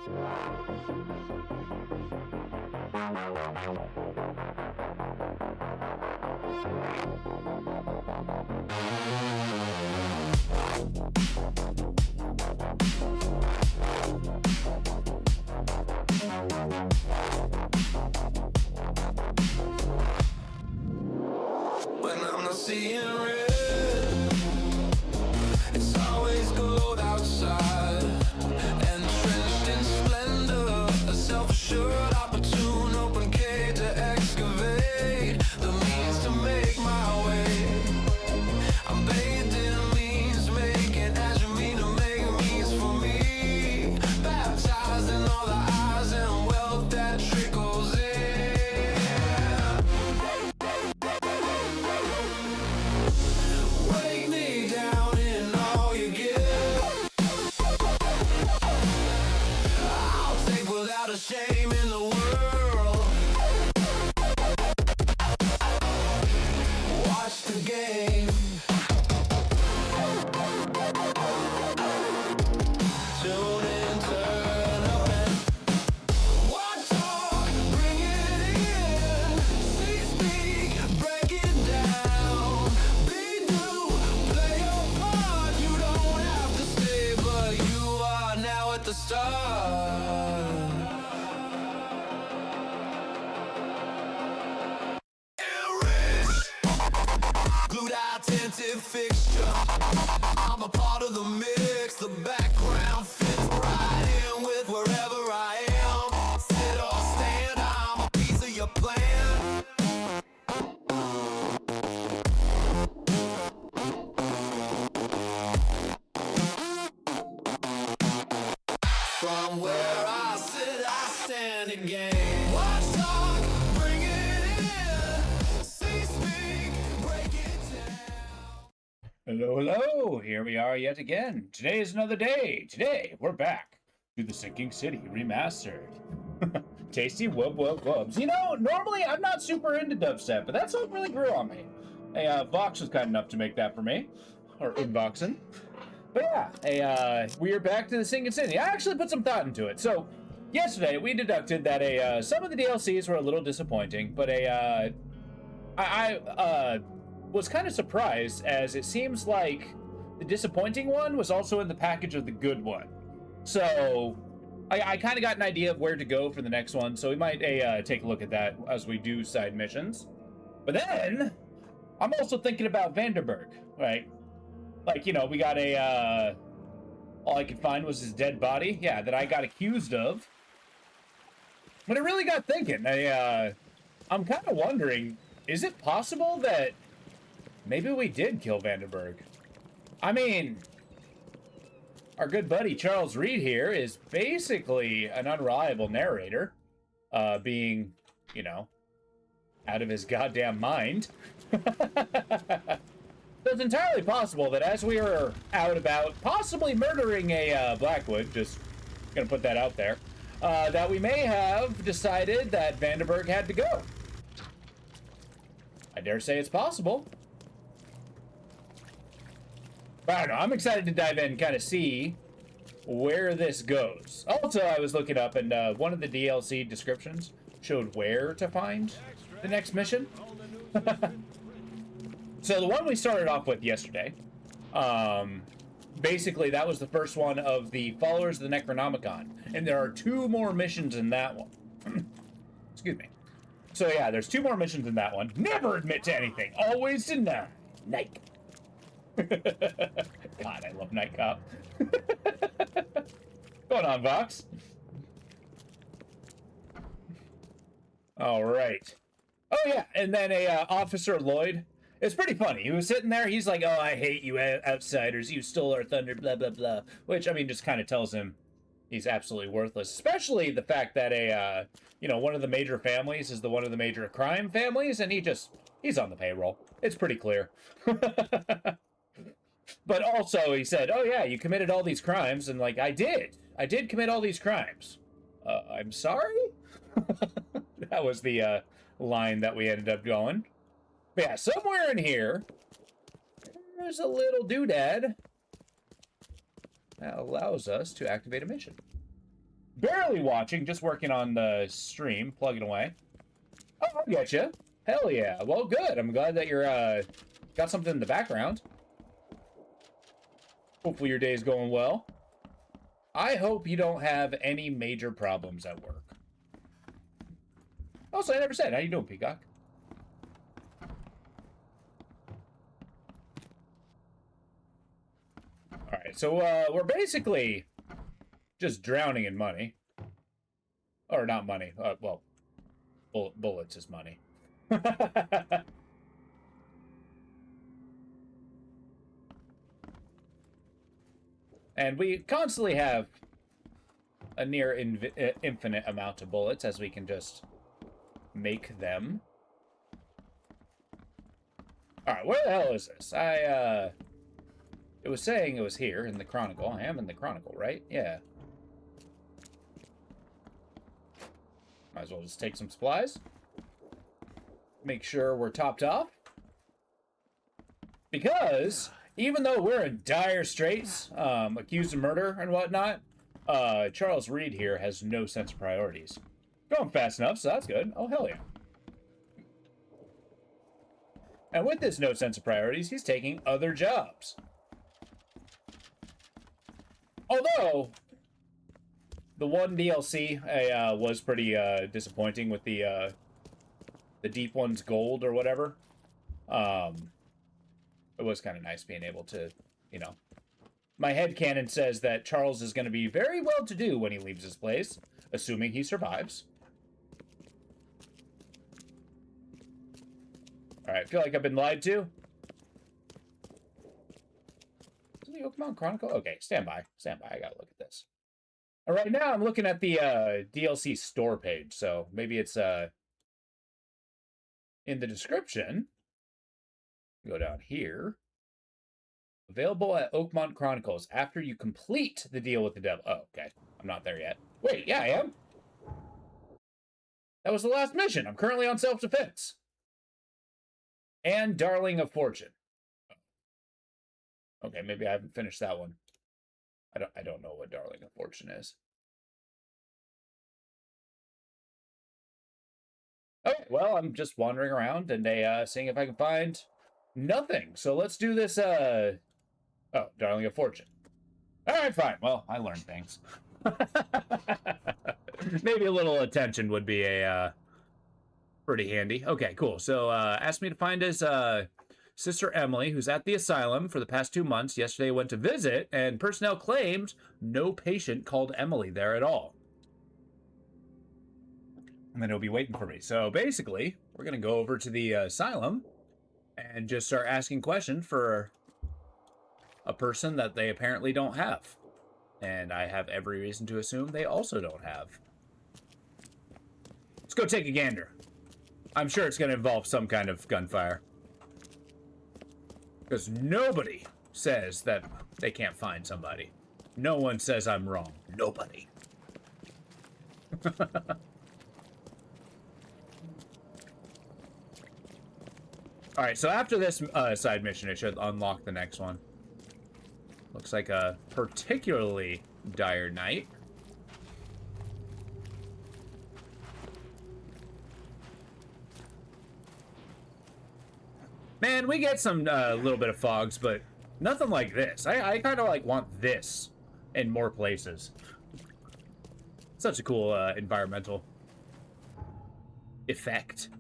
When I'm not seeing red, it's always gold outside, entrenched in splendor, a self-assured, opportune, open cage to excavate the means to make my way. I'm bathed in means making, as you mean to make means for me, baptized in all the eyes and wealth that trickles in. Weight me down in all you give, I'll take without a shame in the world. Watch the game, tune in, turn up and watch all, bring it in, see, speak, break it down, be new, play your part, you don't have to stay, but you are now at the start. Enrich, glued attentive fixture, I'm a part of the mix, the background fits right in with wherever I am. Sit or stand, I'm a piece of your plan. From where I sit, I stand again. Watch, talk, bring it in, see, speak, break it down. Hello, hello! Here we are yet again. Today is another day. Today, we're back to the Sinking City Remastered. Tasty wub wub wubs. You know, normally I'm not super into dubstep, but that song really grew on me. Hey, Vox was kind enough to make that for me. Or Unboxing. But yeah, we are back to the Sinking City. I actually put some thought into it. So, yesterday we deducted that some of the DLCs were a little disappointing, but I was kind of surprised, as it seems like the disappointing one was also in the package of the good one. So I kind of got an idea of where to go for the next one, so we might take a look at that as we do side missions. But then I'm also thinking about Vanderberg, right? Like, you know, we got all I could find was his dead body, yeah, that I got accused of. But it really got thinking. I'm kind of wondering, is it possible that maybe we did kill Vanderberg? I mean, our good buddy Charles Reed here is basically an unreliable narrator, being, you know, out of his goddamn mind. So it's entirely possible that as we were out about possibly murdering a Blackwood, just gonna put that out there, that we may have decided that Vanderberg had to go. I dare say it's possible. But I don't know, I'm excited to dive in and kind of see where this goes. Also, I was looking up, and one of the DLC descriptions showed where to find the next mission. So the one we started off with yesterday, basically that was the first one of the Followers of the Necronomicon, and there are 2 more missions in that one. Excuse me. So yeah, there's 2 more missions in that one. Never admit to anything, always deny. Night. God, I love Night Cop. Going on, Vox? All right. Oh yeah, and then Officer Lloyd. It's pretty funny. He was sitting there. He's like, "Oh, I hate you outsiders. You stole our thunder, blah, blah, blah." Which, I mean, just kind of tells him he's absolutely worthless. Especially the fact that you know, one of the major families is one of the major crime families, and he's on the payroll. It's pretty clear. But also, he said, "Oh, yeah, you committed all these crimes." And, like, I did commit all these crimes. I'm sorry? That was the line that we ended up going. But yeah, somewhere in here, there's a little doodad that allows us to activate a mission. barely watching, just working on the stream, plugging away. Oh, I get you. Hell yeah. Well, good. I'm glad that you're got something in the background. Hopefully your day's going well. I hope you don't have any major problems at work. Also, I never said, how you doing, Peacock? All right, so we're basically just drowning in money. Or not money. Well, bullets is money. And we constantly have a near infinite amount of bullets, as we can just make them. Alright, where the hell is this? It was saying it was here in the Chronicle. I am in the Chronicle, right? Yeah. Might as well just take some supplies. Make sure we're topped off. Because even though we're in dire straits, accused of murder and whatnot, Charles Reed here has no sense of priorities. Going fast enough, so that's good. Oh, hell yeah. And with this no sense of priorities, he's taking other jobs. Although, the one DLC was pretty disappointing with the Deep One's Gold or whatever. It was kind of nice being able to, you know. My headcanon says that Charles is going to be very well-to-do when he leaves his place, assuming he survives. Alright, I feel like I've been lied to. Is it the Oakmont Chronicle? Okay, stand by. Stand by. I gotta look at this. All right, now I'm looking at the DLC store page, so maybe it's in the description. Go down here. Available at Oakmont Chronicles after you complete the deal with the devil. Oh, okay. I'm not there yet. Wait, yeah, I am. That was the last mission. I'm currently on self-defense. And Darling of Fortune. Okay, maybe I haven't finished that one. I don't know what Darling of Fortune is. Okay, well, I'm just wandering around and seeing if I can find nothing. So let's do this, oh, Darling of Fortune. All right, fine. Well, I learned things. Maybe a little attention would be a pretty handy. Okay, cool. So asked me to find his sister Emily, who's at the asylum for the past 2 months. Yesterday went to visit, and personnel claimed no patient called Emily there at all. And then he'll be waiting for me. So basically, we're going to go over to the asylum and just start asking questions for a person that they apparently don't have. And I have every reason to assume they also don't have. Let's go take a gander. I'm sure it's going to involve some kind of gunfire. Because nobody says that they can't find somebody. No one says I'm wrong. Nobody. Alright, so after this side mission, it should unlock the next one. Looks like a particularly dire night. Man, we get some little bit of fogs, but nothing like this. I kind of like want this in more places. Such a cool environmental effect.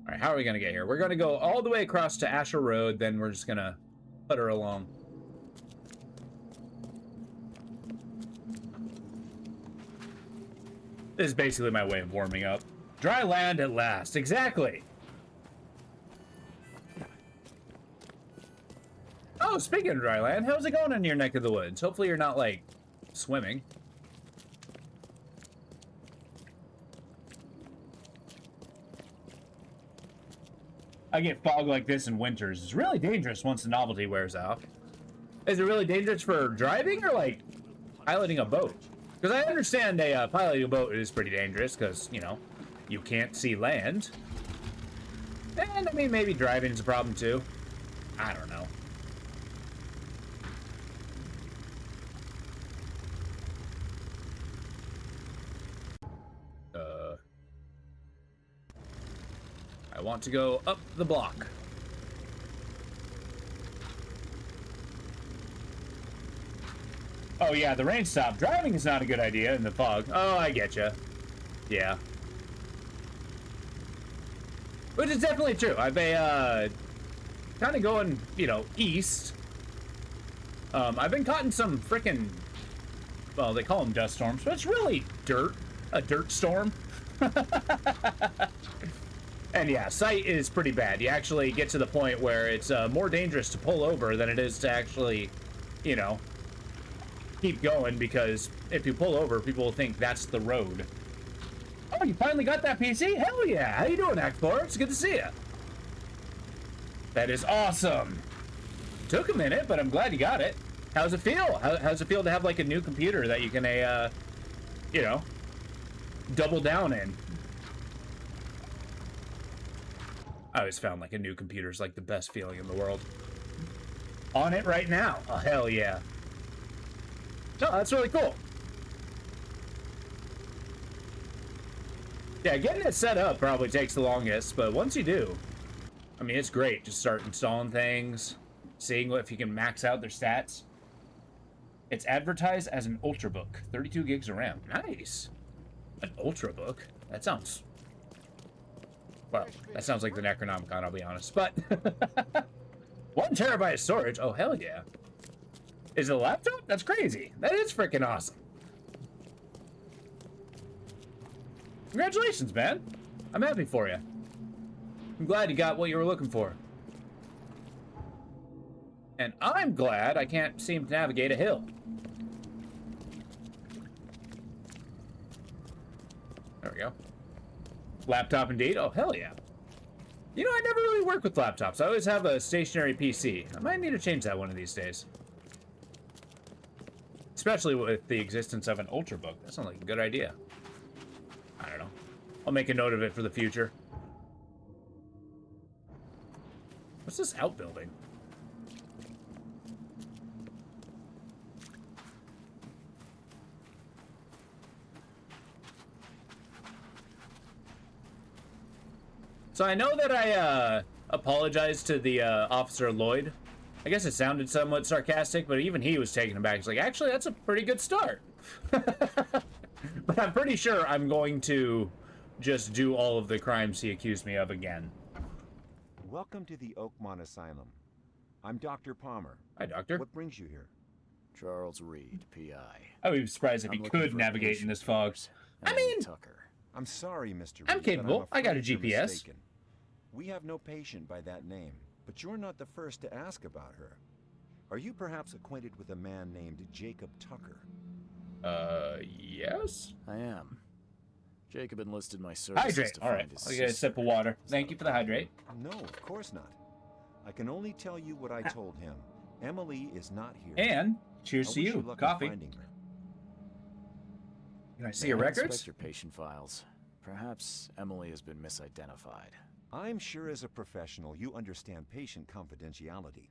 All right, how are we gonna get here? We're gonna go all the way across to Asher Road, then we're just gonna putter along. This is basically my way of warming up. Dry land at last, exactly. Oh, speaking of dry land, how's it going in your neck of the woods? Hopefully you're not, like, swimming. I get fog like this in winters. It's really dangerous once the novelty wears off. Is it really dangerous for driving or, like, piloting a boat? Because I understand piloting a boat is pretty dangerous because, you know, you can't see land. And, I mean, maybe driving's a problem, too. I don't know. want to go up the block. Oh yeah, the rain stopped. Driving is not a good idea in the fog. Oh, I get you. Yeah. Which is definitely true. I've been kind of going, you know, east. I've been caught in some frickin', well, they call them dust storms, but it's really dirt. A dirt storm. And yeah, sight is pretty bad. You actually get to the point where it's more dangerous to pull over than it is to actually, you know, keep going, because if you pull over, people will think that's the road. Oh, you finally got that PC? Hell yeah! How you doing, Act 4? It's good to see you. That is awesome. Took a minute, but I'm glad you got it. How's it feel? How's it feel to have like a new computer that you can, you know, double down in? I always found like a new computer is like the best feeling in the world. On it right now. Oh, hell yeah. No, that's really cool. Yeah, getting it set up probably takes the longest, but once you do, I mean, it's great. Just start installing things, seeing if you can max out their stats. It's advertised as an Ultrabook, 32 gigs of RAM. Nice. An Ultrabook? That sounds... Well, that sounds like the Necronomicon, I'll be honest. But 1 terabyte of storage? Oh, hell yeah. Is it a laptop? That's crazy. That is freaking awesome. Congratulations, man. I'm happy for you. I'm glad you got what you were looking for. And I'm glad I can't seem to navigate a hill. There we go. Laptop indeed. Oh, hell yeah. You know, I never really work with laptops. I always have a stationary PC. I might need to change that one of these days. Especially with the existence of an Ultrabook. That sounds like a good idea. I don't know. I'll make a note of it for the future. What's this outbuilding? So I know that I apologized to the Officer Lloyd. I guess it sounded somewhat sarcastic, but even he was taken aback. He's like, actually, that's a pretty good start. But I'm pretty sure I'm going to just do all of the crimes he accused me of again. Welcome to the Oakmont Asylum. I'm Dr. Palmer. Hi, Doctor. What brings you here? Charles Reed, PI. I would be surprised if I'm he looking could for a navigate in patient this fog. named I mean, Tucker. I'm sorry, Mr. Reed, I'm capable. but I'm I got a afraid you're GPS. mistaken. We have no patient by that name, but you're not the first to ask about her. Are you perhaps acquainted with a man named Jacob Tucker? Yes? I am. Jacob enlisted my services Hydrate. to All right. find his I'll get a sister. sip of water. Thank you for the hydrate. No, of course not. I can only tell you what I told him. Emily is not here. And I cheers to wish you. luck in Coffee. finding her. Can I see May your I records? inspect your patient files? Perhaps Emily has been misidentified. I'm sure as a professional you understand patient confidentiality.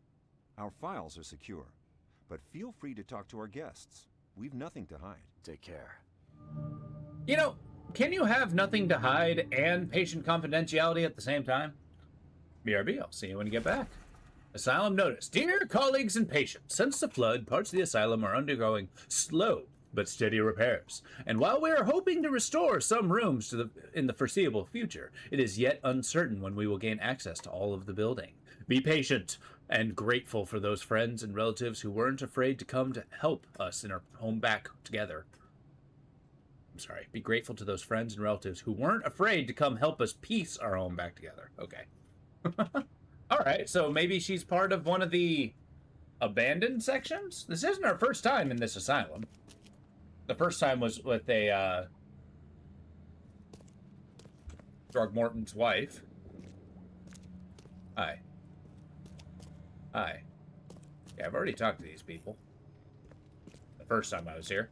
Our files are secure, but feel free to talk to our guests. We've nothing to hide. Take care. You know, can you have nothing to hide and patient confidentiality at the same time? BRB, I'll see you when you get back. Asylum notice. Dear colleagues and patients, since the flood, parts of the asylum are undergoing slow but steady repairs. And while we are hoping to restore some rooms in the foreseeable future, it is yet uncertain when we will gain access to all of the building. Be patient and grateful for those friends and relatives who weren't afraid to come to help us in our home back together. I'm sorry. Be grateful to those friends and relatives who weren't afraid to come help us piece our home back together. Okay. All right, so maybe she's part of one of the abandoned sections? This isn't our first time in this asylum. The first time was with a Throgmorton's wife. Hi. Hi. Yeah, I've already talked to these people. The first time I was here.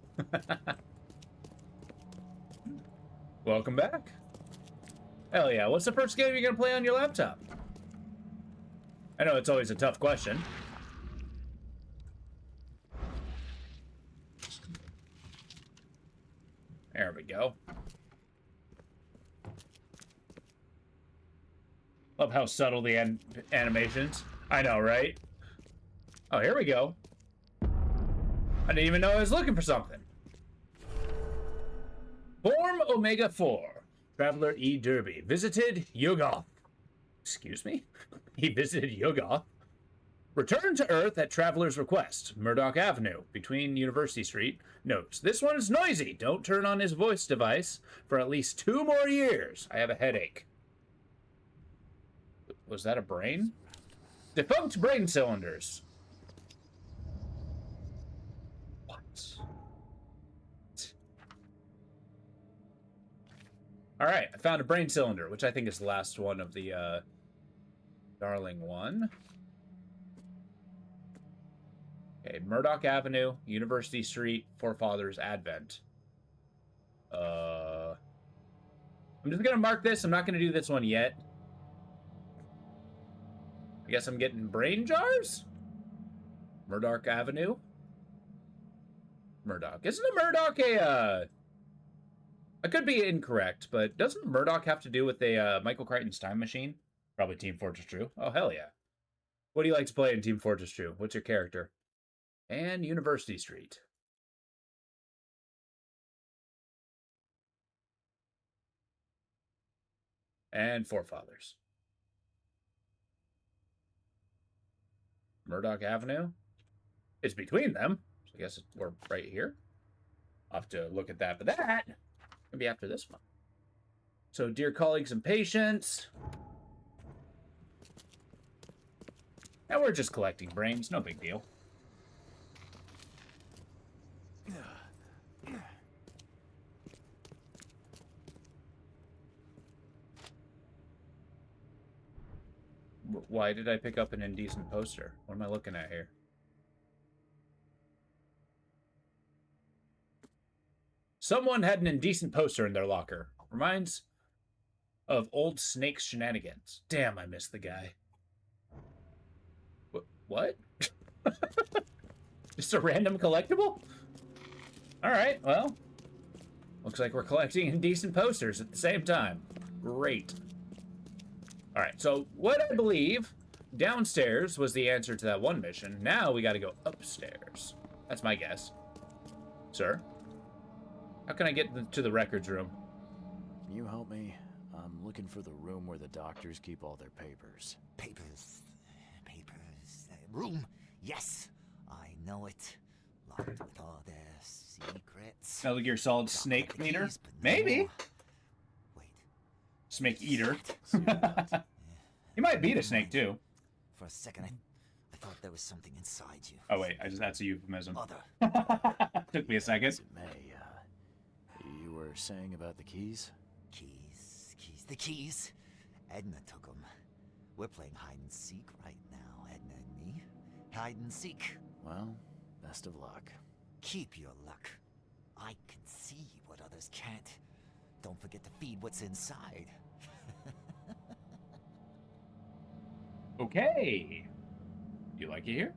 Welcome back. Hell yeah, what's the first game you're gonna play on your laptop? I know it's always a tough question. There we go. how subtle the animations. I know, right? Oh, here we go. I didn't even know I was looking for something. Form Omega 4. Traveler E. Derby visited Yogoth. Excuse me? He visited Yogoth. Return to Earth at Traveler's request. Murdoch Avenue, between University Street. Notes, this one is noisy. Don't turn on his voice device for at least 2 more years. I have a headache. Was that a brain? Defunct brain cylinders. What? All right, I found a brain cylinder, which I think is the last one of the Darling one. Okay, Murdoch Avenue, University Street, Forefathers Advent. I'm just gonna mark this. I'm not gonna do this one yet. I guess I'm getting brain jars? Murdoch Avenue? Murdoch. Isn't a Murdoch a, I could be incorrect, but doesn't Murdoch have to do with a Michael Crichton's Time Machine? Probably Team Fortress 2. Oh, hell yeah. What do you like to play in Team Fortress 2? What's your character? And University Street. And Forefathers. Murdoch Avenue. It's between them. So I guess we're right here. I'll have to look at that. But that can be after this one. So, dear colleagues and patients. Now we're just collecting brains. No big deal. Why did I pick up an indecent poster? What am I looking at here? Someone had an indecent poster in their locker. Reminds of old Snake's shenanigans. Damn, I missed the guy. What? Just a random collectible? Alright, well. Looks like we're collecting indecent posters at the same time. Great. Alright, so what I believe downstairs was the answer to that one mission. Now we gotta go upstairs. That's my guess. Sir? How can I get to the records room? Can you help me? I'm looking for the room where the doctors keep all their papers. Papers. Room. Yes, I know it. Locked with all their secrets. Metal Gear Solid Snake Got the Meter? keys, but no Maybe. more. Wait. Snake Eater. Shit. He might beat a snake, too. For a second, I thought there was something inside you. Oh, wait. That's a euphemism. Other Took me a second. As it may, you were saying about the keys? keys. The keys. Edna took them. We're playing hide and seek right now, Edna and me. Hide and seek. Well, best of luck. Keep your luck. I can see what others can't. Don't forget to feed what's inside. Okay. You like it here?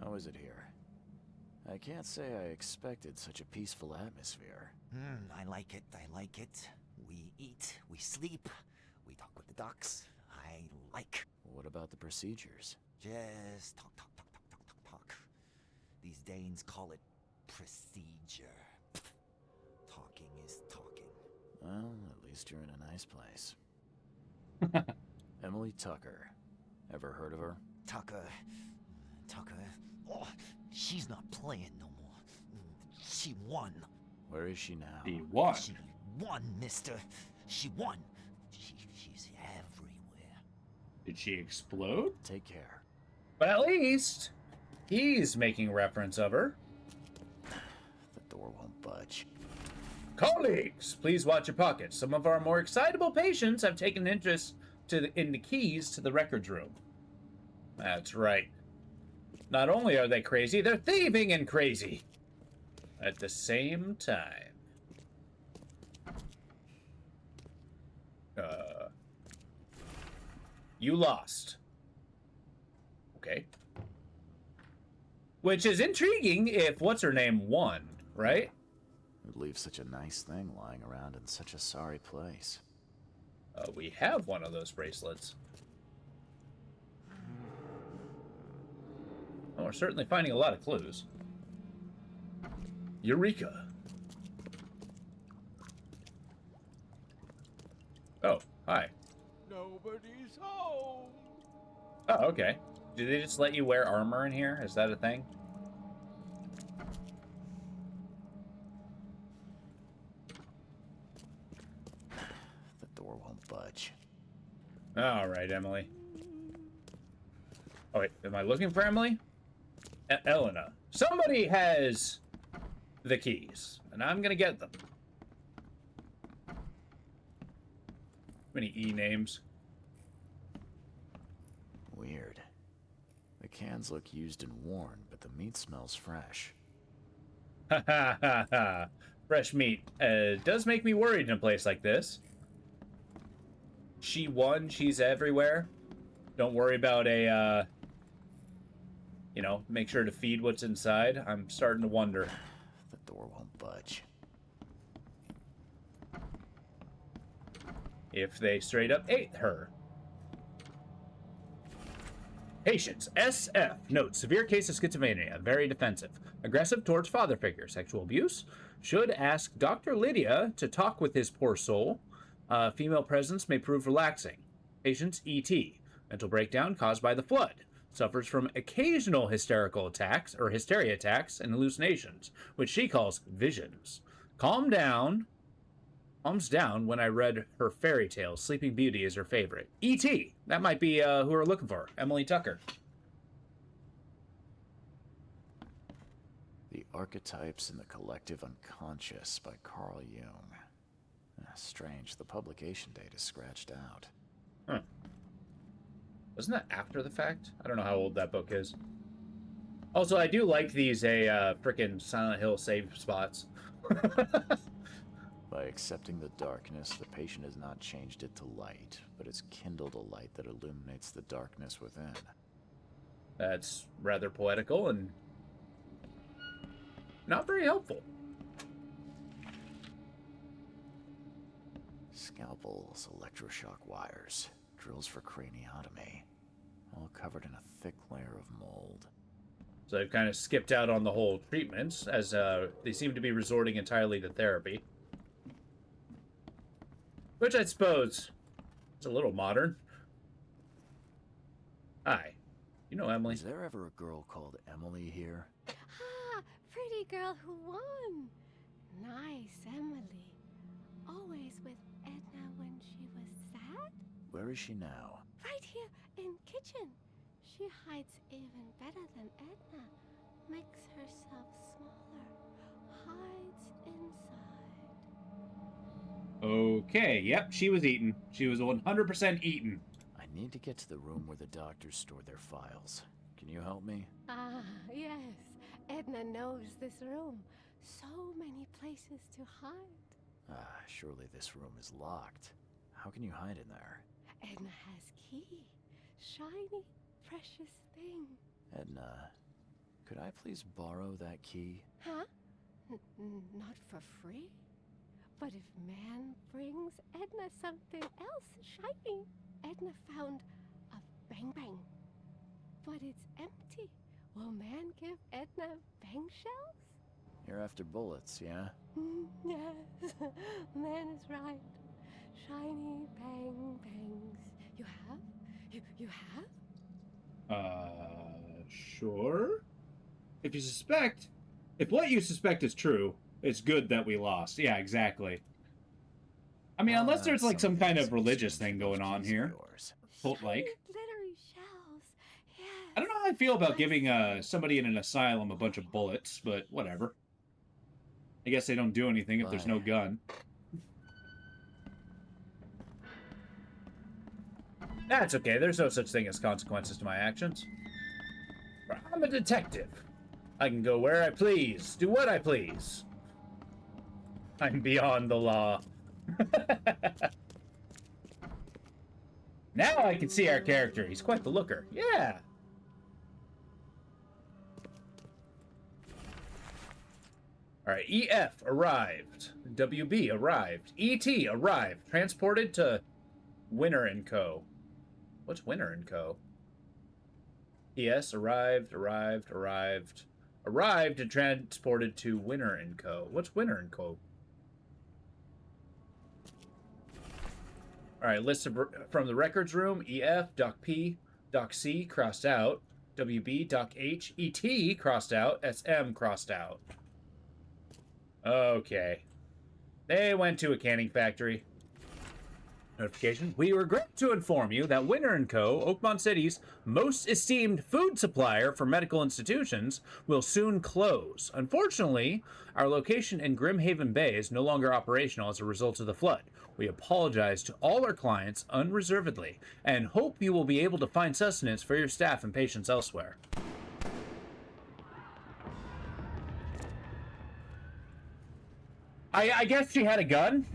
How is it here? I can't say I expected such a peaceful atmosphere. I like it. We eat, we sleep, we talk with the docs. I like. What about the procedures? Just talk. These Danes call it procedure. Talking is talking. Well, at least you're in a nice place. Emily Tucker. Ever heard of her? Tucker. Oh, she's not playing no more. She won. Where is she now? The what? She won, mister. She won. She's everywhere. Did she explode? Take care. But at least he's making reference of her. The door won't budge. Colleagues, please watch your pockets. Some of our more excitable patients have taken interest in the keys to the records room. That's right. Not only are they crazy, they're thieving and crazy at the same time. You lost. Okay. Which is intriguing if what's-her-name won, right? Would leave such a nice thing lying around in such a sorry place. We have one of those bracelets. we're certainly finding a lot of clues. Eureka. Oh, hi. Nobody's home. Oh, okay. Do they just let you wear armor in here? Is that a thing? The door won't budge. All right, Emily. Oh, wait. Am I looking for Emily? Elena. Somebody has the keys, and I'm gonna get them. Many E names. Weird. The cans look used and worn, but the meat smells fresh. Ha ha ha ha. Fresh meat. Does make me worried in a place like this. She won. She's everywhere. Don't worry about a, you know, make sure to feed what's inside. I'm starting to wonder. The door won't budge. If they straight up ate her. Patients. SF. Note, severe case of schizophrenia. Very defensive. Aggressive towards father figure. Sexual abuse. Should ask Dr. Lydia to talk with his poor soul. Female presence may prove relaxing. Patients. ET. Mental breakdown caused by the flood. Suffers from occasional hysterical attacks, or hysteria attacks, and hallucinations, which she calls visions. Calms down when I read her fairy tales. Sleeping Beauty is her favorite. E.T. That might be who we're looking for. Emily Tucker. The Archetypes in the Collective Unconscious by Carl Jung. Strange, the publication date is scratched out. Huh. Wasn't that after the fact? I don't know how old that book is. Also, I do like these frickin' Silent Hill save spots. By accepting the darkness, the patient has not changed it to light, but has kindled a light that illuminates the darkness within. That's rather poetical and not very helpful. Scalpels, electroshock wires, drills for craniotomy, all covered in a thick layer of mold. So I've kind of skipped out on the whole treatments, as they seem to be resorting entirely to therapy. Which I suppose is a little modern. Hi. You know Emily. Is there ever a girl called Emily here? Ah, pretty girl who won. Nice Emily. Always with Edna when she was sad. Where is she now? Right here in kitchen. She hides even better than Edna. Makes herself smaller. Hides inside. Okay, yep, she was eaten. She was 100% eaten. I need to get to the room where the doctors store their files. Can you help me? Ah, yes. Edna knows this room. So many places to hide. Surely this room is locked. How can you hide in there? Edna has key. Shiny, precious thing. Edna, could I please borrow that key? Huh? Not for free? But if man brings Edna something else shiny, Edna found a bang bang. But it's empty. Will man give Edna bang shells? You're after bullets, yeah? Yes, man is right. Shiny bang bangs. You have? You have? Sure. If what you suspect is true, it's good that we lost. Yeah, exactly. I mean, unless there's like some kind of religious thing going on here. Cult-like. Glittery shells. Yes. I don't know how I feel about giving somebody in an asylum a bunch of bullets, but whatever. I guess they don't do anything if there's no gun. That's okay. There's no such thing as consequences to my actions. I'm a detective. I can go where I please, do what I please. I'm beyond the law. Now I can see our character. He's quite the looker. Yeah. All right, EF arrived. WB arrived. ET arrived. Transported to Winter & Co. What's Winter & Co? Yes, arrived and transported to Winner & Co. What's Winner & Co? All right, list of, from the records room, EF, Doc P, Doc C, crossed out, WB, Doc H, ET, crossed out, SM, crossed out. Okay. They went to a canning factory. Notification. We regret to inform you that Winner & Co., Oakmont City's most esteemed food supplier for medical institutions, will soon close. Unfortunately, our location in Grimhaven Bay is no longer operational as a result of the flood. We apologize to all our clients unreservedly and hope you will be able to find sustenance for your staff and patients elsewhere. I guess she had a gun?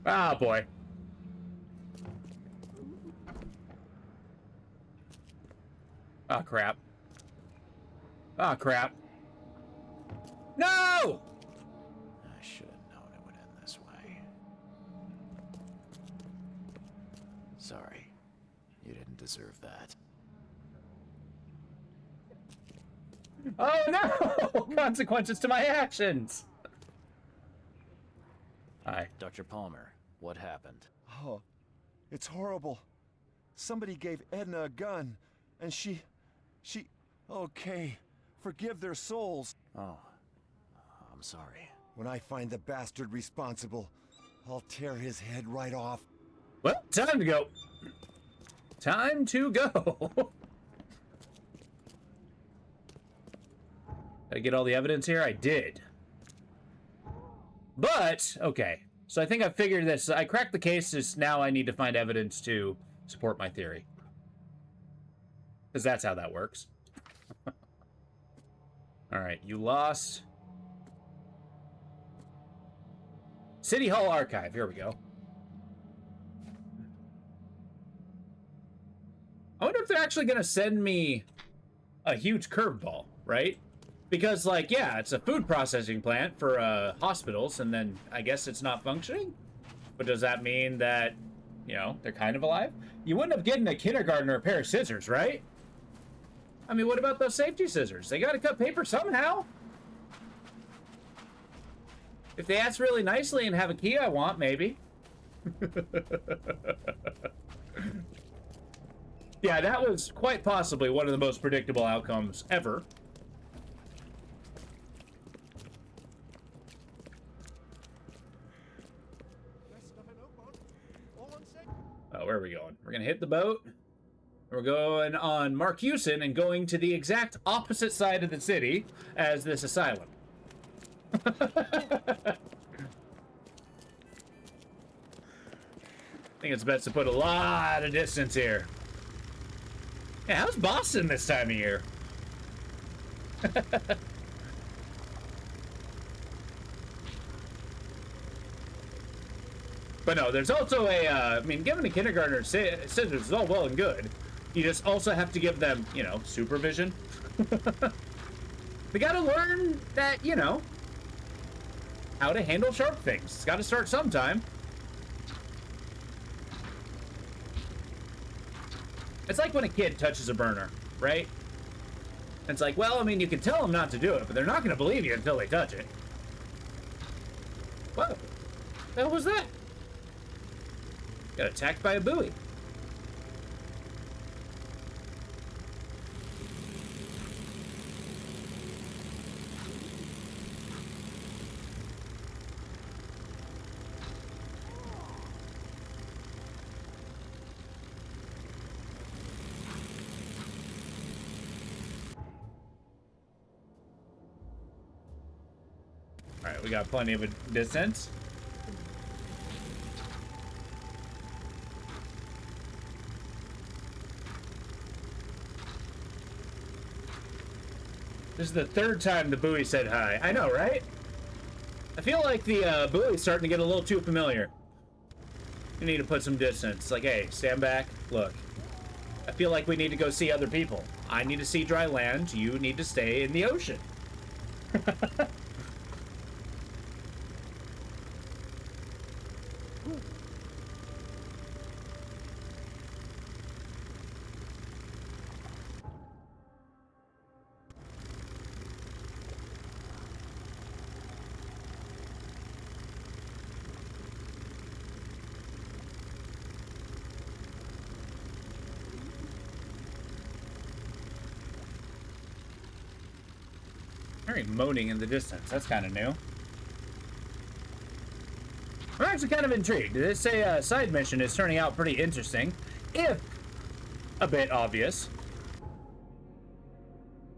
Ah, boy. Ah, crap. Ah, crap. No! I should have known it would end this way. Sorry. You didn't deserve that. Oh, no! Consequences to my actions! Hi. Dr. Palmer, what happened? Oh, it's horrible. Somebody gave Edna a gun, and she... Okay, forgive their souls. Oh, I'm sorry. When I find the bastard responsible, I'll tear his head right off. Well, time to go. Time to go. Did I get all the evidence here? I did. But, okay. So I think I figured this. I cracked the case. Just now I need to find evidence to support my theory. Because that's how that works. All right, you lost. City Hall Archive. Here we go. I wonder if they're actually going to send me a huge curveball, right? Because, like, yeah, it's a food processing plant for hospitals, and then I guess it's not functioning? But does that mean that, you know, they're kind of alive? You wouldn't have given a kindergartner a pair of scissors, right? I mean, what about those safety scissors? They gotta cut paper somehow. If they ask really nicely and have a key I want, maybe. Yeah, that was quite possibly one of the most predictable outcomes ever. Oh, where are we going? We're gonna hit the boat. We're going on Mark Hewson and going to the exact opposite side of the city as this asylum. I think it's best to put a lot of distance here. Yeah, how's Boston this time of year? But no, there's also a, I mean, giving a kindergartner scissors is all well and good. You just also have to give them, you know, supervision. They gotta learn that, you know, how to handle sharp things. It's gotta start sometime. It's like when a kid touches a burner, right? It's like, well, I mean, you can tell them not to do it, but they're not gonna believe you until they touch it. Whoa, the hell was that? Got attacked by a buoy. All right, we got plenty of a distance. This is the third time the buoy said hi. I know, right? I feel like the buoy's starting to get a little too familiar. We need to put some distance. It's like, hey, stand back. Look, I feel like we need to go see other people. I need to see dry land. You need to stay in the ocean. Hearing moaning in the distance. That's kind of new. I'm actually kind of intrigued. This side mission is turning out pretty interesting, if a bit obvious.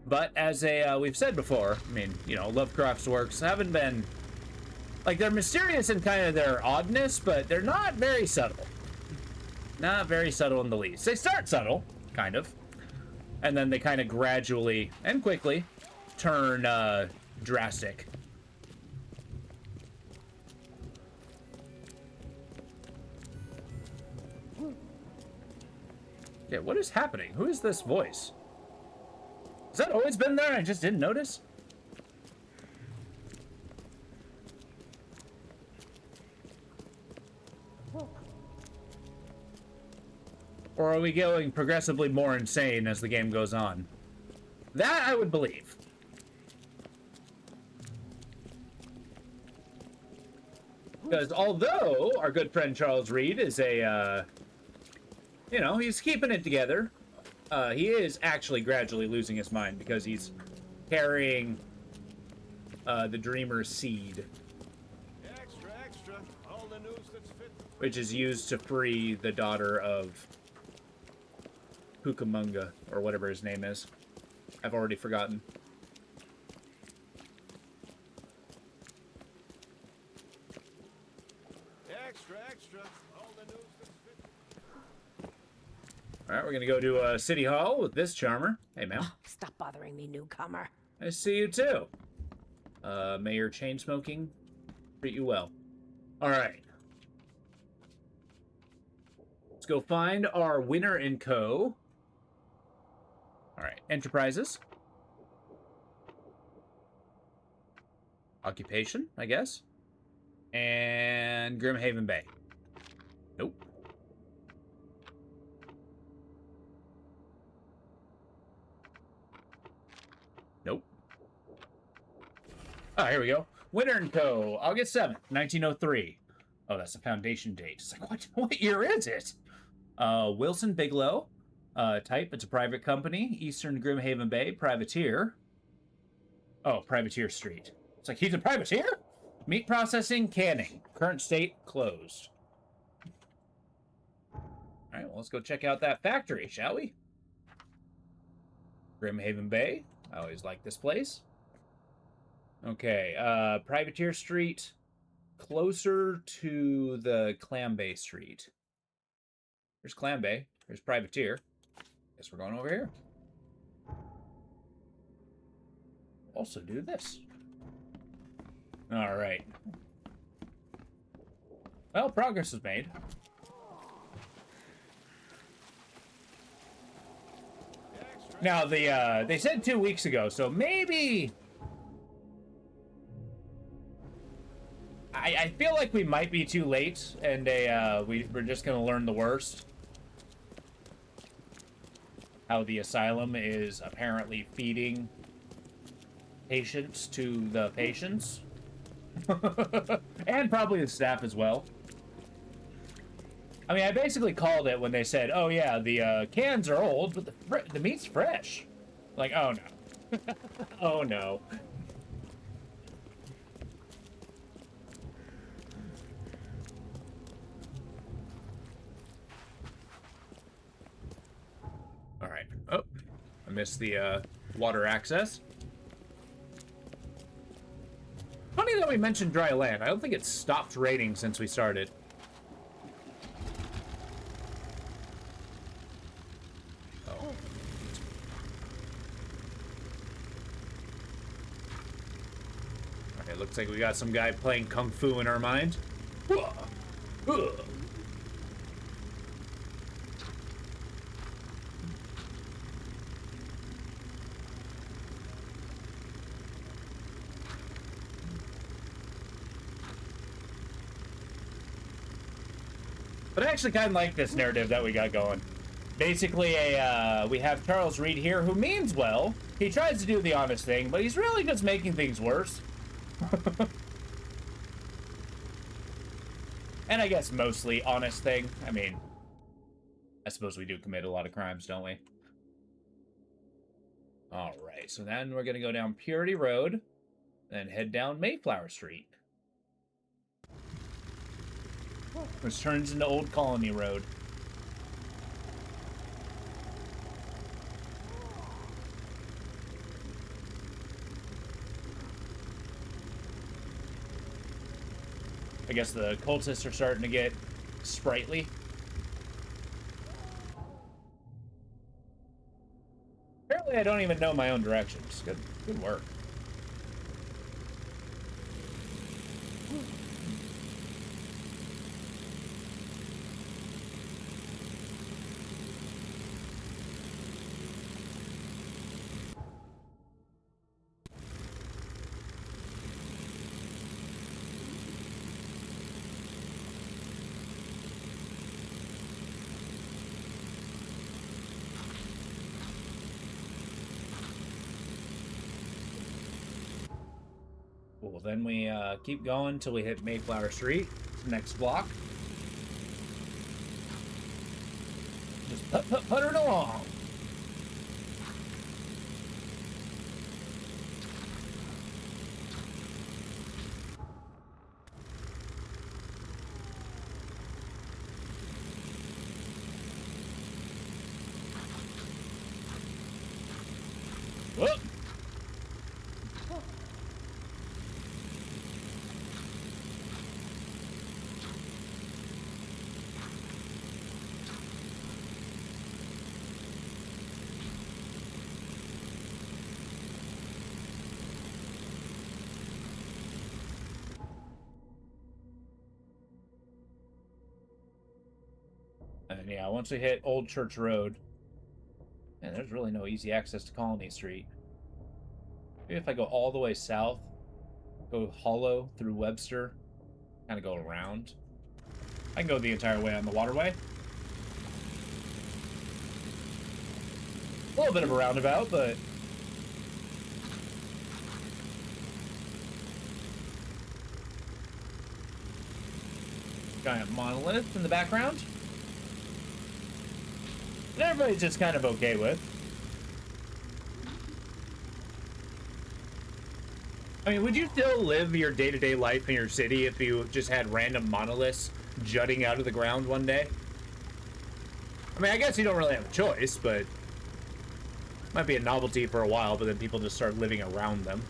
But as we've said before, I mean, you know, Lovecraft's works haven't been, like, they're mysterious in kind of their oddness, but they're not very subtle. Not very subtle in the least. They start subtle, kind of, and then they kind of gradually and quickly turn drastic. Yeah, what is happening? Who is this voice? Has that always been there? I just didn't notice? Or are we going progressively more insane as the game goes on? That I would believe. Because although our good friend Charles Reed is a, you know, he's keeping it together, he is actually gradually losing his mind because he's carrying the Dreamer's seed. Extra, extra. All the news that's fit. Which is used to free the daughter of Cucamonga, or whatever his name is. I've already forgotten. Extra, extra. All the news that's fit. Alright, we're gonna go to City Hall with this charmer. Hey, ma'am. Stop bothering me, newcomer. I see you too. May your chain smoking treat you well. Alright. Let's go find our Winner and Co. Alright, Enterprises. Occupation, I guess. And Grimhaven Bay. Nope. Nope. Oh, here we go. Winter & Co. August 7th, 1903. Oh, that's the foundation date. It's like, what year is it? Wilson Bigelow. Type, it's a private company. Eastern Grimhaven Bay, privateer. Oh, Privateer Street. It's like, he's a privateer? Meat processing, canning. Current state, closed. Alright, well, let's go check out that factory, shall we? Grimhaven Bay. I always like this place. Okay, Privateer Street, closer to the Clam Bay Street. There's Clam Bay. There's Privateer. Guess we're going over here. Also do this. All right. Well, progress was made. Now, they said 2 weeks ago, so maybe... I feel like we might be too late, and we're just going to learn the worst. How the asylum is apparently feeding patients to the patients. And probably the staff as well. I mean, I basically called it when they said, oh yeah, the cans are old, but the meat's fresh. Like, oh no. Oh no. All right. Oh, I missed the water access. Funny that we mentioned dry land. I don't think it's stopped raining since we started. Oh. Okay, looks like we got some guy playing Kung Fu in our mind. But I actually kind of like this narrative that we got going. Basically, we have Charles Reed here, who means well. He tries to do the honest thing, but he's really just making things worse. And I guess mostly honest thing. I mean, I suppose we do commit a lot of crimes, don't we? All right, so then we're going to go down Purity Road, then head down Mayflower Street, which turns into Old Colony Road. I guess the cultists are starting to get sprightly. Apparently I don't even know my own directions. Good work. Cool, then we keep going until we hit Mayflower Street, next block. Just puttering along. Whoop! And yeah, once we hit Old Church Road, man, there's really no easy access to Colony Street. Maybe if I go all the way south, go hollow through Webster, kind of go around. I can go the entire way on the waterway. A little bit of a roundabout, but giant monolith in the background. And everybody's just kind of okay with. I mean, would you still live your day-to-day life in your city if you just had random monoliths jutting out of the ground one day? I mean, I guess you don't really have a choice, but might be a novelty for a while, but then people just start living around them.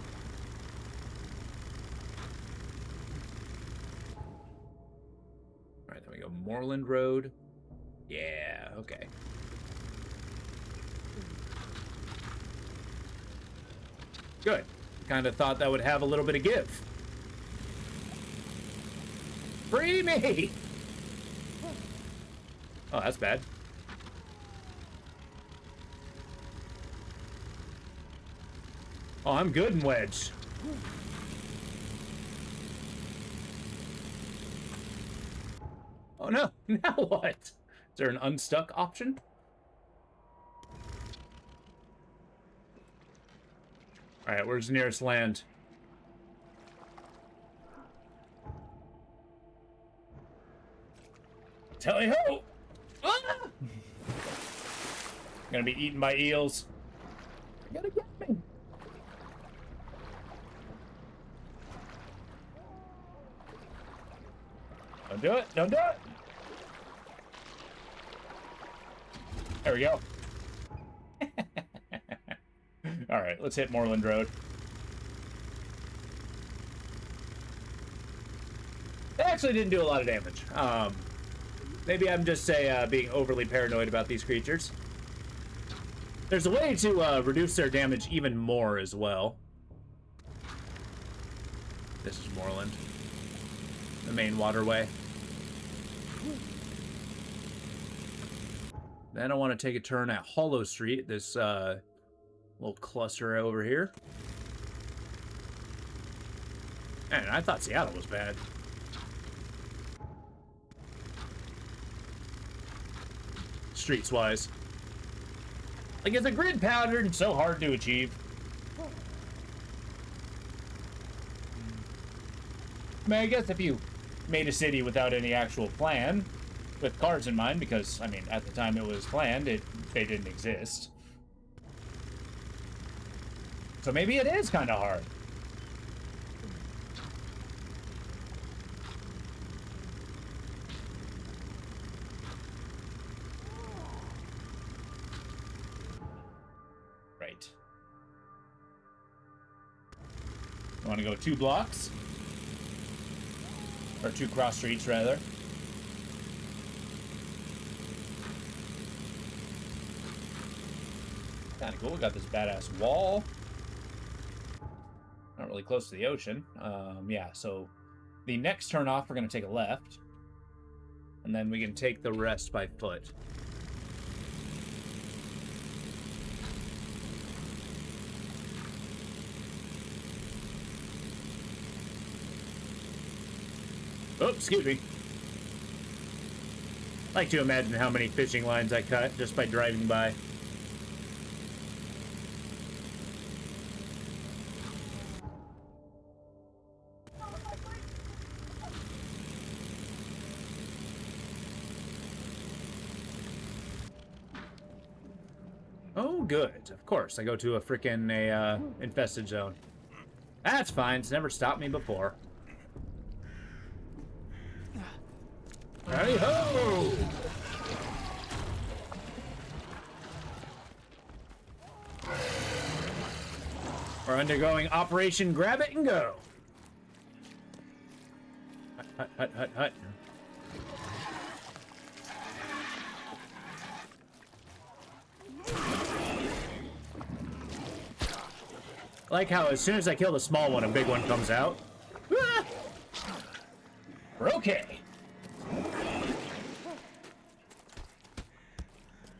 All right, then we go Moreland Road. Yeah, okay. Good. Kind of thought that would have a little bit of give. Free me! Oh, that's bad. Oh, I'm good in wedge. Oh no, now what? Is there an unstuck option? Alright, where's the nearest land? Tally-ho! Ah! Gonna be eaten by eels. They're gonna get me. Don't do it. Don't do it. There we go. All right, let's hit Moreland Road. It actually didn't do a lot of damage. Maybe I'm just being overly paranoid about these creatures. There's a way to reduce their damage even more as well. This is Moreland, the main waterway. Then I want to take a turn at Hollow Street, this little cluster over here. Man, I thought Seattle was bad. Streets-wise. Like, it's a grid pattern, it's so hard to achieve. I mean, I guess if you made a city without any actual plan, with cars in mind, because, I mean, at the time it was planned, they didn't exist. So maybe it is kind of hard. Right. I want to go 2 blocks. Or 2 cross streets, rather. Kind of cool. We got this badass wall. Not really close to the ocean. Yeah, so the next turn off, we're going to take a left. And then we can take the rest by foot. Oh, excuse me. I like to imagine how many fishing lines I cut just by driving by. Oh, good. Of course, I go to a frickin' infested zone. That's fine. It's never stopped me before. Howdy ho! We're undergoing Operation Grab It and Go. Hut, hut, hut, hut. I like how as soon as I kill the small one, a big one comes out. Ah! We're okay.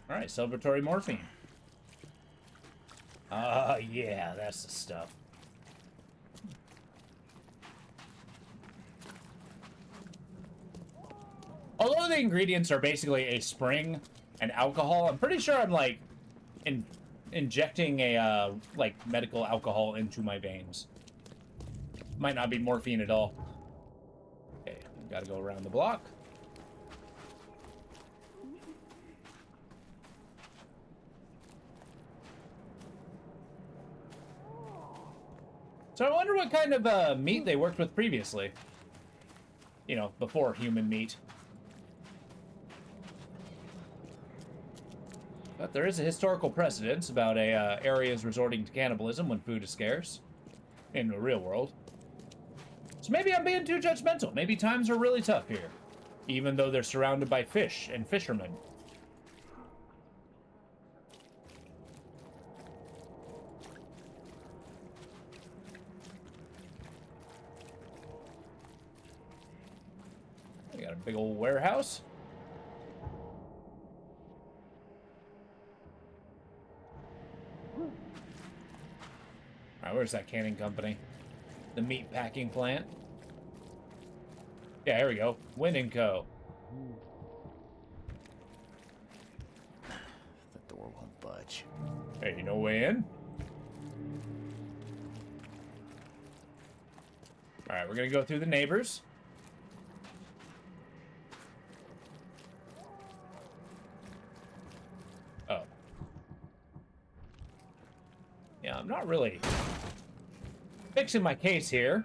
All right, celebratory morphine. Yeah, that's the stuff. Although the ingredients are basically a spring and alcohol, I'm pretty sure I'm like injecting a like medical alcohol into my veins. Might not be morphine at all. Okay, we gotta go around the block. So I wonder what kind of meat they worked with previously. You know, before human meat. But there is a historical precedence about areas resorting to cannibalism when food is scarce. In the real world. So maybe I'm being too judgmental. Maybe times are really tough here. Even though they're surrounded by fish and fishermen. We got a big old warehouse. Alright, where's that canning company? The meat packing plant? Yeah, here we go. Win & Co. The door won't budge. Hey, no way in? Alright, we're gonna go through the neighbors. Oh. Yeah, I'm not really fixing my case here.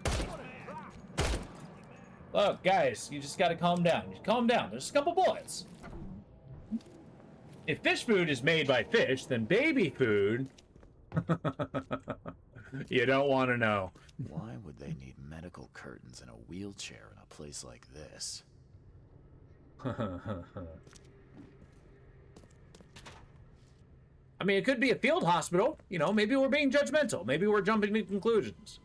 Look, guys, you just gotta calm down. Calm down. There's a couple bullets. If fish food is made by fish, then baby food... you don't want to know. Why would they need medical curtains and a wheelchair in a place like this? I mean, it could be a field hospital. You know, maybe we're being judgmental. Maybe we're jumping to conclusions.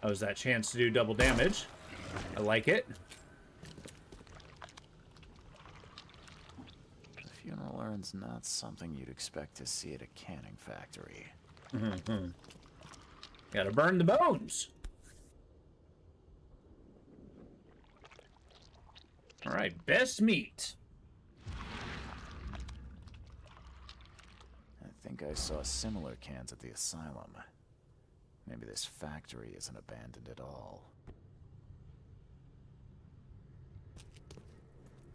That was that chance to do double damage. I like it. The funeral urn's not something you'd expect to see at a canning factory. Gotta burn the bones. All right, best meat. I think I saw similar cans at the asylum. Maybe this factory isn't abandoned at all.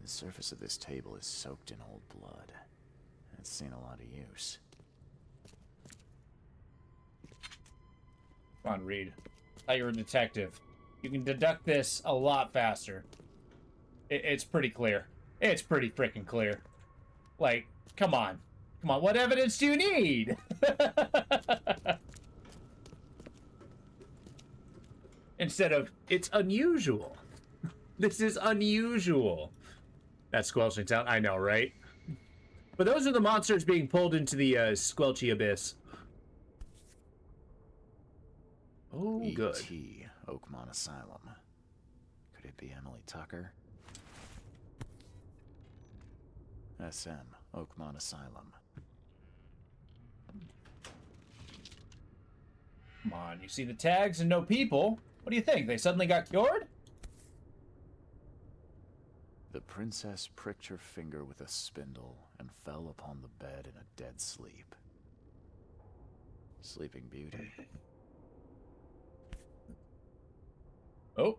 The surface of this table is soaked in old blood. It's seen a lot of use. Come on, Reed. I thought you were a detective. You can deduct this a lot faster. It's pretty clear. It's pretty freaking clear. Like, come on. Come on, what evidence do you need? Instead of, it's unusual. This is unusual. That squelching sound, I know, right? But those are the monsters being pulled into the squelchy abyss. Oh, good. E.T. Oakmont Asylum. Could it be Emily Tucker? SM, Oakmont Asylum. Come on, you see the tags and no people. What do you think? They suddenly got cured? The princess pricked her finger with a spindle and fell upon the bed in a dead sleep. Sleeping Beauty. Oh.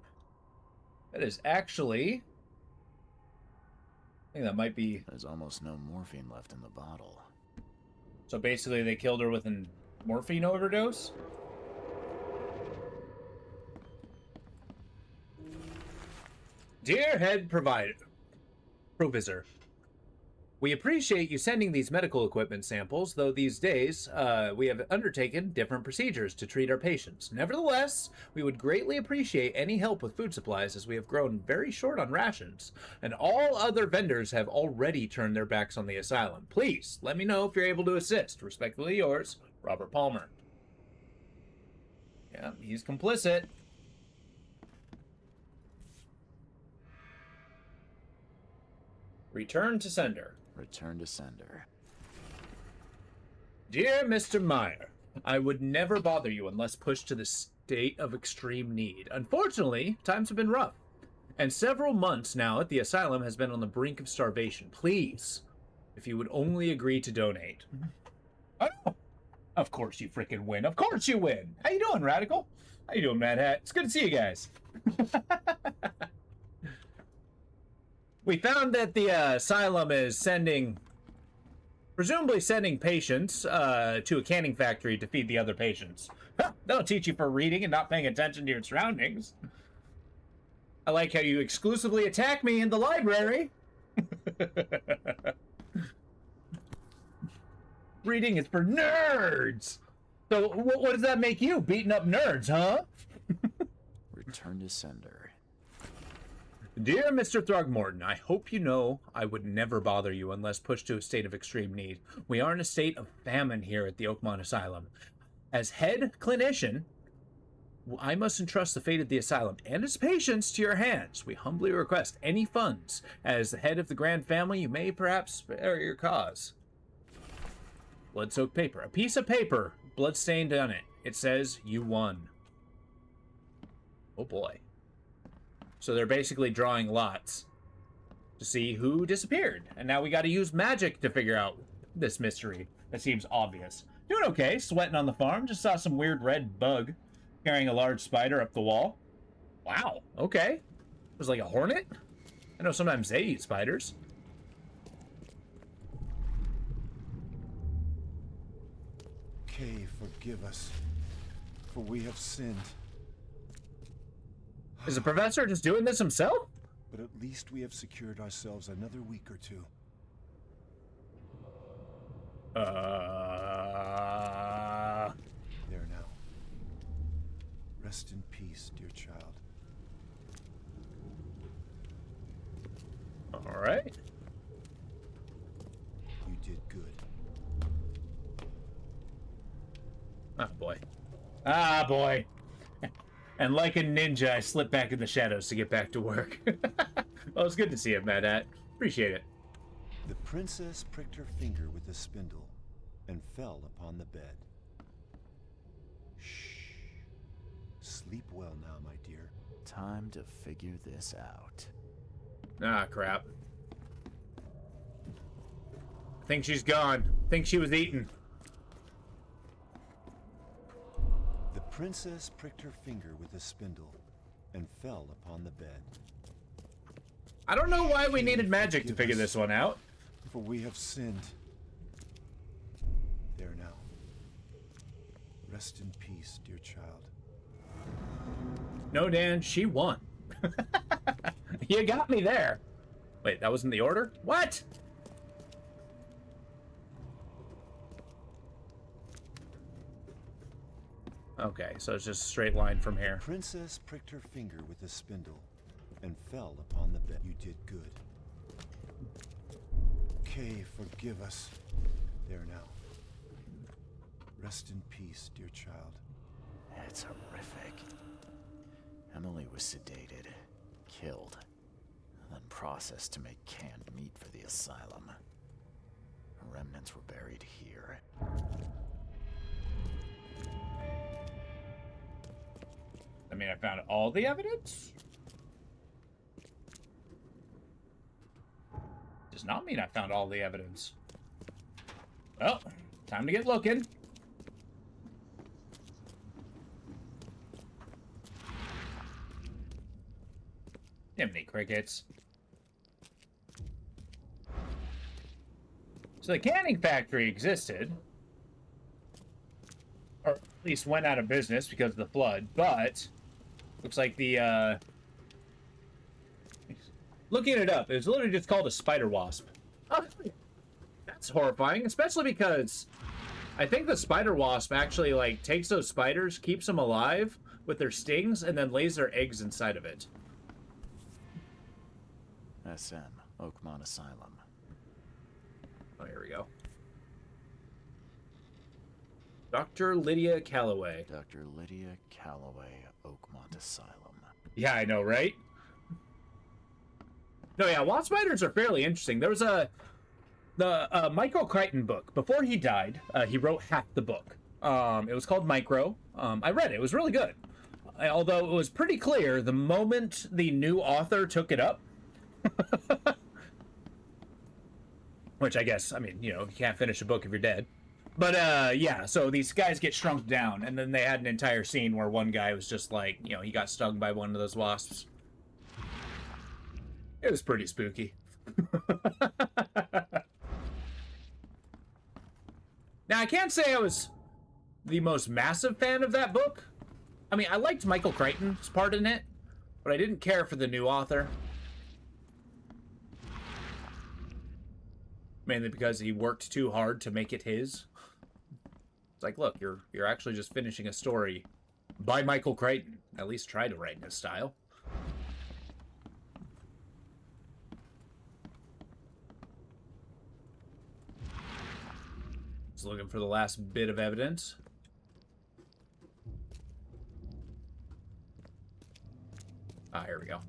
That is actually... I think that might be... There's almost no morphine left in the bottle. So basically they killed her with a morphine overdose? Dear Head Provisor, we appreciate you sending these medical equipment samples, though these days we have undertaken different procedures to treat our patients. Nevertheless, we would greatly appreciate any help with food supplies as we have grown very short on rations, and all other vendors have already turned their backs on the asylum. Please, let me know if you're able to assist. Respectfully yours, Robert Palmer. Yeah, he's complicit. Return to sender. Return to sender. Dear Mr. Meyer, I would never bother you unless pushed to the state of extreme need. Unfortunately, times have been rough, and several months now at the asylum has been on the brink of starvation. Please, if you would only agree to donate. Oh, of course you freaking win. Of course you win. How you doing, Radical? How you doing, Mad Hat? It's good to see you guys. We found that the asylum is presumably sending patients to a canning factory to feed the other patients. Huh, that'll teach you for reading and not paying attention to your surroundings. I like how you exclusively attack me in the library. Reading is for nerds. So what does that make you? Beating up nerds, huh? Return to sender. Dear Mr. Throgmorton, I hope you know I would never bother you unless pushed to a state of extreme need. We are in a state of famine here at the Oakmont Asylum. As head clinician, I must entrust the fate of the asylum and its patients to your hands. We humbly request any funds. As the head of the grand family, you may perhaps spare your cause. Blood-soaked paper. A piece of paper, blood-stained on it. It says, you won. Oh boy. So they're basically drawing lots to see who disappeared. And now we got to use magic to figure out this mystery. That seems obvious. Doing okay, sweating on the farm. Just saw some weird red bug carrying a large spider up the wall. Wow, okay. It was like a hornet? I know sometimes they eat spiders. Kay, forgive us, for we have sinned. Is the professor just doing this himself? But at least we have secured ourselves another week or two. There now. Rest in peace, dear child. All right. You did good. Ah, boy. Ah, boy. And like a ninja, I slipped back in the shadows to get back to work. Well, it's good to see you, Mad Hat. Appreciate it. The princess pricked her finger with a spindle and fell upon the bed. Shh. Sleep well now, my dear. Time to figure this out. Ah, crap. I think she's gone. I think she was eaten. The princess pricked her finger with a spindle and fell upon the bed. I don't know why we Kay, needed magic to forgive figure us, this one out. for we have sinned. There now. Rest in peace, dear child. No, Dan, she won. You got me there. Wait, that wasn't the order? What? Okay, so it's just a straight line from here. Princess pricked her finger with a spindle and fell upon the bed. You did good. Kay, forgive us. There now. Rest in peace, dear child. It's horrific. Emily was sedated, killed, then processed to make canned meat for the asylum. Remnants were buried here. I mean, I found all the evidence? Does not mean I found all the evidence. Well, time to get looking. Diminy crickets. So the canning factory existed. Or at least went out of business because of the flood, but looks like the looking it up, it was literally just called a spider wasp. Oh, that's horrifying, especially because I think the spider wasp actually like takes those spiders, keeps them alive with their stings, and then lays their eggs inside of it. SM, Oakmont Asylum. Oh, here we go. Dr. Lydia Calloway. Dr. Lydia Calloway, Oakmont Asylum. Yeah, I know, right? No, yeah, wasp spiders are fairly interesting. There was the Michael Crichton book. Before he died, he wrote half the book. It was called Micro. I read it. It was really good. Although it was pretty clear the moment the new author took it up, which I guess, I mean, you know, you can't finish a book if you're dead. But, yeah, so these guys get shrunk down, and then they had an entire scene where one guy was just like, you know, he got stung by one of those wasps. It was pretty spooky. Now, I can't say I was the most massive fan of that book. I mean, I liked Michael Crichton's part in it, but I didn't care for the new author. Mainly because he worked too hard to make it his. It's like, look, you're actually just finishing a story by Michael Crichton. At least try to write in his style. Just looking for the last bit of evidence. Ah, here we go.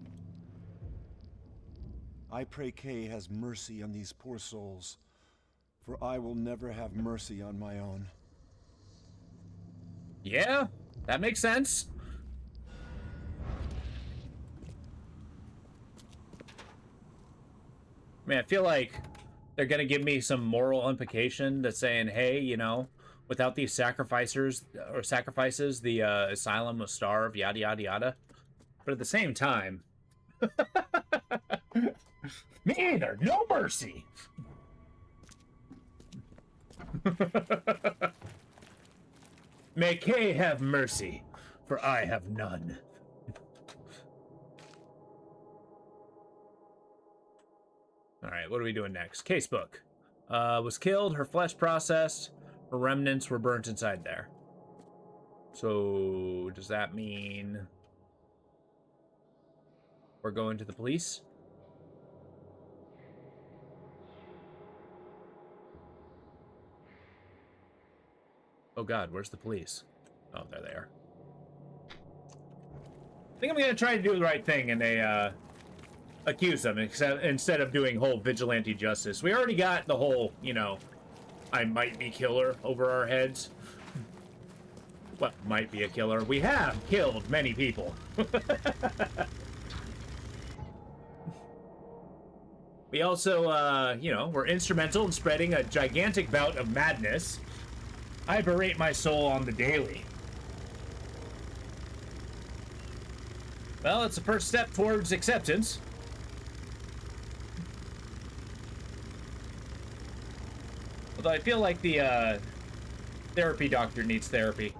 I pray Kay has mercy on these poor souls, for I will never have mercy on my own. Yeah, that makes sense. I mean, I feel like they're gonna give me some moral implication that's saying, hey, you know, without these sacrifices, the asylum will starve, yada yada yada. But at the same time, me either. No mercy. May Kay have mercy, for I have none. All right, what are we doing next? Casebook. Was killed, her flesh processed, her remnants were burnt inside there. So, does that mean we're going to the police? Oh god, where's the police? Oh, there they are. I think I'm gonna try to do the right thing and they accuse them instead of doing whole vigilante justice. We already got the whole, you know, I might be killer over our heads. Well, might be a killer. We have killed many people. We also, you know, were instrumental in spreading a gigantic bout of madness. I berate my soul on the daily. Well, it's the first step towards acceptance. Although I feel like the therapy doctor needs therapy.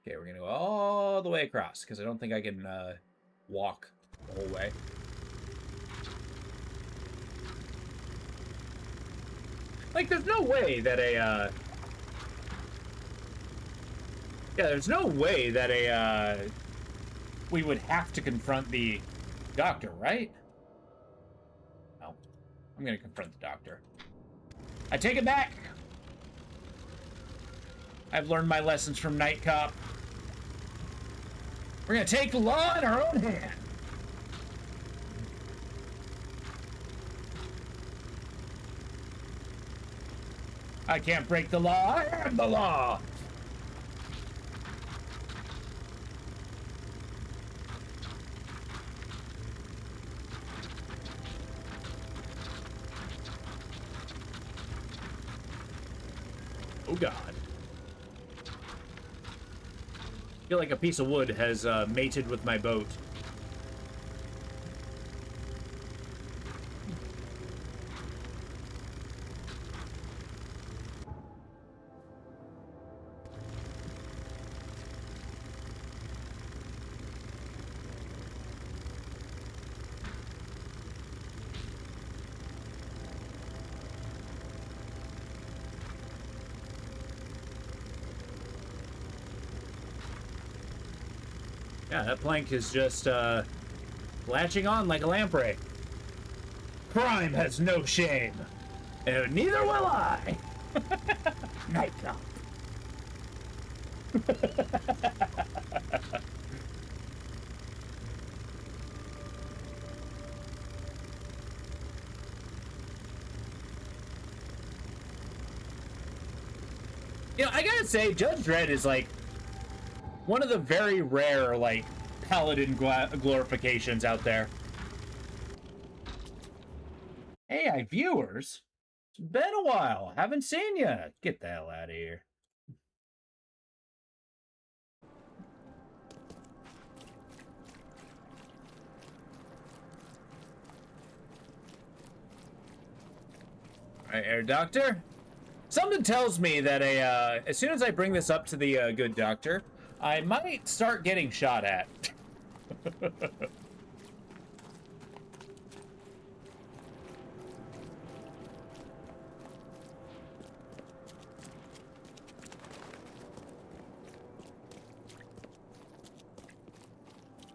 Okay, we're gonna go all the way across because I don't think I can walk the whole way. Like, there's no way that a yeah, there's no way that a we would have to confront the doctor, right? No. I'm gonna confront the doctor. I take it back! I've learned my lessons from Night Cop. We're gonna take the law in our own hand. I can't break the law. I am the law. Oh, God. I feel like a piece of wood has mated with my boat. Yeah, that plank is just latching on like a lamprey. Crime has no shame. And neither will I. Night Cop. You know, I gotta say, Judge Dredd is like one of the very rare, like, paladin glorifications out there. Hey, hi, viewers. It's been a while. Haven't seen ya. Get the hell out of here. All right, Air Doctor. Something tells me that as soon as I bring this up to the good doctor, I might start getting shot at.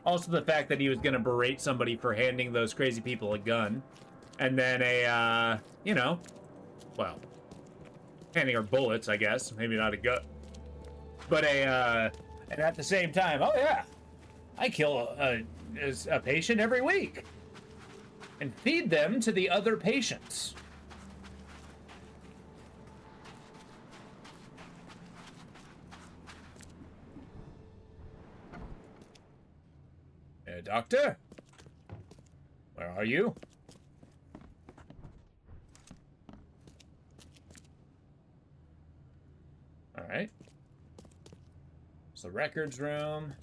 Also, the fact that he was going to berate somebody for handing those crazy people a gun. And then you know, well, handing her bullets, I guess. Maybe not a gun. But and at the same time, oh yeah, I kill a patient every week. And feed them to the other patients. Doctor? Where are you? All right. It's the records room.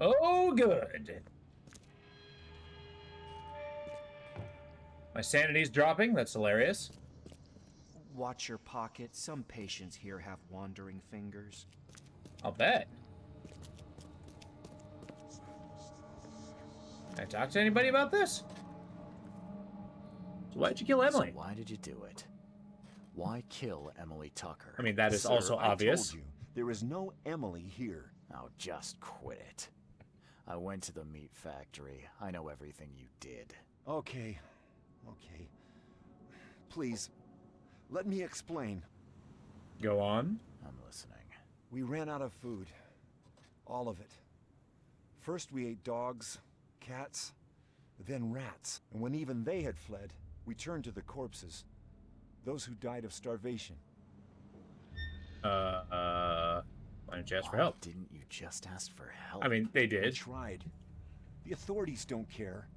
Oh, good. My sanity's dropping. That's hilarious. Watch your pocket. Some patients here have wandering fingers. I'll bet. Can I talk to anybody about this? So why'd you kill Emily? So why did you do it? Why kill Emily Tucker? I mean, that is Sir, also obvious. I told you, there is no Emily here. Oh, just quit it. I went to the meat factory. I know everything you did. Okay. Okay. Please, let me explain. Go on. I'm listening. We ran out of food. All of it. First we ate dogs, cats, then rats. And when even they had fled, we turned to the corpses. Those who died of starvation. Why didn't you ask for Why help? didn't you just ask for help? I mean, they I did. tried. The authorities don't care,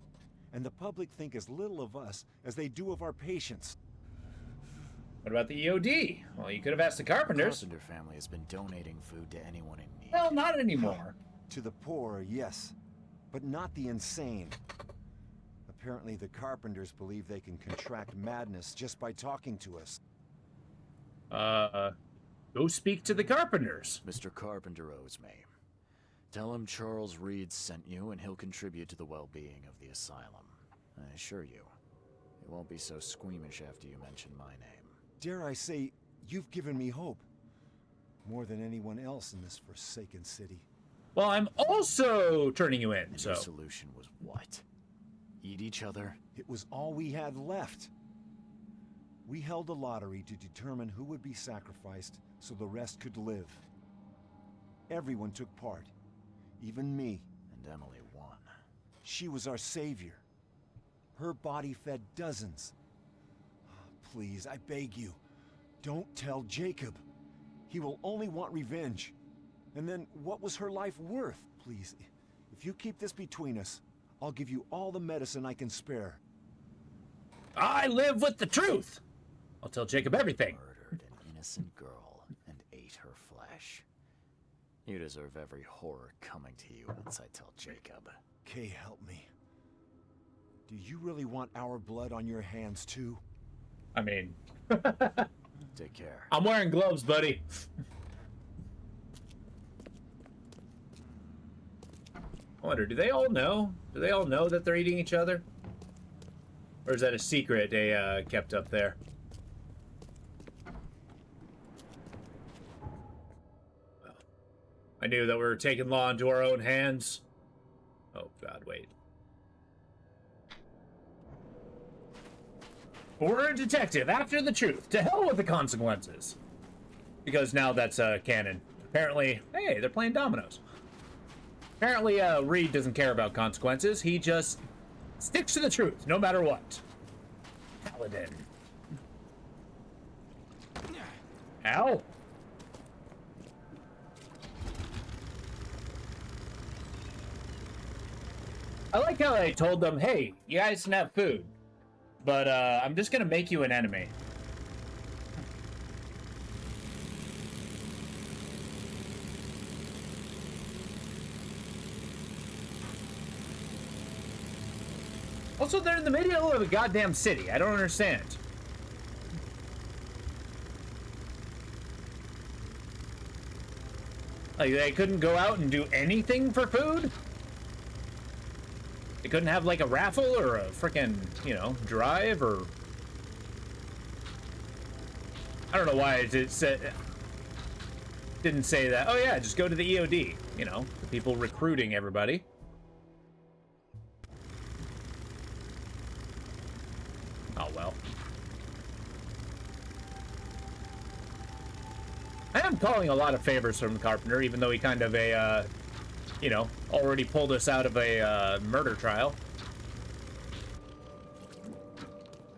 and the public think as little of us as they do of our patients. What about the EOD? Well, you could have asked the Carpenters. Carpenter family has been donating food to anyone in need. Well, not anymore. To the poor, yes, but not the insane. Apparently, the Carpenters believe they can contract madness just by talking to us. Go speak to the Carpenters. Mr. Carpenter owes me. Tell him Charles Reed sent you and he'll contribute to the well-being of the asylum. I assure you, he won't be so squeamish after you mention my name. Dare I say, you've given me hope. More than anyone else in this forsaken city. Well, I'm also turning you in, And so... your solution was what? Eat each other? It was all we had left. We held a lottery to determine who would be sacrificed so the rest could live. Everyone took part, even me. And Emily won. She was our savior. Her body fed dozens. Please, I beg you, don't tell Jacob. He will only want revenge. And then, what was her life worth? Please, if you keep this between us, I'll give you all the medicine I can spare. I live with the truth! I'll tell Jacob everything. Murdered an innocent girl and ate her flesh. You deserve every horror coming to you once I tell Jacob. Kay, help me. Do you really want our blood on your hands, too? I mean... Take care. I'm wearing gloves, buddy. I wonder, do they all know? Do they all know that they're eating each other? Or is that a secret they kept up there? Well, I knew that we were taking law into our own hands. Oh, God, wait. We're a detective after the truth. To hell with the consequences. Because now that's canon. Apparently, hey, they're playing dominoes. Apparently, Reed doesn't care about consequences. He just sticks to the truth, no matter what. Paladin. Ow. I like how I told them, hey, you guys can have food. But, I'm just gonna make you an enemy. Also, they're in the middle of a goddamn city. I don't understand. Like, they couldn't go out and do anything for food? They couldn't have, like, a raffle or a frickin', you know, drive or... I don't know why it didn't say that. Oh, yeah, just go to the EOD. You know, the people recruiting everybody. Oh, well. I am calling a lot of favors from Carpenter, even though he kind of you know, already pulled us out of a murder trial.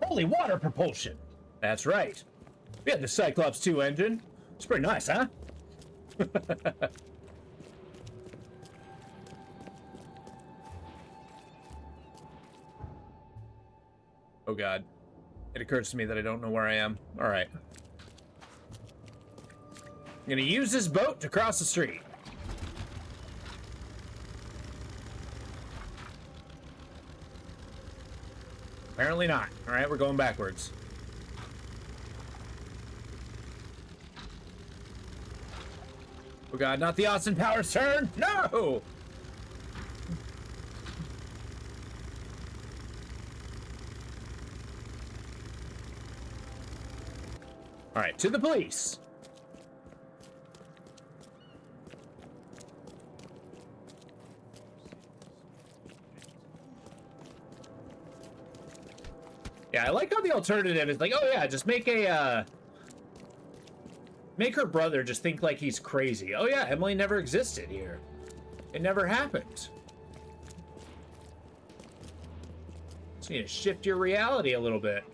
Holy water propulsion! That's right. We had the Cyclops 2 engine. It's pretty nice, huh? Oh God. It occurs to me that I don't know where I am. All right. I'm gonna use this boat to cross the street. Apparently not. All right, we're going backwards. Oh God, not the Austin Powers turn! No! All right, to the police. Yeah, I like how the alternative is like, oh yeah, just make a, make her brother just think like he's crazy. Oh yeah, Emily never existed here. It never happened. So you need to shift your reality a little bit.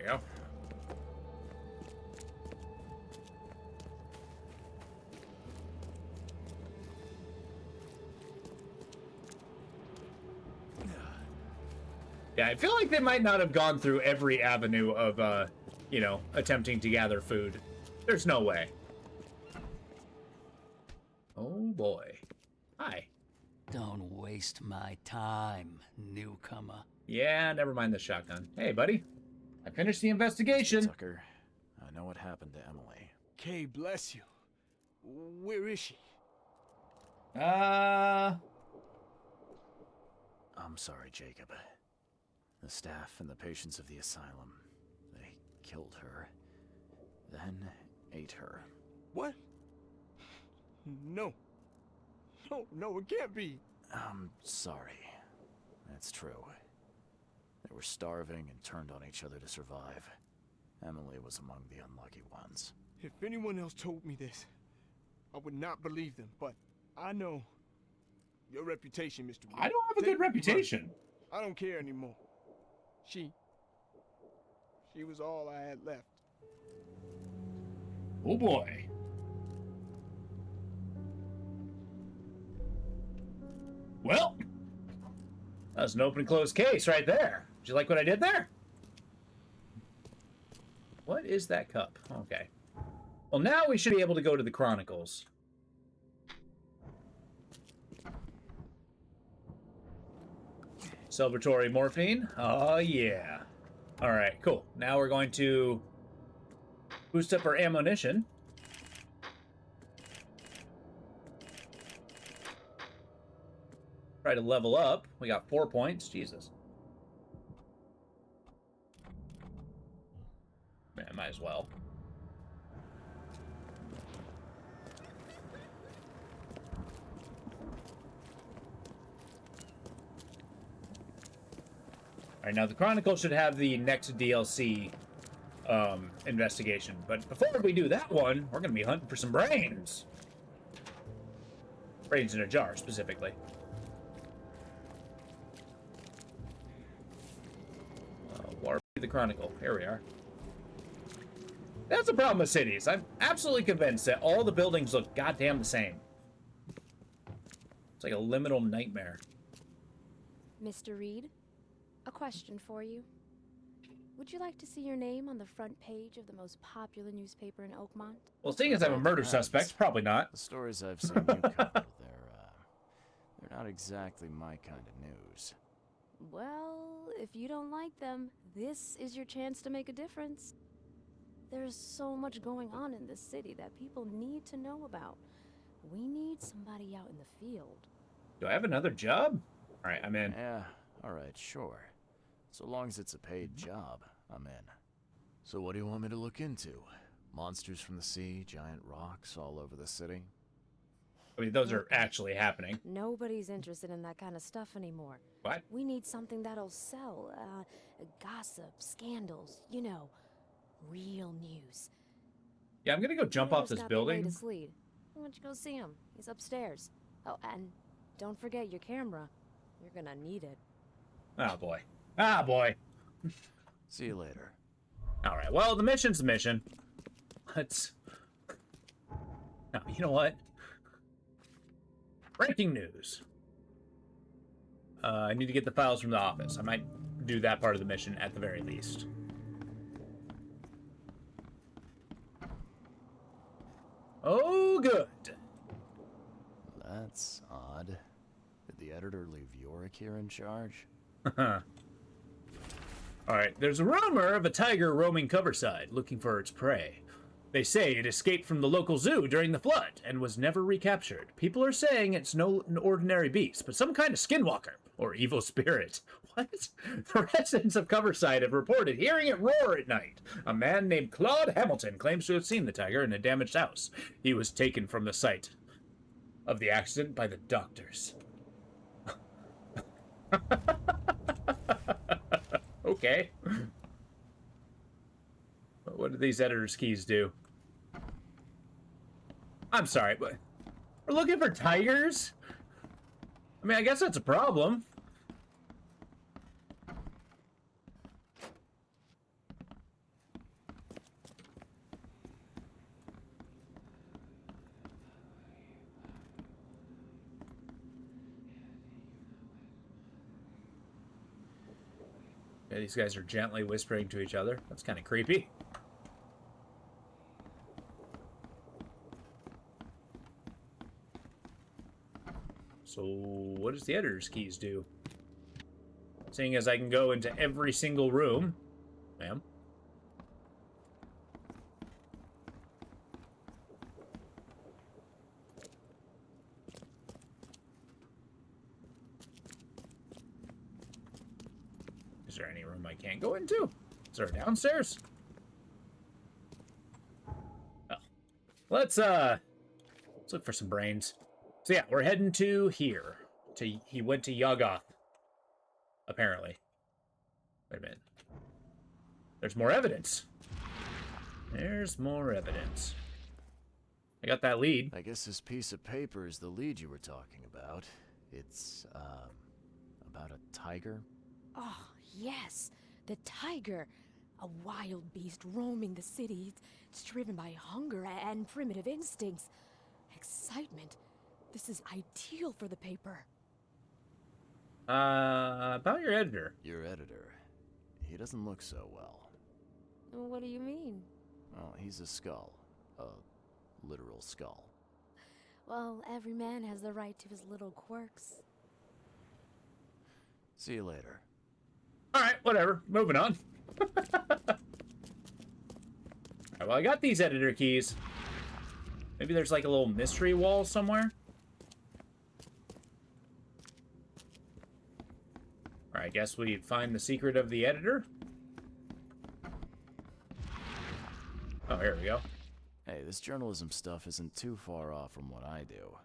we go. Yeah, I feel like they might not have gone through every avenue of, you know, attempting to gather food. There's no way. Oh boy. Hi. Don't waste my time, newcomer. Yeah, never mind the shotgun. Hey, buddy. I finished the investigation. Tucker, I know what happened to Emily. Kay, bless you. Where is she? I'm sorry, Jacob. The staff and the patients of the asylum, they killed her, then ate her. What? No. No, it can't be. I'm sorry. That's true. They were starving and turned on each other to survive. Emily was among the unlucky ones. If anyone else told me this, I would not believe them, but I know your reputation, Mr. Reed. I don't have a good reputation. I don't care anymore. She was all I had left. Oh boy. Well, that was an open and closed case right there. Did you like what I did there? What is that cup? Okay. Well, now we should be able to go to the Chronicles. Celebratory morphine. Oh, yeah. All right, cool. Now we're going to boost up our ammunition. Try to level up. We got 4 points. Jesus. Man, might as well. All right, now the Chronicle should have the next DLC investigation. But before we do that one, we're going to be hunting for some brains. Brains in a jar, specifically. Warp the Chronicle. Here we are. That's the problem with cities. I'm absolutely convinced that all the buildings look goddamn the same. It's like a liminal nightmare. Mr. Reed, a question for you. Would you like to see your name on the front page of the most popular newspaper in Oakmont? Well, seeing as I'm a murder suspect, probably not. The stories I've seen you cover, they're not exactly my kind of news. Well, if you don't like them, this is your chance to make a difference. There's so much going on in this city that people need to know about. We need somebody out in the field. Do I have another job? All right, I'm in. Yeah, all right, sure. So long as it's a paid job, I'm in. So what do you want me to look into? Monsters from the sea, giant rocks all over the city? I mean, those are actually happening. Nobody's interested in that kind of stuff anymore. What? We need something that'll sell. Gossip, scandals, you know, real news. Yeah, I'm gonna go jump off There's this got the building. latest lead. Why don't you go see him? He's upstairs. Oh, and don't forget your camera. You're gonna need it. Oh boy. Ah boy. See you later. All right. Well, the mission's the mission. Let's. No, you know what? Breaking news. I need to get the files from the office. I might do that part of the mission at the very least. Oh, good. That's odd. Did the editor leave Yorick here in charge? Alright, there's a rumor of a tiger roaming Coverside, looking for its prey. They say it escaped from the local zoo during the flood and was never recaptured. People are saying it's no ordinary beast, but some kind of skinwalker or evil spirit. What? The residents of Coverside have reported hearing it roar at night. A man named Claude Hamilton claims to have seen the tiger in a damaged house. He was taken from the site of the accident by the doctors. Okay. What do these editor's keys do? I'm sorry, but we're looking for tigers? I mean, I guess that's a problem. Yeah, these guys are gently whispering to each other. That's kind of creepy. So, what does the editor's keys do? Seeing as I can go into every single room. Ma'am. Is there any room I can't go into? Is there a downstairs? Oh. Let's look for some brains. So yeah, we're heading to here. He went to Yuggoth. Apparently. Wait a minute. There's more evidence. There's more evidence. I got that lead. I guess this piece of paper is the lead you were talking about. It's, about a tiger? Oh, yes. The tiger. A wild beast roaming the city. It's driven by hunger and primitive instincts. Excitement. This is ideal for the paper. About your editor. Your editor. He doesn't look so well. What do you mean? Well, he's a skull. A literal skull. Well, every man has the right to his little quirks. See you later. Alright, whatever. Moving on. Alright, well, I got these editor keys. Maybe there's like a little mystery wall somewhere. Alright, I guess we find the secret of the editor. Oh, here we go. Hey, this journalism stuff isn't too far off from what I do.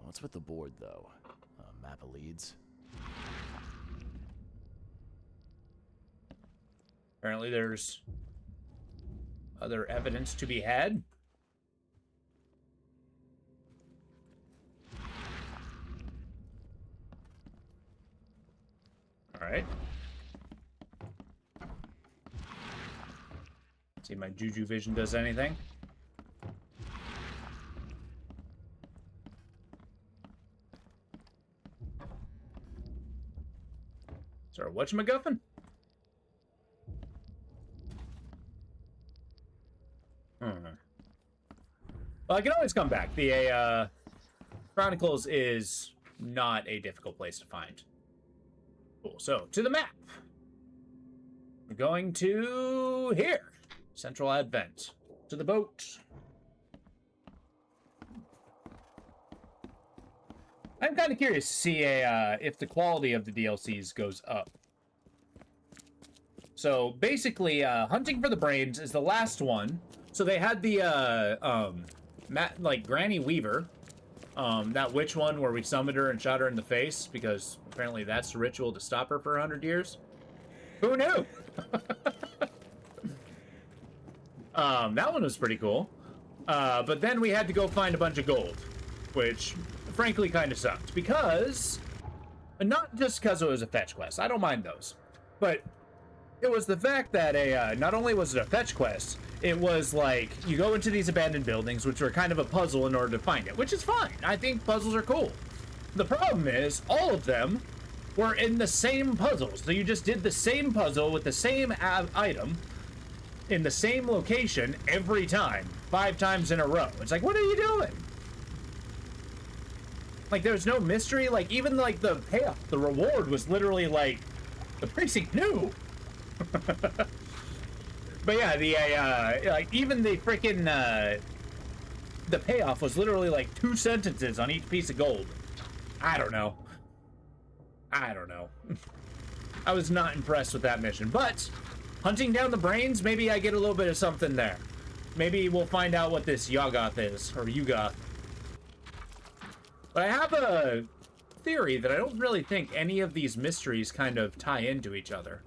What's with the board, though? Map of leads? Apparently there's other evidence to be had. Alright. See if my Juju vision does anything. Is there a whatchamacguffin? Well, I can always come back. The Chronicles is not a difficult place to find. Cool. So, to the map. We're going to here. Central Advent. To the boat. I'm kind of curious to see if the quality of the DLCs goes up. So, basically, Hunting for the Brains is the last one. So they had the, like, Granny Weaver. That witch one where we summoned her and shot her in the face, because apparently that's the ritual to stop her for 100 years. Who knew? That one was pretty cool. But then we had to go find a bunch of gold, which frankly kind of sucked, because, not just because it was a fetch quest, I don't mind those, but it was the fact that not only was it a fetch quest, it was like, you go into these abandoned buildings, which are kind of a puzzle in order to find it, which is fine. I think puzzles are cool. The problem is, all of them were in the same puzzle. So you just did the same puzzle with the same item in the same location every time, 5 times in a row. It's like, what are you doing? Like, there's no mystery. Like, even like the payoff, the reward was literally like, the precinct knew. But yeah, the like even the freaking the payoff was literally like 2 sentences on each piece of gold. I don't know. I was not impressed with that mission, but hunting down the brains, maybe I get a little bit of something there. Maybe we'll find out what this Yuggoth is, or Yugoth. But I have a theory that I don't really think any of these mysteries kind of tie into each other.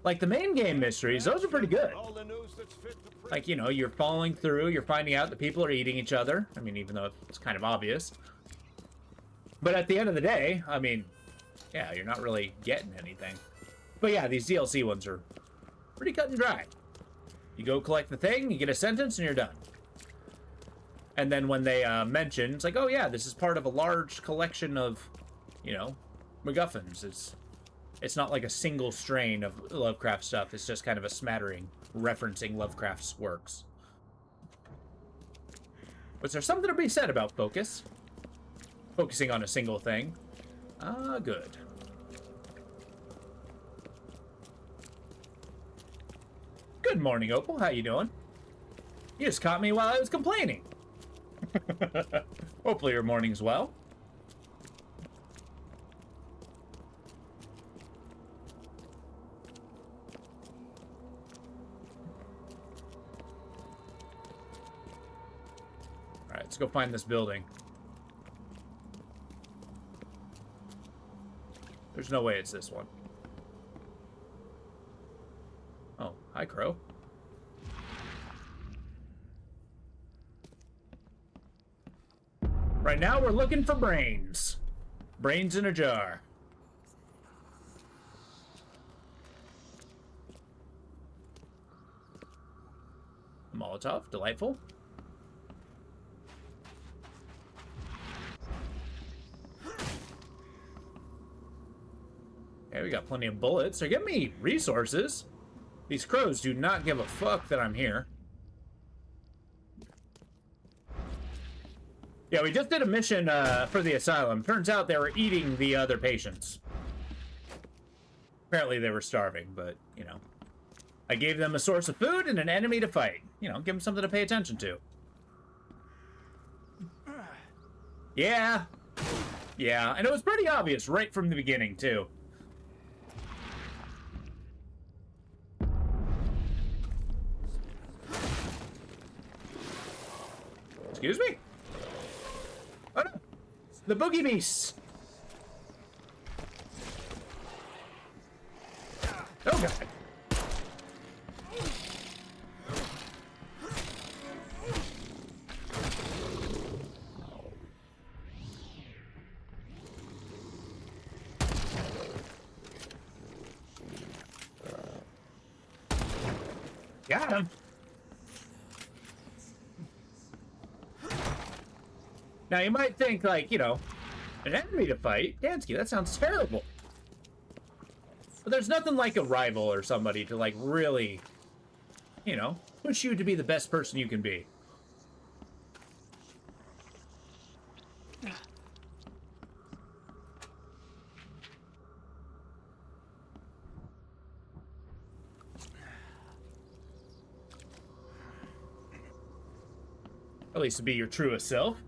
Like, the main game mysteries, those are pretty good. Like, you know, you're following through, you're finding out that people are eating each other. I mean, even though it's kind of obvious. But at the end of the day, I mean, yeah, you're not really getting anything. But yeah, these DLC ones are pretty cut and dry. You go collect the thing, you get a sentence, and you're done. And then when they mention, it's like, oh yeah, this is part of a large collection of, you know, MacGuffins. It's not like a single strain of Lovecraft stuff. It's just kind of a smattering referencing Lovecraft's works. Was there something to be said about focus? Focusing on a single thing. Ah, good. Good morning, Opal. How you doing? You just caught me while I was complaining. Hopefully your morning's well. Alright, let's go find this building. There's no way it's this one. Oh, hi, Crow. Right now, we're looking for brains. Brains in a jar. Molotov, delightful. Okay, we got plenty of bullets. They're giving me resources. These crows do not give a fuck that I'm here. Yeah, we just did a mission for the asylum. Turns out they were eating the other patients. Apparently they were starving, but, you know. I gave them a source of food and an enemy to fight. You know, give them something to pay attention to. Yeah. Yeah, and it was pretty obvious right from the beginning, too. Excuse me? Oh no! The boogie beasts! Oh god! Got him! Now, you might think, like, you know, an enemy to fight? Dansky, that sounds terrible. But there's nothing like a rival or somebody to, like, really, you know, push you to be the best person you can be. At least to be your truest self.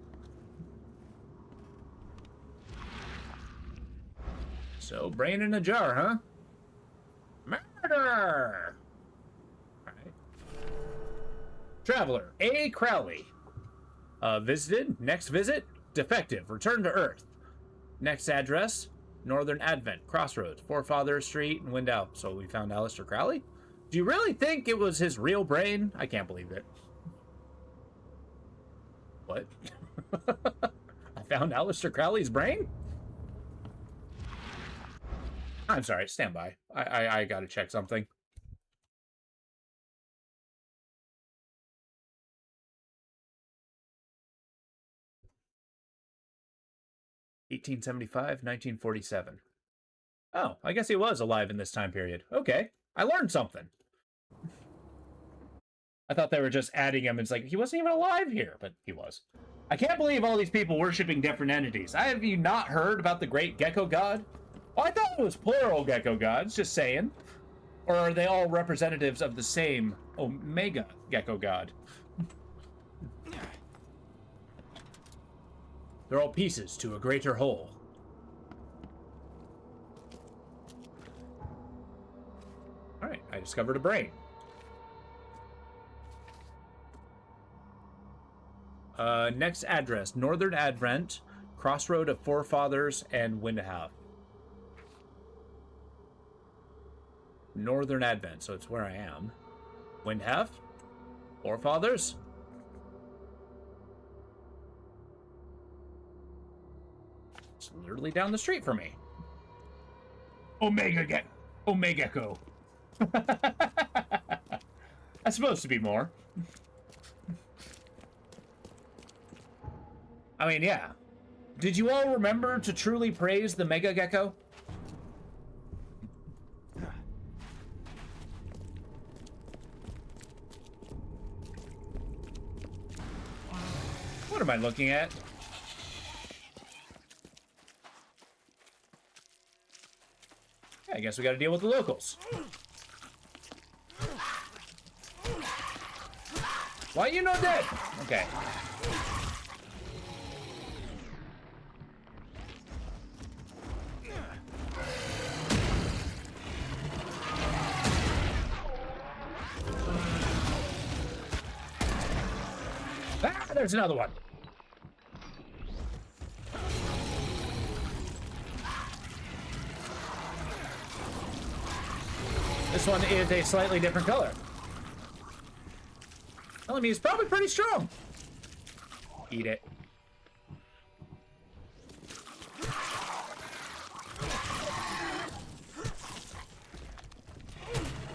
So, brain in a jar, huh? Murder! Alright. Traveler, A. Crowley. Visited. Next visit, defective. Return to Earth. Next address, Northern Advent, Crossroads, Forefather Street, and Wind Out. So we found Aleister Crowley? Do you really think it was his real brain? I can't believe it. What? I found Aleister Crowley's brain? I'm sorry, stand by. I gotta check something. (1875, 1947). Oh, I guess he was alive in this time period. Okay, I learned something. I thought they were just adding him. It's like, he wasn't even alive here, but he was. I can't believe all these people worshiping different entities. Have you not heard about the great gecko god? Oh, I thought it was plural gecko gods, just saying. Or are they all representatives of the same Omega gecko god? They're all pieces to a greater whole. Alright, I discovered a brain. Next address, Northern Advent, Crossroad of Forefathers, and Windhalf. Northern Advent, so it's where I am. Windhalf? Forefathers? It's literally down the street from me. Omega-Gecko. That's supposed to be more. I mean, yeah. Did you all remember to truly praise the Mega Gecko? What am I looking at? Yeah, I guess we gotta deal with the locals. Why you not dead? Okay. Ah, there's another one. This one is a slightly different color. Telling me it's probably pretty strong. Eat it.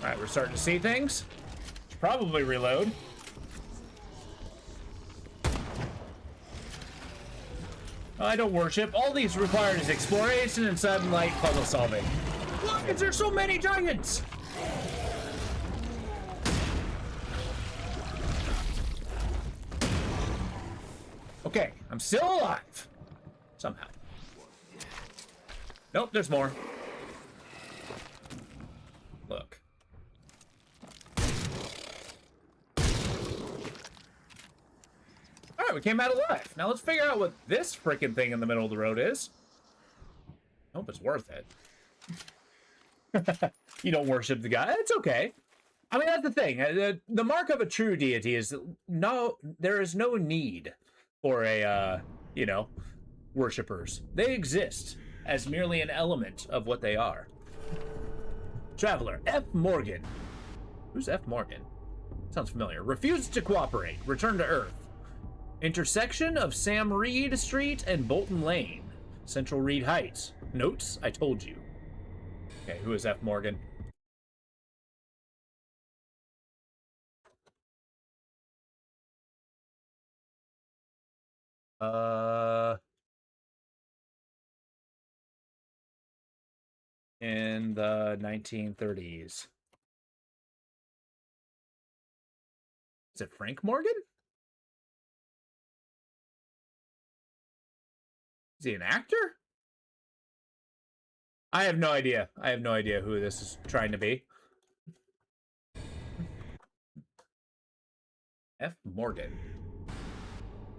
Alright, we're starting to see things. Should probably reload. I don't worship. All these required is exploration and some light puzzle solving. Why is there so many giants? Okay, I'm still alive. Somehow. Nope, there's more. Look. Alright, we came out alive. Now let's figure out what this freaking thing in the middle of the road is. Hope it's worth it. You don't worship the guy. It's okay. I mean, that's the thing. The mark of a true deity is that there is no need for a, you know, worshippers. They exist as merely an element of what they are. Traveler, F. Morgan. Who's F. Morgan? Sounds familiar. Refused to cooperate. Return to Earth. Intersection of Sam Reed Street and Bolton Lane. Central Reed Heights. Notes, I told you. Okay, who is F. Morgan? In the 1930s. Is it Frank Morgan? Is he an actor? I have no idea. I have no idea who this is trying to be. F. Morgan.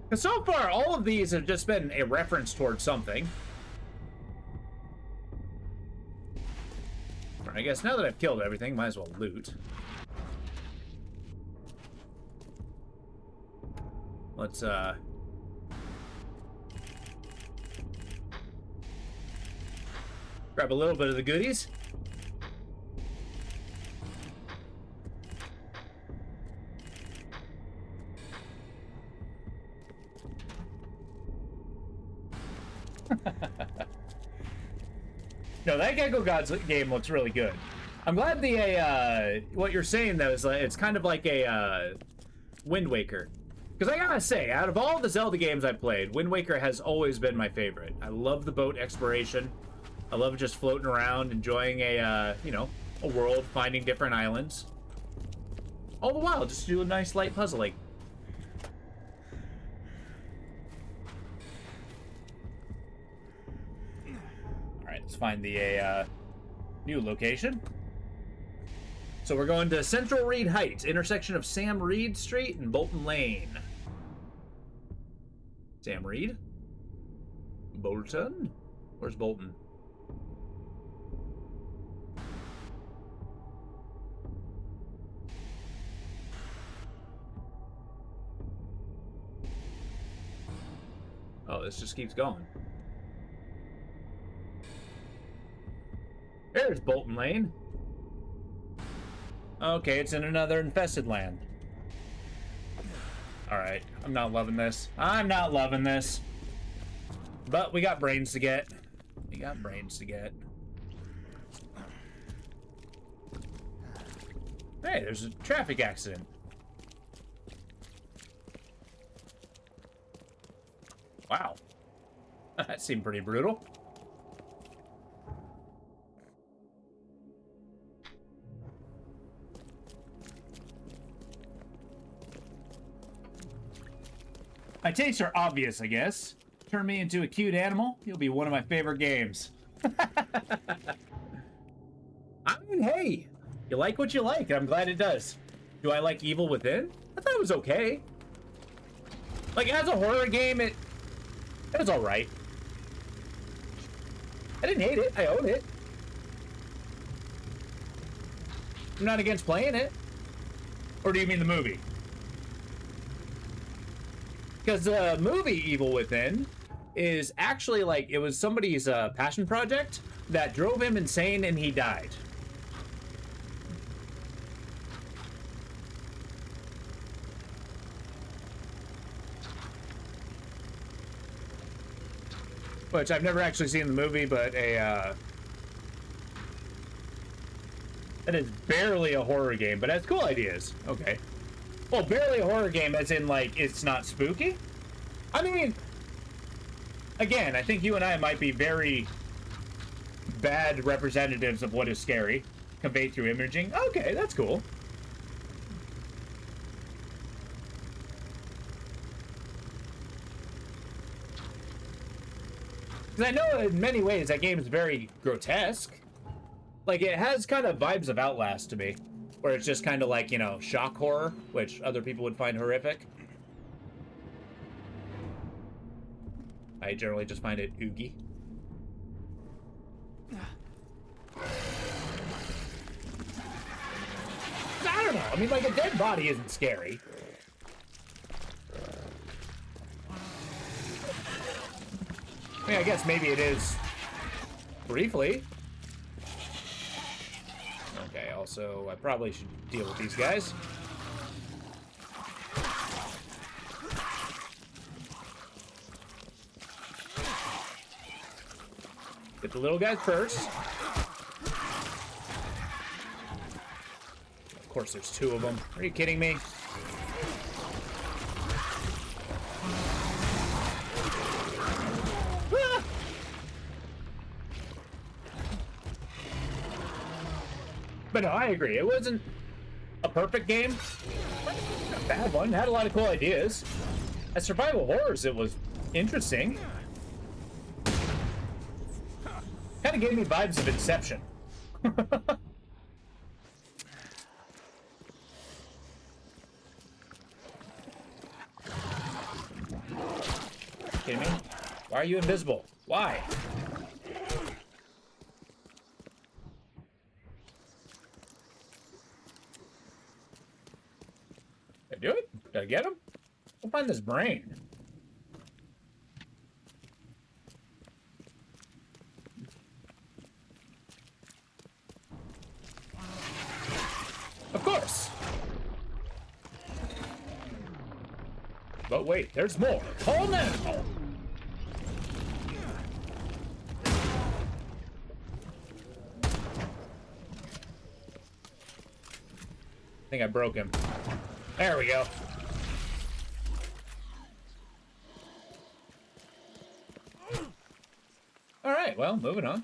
Because so far, all of these have just been a reference towards something. I guess now that I've killed everything, might as well loot. Let's, grab a little bit of the goodies. No, that Gecko Gods game looks really good. I'm glad the, what you're saying, though, is it's kind of like a, Wind Waker. Because I gotta say, out of all the Zelda games I've played, Wind Waker has always been my favorite. I love the boat exploration. I love just floating around, enjoying a, you know, a world, finding different islands. All the while, just do a nice light puzzling. Alright, let's find the, new location. So we're going to Central Reed Heights, intersection of Sam Reed Street and Bolton Lane. Sam Reed? Bolton? Where's Bolton? Oh, this just keeps going. There's Bolton Lane. Okay, it's in another infested land. Alright, I'm not loving this. I'm not loving this. But we got brains to get. We got brains to get. Hey, there's a traffic accident. Wow. That seemed pretty brutal. My tastes are obvious, I guess. Turn me into a cute animal, you'll be one of my favorite games. I mean, hey, you like what you like. I'm glad it does. Do I like Evil Within? I thought it was okay. Like, as a horror game, it was alright. I didn't hate it. I own it. I'm not against playing it. Or do you mean the movie? Because the movie Evil Within is actually like, it was somebody's passion project that drove him insane and he died. Which I've never actually seen the movie, but that is barely a horror game, but has cool ideas. Okay. Well, barely a horror game as in, like, it's not spooky? I mean, again, I think you and I might be very bad representatives of what is scary, conveyed through imaging. Okay, that's cool. Because I know in many ways that game is very grotesque. Like, it has kind of vibes of Outlast to me, where it's just kind of like, you know, shock horror, which other people would find horrific. I generally just find it oogie. I don't know. I mean, like, a dead body isn't scary. I mean, I guess maybe it is briefly. Okay, also, I probably should deal with these guys. Get the little guys first. Of course, there's two of them. Are you kidding me? But no, I agree. It wasn't a perfect game. Not a bad one. It had a lot of cool ideas. As survival horrors, it was interesting. Kind of gave me vibes of Inception. Kidding me? Why are you invisible? Why? Did I do it? Did I get him? We'll find this brain. Of course. But wait, there's more. Hold now. I think I broke him. There we go. All right, well, moving on.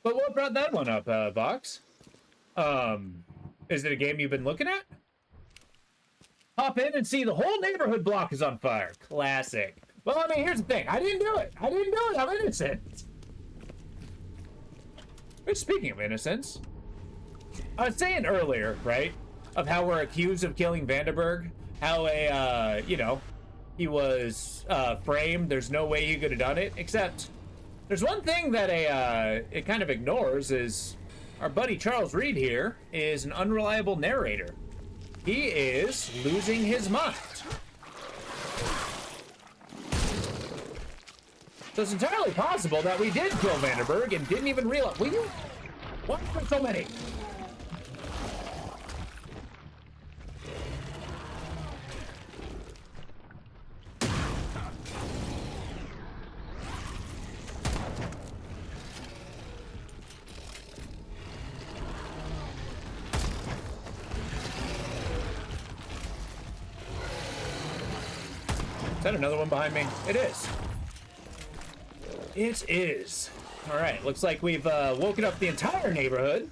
But what brought that one up, Vox? Is it a game you've been looking at? Hop in and see the whole neighborhood block is on fire. Classic. Well, I mean, here's the thing. I didn't do it. I didn't do it. I'm innocent. But speaking of innocence, I was saying earlier, right, of how we're accused of killing Vanderberg, how you know, he was framed. There's no way he could have done it, except there's one thing that it kind of ignores is our buddy Charles Reed here is an unreliable narrator. He is losing his mind. So it's entirely possible that we did kill Vanderberg and didn't even realize. Will you? Why are there so many? Is that another one behind me? It is. It is. All right, looks like we've woken up the entire neighborhood.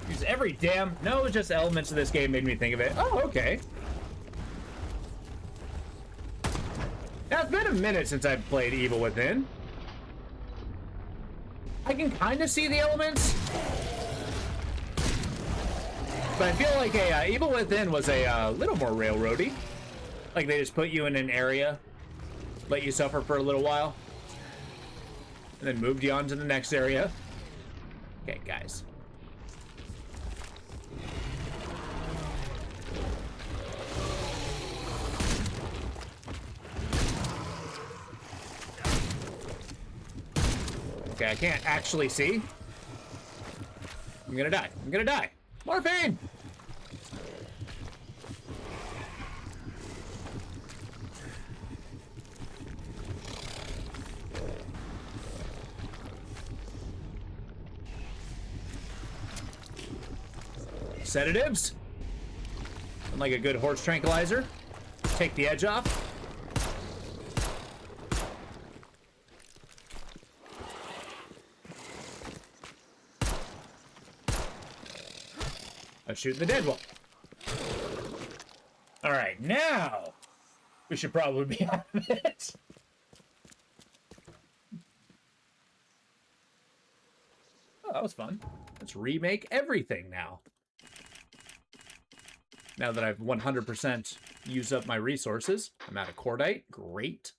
You Jeez, every damn... No, just elements of this game made me think of it. Oh, okay. Now, it's been a minute since I've played Evil Within. I can kind of see the elements. But I feel like Evil Within was a little more railroady. Like they just put you in an area, let you suffer for a little while, and then moved you on to the next area. Okay, guys. Okay, I can't actually see. I'm gonna die. I'm gonna die. Morphine! Sedatives. And like a good horse tranquilizer. Take the edge off. I'm shooting the dead one. All right, now we should probably be out of it. Oh, that was fun. Let's remake everything now. Now that I've 100% used up my resources, I'm out of cordite. Great.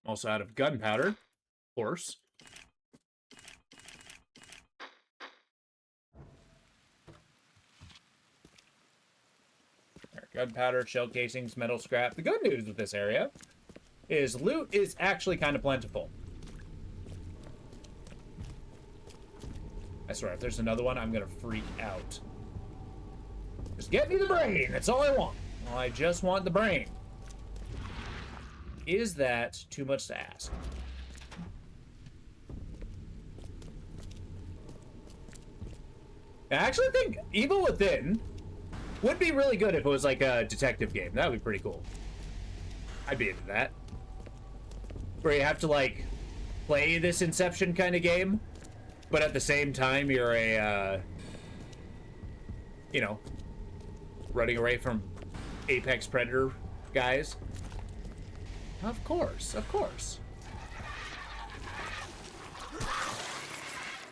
Also out of gunpowder, of course. Gunpowder, shell casings, metal scrap. The good news with this area is loot is actually kind of plentiful. I swear, if there's another one, I'm gonna freak out. Just get me the brain. That's all I want. Well, I just want the brain. Is that too much to ask? I actually think Evil Within would be really good if it was like a detective game. That would be pretty cool. I'd be into that. Where you have to like play this Inception kind of game, but at the same time you're a, you know, running away from apex predator guys. Of course, of course.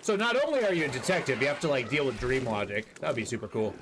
So not only are you a detective, you have to like deal with dream logic. That'd be super cool.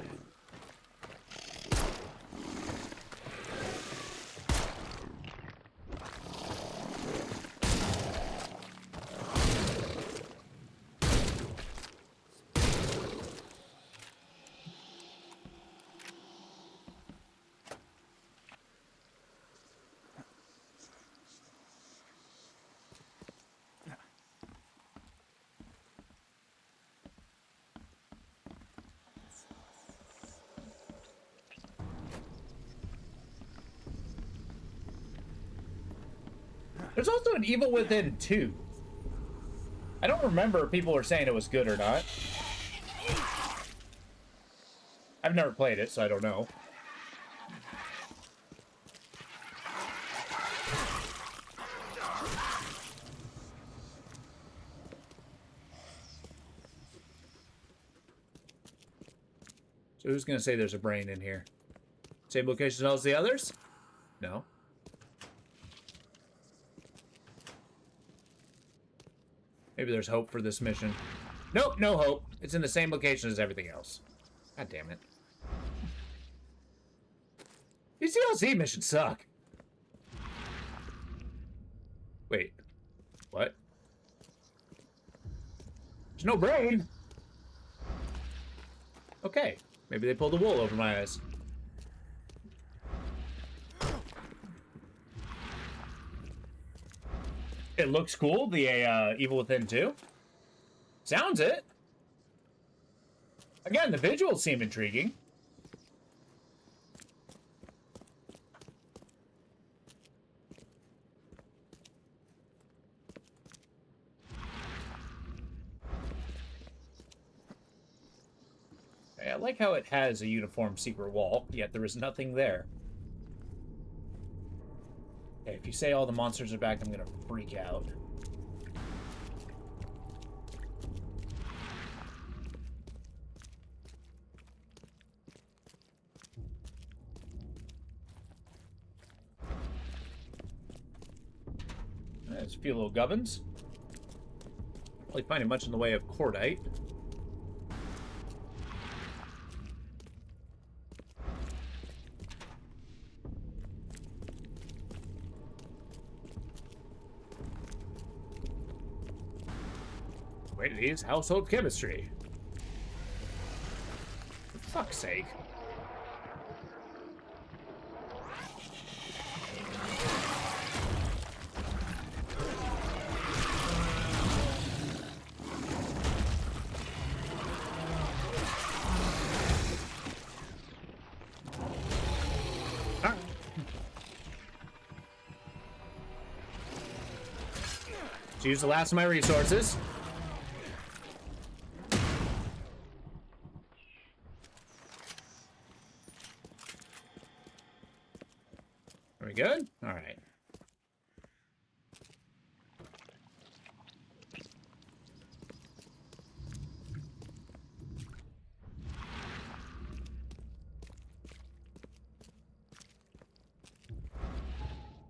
There's also an Evil Within 2. I don't remember if people were saying it was good or not. I've never played it, so I don't know. So who's gonna say there's a brain in here? Same location as the others? No. Maybe there's hope for this mission. Nope, no hope. It's in the same location as everything else. God damn it. These DLC missions suck. Wait. What? There's no brain. Okay. Maybe they pulled the wool over my eyes. It looks cool, the Evil Within 2. Sounds it. Again, the visuals seem intriguing. I like how it has a uniform secret wall, yet there is nothing there. Okay, if you say all the monsters are back, I'm gonna freak out. There's a few little gubbins. Not really finding much in the way of cordite. Wait, it is household chemistry. For fuck's sake. Let's use the last of my resources. Are we good? All right.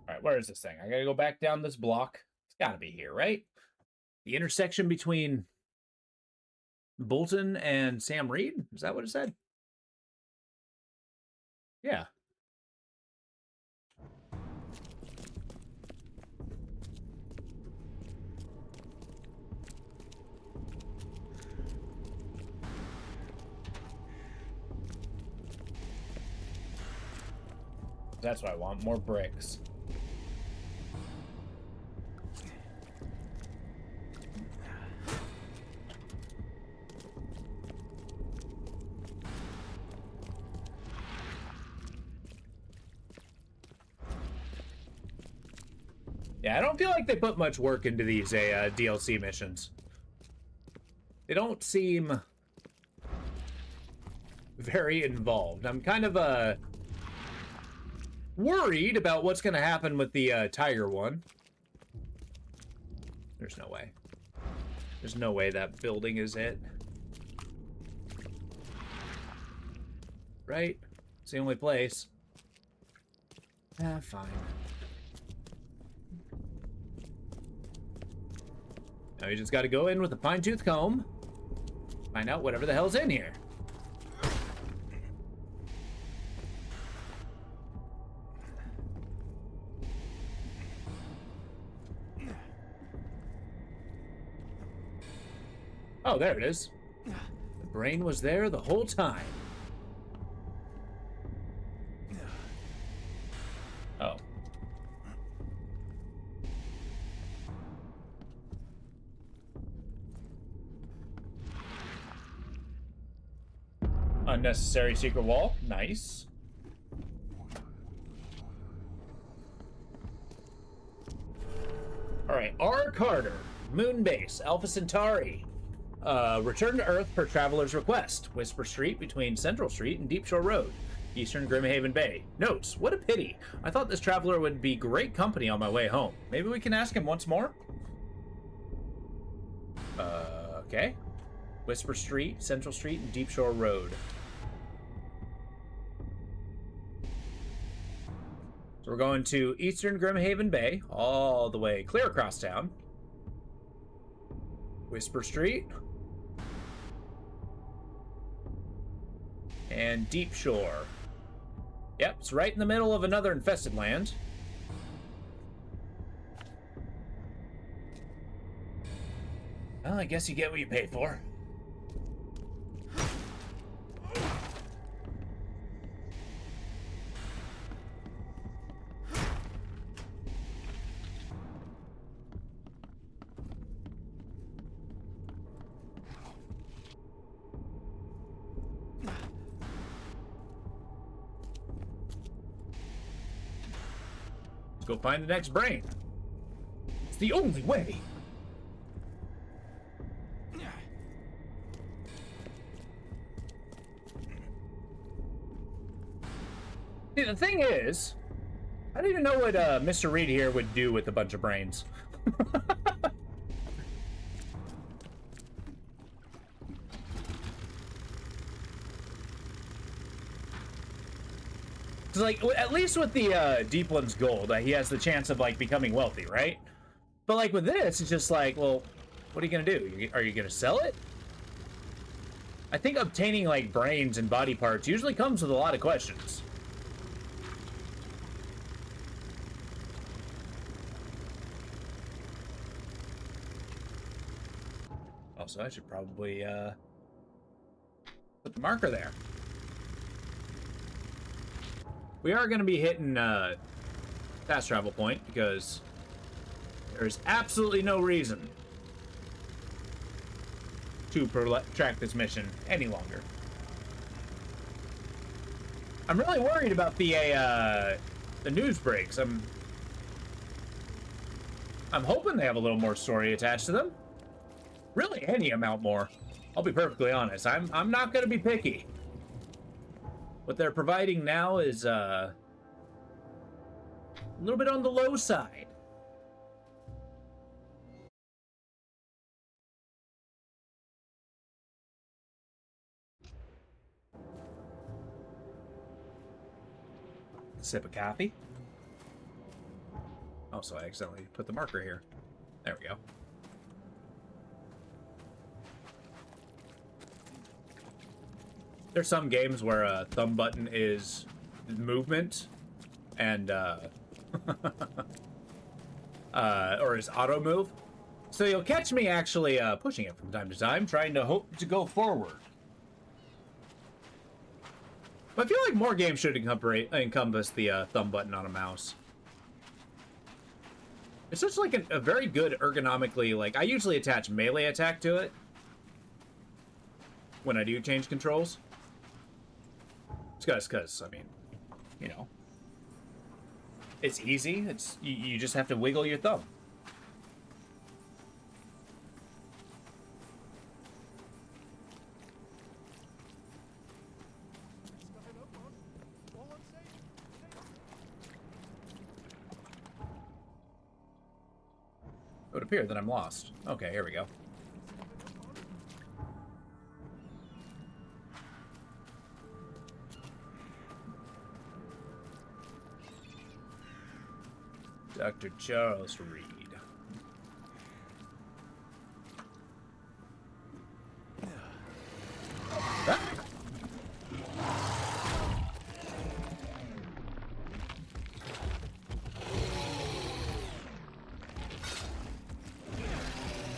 All right, where is this thing? I gotta go back down this block. It's gotta be here, right? The intersection between Bolton and Sam Reed? Is that what it said? Yeah. That's what I want, more bricks. Yeah, I don't feel like they put much work into these DLC missions. They don't seem very involved. I'm kind of worried about what's going to happen with the tiger one. There's no way. There's no way that building is it. Right? It's the only place. Ah, fine. Now you just got to go in with a fine-tooth comb, find out whatever the hell's in here. Oh, there it is. The brain was there the whole time. Oh. Unnecessary secret wall. Nice. Alright, R. Carter. Moon Base, Alpha Centauri. Return to Earth per traveler's request. Whisper Street between Central Street and Deep Shore Road. Eastern Grimhaven Bay. Notes, what a pity. I thought this traveler would be great company on my way home. Maybe we can ask him once more? Okay. Whisper Street, Central Street, and Deep Shore Road. So we're going to Eastern Grimhaven Bay, all the way clear across town. Whisper Street. And Deep Shore. Yep, it's right in the middle of another infested land. Well, I guess you get what you pay for. Let's go find the next brain. It's the only way. See, the thing is, I don't even know what Mr. Reed here would do with a bunch of brains. Cause like, at least with the Deep One's gold, he has the chance of like becoming wealthy, right? But like with this, it's just like, well, what are you gonna do? Are you gonna sell it? I think obtaining like brains and body parts usually comes with a lot of questions. Also, I should probably put the marker there. We are going to be hitting fast travel point because there's absolutely no reason to protract this mission any longer. I'm really worried about the news breaks. I'm hoping they have a little more story attached to them. Really, any amount more. I'll be perfectly honest. I'm not going to be picky. What they're providing now is a little bit on the low side. Sip of coffee. Oh, so I accidentally put the marker here. There we go. There's some games where a thumb button is movement and or is auto move. So you'll catch me actually pushing it from time to time, trying to hope to go forward. But I feel like more games should encompass the thumb button on a mouse. It's such like a very good ergonomically, like I usually attach melee attack to it when I do change controls. It's because, I mean, you know, it's easy. It's you just have to wiggle your thumb. It would appear that I'm lost. Okay, here we go. Dr. Charles Reed. Ah.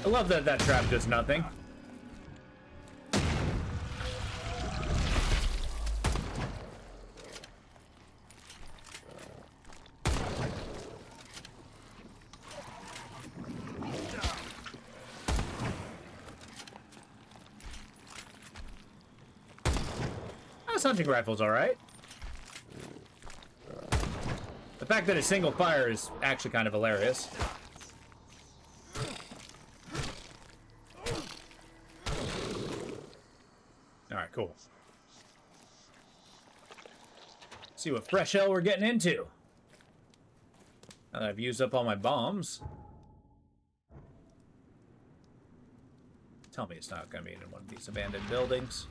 I love that that trap does nothing. Hunting rifle's alright. The fact that it's single fire is actually kind of hilarious. Alright, cool. See what fresh hell we're getting into. Now that I've used up all my bombs. Tell me it's not going to be in one of these abandoned buildings.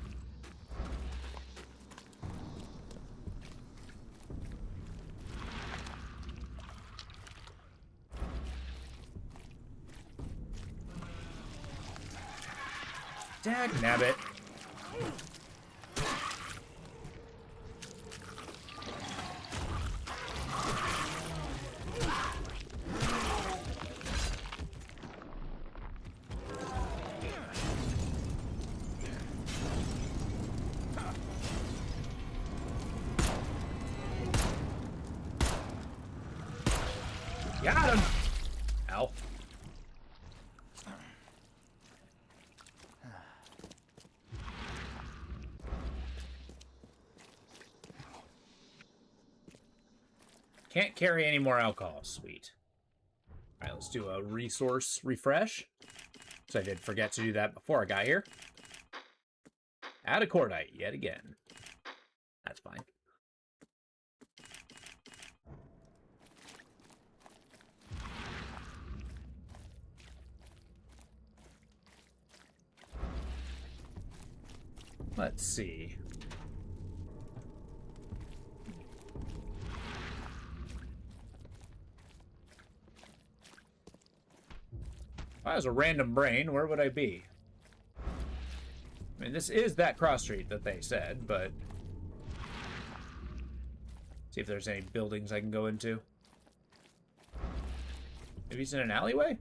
Dagnabbit. Got him. Ow. Can't carry any more alcohol. Sweet. All right, let's do a resource refresh. So I did forget to do that before I got here. Add a cordite yet again. That's fine. Let's see. If I was a random brain, where would I be? I mean, this is that cross street that they said, but... See if there's any buildings I can go into. Maybe he's in an alleyway?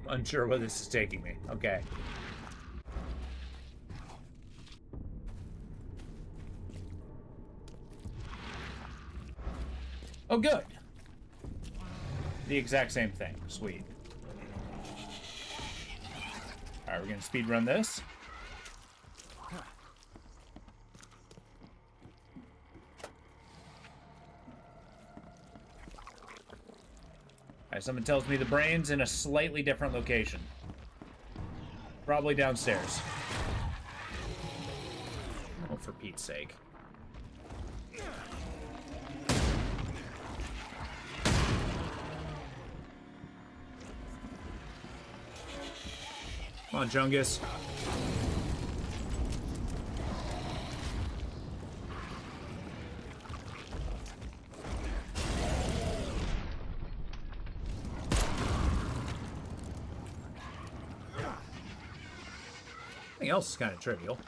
Unsure where this is taking me. Okay. Oh, good. The exact same thing. Sweet. Alright, we're gonna speedrun this. Alright, someone tells me the brain's in a slightly different location. Probably downstairs. Oh, for Pete's sake. Come on, Jungus. Everything else is kind of trivial.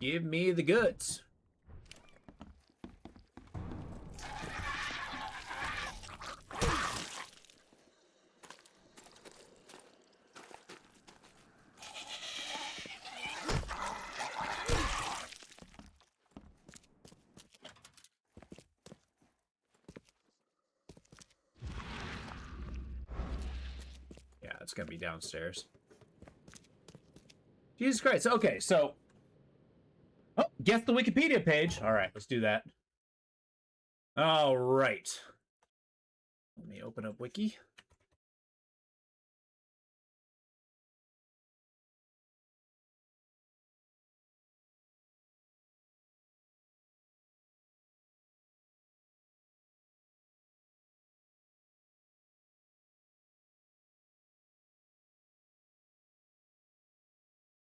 Give me the goods. Yeah, it's gonna be downstairs. Jesus Christ. Okay, so... Oh, guess the Wikipedia page. All right, let's do that. All right. Let me open up Wiki.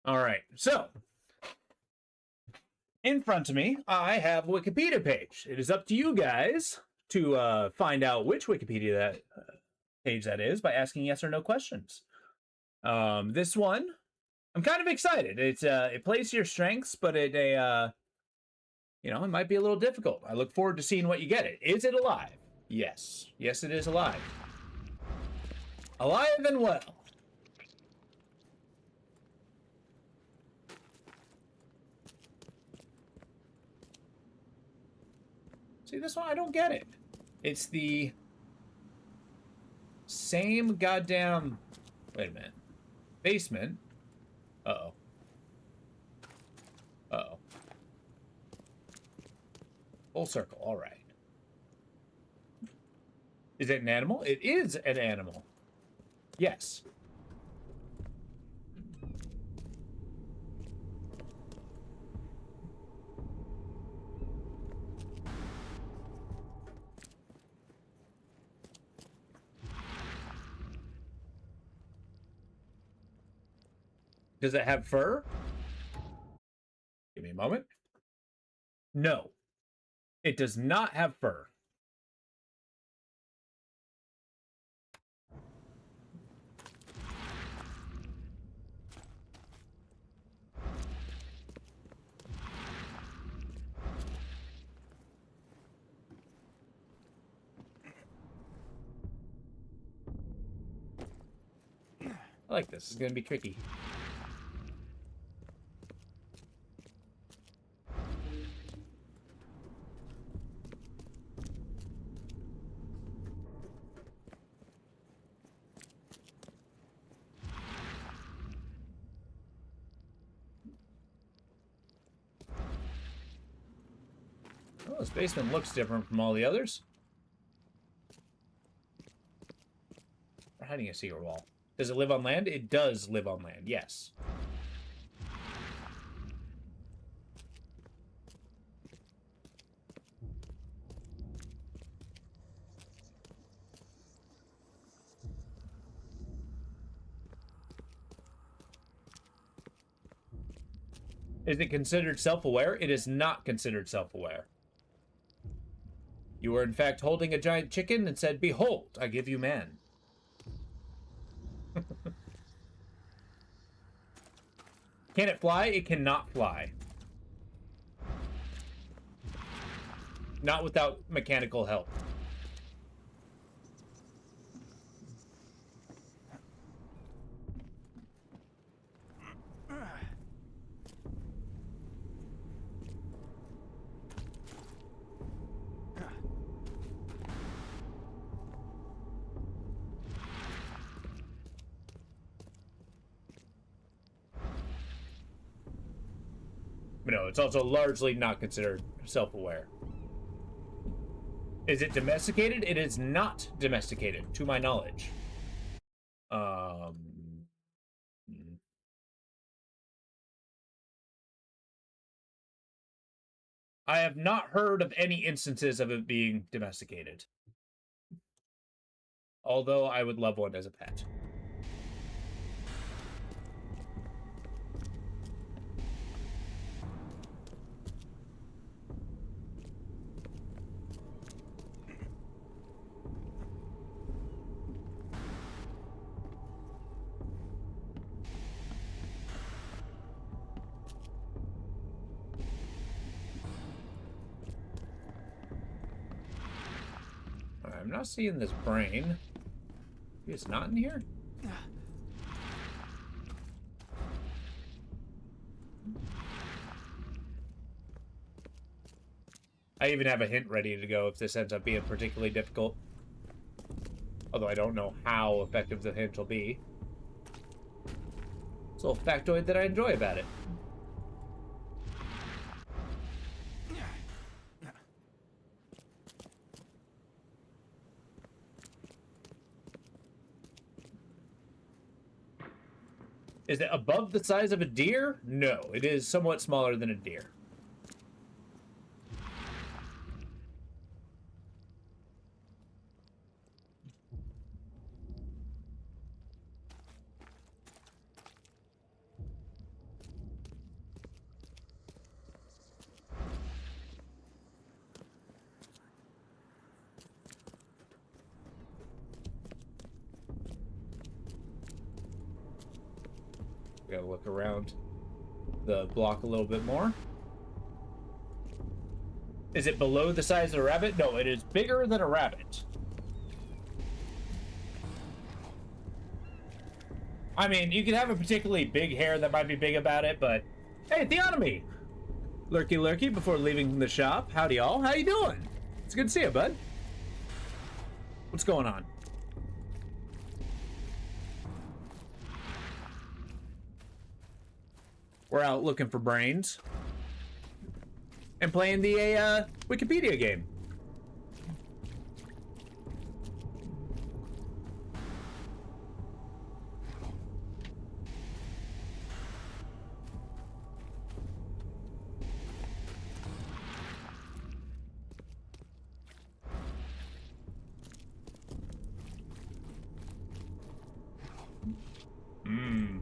All right, so in front of me, I have a Wikipedia page. It is up to you guys to find out which Wikipedia that page that is by asking yes or no questions. This one, I'm kind of excited. It plays to your strengths, but it might be a little difficult. I look forward to seeing what you get. Is it alive? Yes. Yes, it is alive. Alive and well. See, this one, I don't get it. It's the same goddamn... Wait a minute. Basement. Uh-oh. Uh-oh. Full circle, all right. Is it an animal? It is an animal. Yes. Does it have fur? Give me a moment. No. It does not have fur. I like this. It's going to be tricky. Well, this basement looks different from all the others. We're hiding a secret wall. Does it live on land? It does live on land, yes. Is it considered self-aware? It is not considered self-aware. You were in fact holding a giant chicken and said, "Behold, I give you man." Can it fly? It cannot fly. Not without mechanical help. But no, it's also largely not considered self-aware. Is it domesticated? It is not domesticated, to my knowledge. I have not heard of any instances of it being domesticated. Although I would love one as a pet. I'm not seeing this brain. It's not in here? I even have a hint ready to go if this ends up being particularly difficult. Although I don't know how effective the hint will be. It's a little factoid that I enjoy about it. Is it above the size of a deer? No, it is somewhat smaller than a deer. We gotta look around the block a little bit more. Is it below the size of a rabbit? No, it is bigger than a rabbit. I mean, you could have a particularly big hair that might be big about it, but... Hey, Theonomy! Lurky lurky before leaving the shop. Howdy y'all, how you doing? It's good to see you, bud. What's going on? We're out looking for brains. And playing the Wikipedia game.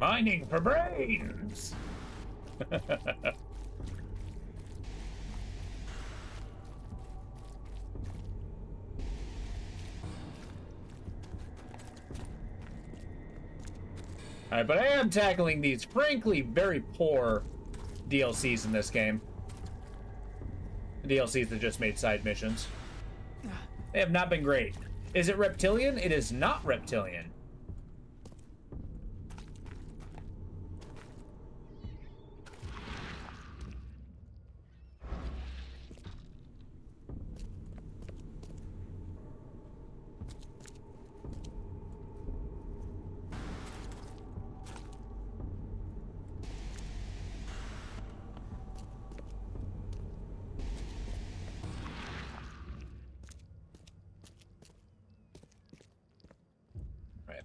Mining for brains! Alright, but I am tackling these, frankly, very poor DLCs in this game. DLCs that just made side missions. They have not been great. Is it reptilian? It is not reptilian.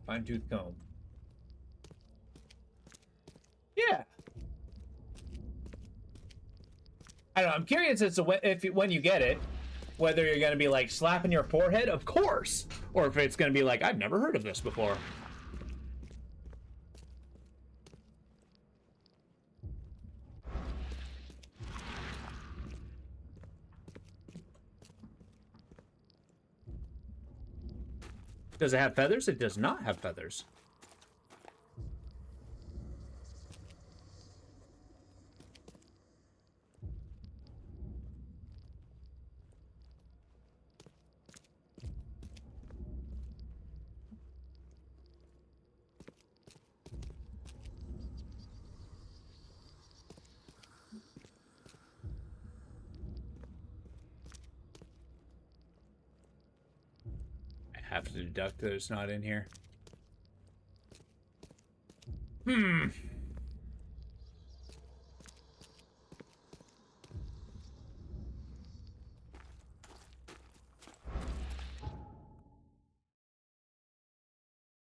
fine-tooth comb. Yeah. I don't know. I'm curious as to when you get it, whether you're going to be like slapping your forehead, of course, or if it's going to be like, I've never heard of this before. Does it have feathers? It does not have feathers. I have to deduct that it's not in here.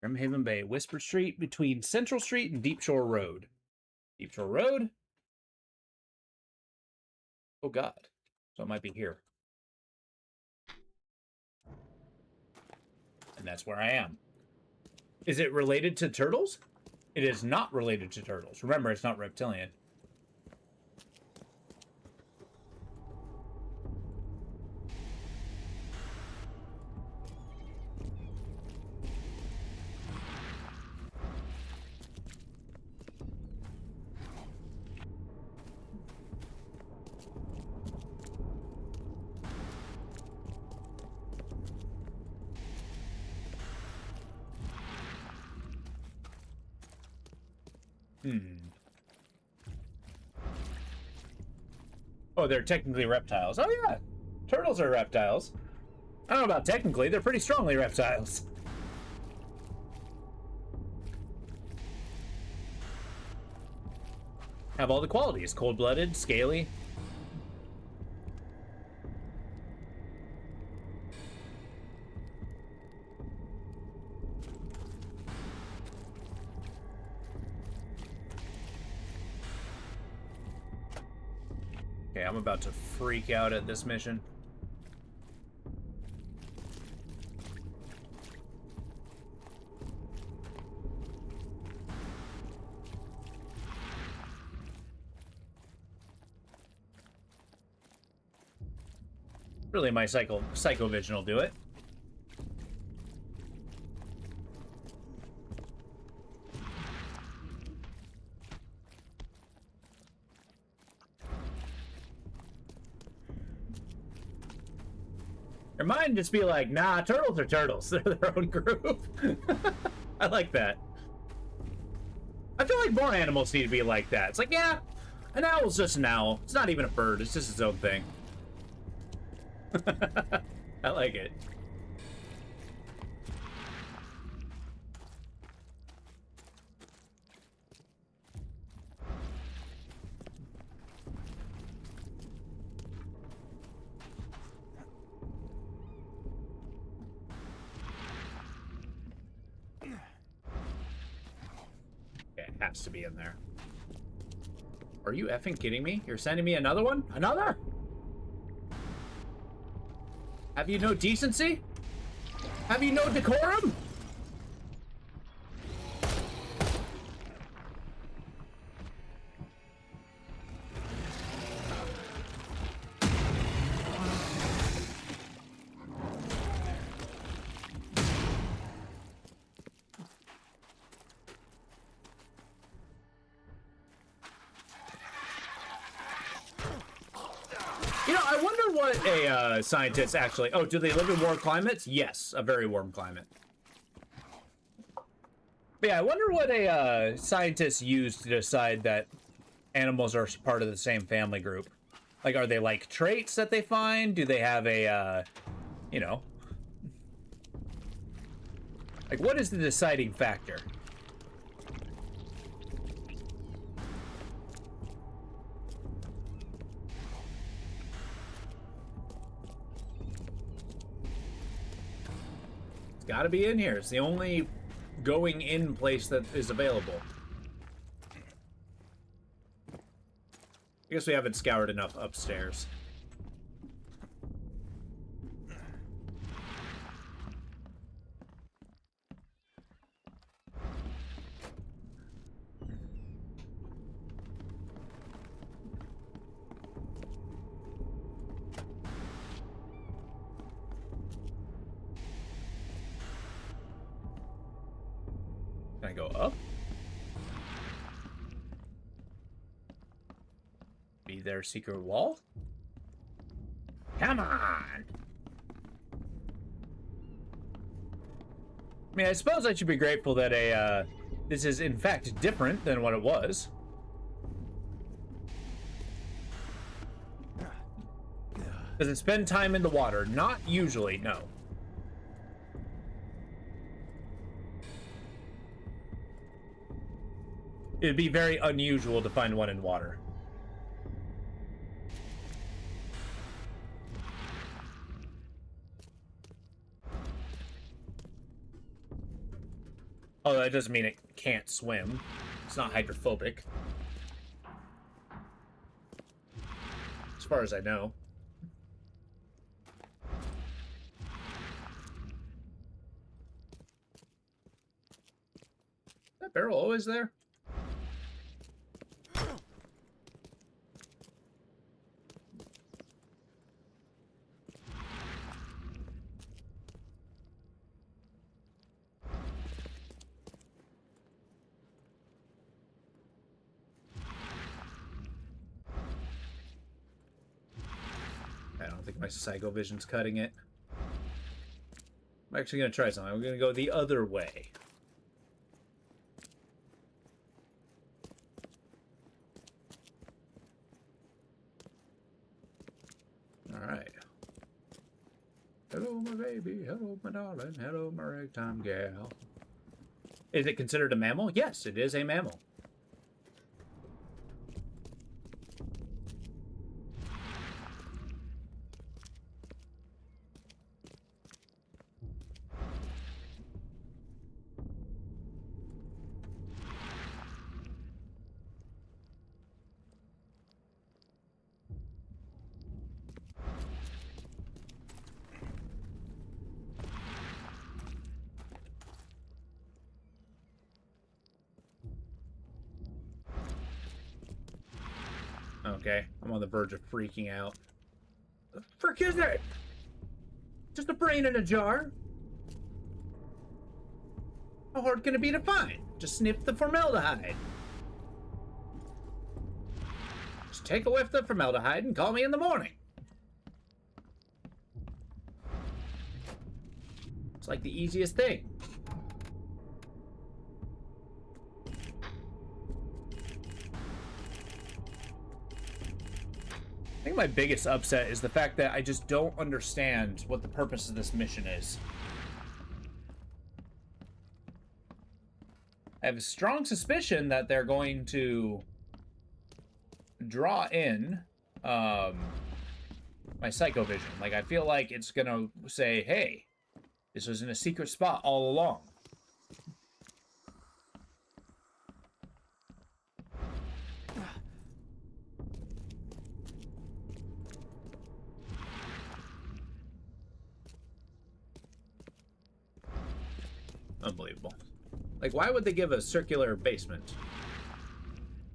Grimhaven Bay, Whisper Street, between Central Street and Deep Shore Road. Deep Shore Road? Oh god. So it might be here. And that's where I am. Is it related to turtles? It is not related to turtles. Remember, it's not reptilian. Oh, they're technically reptiles. Oh, yeah. Turtles are reptiles. I don't know about technically. They're pretty strongly reptiles. Have all the qualities. Cold-blooded, scaly. Okay, I'm about to freak out at this mission. Really, my psycho vision will do it. Your mind just be like, nah, turtles are turtles. They're their own group. I like that. I feel like more animals need to be like that. It's like, yeah, an owl's just an owl. It's not even a bird. It's just its own thing. I like it. It has to be in there. Are you effing kidding me? You're sending me another one? Another? Have you no decency? Have you no decorum? You know, I wonder what a scientist actually... Oh, do they live in warm climates? Yes, a very warm climate. But yeah, I wonder what a scientist used to decide that animals are part of the same family group. Like, are they like traits that they find? Do they have a, you know... Like, what is the deciding factor? Gotta be in here. It's the only going in place that is available. I guess we haven't scoured enough upstairs. Can I go up? Be their secret wall? Come on! I mean, I suppose I should be grateful that this is in fact different than what it was. Does it spend time in the water? Not usually, no. It'd be very unusual to find one in water. Oh, that doesn't mean it can't swim. It's not hydrophobic. As far as I know. Is that barrel always there? I don't think my psycho vision's cutting it. I'm actually gonna try something. I'm gonna go the other way. Alright. Hello, my baby. Hello, my darling. Hello, my ragtime gal. Is it considered a mammal? Yes, it is a mammal. Okay, I'm on the verge of freaking out. The frick is it? Just a brain in a jar? How hard can it be to find? Just sniff the formaldehyde. Just take a whiff of the formaldehyde and call me in the morning. It's like the easiest thing. I think my biggest upset is the fact that I just don't understand what the purpose of this mission is. I have a strong suspicion that they're going to draw in my psycho vision. Like, I feel like it's gonna say, hey, this was in a secret spot all along. Unbelievable. Like, why would they give a circular basement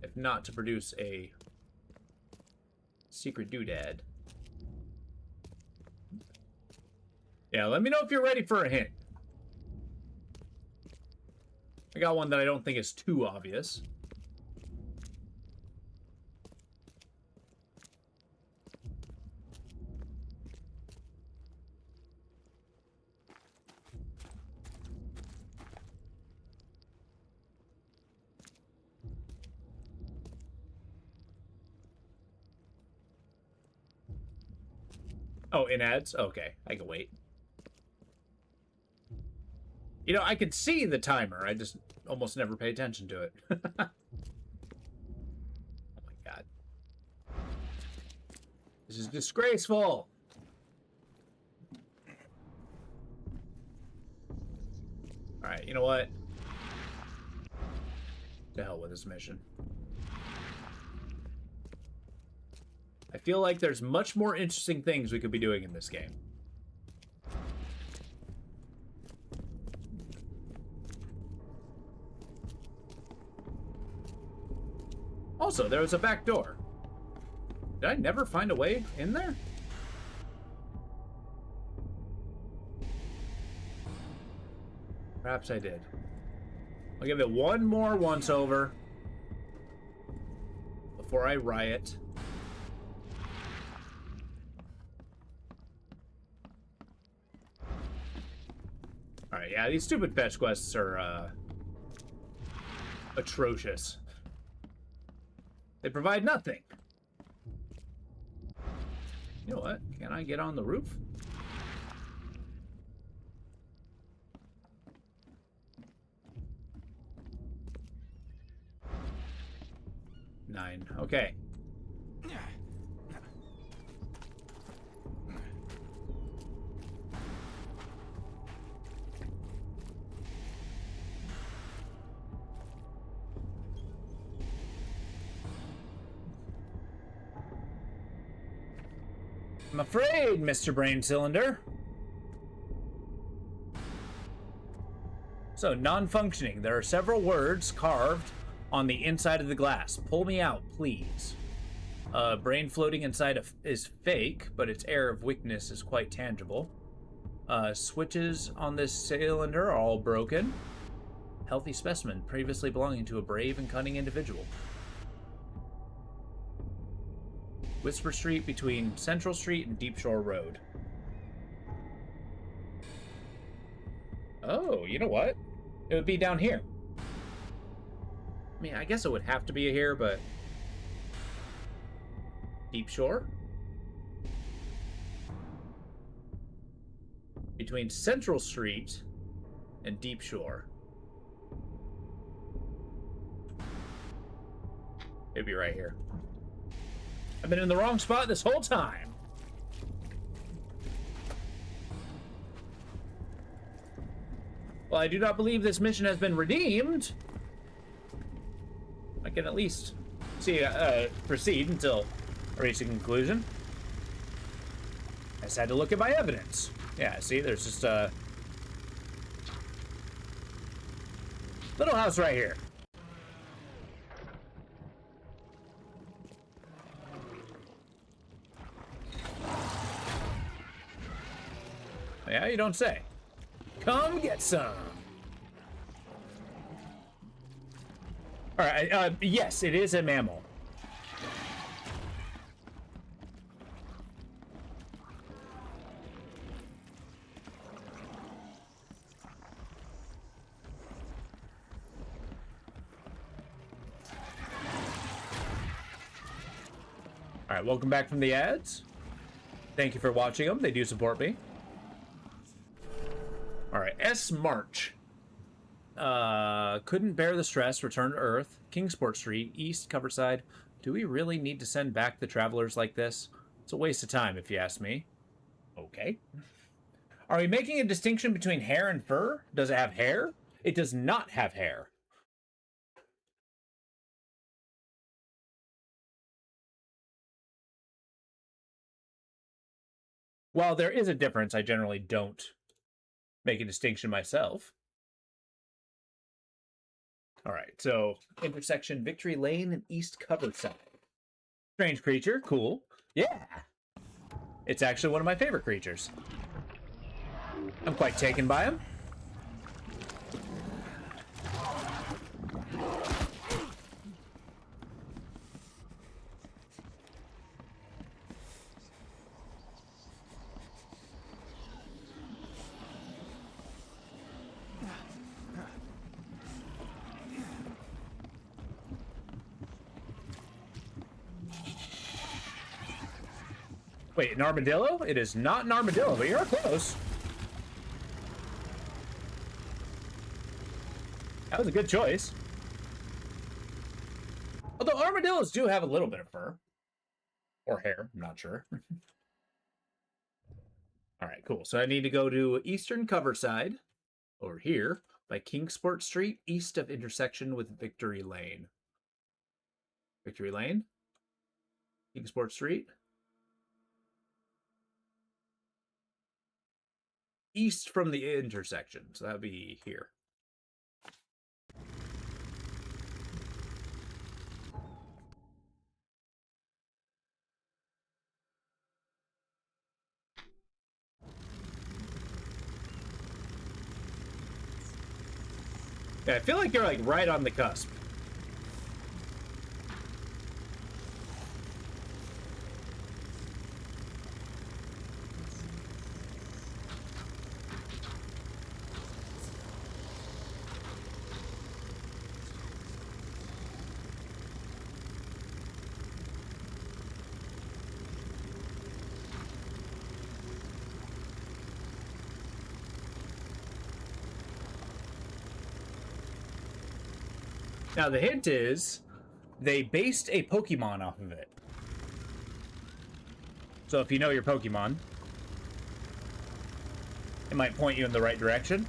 if not to produce a secret doodad? Yeah, let me know if you're ready for a hint. I got one that I don't think is too obvious. Oh, in ads? Okay, I can wait. You know, I could see the timer. I just almost never pay attention to it. Oh my god. This is disgraceful. Alright, you know what? To hell with this mission. I feel like there's much more interesting things we could be doing in this game. Also, there was a back door. Did I never find a way in there? Perhaps I did. I'll give it one more once over before I riot. Alright, yeah, these stupid fetch quests are atrocious. They provide nothing. You know what? Can I get on the roof? Nine. Okay. I'm afraid, Mr. Brain Cylinder. So, non-functioning. There are several words carved on the inside of the glass. Pull me out, please. Brain floating inside is fake, but its air of weakness is quite tangible. Switches on this cylinder are all broken. Healthy specimen, previously belonging to a brave and cunning individual. Whisper Street between Central Street and Deep Shore Road. Oh, you know what? It would be down here. I mean, I guess it would have to be here, but... Deep Shore? Between Central Street and Deep Shore. It'd be right here. I've been in the wrong spot this whole time. Well, I do not believe this mission has been redeemed. I can at least see proceed until I reach a conclusion. I just had to look at my evidence. Yeah, see, there's just a little house right here. Yeah, you don't say. Come get some. All right, yes, it is a mammal. All right, welcome back from the ads. Thank you for watching them. They do support me. All right, S. March. Couldn't bear the stress, return to Earth. Kingsport Street, East, Coverside. Do we really need to send back the travelers like this? It's a waste of time, if you ask me. Okay. Are we making a distinction between hair and fur? Does it have hair? It does not have hair. While there is a difference, I generally don't make a distinction myself. All right, so intersection Victory Lane and East Coverside. Strange creature, cool. Yeah. It's actually one of my favorite creatures. I'm quite taken by him. Wait, an armadillo? It is not an armadillo, but you're close. That was a good choice. Although armadillos do have a little bit of fur. Or hair, I'm not sure. All right, cool. So I need to go to Eastern Coverside, over here, by Kingsport Street, east of intersection with Victory Lane. Victory Lane? Kingsport Street? East from the intersection, so that would be here. Yeah, I feel like you're like right on the cusp. Now, the hint is they based a Pokemon off of it. So if you know your Pokemon, it might point you in the right direction.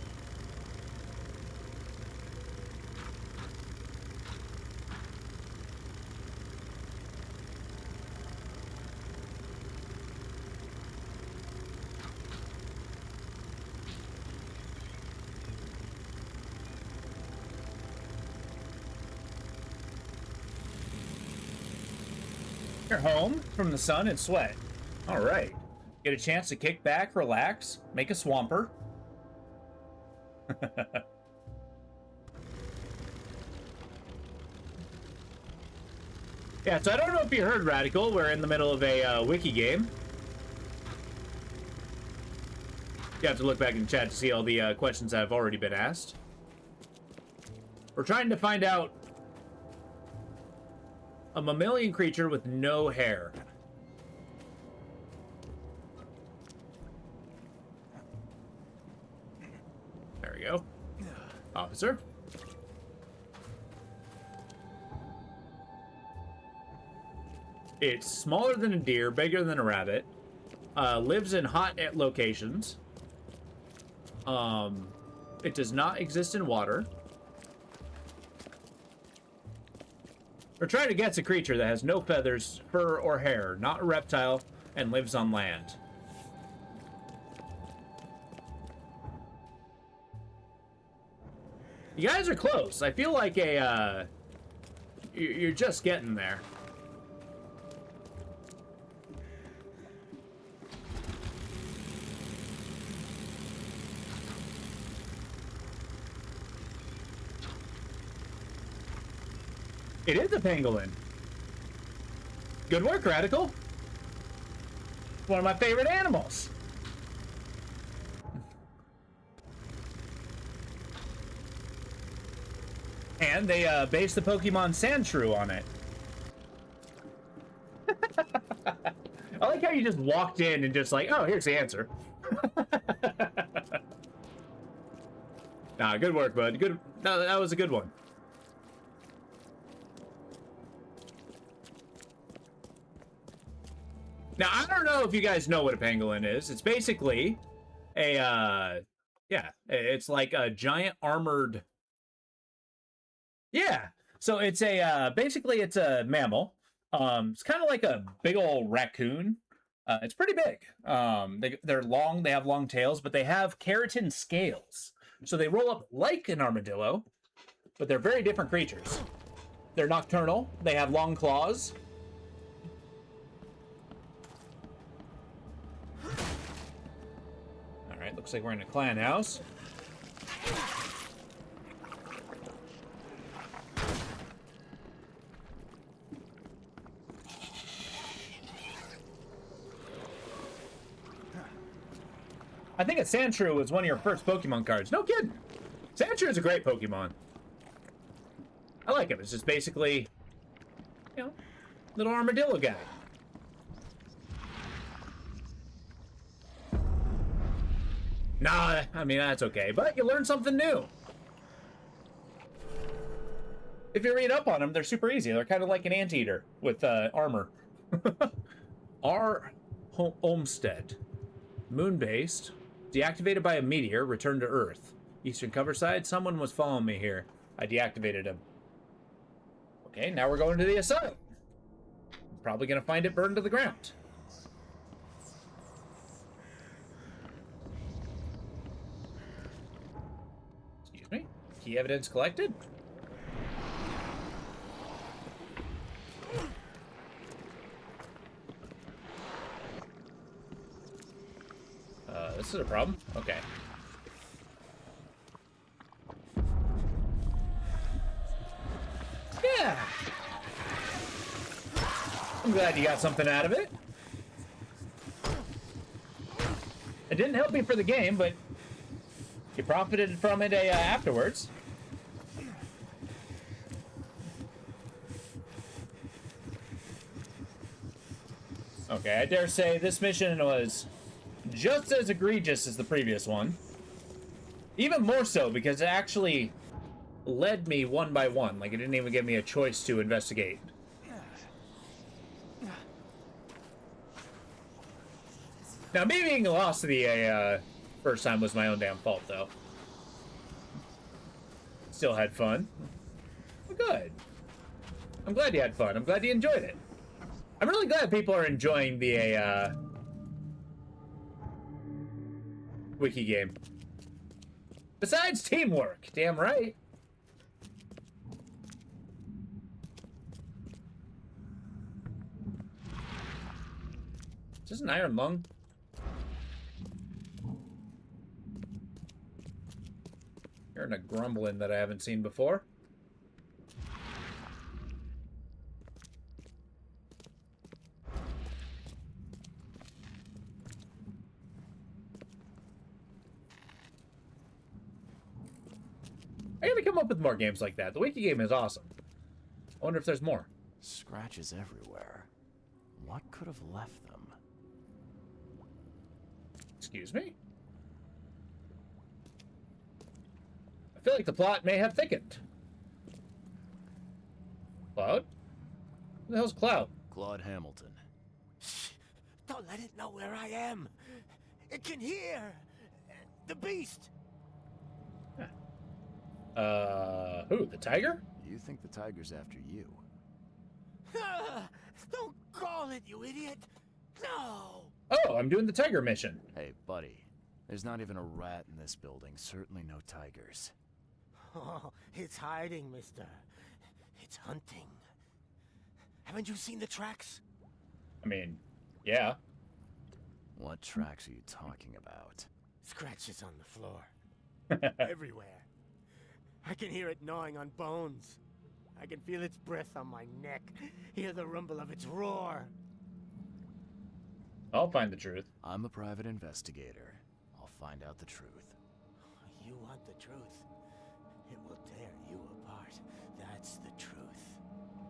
You're home from the sun and sweat. All right. Get a chance to kick back, relax, make a swamper. Yeah, so I don't know if you heard, Radical. We're in the middle of a wiki game. You have to look back in chat to see all the questions that have already been asked. We're trying to find out a mammalian creature with no hair. There we go. Officer. It's smaller than a deer, bigger than a rabbit. Lives in hot locations. It does not exist in water. We're trying to guess a creature that has no feathers, fur, or hair, not a reptile, and lives on land. You guys are close. I feel like you're just getting there. It is a pangolin. Good work, Radical. One of my favorite animals. And they based the Pokemon Sandshrew on it. I like how you just walked in and just like, oh, here's the answer. Nah, good work, bud. Good. No, that was a good one. Now, I don't know if you guys know what a pangolin is. It's basically a, yeah, it's like a giant armored... Yeah, so it's a, basically it's a mammal. It's kind of like a big old raccoon. It's pretty big. They're long, they have long tails, but they have keratin scales. So they roll up like an armadillo, but they're very different creatures. They're nocturnal, they have long claws. Alright, looks like we're in a clan house. I think a Sandshrew was one of your first Pokemon cards. No kidding. Sandshrew is a great Pokemon. I like him. It's just basically, you know, little armadillo guy. Nah, I mean, that's okay. But you learn something new. If you read up on them, they're super easy. They're kind of like an anteater with armor. R. Olmsted. Moon-based. Deactivated by a meteor. Returned to Earth. Eastern cover side. Someone was following me here. I deactivated him. Okay, now we're going to the asylum. Probably gonna find it burned to the ground. Excuse me? Key evidence collected? This is a problem? Okay. Yeah! I'm glad you got something out of it. It didn't help me for the game, but you profited from it afterwards. Okay, I dare say this mission was just as egregious as the previous one. Even more so, because it actually led me one by one. Like, it didn't even give me a choice to investigate. Now, me being lost to the first time was my own damn fault, though. Still had fun. Well, good. I'm glad you had fun. I'm glad you enjoyed it. I'm really glad people are enjoying the wiki game. Besides teamwork, damn right. Is this an iron lung? Hearing a grumbling that I haven't seen before. I gotta come up with more games like that. The wiki game is awesome. I wonder if there's more. Scratches everywhere. What could have left them? Excuse me? I feel like the plot may have thickened. Cloud? Who the hell's Cloud? Claude Hamilton. Don't let it know where I am. It can hear. The beast. Who? The tiger? You think the tiger's after you? Don't call it, you idiot. No. Oh, I'm doing the tiger mission. Hey, buddy. There's not even a rat in this building. Certainly no tigers. Oh, it's hiding, mister. It's hunting. Haven't you seen the tracks? I mean, yeah. What tracks are you talking about? Scratches on the floor. Everywhere. I can hear it gnawing on bones. I can feel its breath on my neck. Hear the rumble of its roar. I'll find the truth. I'm a private investigator. I'll find out the truth. You want the truth? It will tear you apart. That's the truth.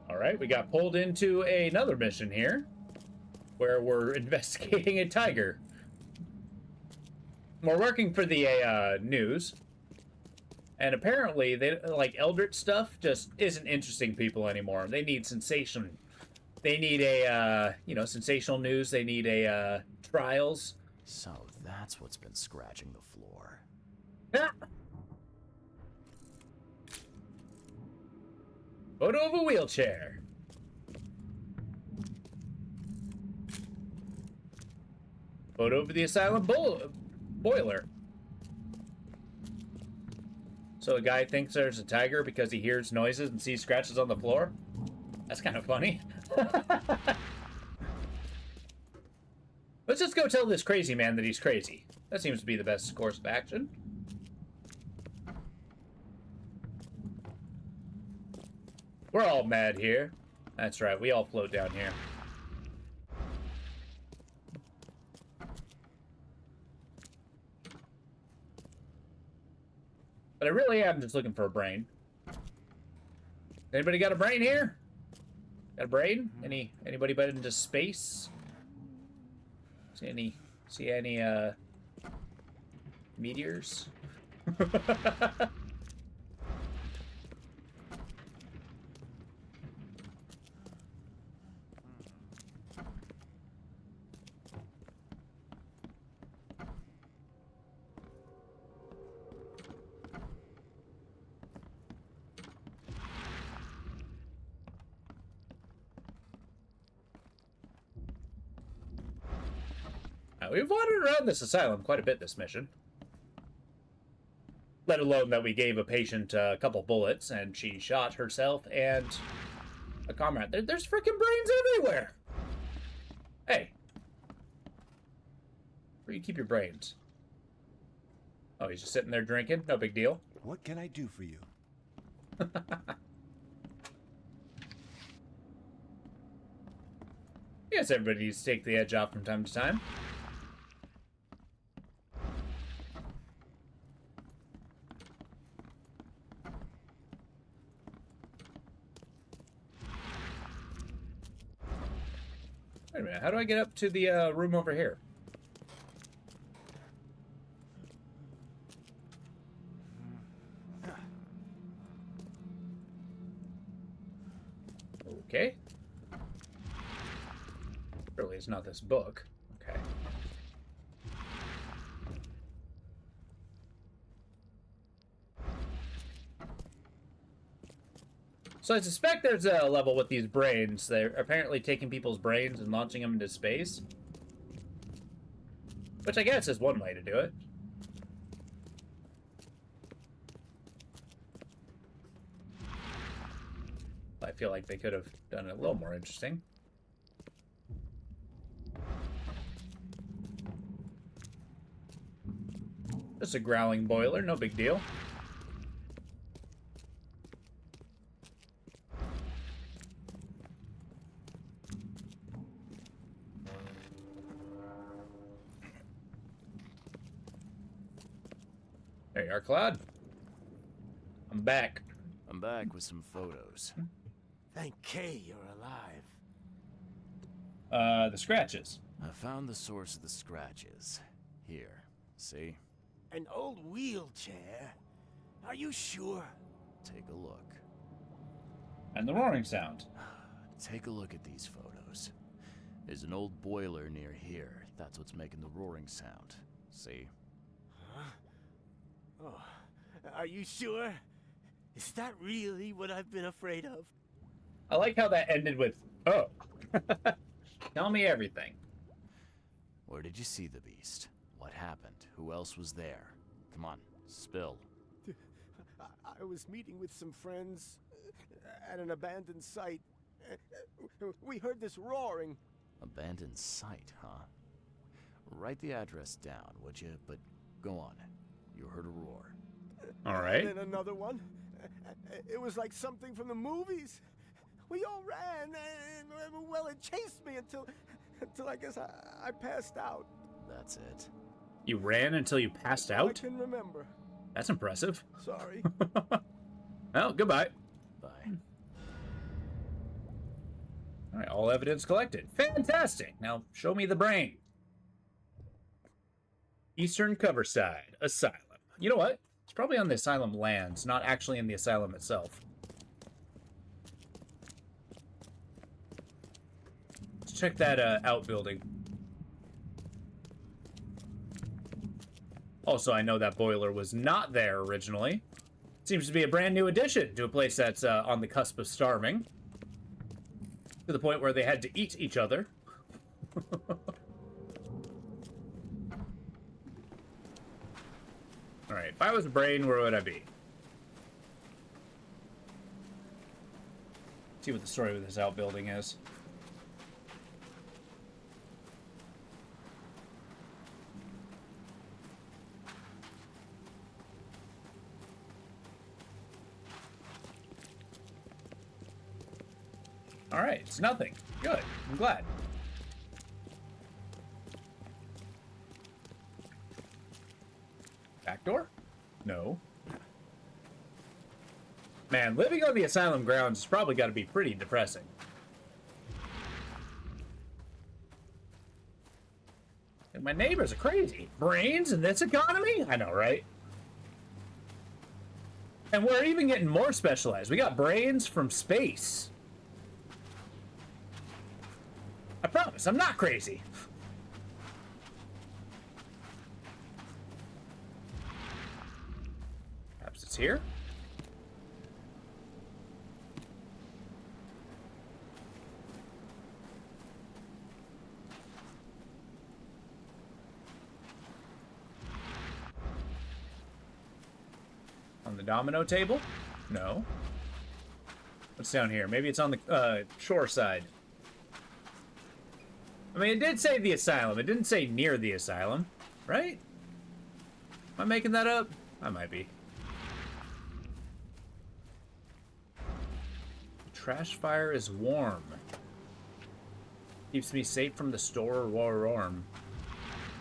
Alright, we got pulled into another mission here. Where we're investigating a tiger. We're working for the news. And apparently, they like Eldritch stuff just isn't interesting people anymore. They need sensation. They need a, sensational news. They need a, trials. So that's what's been scratching the floor. Ah! Photo of a wheelchair. Photo of the asylum boiler. So a guy thinks there's a tiger because he hears noises and sees scratches on the floor? That's kind of funny. Let's just go tell this crazy man that he's crazy. That seems to be the best course of action. We're all mad here. That's right, we all float down here. But I really am just looking for a brain. Anybody got a brain here? Got a brain? Anybody been into space? See any meteors? we've wandered around this asylum quite a bit this mission. Let alone that we gave a patient a couple bullets and she shot herself and a comrade. There's freaking brains everywhere! Hey. Where do you keep your brains? Oh, he's just sitting there drinking? No big deal. What can I do for you? Yes, everybody needs to take the edge off from time to time. Wait a minute, how do I get up to the room over here? Okay. Surely it's not this book. Okay. So I suspect there's a level with these brains. They're apparently taking people's brains and launching them into space. Which I guess is one way to do it. I feel like they could have done it a little more interesting. Just a growling boiler, no big deal. There you are, Claude. I'm back. I'm back with some photos. Thank K you're alive. The scratches. I found the source of the scratches. Here, see? An old wheelchair? Are you sure? Take a look. And the roaring sound. Take a look at these photos. There's an old boiler near here. That's what's making the roaring sound. See? Huh? Oh, are you sure? Is that really what I've been afraid of? I like how that ended with, oh. Tell me everything. Where did you see the beast? What happened? Who else was there? Come on, spill. I was meeting with some friends at an abandoned site. We heard this roaring. Abandoned site, huh? Write the address down, would you? But go on. You heard a roar. All right. And then another one. It was like something from the movies. We all ran, and well, it chased me until I guess I passed out. That's it. You ran until you passed out? I can remember. That's impressive. Sorry. Well, goodbye. Bye. All right, all evidence collected. Fantastic. Now, show me the brain. Eastern Coverside Asylum. You know what? It's probably on the asylum lands, not actually in the asylum itself. Let's check that outbuilding. Also, I know that boiler was not there originally. Seems to be a brand new addition to a place that's on the cusp of starving. To the point where they had to eat each other. Alright, if I was a brain, where would I be? See what the story with this outbuilding is. Alright, it's nothing. Good. I'm glad. Back door? No. Man, living on the asylum grounds has probably got to be pretty depressing. And my neighbors are crazy. Brains in this economy? I know, right? And we're even getting more specialized. We got brains from space. I promise, I'm not crazy. Perhaps it's here? the domino table? No. What's down here? Maybe it's on the shore side. I mean, it did say the asylum. It didn't say near the asylum, right? Am I making that up? I might be. Trash fire is warm. Keeps me safe from the store or warm.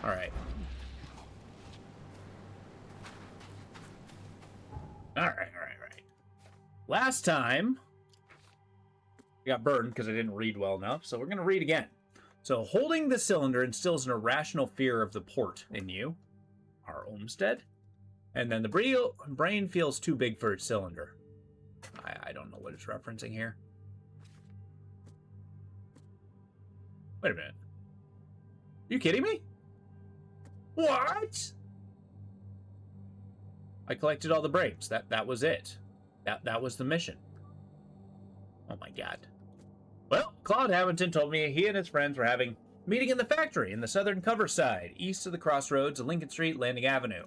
Alright. Alright. Last time, I got burned because I didn't read well enough, so we're going to read again. So, holding the cylinder instills an irrational fear of the port in you, our Olmsted. And then the brain feels too big for its cylinder. I don't know what it's referencing here. Wait a minute. You kidding me? What? I collected all the brains. That was it. That was the mission. Oh my god. Well, Claude Hamilton told me he and his friends were having a meeting in the factory in the southern cover side, east of the crossroads of Lincoln Street, Landing Avenue.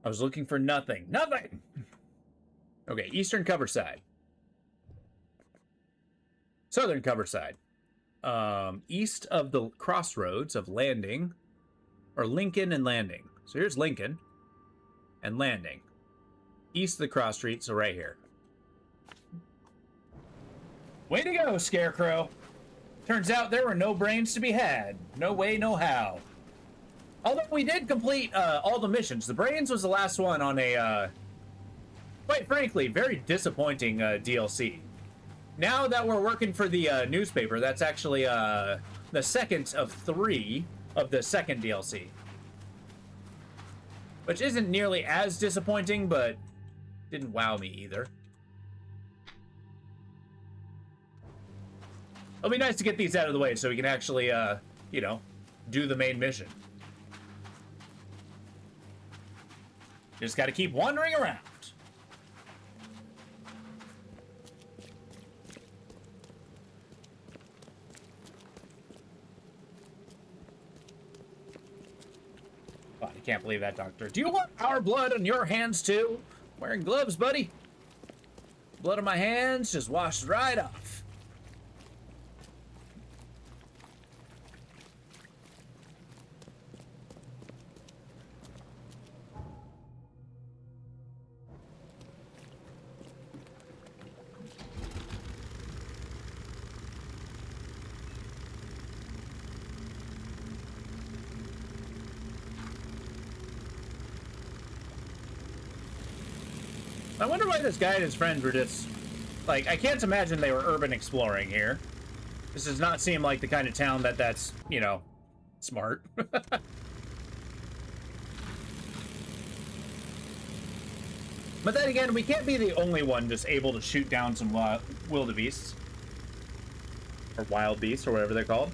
I was looking for nothing. Nothing! Okay, eastern cover side. Southern cover side. East of the crossroads of Landing, or Lincoln and Landing. So here's Lincoln and Landing. East of the cross street, so right here. Way to go, Scarecrow. Turns out there were no brains to be had. No way, no how. Although we did complete all the missions. The brains was the last one on a, quite frankly, very disappointing DLC. Now that we're working for the newspaper, that's actually the second of 3 of the second DLC. Which isn't nearly as disappointing, but didn't wow me either. It'll be nice to get these out of the way so we can actually, you know, do the main mission. Just gotta keep wandering around. Oh, I can't believe that, Doctor. Do you want our blood on your hands, too? I'm wearing gloves, buddy. Blood on my hands just washed right off. I wonder why this guy and his friends were just... Like, I can't imagine they were urban exploring here. This does not seem like the kind of town that's, you know, smart. But then again, we can't be the only one just able to shoot down some wildebeests. Or wild beasts, or whatever they're called.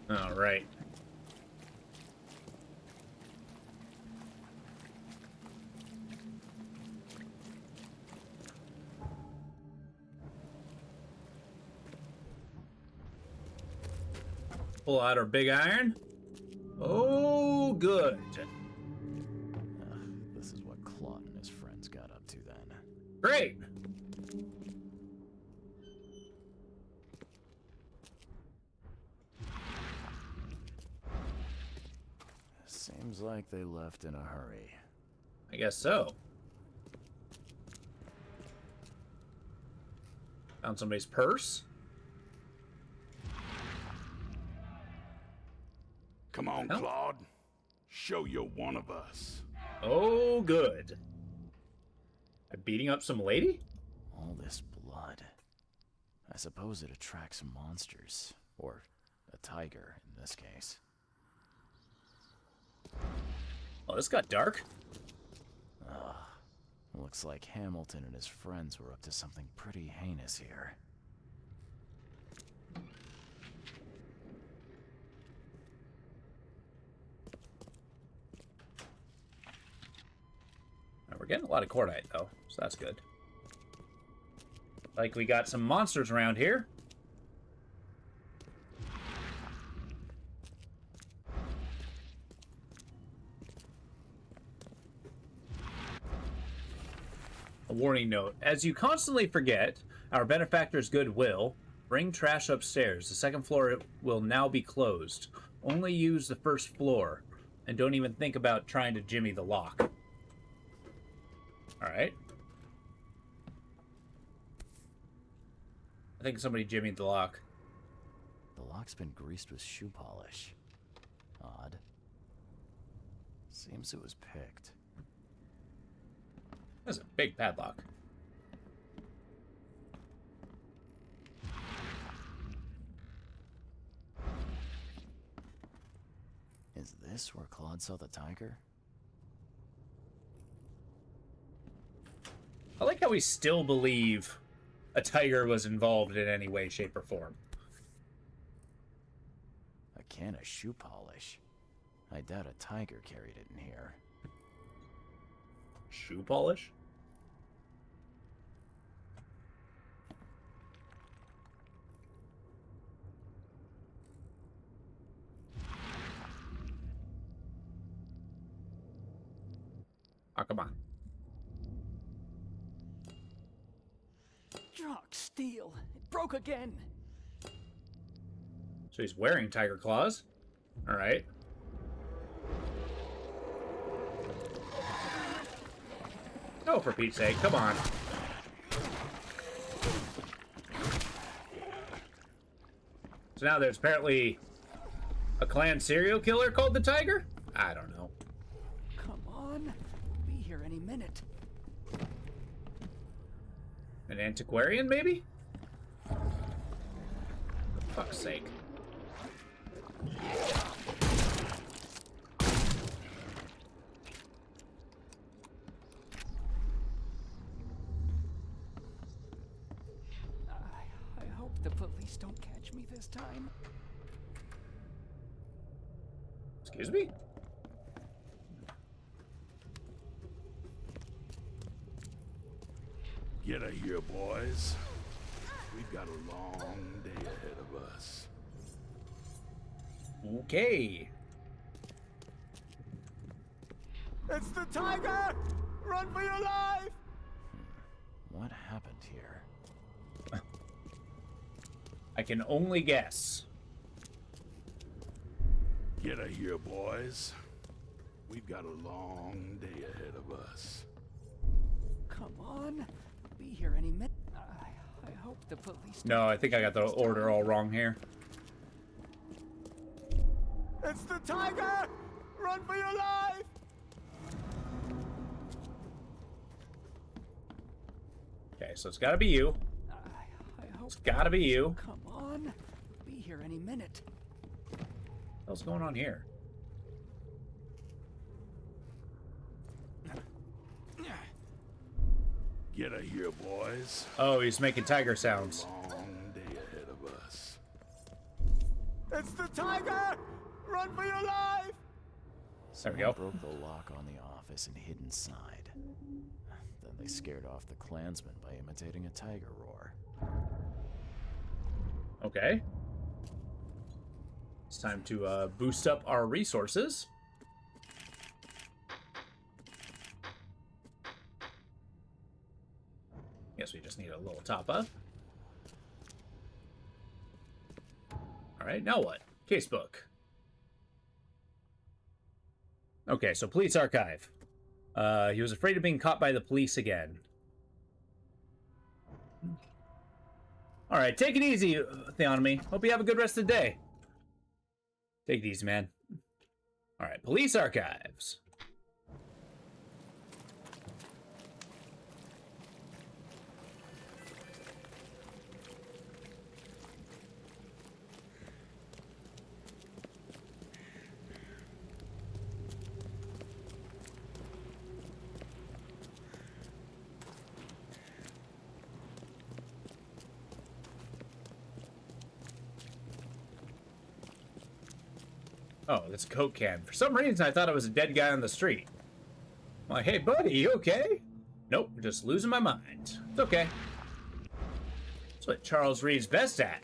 All right. Pull out our big iron. Oh, good. This is what Claude and his friends got up to then. Great. Seems like they left in a hurry. I guess so. Found somebody's purse. Come on, Hell? Claude. Show you're one of us. Oh, good. Beating up some lady? All this blood. I suppose it attracts monsters. Or a tiger, in this case. Oh, this got dark. Looks like Hamilton and his friends were up to something pretty heinous here. We're getting a lot of cordite, though, so that's good. Like we got some monsters around here. A warning note. As you constantly forget our benefactor's goodwill, bring trash upstairs. The second floor will now be closed. Only use the first floor. And don't even think about trying to jimmy the lock. Alright. I think somebody jimmied the lock. The lock's been greased with shoe polish. Odd. Seems it was picked. That's a big padlock. Is this where Claude saw the tiger? I like how we still believe a tiger was involved in any way, shape, or form. A can of shoe polish. I doubt a tiger carried it in here. Shoe polish? Oh, come on. Drunk steel. It broke again. So he's wearing tiger claws. All right. Oh, for Pete's sake, come on. So now there's apparently a clan serial killer called the Tiger? I don't know. Come on. Be here any minute. An antiquarian, maybe? For fuck's sake. I hope the police don't catch me this time. Excuse me? Get a here, boys. We've got a long day ahead of us. Okay. It's the tiger! Run for your life! What happened here? I can only guess. Get a here, boys. We've got a long day ahead of us. Come on. Be here any minute. I hope the police don't No, I think I got the order all wrong here. It's the tiger! Run for your life! Okay, so it's gotta be you. I hope It's gotta be you. Come on. Be here any minute. What's going on here? Get a here, boys. Oh, he's making tiger sounds. Long day ahead of us. It's the tiger! Run for your life! There we go. Broke the lock on the office and hid inside. Then they scared off the Klansmen by imitating a tiger roar. Okay. It's time to boost up our resources. Guess we just need a little top up. Alright, now what? Casebook. Okay, so police archive. He was afraid of being caught by the police again. Alright, take it easy, Theonomy. Hope you have a good rest of the day. Take it easy, man. Alright, police archives. Oh, that's a Coke can. For some reason, I thought it was a dead guy on the street. I'm like, hey, buddy, you okay? Nope, just losing my mind. It's okay. That's what Charles Reed's best at.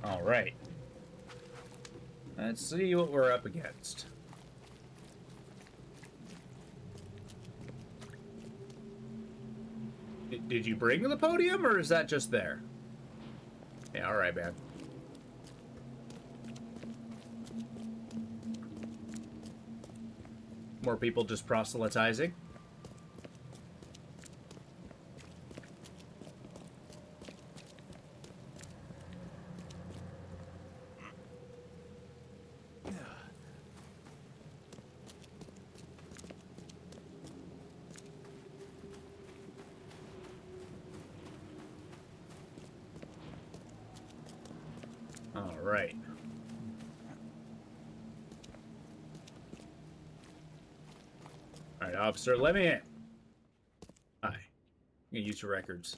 All right. Let's see what we're up against. Did you bring the podium, or is that just there? Yeah, all right, man. More people just proselytizing. All right. All right, officer, let me in. Hi. I'm gonna use your records.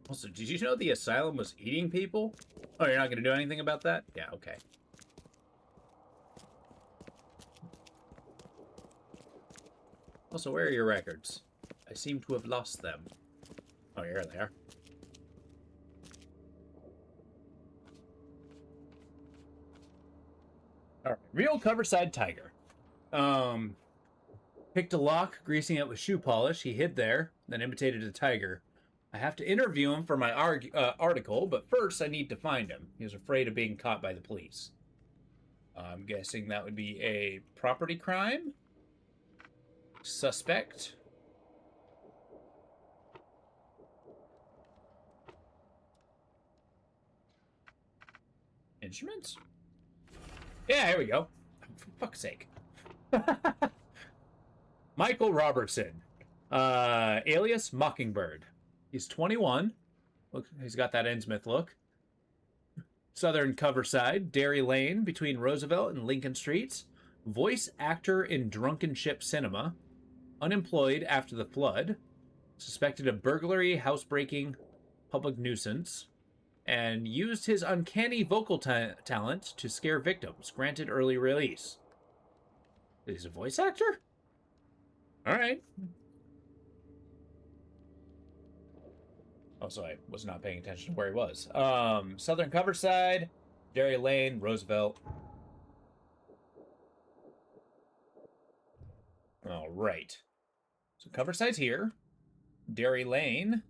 Also, did you know the asylum was eating people? Oh, you're not gonna do anything about that? Yeah, okay. Also, where are your records? I seem to have lost them. Oh, here they are. Alright, real coverside tiger. Picked a lock, greasing it with shoe polish. He hid there, then imitated a tiger. I have to interview him for my article, but first I need to find him. He was afraid of being caught by the police. I'm guessing that would be a property crime? Suspect? Instruments? Yeah, here we go. For fuck's sake. Michael Robertson. Alias Mockingbird. He's 21. Look, he's got that Innsmouth look. Southern Coverside, Derry Lane, between Roosevelt and Lincoln Streets. Voice actor in Drunken Ship Cinema. Unemployed after the flood. Suspected of burglary, housebreaking, public nuisance. And used his uncanny vocal talent to scare victims. Granted early release. He's a voice actor? Alright. Oh, so I was not paying attention to where he was. Southern Coverside, Derry Lane, Roosevelt. Alright. So Coverside's here. Derry Lane.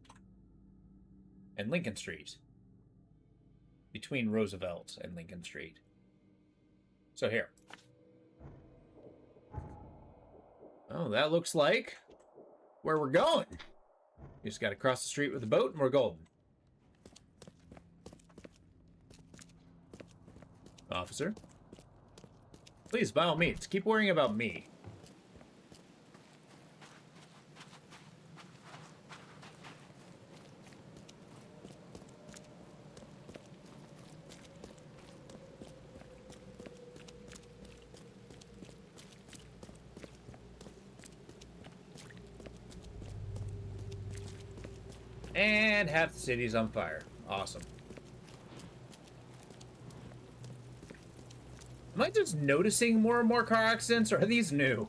And Lincoln Street. Between Roosevelt and Lincoln Street. So here. Oh, that looks like where we're going. You just got to cross the street with a boat and we're golden. Officer. Please, by all means, keep worrying about me. And half the city's on fire. Awesome. Am I just noticing more and more car accidents, or are these new?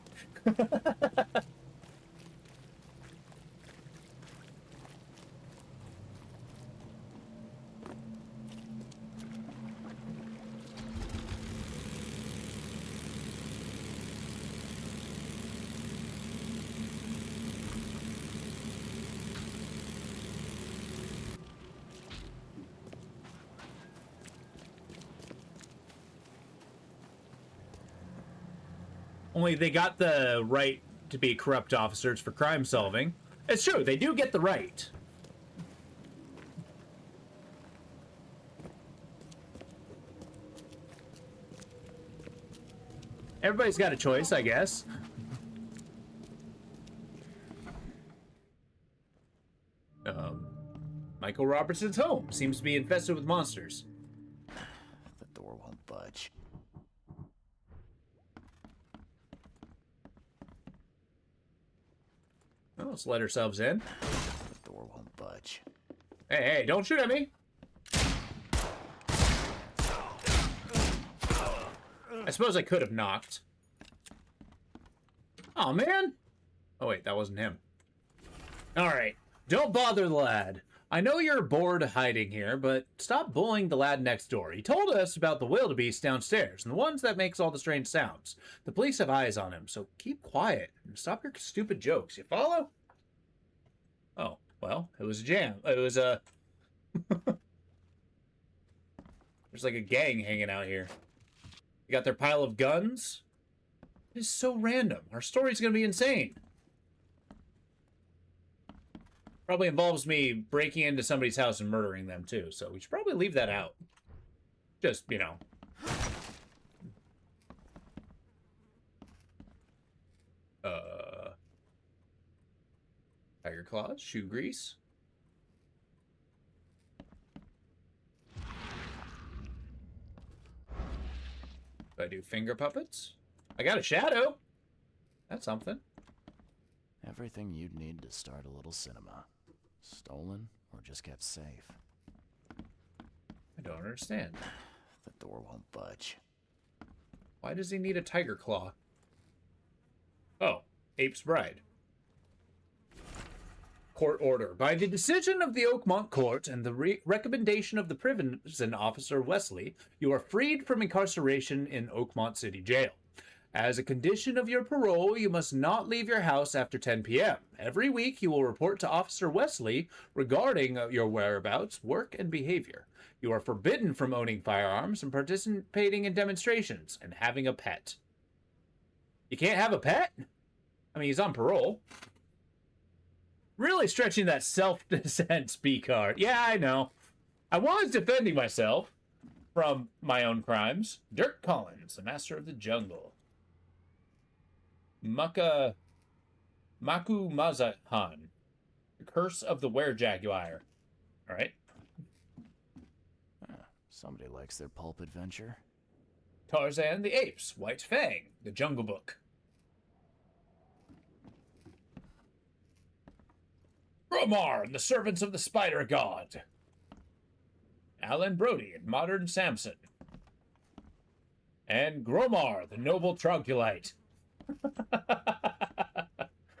Only they got the right to be corrupt officers for crime solving. It's true, they do get the right. Everybody's got a choice, I guess. Michael Robertson's home seems to be infested with monsters. The door won't budge. Well, let's let ourselves in. The door won't budge. Hey, don't shoot at me! I suppose I could have knocked. Oh man! Oh wait, that wasn't him. Alright, don't bother the lad. I know you're bored hiding here, but stop bullying the lad next door. He told us about the wildebeest downstairs, and the ones that makes all the strange sounds. The police have eyes on him, so keep quiet and stop your stupid jokes. You follow? Oh, well, it was a jam. It was a... There's like a gang hanging out here. You got their pile of guns? It is so random. Our story's gonna be insane. Probably involves me breaking into somebody's house and murdering them too, so we should probably leave that out. Just, you know. Tiger claws, shoe grease. Do I do finger puppets? I got a shadow. That's something. Everything you'd need to start a little cinema. Stolen or just kept safe. I don't understand. The door won't budge. Why does he need a tiger claw? Oh, Ape's Bride. Court order. By the decision of the Oakmont Court and the recommendation of the prison officer Wesley, you are freed from incarceration in Oakmont City Jail. As a condition of your parole, you must not leave your house after 10 p.m. Every week, you will report to Officer Wesley regarding your whereabouts, work, and behavior. You are forbidden from owning firearms and participating in demonstrations and having a pet. You can't have a pet? I mean, he's on parole. Really stretching that self-defense B card. Yeah, I know. I was defending myself from my own crimes. Dirk Collins, the master of the jungle. Maku Mazahan, the curse of the were-jaguar. All right. Somebody likes their pulp adventure. Tarzan the Apes, White Fang, the Jungle Book. Gromar and the Servants of the Spider God. Alan Brody and Modern Samson. And Gromar, the Noble Troglodyte.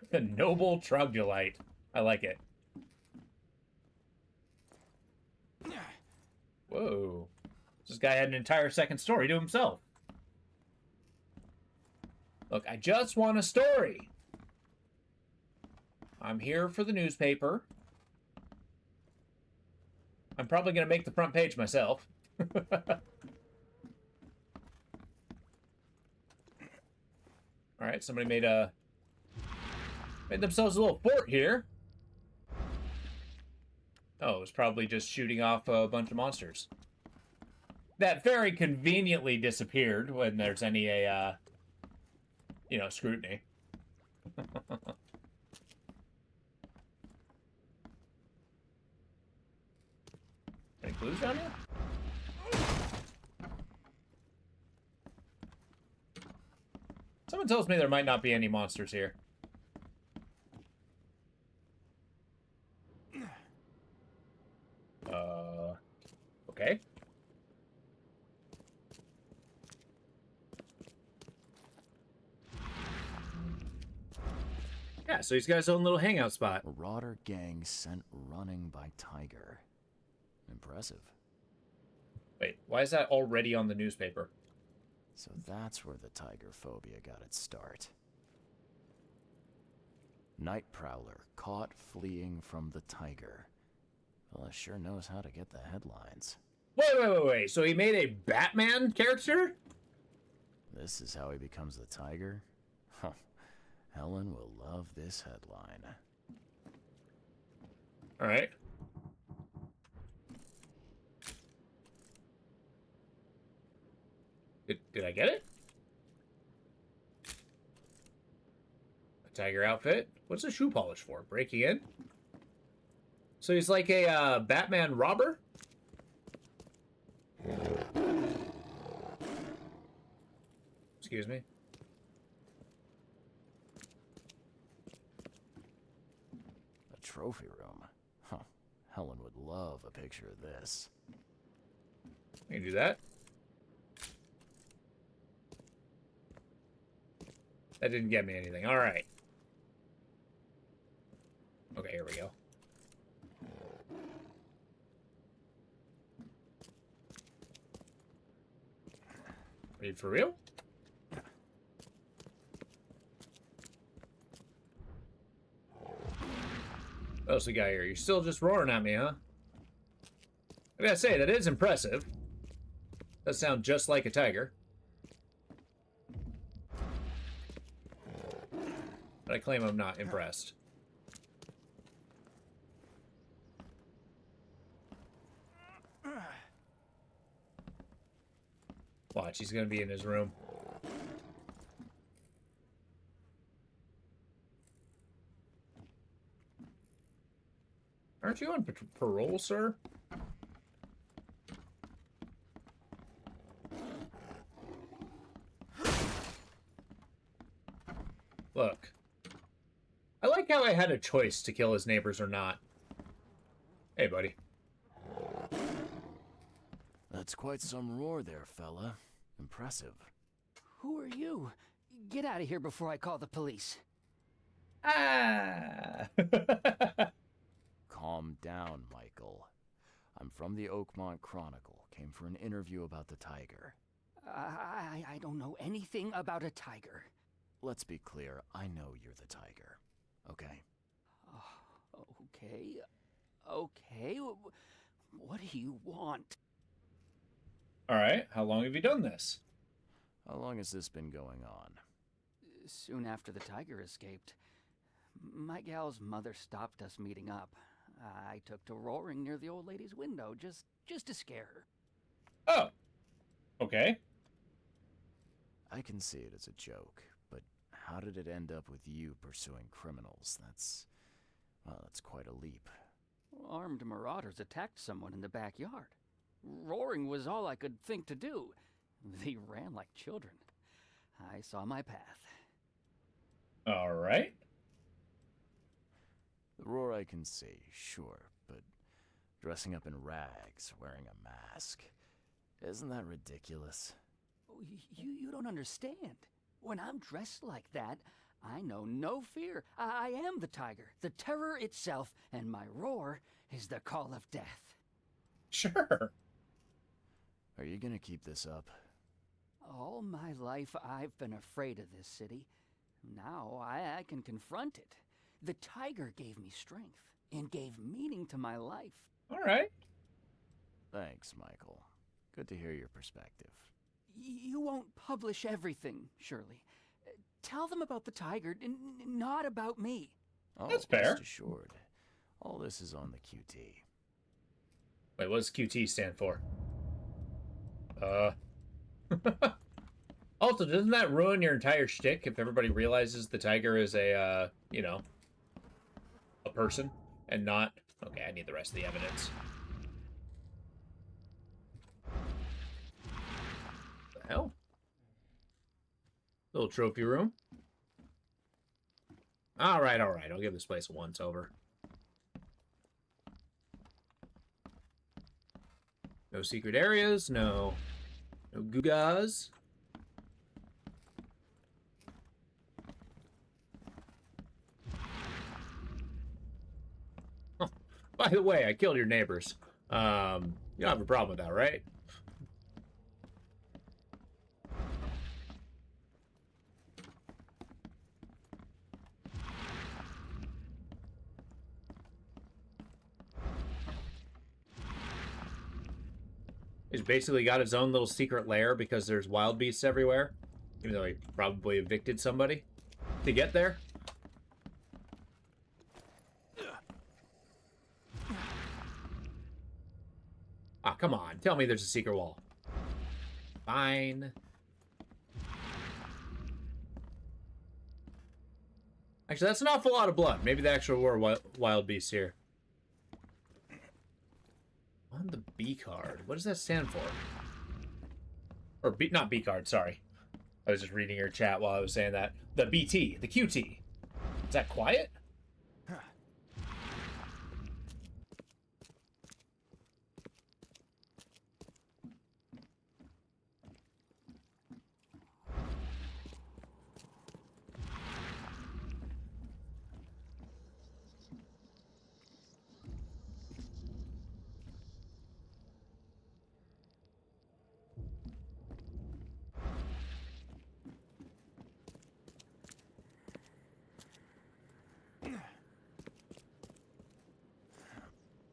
The Noble Troglodyte. I like it. Whoa. This guy had an entire second story to himself. Look, I just want a story. I'm here for the newspaper. I'm probably going to make the front page myself. Alright, somebody made themselves a little fort here. Oh, it was probably just shooting off a bunch of monsters. That very conveniently disappeared when there's any, you know, scrutiny. Any clues down here? Someone tells me there might not be any monsters here. Okay. Yeah, so he's got his own little hangout spot. Marauder gang sent running by tiger. Impressive. Wait, why is that already on the newspaper? So that's where the tiger phobia got its start. Night Prowler caught fleeing from the tiger. Well, sure knows how to get the headlines. Wait. So he made a Batman character? This is how he becomes the tiger? Huh. Helen will love this headline. All right. Did I get it? A tiger outfit? What's a shoe polish for? Breaking in? So he's like a Batman robber? Excuse me. A trophy room? Huh. Helen would love a picture of this. Can you do that? That didn't get me anything. All right. Okay, here we go. Are you for real? What else we got here? You're still just roaring at me, huh? I gotta say, that is impressive. Does sound just like a tiger. But I claim I'm not impressed. Watch, he's gonna be in his room. Aren't you on parole, sir? Look. I like how I had a choice to kill his neighbors or not. Hey, buddy. That's quite some roar there, fella. Impressive. Who are you? Get out of here before I call the police. Ah! Calm down, Michael. I'm from the Oakmont Chronicle. Came for an interview about the tiger. I don't know anything about a tiger. Let's be clear, I know you're the tiger. Okay? Okay. Okay. What do you want? Alright, how long have you done this? How long has this been going on? Soon after the tiger escaped. My gal's mother stopped us meeting up. I took to roaring near the old lady's window just to scare her. Oh. Okay. I can see it as a joke, but how did it end up with you pursuing criminals? That's quite a leap. Armed marauders attacked someone in the backyard. Roaring was all I could think to do. They ran like children. I saw my path. All right. The roar I can see, sure, but dressing up in rags, wearing a mask, isn't that ridiculous? You don't understand. When I'm dressed like that, I know no fear. I am the tiger, the terror itself, and my roar is the call of death. Sure. Are you gonna keep this up? All my life, I've been afraid of this city. Now I can confront it. The tiger gave me strength and gave meaning to my life. All right. Thanks, Michael. Good to hear your perspective. You won't publish everything, surely. Tell them about the tiger, not about me. Oh, that's fair. Rest assured. All this is on the QT. Wait, what does QT stand for? Also, doesn't that ruin your entire shtick if everybody realizes the tiger is a, you know, a person and not... Okay, I need the rest of the evidence. What the hell? Little trophy room. All right. I'll give this place a once over. No secret areas, no gugas. Oh, by the way, I killed your neighbors. You don't have a problem with that, right? He's basically got his own little secret lair because there's wild beasts everywhere. Even though he probably evicted somebody to get there. Ah, come on. Tell me there's a secret wall. Fine. Actually, that's an awful lot of blood. Maybe there actually were wild beasts here. card. What does that stand for? Or B, not B card, sorry. I was just reading your chat while I was saying that. The BT, the QT. Is that quiet?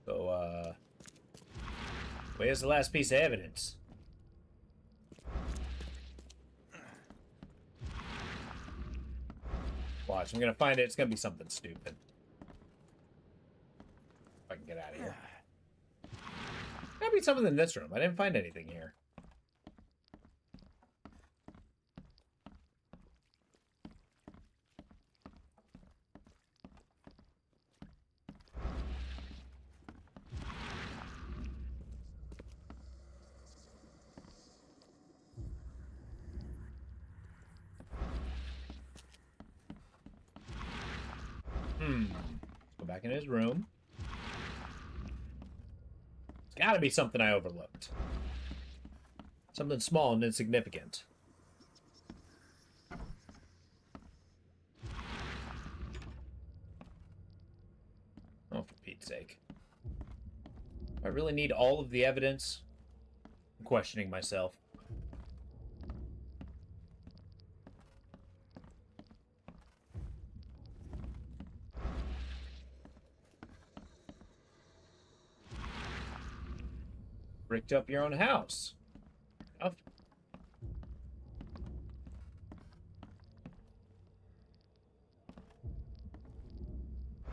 So, where's the last piece of evidence? Watch, I'm gonna find it. It's gonna be something stupid. If I can get out of here. Gotta be something in this room. I didn't find anything here. Let's go back in his room. It's gotta be something I overlooked. Something small and insignificant. Oh, for Pete's sake. I really need all of the evidence. I'm questioning myself. Bricked up your own house. Enough.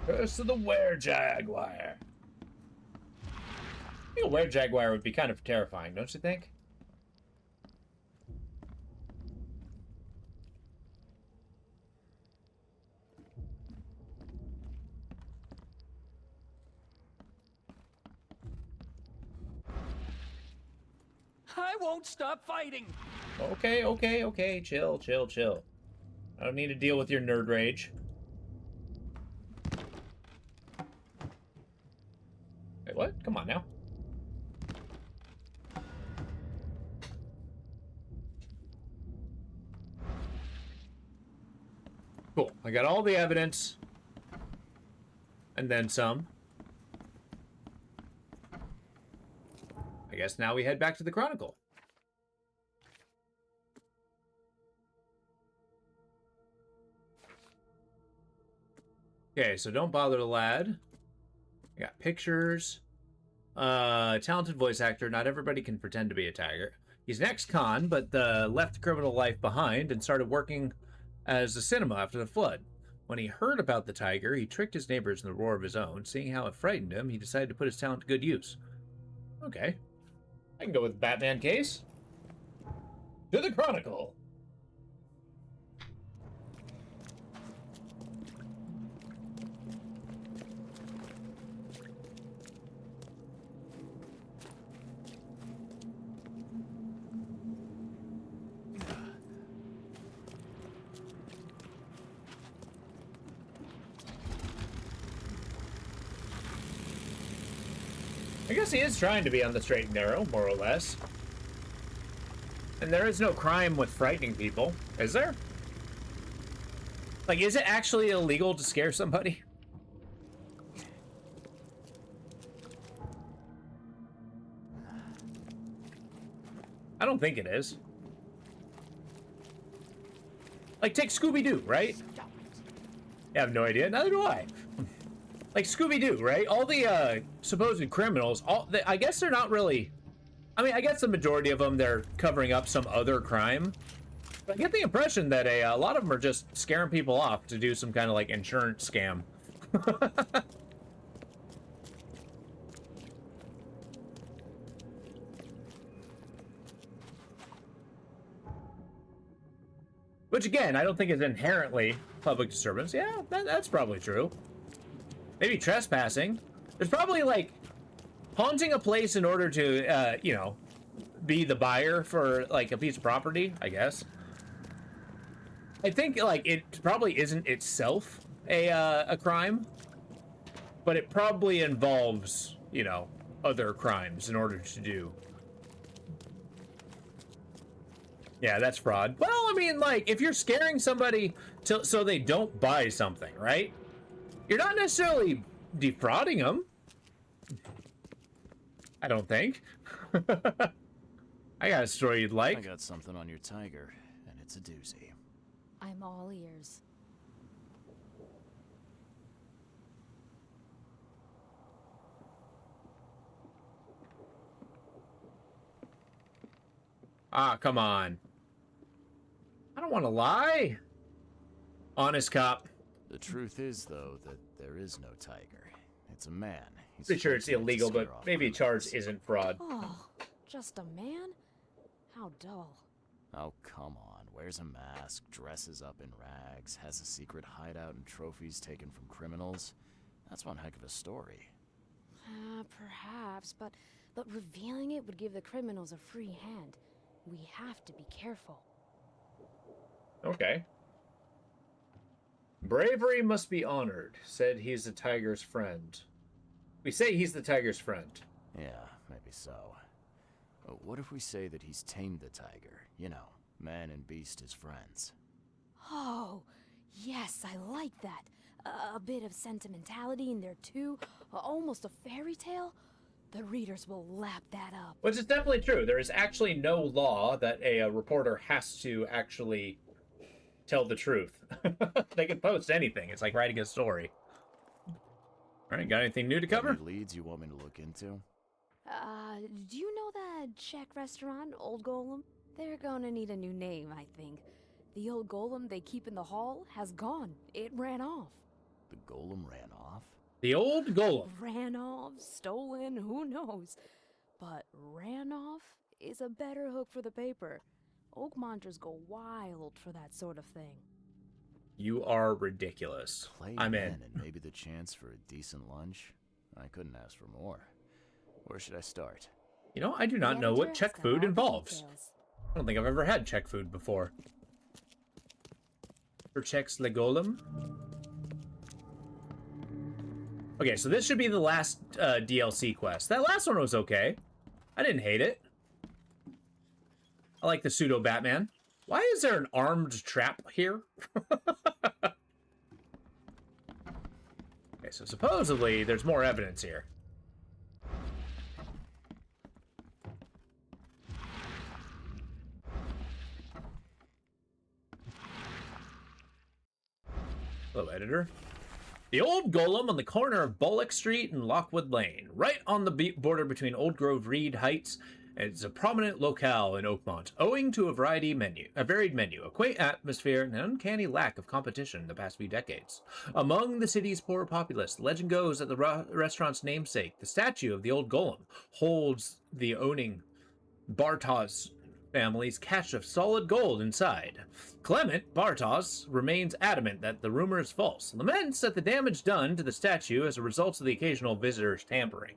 Curse of the were-jaguar. I think a were-jaguar would be kind of terrifying, don't you think? I won't stop fighting! Okay, okay, okay. Chill, chill, chill. I don't need to deal with your nerd rage. Wait, what? Come on now. Cool. I got all the evidence. And then some. I guess now we head back to the Chronicle. Okay, so don't bother the lad. I got pictures. Talented voice actor. Not everybody can pretend to be a tiger. He's an ex-con, but left criminal life behind and started working as a cinema after the flood. When he heard about the tiger, he tricked his neighbors in the roar of his own. Seeing how it frightened him, he decided to put his talent to good use. Okay. I can go with Batman case. To the Chronicle. I guess he is trying to be on the straight and narrow, more or less. And there is no crime with frightening people, is there? Like, is it actually illegal to scare somebody? I don't think it is. Like, take Scooby-Doo, right? I have no idea. Neither do I. Like Scooby-Doo, right? All the supposed criminals, I guess they're not really... I mean, I guess the majority of them, they're covering up some other crime. But I get the impression that a lot of them are just scaring people off to do some kind of, like, insurance scam. Which, again, I don't think is inherently public disturbance. Yeah, that's probably true. Maybe trespassing. There's probably, like, haunting a place in order to, you know, be the buyer for like a piece of property, I guess. I think like it probably isn't itself a crime, but it probably involves, you know, other crimes in order to do. Yeah, that's fraud. Well, I mean, like, if you're scaring somebody so they don't buy something, right? You're not necessarily defrauding them. I don't think. I got a story you'd like. I got something on your tiger, and it's a doozy. I'm all ears. Ah, come on. I don't want to lie. Honest cop. The truth is, though, that there is no tiger. It's a man. He's Pretty sure it's forced to illegal, scare but off maybe a criminals. charge isn't fraud. Oh, just a man? How dull. Oh, come on. Wears a mask, dresses up in rags, has a secret hideout and trophies taken from criminals. That's one heck of a story. Perhaps, but revealing it would give the criminals a free hand. We have to be careful. Okay. Bravery must be honored, said he's the tiger's friend. We say he's the tiger's friend. Yeah, maybe so. But what if we say that he's tamed the tiger? You know, man and beast as friends. Oh, yes, I like that. A bit of sentimentality in there too. Almost a fairy tale. The readers will lap that up. Which is definitely true. There is actually no law that a reporter has to actually tell the truth. They can post anything. It's like writing a story. All right, got anything new to cover? Any leads you want me to look into? Do you know that Czech restaurant, Old Golem? They're gonna need a new name, I think. The old golem they keep in the hall has gone. It ran off. The golem ran off? The old golem. Ran off, stolen, who knows? But ran off is a better hook for the paper. Oakmonters go wild for that sort of thing. You are ridiculous. Play I'm in. and maybe the chance for a decent lunch? I couldn't ask for more. Where should I start? You know, I do not know what Czech food involves. I don't think I've ever had Czech food before. For Czech's Le Golem? Okay, so this should be the last DLC quest. That last one was okay. I didn't hate it. I like the pseudo Batman. Why is there an armed trap here? Okay, so supposedly there's more evidence here. Hello, editor. The Old Golem on the corner of Bullock Street and Lockwood Lane, right on the border between Old Grove Reed Heights. It's a prominent locale in Oakmont, owing to a varied menu, a quaint atmosphere, and an uncanny lack of competition in the past few decades. Among the city's poor populace, legend goes that the restaurant's namesake, the statue of the Old Golem, holds the owning Bartos family's cache of solid gold inside. Clement Bartos remains adamant that the rumor is false, laments at the damage done to the statue as a result of the occasional visitors tampering.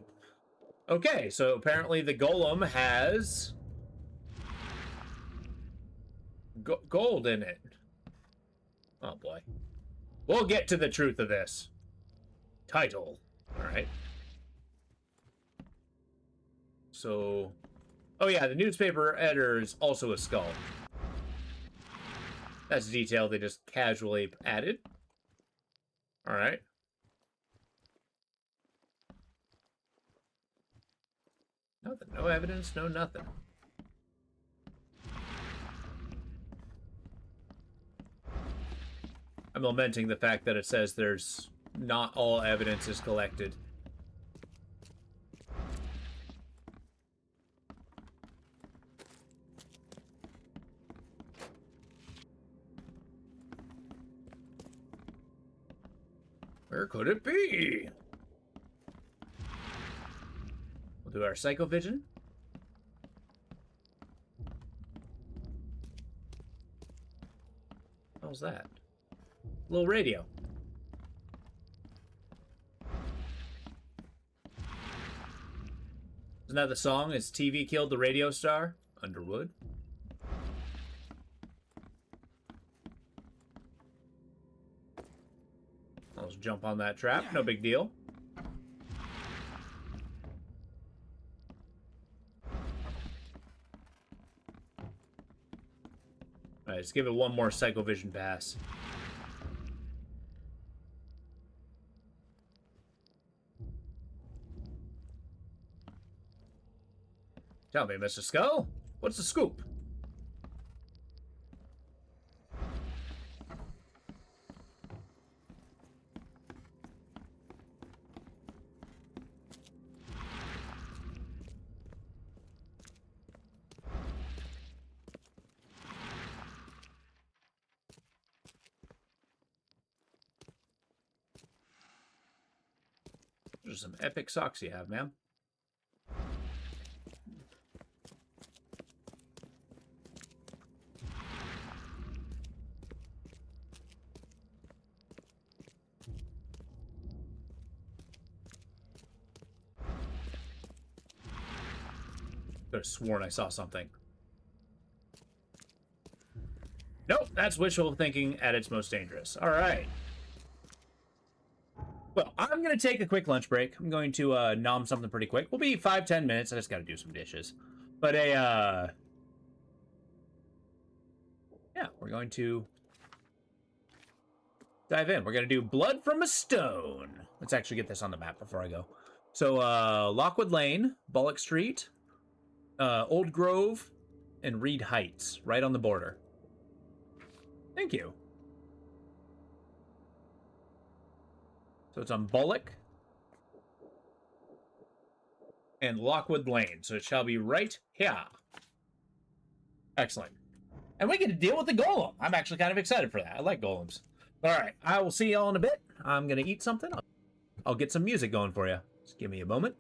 Okay, so apparently the golem has gold in it. Oh boy. We'll get to the truth of this. Title. Alright. So... Oh yeah, the newspaper editor is also a skull. That's a detail they just casually added. Alright. Nothing. No evidence, no nothing. I'm lamenting the fact that it says there's not all evidence is collected. Where could it be? We'll do our psychovision. How's that? Little radio. Isn't that the song? Is TV killed the radio star? Underwood. I'll just jump on that trap. No big deal. Alright, let's give it one more Psychovision pass. Tell me, Mr. Skull, what's the scoop? There's some epic socks you have, ma'am. Could have sworn I saw something. Nope, that's wishful thinking at its most dangerous. All right. Well, I'm going to take a quick lunch break. I'm going to nom something pretty quick. We'll be 5-10 minutes. I just got to do some dishes. But yeah, we're going to dive in. We're going to do Blood from a Stone. Let's actually get this on the map before I go. So, Lockwood Lane, Bullock Street, Old Grove, and Reed Heights, right on the border. Thank you. So it's on Bullock and Lockwood Lane. So it shall be right here. Excellent. And we get to deal with the golem. I'm actually kind of excited for that. I like golems. All right. I will see y'all in a bit. I'm going to eat something. I'll get some music going for you. Just give me a moment.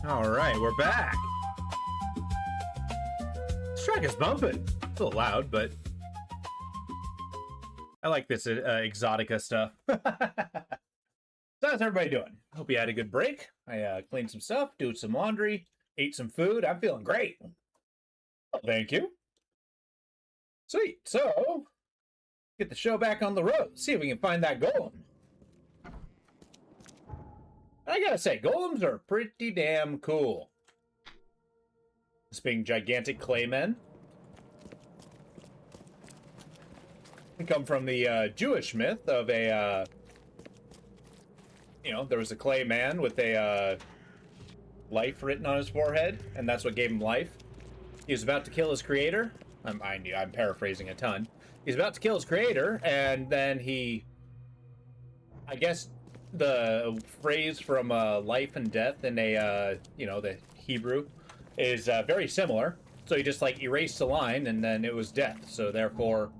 All right, we're back. This track is bumping. A little loud, but I like this Exotica stuff. So how's everybody doing? Hope you had a good break. I cleaned some stuff, doing some laundry, ate some food. I'm feeling great. Well, thank you. Sweet. So, get the show back on the road. See if we can find that golem. I gotta say, golems are pretty damn cool. This being gigantic clay men. They come from the Jewish myth of a, there was a clay man with a life written on his forehead, and that's what gave him life. He was about to kill his creator. I'm paraphrasing a ton. He's about to kill his creator, and then I guess the phrase from life and death in the Hebrew is very similar. So he just like erased the line, and then it was death. So therefore,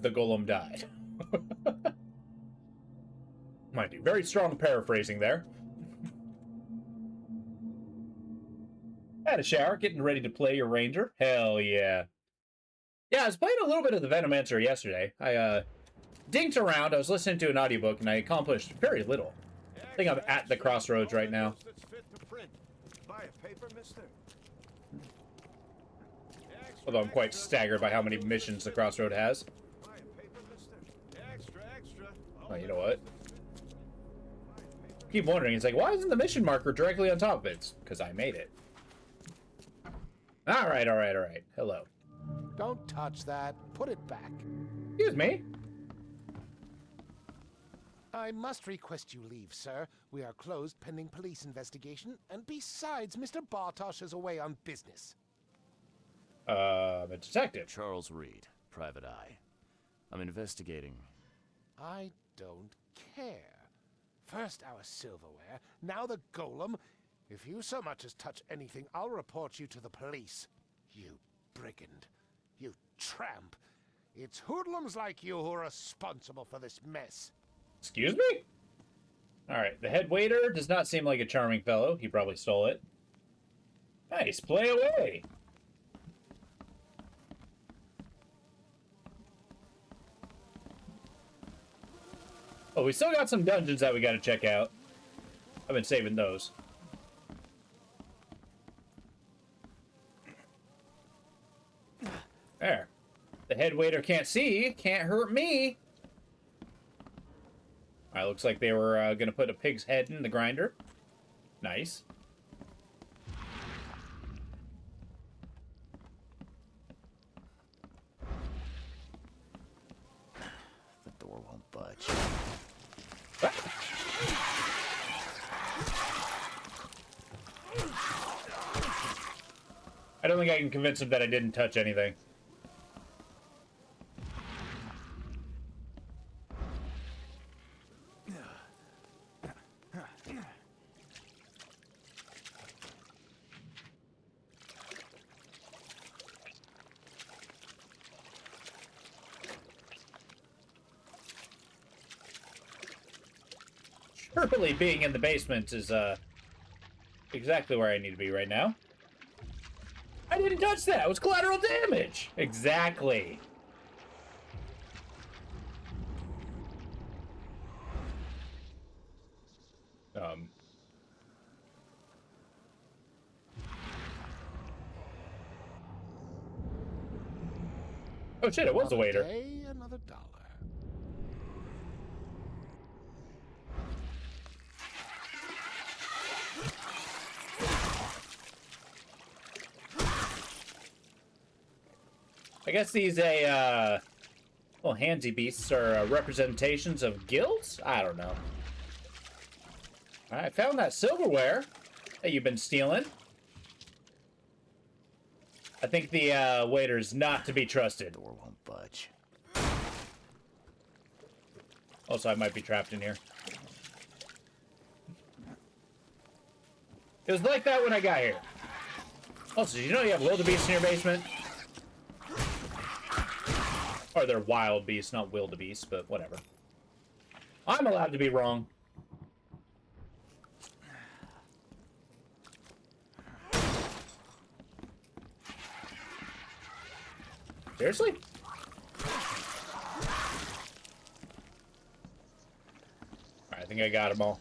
the golem died. Mind you, very strong paraphrasing there. Had a shower, getting ready to play your ranger. Hell yeah. Yeah, I was playing a little bit of the Venomancer yesterday. I dinked around, I was listening to an audiobook, and I accomplished very little. I think I'm at the crossroads right now. Although I'm quite staggered by how many missions the crossroad has. Oh, you know what? Keep wondering, it's like, why isn't the mission marker directly on top of it? It's because I made it. Alright. Hello. Don't touch that. Put it back. Excuse me. I must request you leave, sir. We are closed pending police investigation, and besides, Mr. Bartosz is away on business. A detective. Charles Reed, Private Eye. I'm investigating. I don't care. First our silverware, now the golem. If you so much as touch anything, I'll report you to the police. You brigand. You tramp. It's hoodlums like you who are responsible for this mess. Excuse me? Alright, the head waiter does not seem like a charming fellow. He probably stole it. Nice, play away! Oh, we still got some dungeons that we gotta check out. I've been saving those. There. The head waiter can't see, can't hurt me. Alright, looks like they were gonna put a pig's head in the grinder. Nice. The door won't budge. I don't think I can convince him that I didn't touch anything. Surely being in the basement is exactly where I need to be right now. I didn't touch that. It was collateral damage. Exactly. Oh shit, it was a waiter. Another day, another dollar. I guess these little handsy beasts are representations of guilds? I don't know. I found that silverware that you've been stealing. I think the waiter's not to be trusted. The door won't budge. Also, I might be trapped in here. It was like that when I got here. Also, did you know you have wildebeests in your basement? Or they're wild beasts, not wildebeests, but whatever. I'm allowed to be wrong. Seriously? Alright, I think I got them all.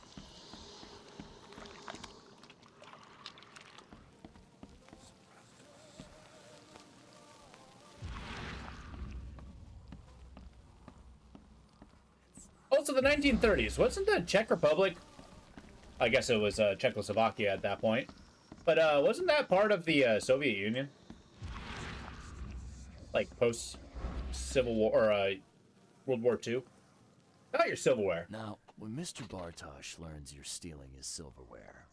Also, the 1930s. Wasn't the Czech Republic? I guess it was Czechoslovakia at that point. But wasn't that part of the Soviet Union? Like post-Civil War or World War II? Not your silverware. Now, when Mr. Bartosz learns you're stealing his silverware,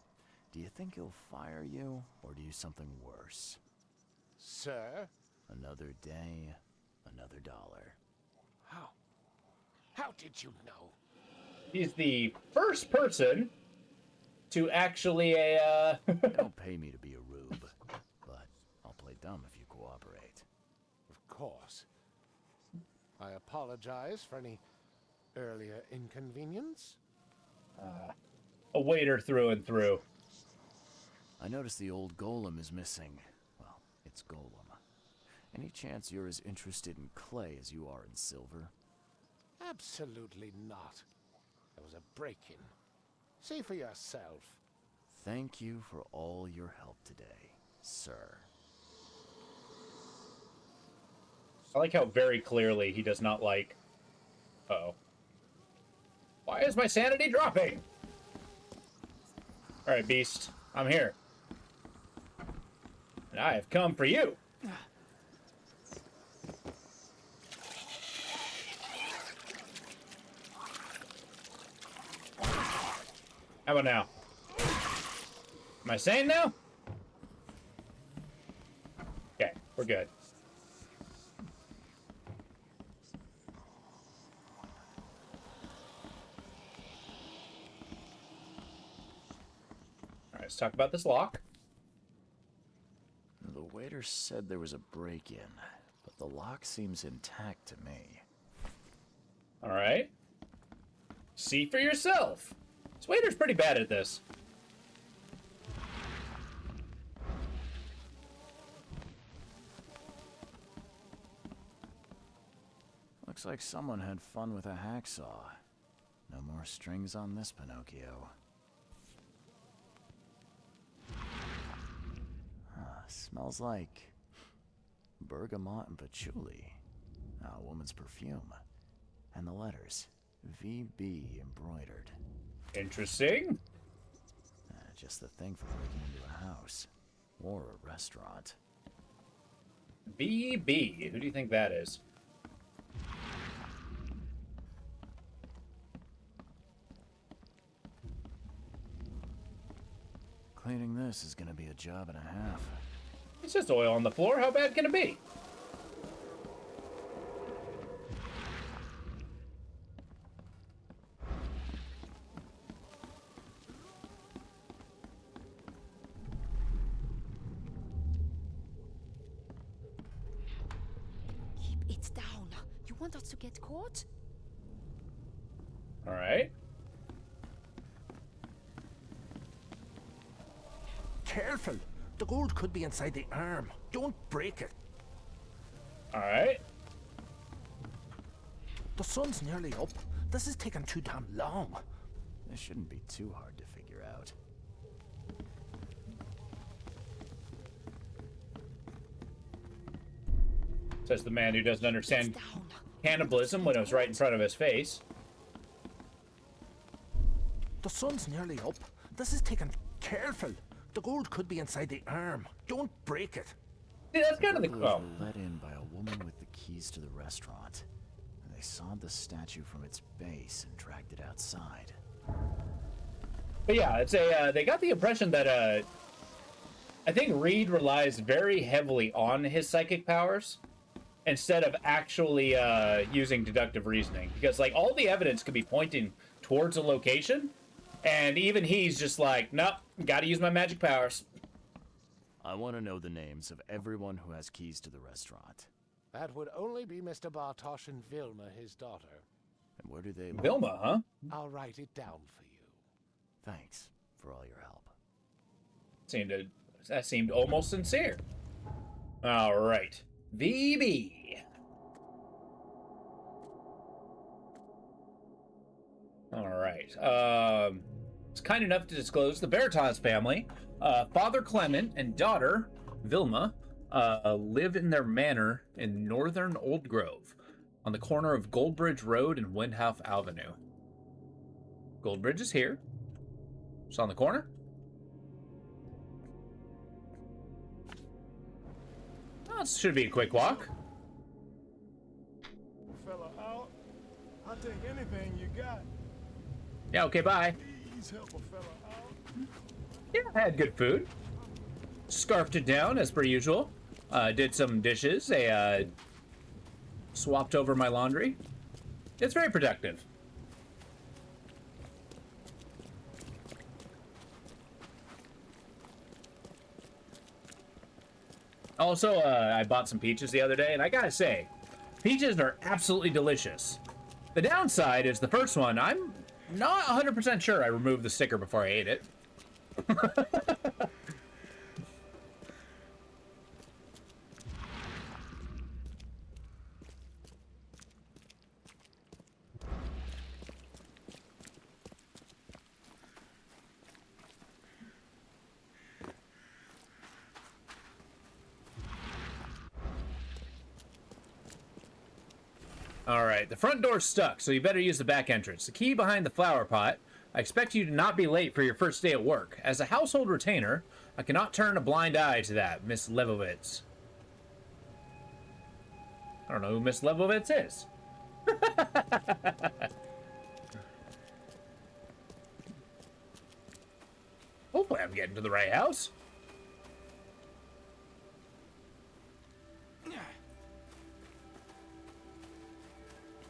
do you think he'll fire you or do something worse? Sir? Another day, another dollar. How did you know? He's the first person to actually They don't pay me to be a rube, but I'll play dumb if you cooperate. Of course. I apologize for any earlier inconvenience. a waiter through and through. I noticed the old golem is missing. Well, it's golem. Any chance you're as interested in clay as you are in silver? Absolutely not. There was a break-in. See for yourself. Thank you for all your help today, sir. I like how very clearly he does not like... Uh-oh. Why is my sanity dropping? Alright, Beast. I'm here. And I have come for you. How about now? Am I sane now? Okay, we're good. Alright, let's talk about this lock. The waiter said there was a break-in, but the lock seems intact to me. Alright. See for yourself. This waiter's pretty bad at this. Looks like someone had fun with a hacksaw. No more strings on this Pinocchio. Smells like bergamot and patchouli. A woman's perfume. And the letters VB embroidered. Interesting. Just the thing for breaking into a house. Or a restaurant. BB. Who do you think that is? Cleaning this is gonna be a job and a half. It's just oil on the floor. How bad can it be? Keep it down. You want us to get caught? All right. Careful! The gold could be inside the arm. Don't break it. All right. The sun's nearly up. This is taking too damn long. This shouldn't be too hard to figure out. Says the man who doesn't understand cannibalism when it was right in front of his face. The sun's nearly up. This is taking... Careful! The gold could be inside the arm. Don't break it. See, that's kind of the... Burglars were let in by a woman with the keys to the restaurant. They sawed the statue from its base and dragged it outside. But yeah, it's a... they got the impression that, I think Reed relies very heavily on his psychic powers instead of actually using deductive reasoning. Because, like, all the evidence could be pointing towards a location, and even he's just like, nope, gotta use my magic powers. I want to know the names of everyone who has keys to the restaurant. That would only be Mr. Bartosz and Vilma, his daughter. And where do they live? Vilma, huh? I'll write it down for you. Thanks for all your help. That seemed almost sincere. All right. VB. All right. It's kind enough to disclose the Veritas family, Father Clement and daughter Vilma, live in their manor in northern Old Grove, on the corner of Goldbridge Road and Windhoff Avenue. Goldbridge is here. It's on the corner. Oh, it should be a quick walk. Fella out. I'll take anything you got. Yeah, okay, bye. Please help a fella out. Yeah, I had good food. Scarfed it down as per usual. Did some dishes. They swapped over my laundry. It's very productive. Also, I bought some peaches the other day, and I gotta say, peaches are absolutely delicious. The downside is the first one, I'm not 100% sure I removed the sticker before I ate it. Alright, the front door's stuck, so you better use the back entrance. The key behind the flower pot. I expect you to not be late for your first day at work. As a household retainer, I cannot turn a blind eye to that, Miss Levovitz. I don't know who Miss Levovitz is. Hopefully I'm getting to the right house.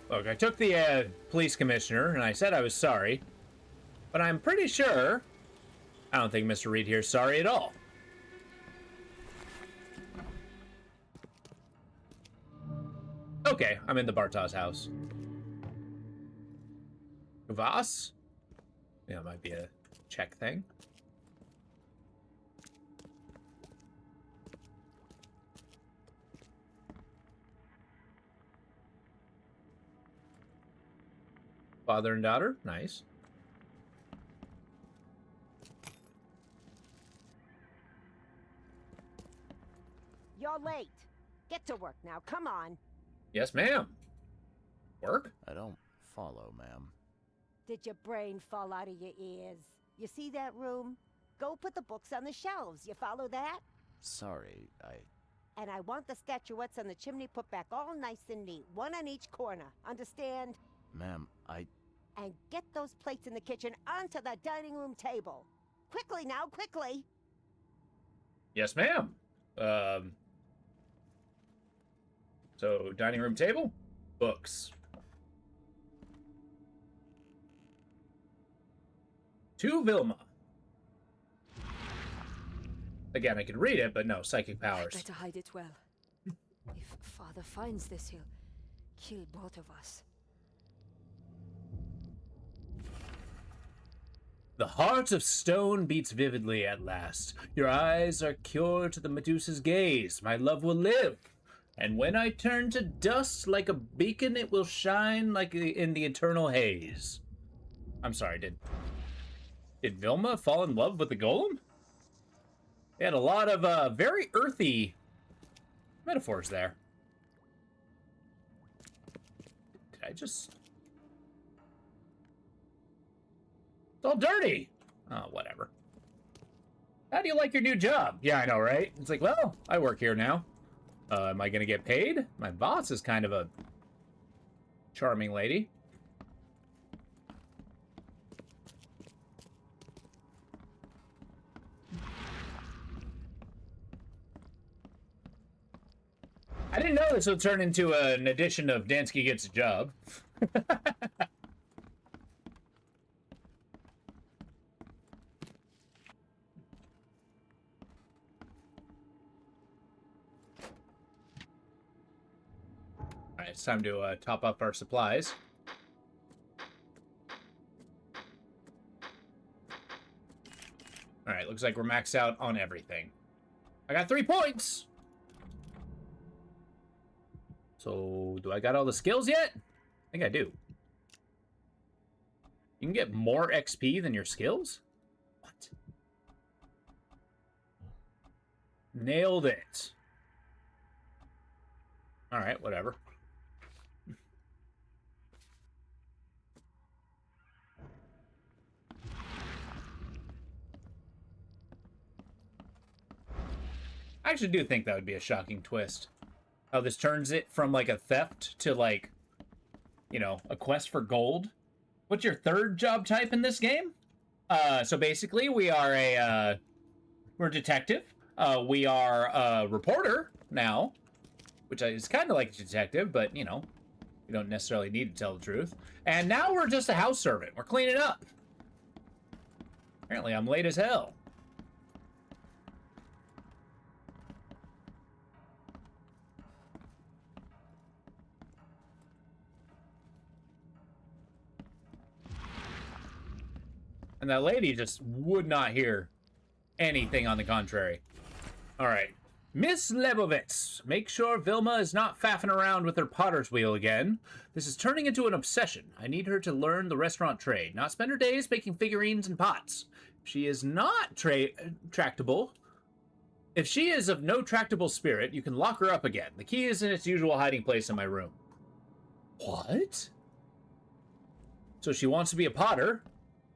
Look, I took the police commissioner and I said I was sorry, but I'm pretty sure I don't think Mr. Reed here's sorry at all. Okay, I'm in the Bartow's house. Voss? Yeah, it might be a check thing. Father and daughter, nice. You're late. Get to work now, come on. Yes, ma'am. Work? I don't follow, ma'am. Did your brain fall out of your ears? You see that room? Go put the books on the shelves. You follow that? Sorry, And I want the statuettes on the chimney put back all nice and neat, one on each corner. Understand? Ma'am, And get those plates in the kitchen onto the dining room table. Quickly now, quickly! Yes, ma'am. So, dining room table? Books. To Vilma. Again, I could read it, but no, psychic powers. Better hide it well. If Father finds this, he'll kill both of us. The heart of stone beats vividly at last. Your eyes are cured to the Medusa's gaze. My love will live. And when I turn to dust like a beacon, it will shine like in the eternal haze. I'm sorry, did Vilma fall in love with the golem? They had a lot of very earthy metaphors there. Did I just... It's all dirty. Oh, whatever. How do you like your new job? Yeah, I know, right? It's like, well, I work here now. Am I gonna get paid? My boss is kind of a charming lady. I didn't know this would turn into an edition of Dansky Gets a Job. Alright, it's time to top up our supplies. Alright, looks like we're maxed out on everything. I got 3 points! So, do I got all the skills yet? I think I do. You can get more XP than your skills? What? Nailed it. Alright, whatever. I actually do think that would be a shocking twist. How this turns it from, like, a theft to, like, you know, a quest for gold. What's your third job type in this game? So basically, we are we're a detective. We are a reporter now, which is kind of like a detective, but, you know, we don't necessarily need to tell the truth. And now we're just a house servant. We're cleaning up. Apparently, I'm late as hell. And that lady just would not hear anything on the contrary. All right. Miss Lebovitz, make sure Vilma is not faffing around with her potter's wheel again. This is turning into an obsession. I need her to learn the restaurant trade, not spend her days making figurines and pots. If she is not tractable, if she is of no tractable spirit, you can lock her up again. The key is in its usual hiding place in my room. What? So she wants to be a potter,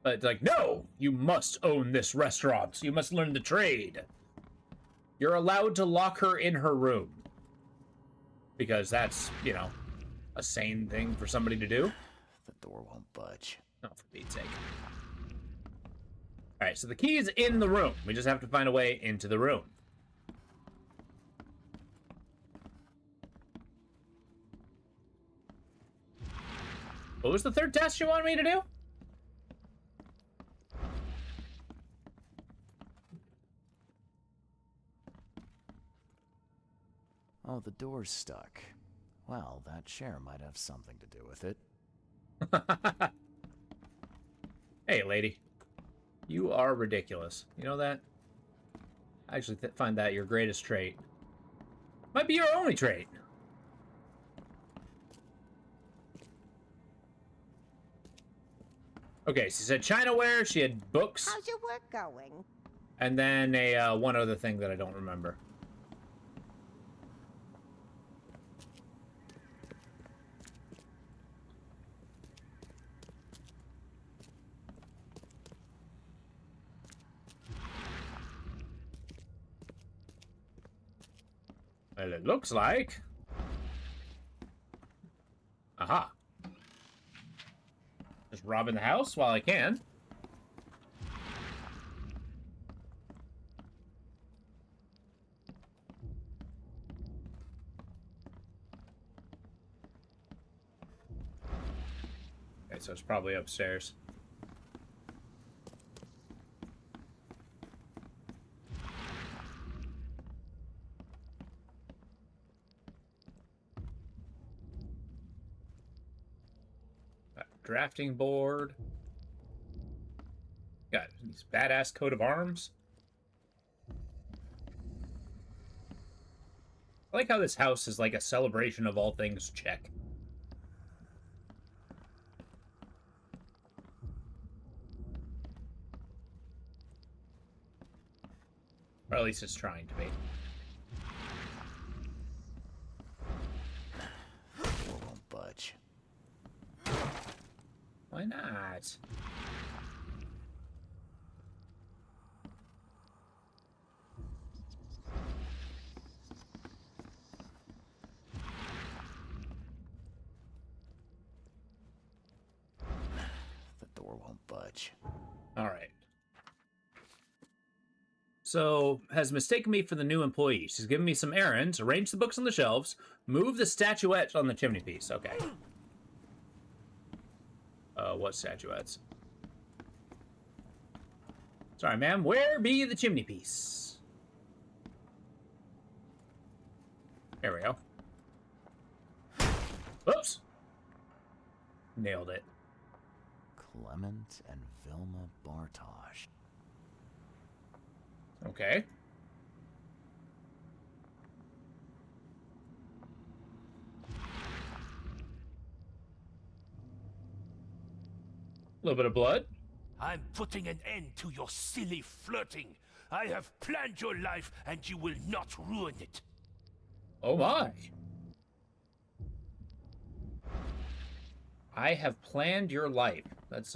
but it's like, no, you must own this restaurant. You must learn the trade. You're allowed to lock her in her room. Because that's, you know, a sane thing for somebody to do. The door won't budge. Oh, for Pete's sake. Alright, so the key is in the room. We just have to find a way into the room. What was the third test you wanted me to do? Oh, the door's stuck. Well, that chair might have something to do with it. Hey, lady. You are ridiculous. You know that? I actually find that your greatest trait. Might be your only trait. Okay, so she said Chinaware, she had books. How's your work going? And then a one other thing that I don't remember. Well, it looks like... Aha. Just robbing the house while I can. Okay, so it's probably upstairs. Drafting board. Got these badass coat of arms. I like how this house is like a celebration of all things Czech. Or at least it's trying to be. The door won't budge. Why not? The door won't budge. All right. So, has mistaken me for the new employee. She's given me some errands, arrange the books on the shelves, move the statuette on the chimney piece. Okay. What statuettes? Sorry, ma'am. Where be the chimney piece? There we go. Oops. Nailed it. Clement and Vilma Bartosz. Okay. little bit of blood. I'm putting an end to your silly flirting. I have planned your life, and you will not ruin it. Oh my. I have planned your life. That's,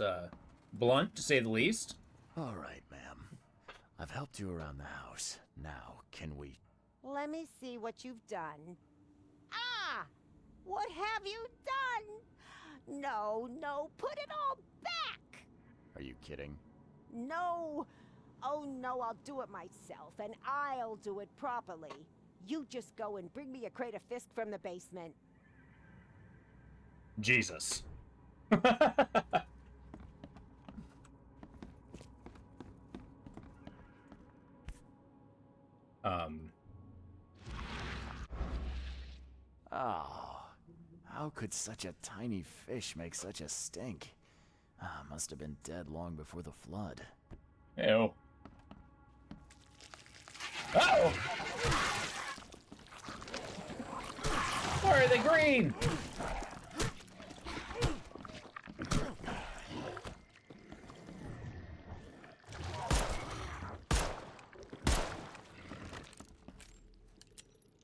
blunt, to say the least. All right, ma'am. I've helped you around the house. Now, can we... Let me see what you've done. Ah! What have you done? No, put it all back! Are you kidding? No. Oh no, I'll do it myself, and I'll do it properly. You just go and bring me a crate of Fisk from the basement. Jesus. Oh, how could such a tiny fish make such a stink? Ah, must have been dead long before the flood. Ew. Uh-oh! Why are they green?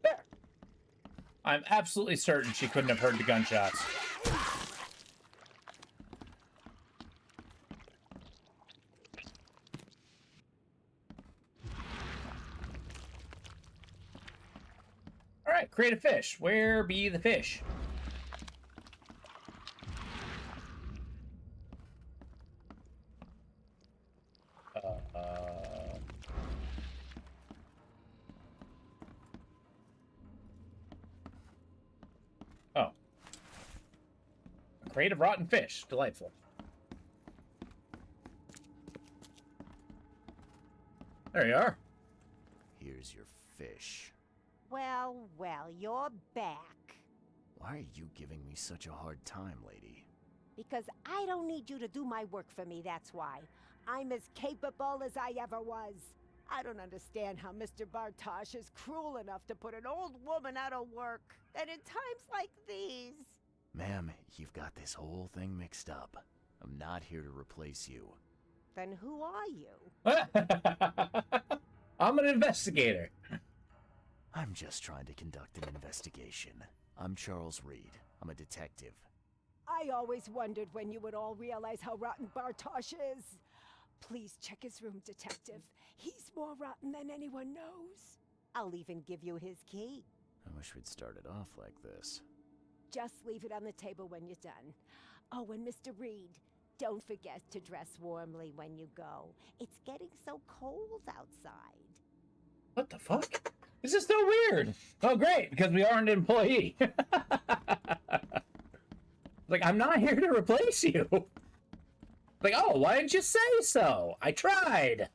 There. I'm absolutely certain she couldn't have heard the gunshots. Alright, create a fish. Where be the fish? Oh. A crate of rotten fish. Delightful. There you are. Here's your fish. Well, you're back. Why are you giving me such a hard time, lady? Because I don't need you to do my work for me, that's why. I'm as capable as I ever was. I don't understand how Mr. Bartosz is cruel enough to put an old woman out of work. And in times like these... Ma'am, you've got this whole thing mixed up. I'm not here to replace you. Then who are you? I'm an investigator. I'm just trying to conduct an investigation. I'm Charles Reed. I'm a detective. I always wondered when you would all realize how rotten Bartosz is. Please check his room, detective. He's more rotten than anyone knows. I'll even give you his key. I wish we'd started off like this. Just leave it on the table when you're done. Oh, and Mr. Reed, don't forget to dress warmly when you go. It's getting so cold outside. What the fuck? This is so weird. Oh, great, because we are an employee. Like, I'm not here to replace you. Like, oh, why didn't you say so? I tried.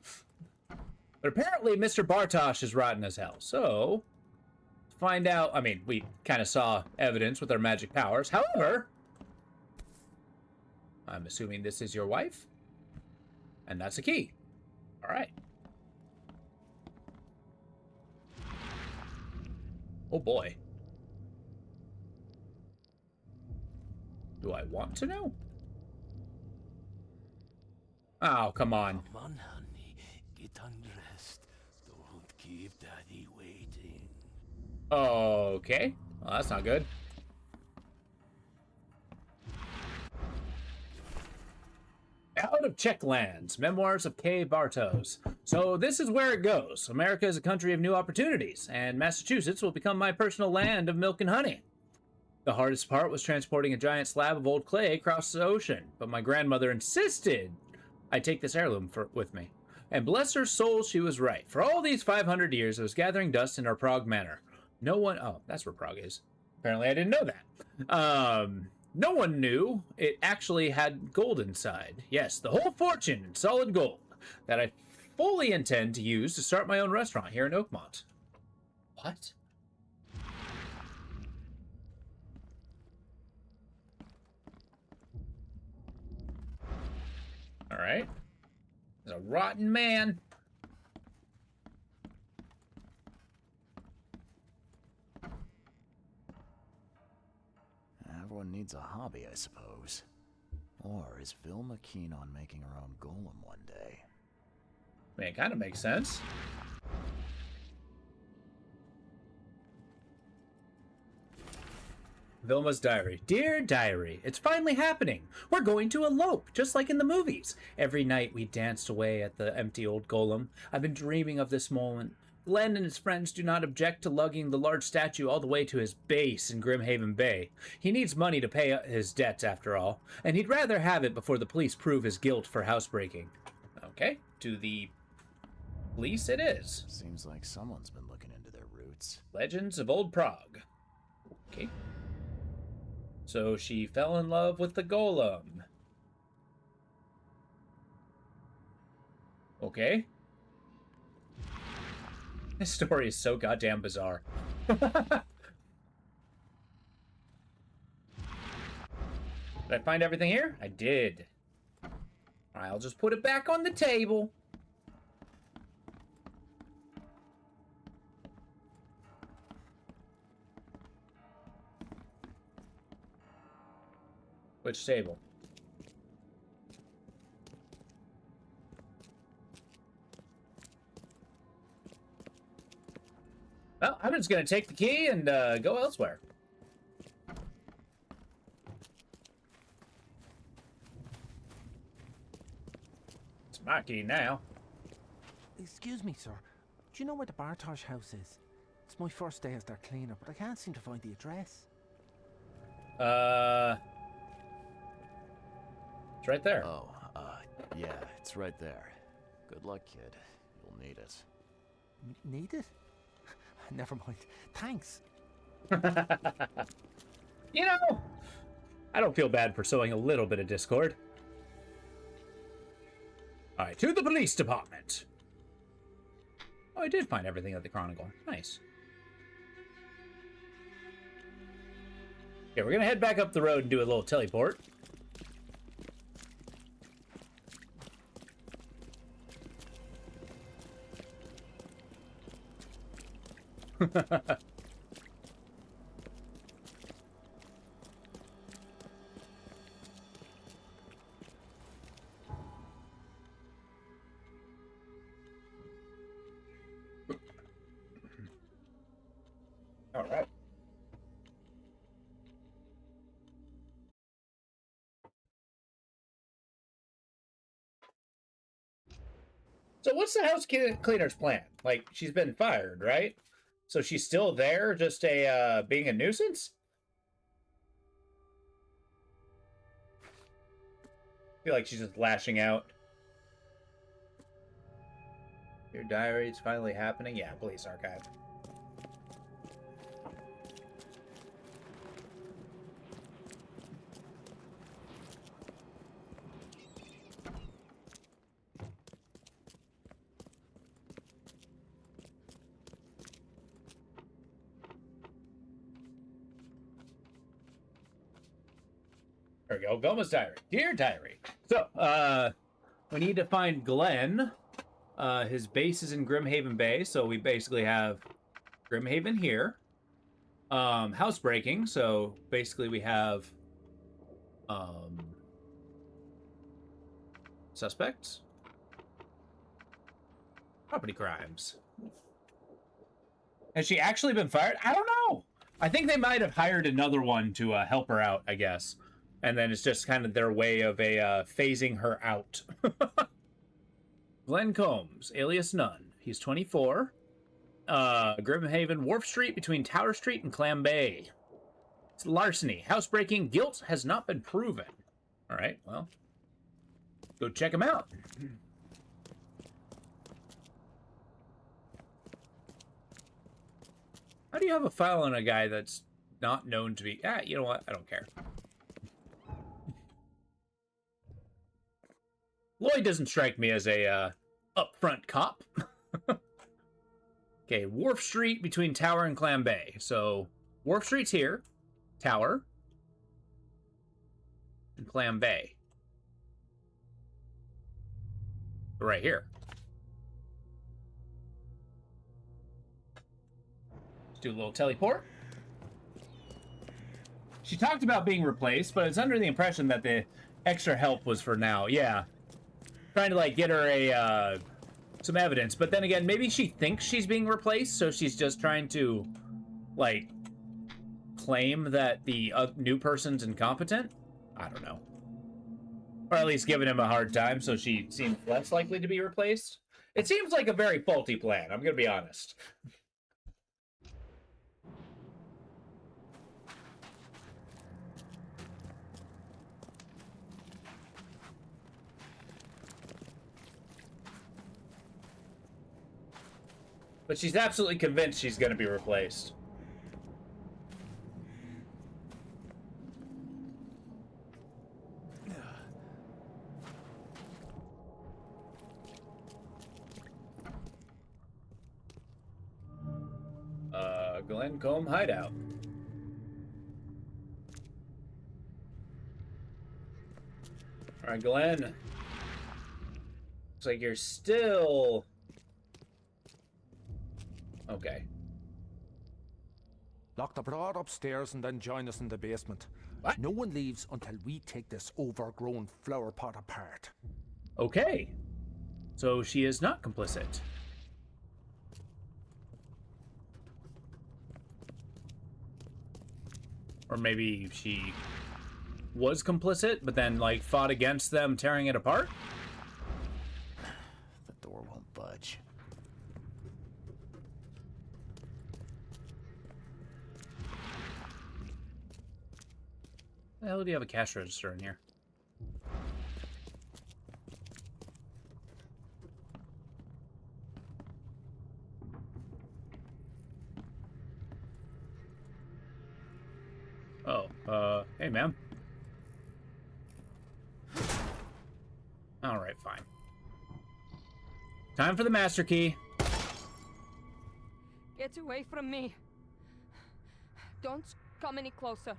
But apparently Mr. Bartosz is rotten as hell. So, to find out, I mean, we kind of saw evidence with our magic powers. However, I'm assuming this is your wife. And that's a key. All right. Oh boy. Do I want to know? Oh, come on. Come on, honey. Get undressed. Don't keep Daddy waiting. Okay. Well, that's not good. Out of Czech Lands, Memoirs of K. Bartos. So this is where it goes. America is a country of new opportunities, and Massachusetts will become my personal land of milk and honey. The hardest part was transporting a giant slab of old clay across the ocean, but my grandmother insisted I take this heirloom with me. And bless her soul, she was right. For all these 500 years, it was gathering dust in our Prague manor. No one... Oh, that's where Prague is. Apparently I didn't know that. No one knew it actually had gold inside. Yes, the whole fortune in solid gold that I fully intend to use to start my own restaurant here in Oakmont. What? All right. There's a rotten man. Everyone needs a hobby, I suppose. Or is Vilma keen on making her own golem one day? I mean, it kind of makes sense. Vilma's diary. Dear diary, it's finally happening. We're going to elope, just like in the movies. Every night we danced away at the empty old golem. I've been dreaming of this moment. Glenn and his friends do not object to lugging the large statue all the way to his base in Grimhaven Bay. He needs money to pay his debts, after all, and he'd rather have it before the police prove his guilt for housebreaking. Okay, to the police it is. Seems like someone's been looking into their roots. Legends of Old Prague. Okay. So she fell in love with the golem. Okay. This story is so goddamn bizarre. Did I find everything here? I did. I'll just put it back on the table. Which table? Well, I'm just going to take the key and go elsewhere. It's my key now. Excuse me, sir. Do you know where the Bartosz house is? It's my first day as their cleaner, but I can't seem to find the address. It's right there. Oh, yeah, it's right there. Good luck, kid. You'll need it. Need it? Never mind. Thanks. You know, I don't feel bad for sowing a little bit of discord. All right, to the police department. Oh, I did find everything at the Chronicle. Nice. Okay, we're gonna head back up the road and do a little teleport. All right. So what's the house cleaner's plan? Like, she's been fired, right? So she's still there, just being a nuisance? I feel like she's just lashing out. Your diary, it's finally happening? Yeah, police archive. There we go. Velma's diary. Dear diary. So, we need to find Glenn. His base is in Grimhaven Bay, so we basically have Grimhaven here. Housebreaking, so basically we have suspects. Property crimes. Has she actually been fired? I don't know. I think they might have hired another one to help her out, I guess. And then it's just kind of their way of phasing her out. Glenn Combs, alias Nunn. He's 24. Grimhaven, Wharf Street between Tower Street and Clam Bay. It's larceny. Housebreaking. Guilt has not been proven. All right, well, go check him out. How do you have a file on a guy that's not known to be... you know what? I don't care. Lloyd doesn't strike me as a upfront cop. Okay, Wharf Street between Tower and Clam Bay. So, Wharf Street's here. Tower. And Clam Bay. Right here. Let's do a little teleport. She talked about being replaced, but it's under the impression that the extra help was for now. Yeah. Trying to, like, get her a, some evidence. But then again, maybe she thinks she's being replaced, so she's just trying to, like, claim that the new person's incompetent? I don't know. Or at least giving him a hard time so she seems less likely to be replaced. It seems like a very faulty plan, I'm gonna be honest. But she's absolutely convinced she's gonna be replaced. Glencombe hideout. Alright, Glenn. Looks like you're still... Okay. Lock the broad upstairs and then join us in the basement. What? No one leaves until we take this overgrown flower pot apart. Okay. So she is not complicit. Or maybe she was complicit, but then, like, fought against them tearing it apart? The door won't budge. The hell do you have a cash register in here? Oh, hey, ma'am. Alright, fine. Time for the master key. Get away from me. Don't come any closer.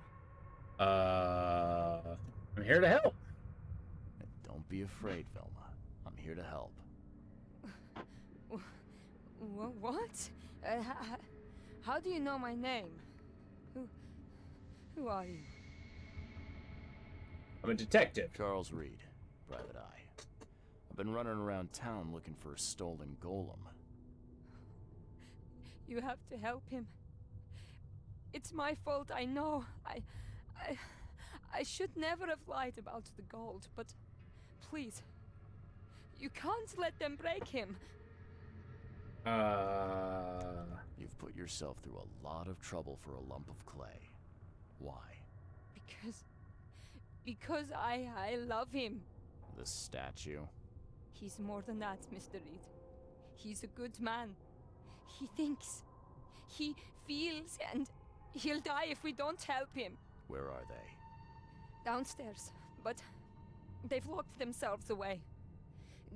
I'm here to help. Don't be afraid, Velma. I'm here to help. What? How do you know my name? Who are you? I'm a detective. Charles Reed, Private Eye. I've been running around town looking for a stolen golem. You have to help him. It's my fault, I know. I should never have lied about the gold, but please, you can't let them break him. You've put yourself through a lot of trouble for a lump of clay. Why? Because I love him. The statue? He's more than that, Mr. Reed. He's a good man. He thinks. He feels, and he'll die if we don't help him. Where are they? Downstairs, but they've locked themselves away.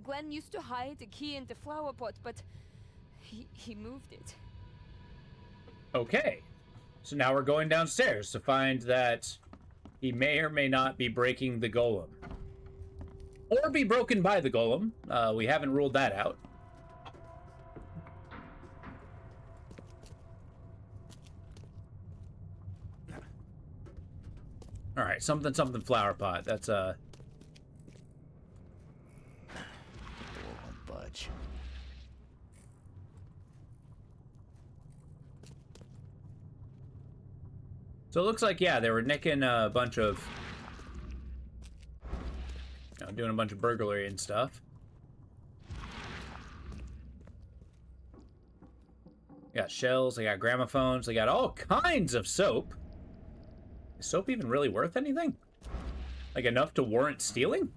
Glenn used to hide the key in the flower pot, but he moved it. Okay. So now we're going downstairs to find that he may or may not be breaking the golem. Or be broken by the golem. We haven't ruled that out. Alright, something flower pot. That's The door won't budge. So it looks like, yeah, they were nicking a bunch of... You know, doing a bunch of burglary and stuff. They got shells, they got gramophones, they got all kinds of soap. Is soap even really worth anything? Like, enough to warrant stealing?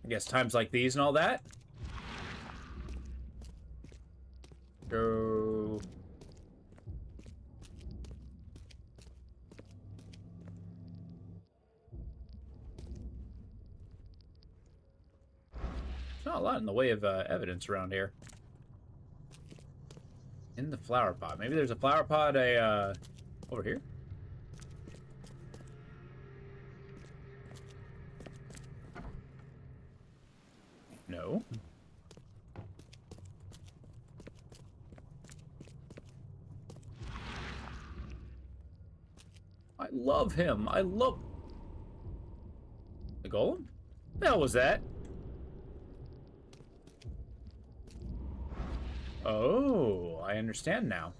I guess times like these and all that. Go. There's not a lot in the way of evidence around here. In the flower pot. Maybe there's a flower pot over here? No. I love him. I love... The golem? The hell was that? Oh, I understand now.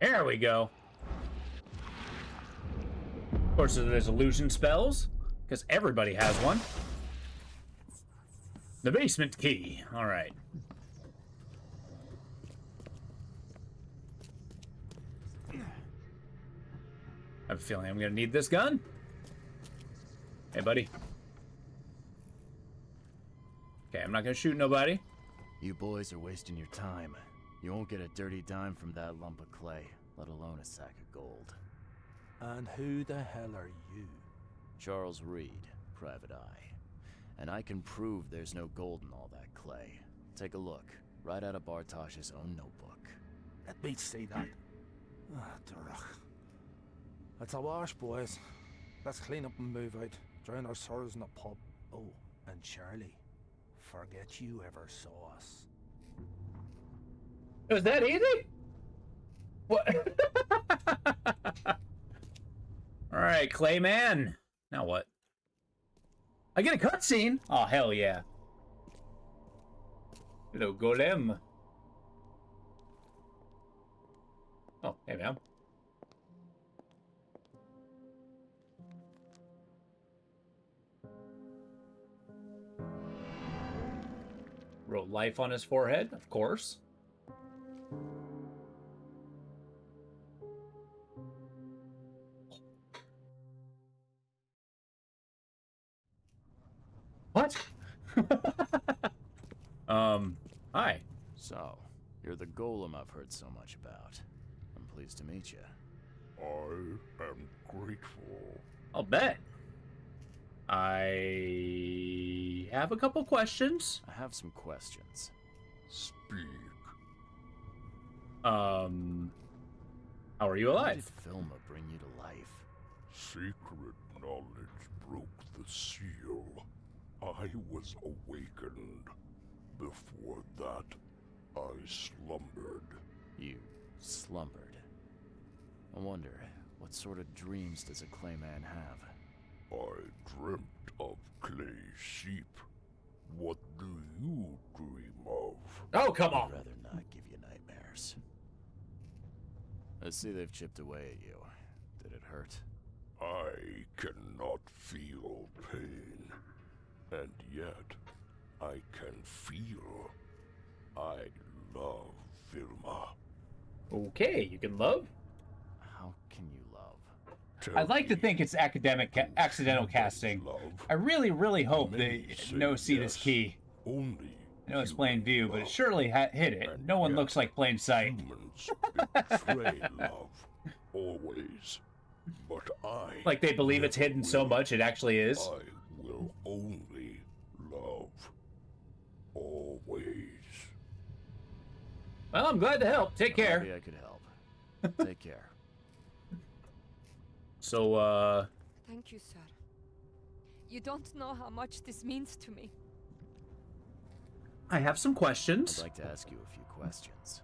There we go. Of course, there's illusion spells, because everybody has one. The basement key. All right. I have a feeling I'm gonna need this gun. Hey, buddy. Okay, I'm not gonna shoot nobody. You boys are wasting your time. You won't get a dirty dime from that lump of clay, let alone a sack of gold. And who the hell are you? Charles Reed, Private Eye. And I can prove there's no gold in all that clay. Take a look, right out of Bartosh's own notebook. Let me see that. Ah, Durach. That's a wash, boys. Let's clean up and move out. Drown our sorrows in the pub. Oh, and Charlie, forget you ever saw us. Was that easy? What? All right, Clayman. Now what? I get a cutscene. Oh hell yeah! Hello, golem. Oh, hey man. Wrote life on his forehead, of course. What? Hi. So, you're the golem I've heard so much about. I'm pleased to meet you. I am grateful. I'll bet. I have a couple questions. I have some questions. Speak. How are you How alive? did Filma bring you to life? Secret knowledge broke the seal. I was awakened. Before that, I slumbered. You slumbered. I wonder, what sort of dreams does a clayman have? I dreamt of clay sheep. What do you dream of? Oh, come on. I'd rather not give you nightmares. I see they've chipped away at you. Did it hurt? I cannot feel pain. And yet, I can feel. I love Vilma. Okay, you can love. How can you love? I like to think it's accidental casting. I really, really hope they see this key. Only I know it's plain view, but it surely hit it. No one looks like plain sight. betray love. Always. But I... Like they believe it's hidden so much it actually is. I will only love. Always. Well, I'm glad to help. Take care. Maybe I could help. Take care. So, Thank you, sir. You don't know how much this means to me. I have some questions. I'd like to ask you a few questions.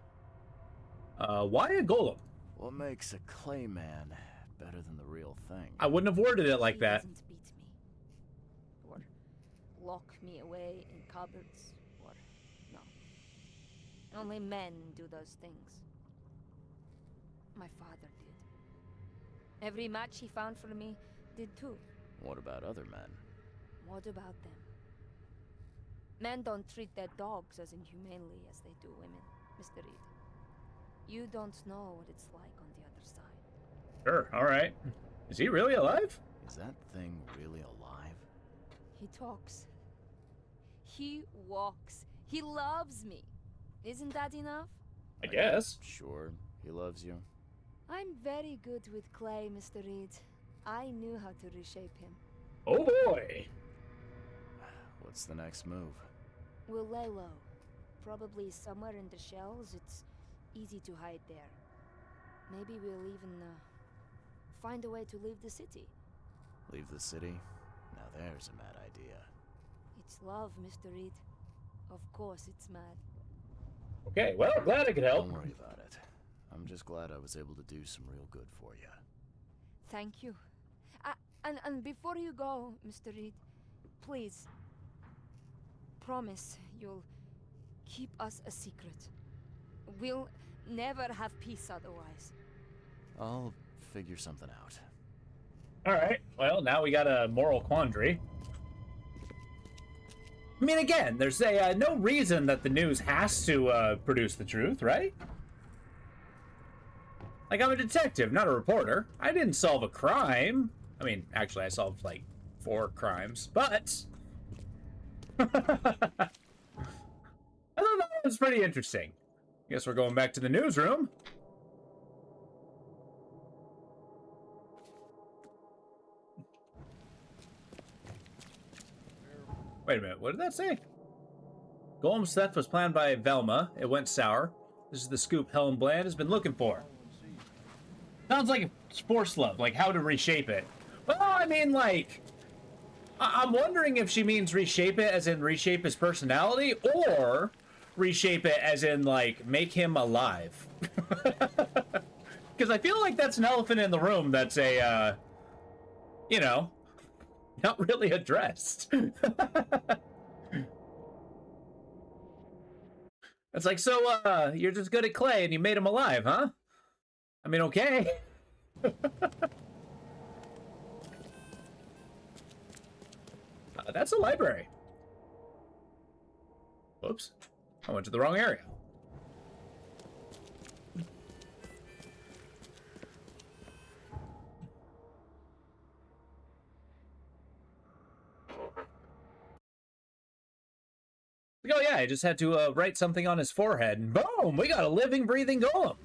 Why a golem? What makes a clayman better than the real thing? I wouldn't have worded it like that. Doesn't beat me. Or lock me away in cupboards. Or no. Only men do those things. My father did. Every match he found for me did too. What about other men? What about them? Men don't treat their dogs as inhumanely as they do women, Mr. Reed. You don't know what it's like on the other side. Sure, alright. Is he really alive? Is that thing really alive? He talks. He walks. He loves me. Isn't that enough? I guess. Sure, he loves you. I'm very good with clay, Mr. Reed. I knew how to reshape him. Oh boy! What's the next move? We'll lay low. Probably somewhere in the shells. It's easy to hide there. Maybe we'll even find a way to leave the city. Leave the city? Now there's a mad idea. It's love, Mr. Reed. Of course it's mad. Okay, well, glad I could help. Don't worry about it. I'm just glad I was able to do some real good for you. Thank you. And before you go, Mr. Reed, please, promise you'll keep us a secret. We'll never have peace otherwise. I'll figure something out. Alright, well, now we got a moral quandary. I mean, again, there's no reason that the news has to produce the truth, right? Like, I'm a detective, not a reporter. I didn't solve a crime. I mean, actually, I solved, like, 4 crimes, but... I thought that was pretty interesting. Guess we're going back to the newsroom. Wait a minute, what did that say? Golem's theft was planned by Velma. It went sour. This is the scoop Helen Bland has been looking for. Sounds like a sports love, like how to reshape it. Well, I mean, like... I'm wondering if she means reshape it as in reshape his personality, or reshape it as in, like, make him alive. Because I feel like that's an elephant in the room that's a, you know, not really addressed. It's like, so, you're just good at clay and you made him alive, huh? I mean, okay. That's a library. Whoops. I went to the wrong area. Oh yeah, I just had to write something on his forehead, and boom, we got a living, breathing golem.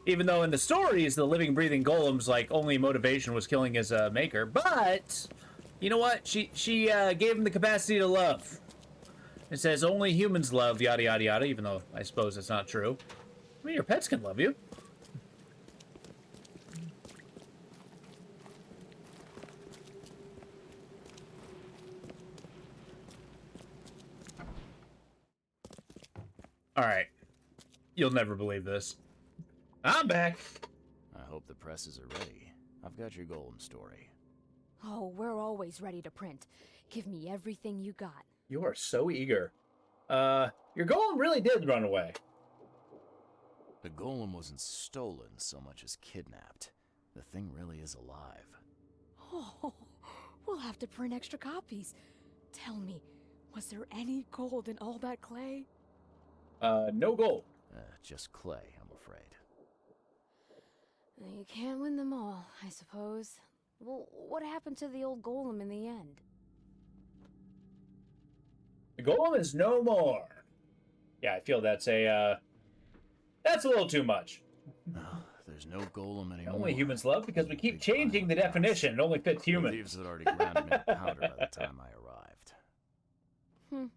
Even though in the stories, the living, breathing golem's like only motivation was killing his maker, but you know what? She gave him the capacity to love. It says only humans love, yada yada yada. Even though I suppose it's not true. I mean, your pets can love you. All right, you'll never believe this. I'm back. I hope the presses are ready. I've got your golem story. Oh, we're always ready to print. Give me everything you got. You are so eager. Your golem really did run away. The golem wasn't stolen so much as kidnapped. The thing really is alive. Oh, we'll have to print extra copies. Tell me, was there any gold in all that clay? No gold. Just clay, I'm afraid. You can't win them all, I suppose. Well, what happened to the old golem in the end? The golem is no more. Yeah, I feel that's a little too much. There's no golem anymore. Only humans love because we keep changing the definition. It only fits human. The leaves had already ground him into powder by the time I arrived.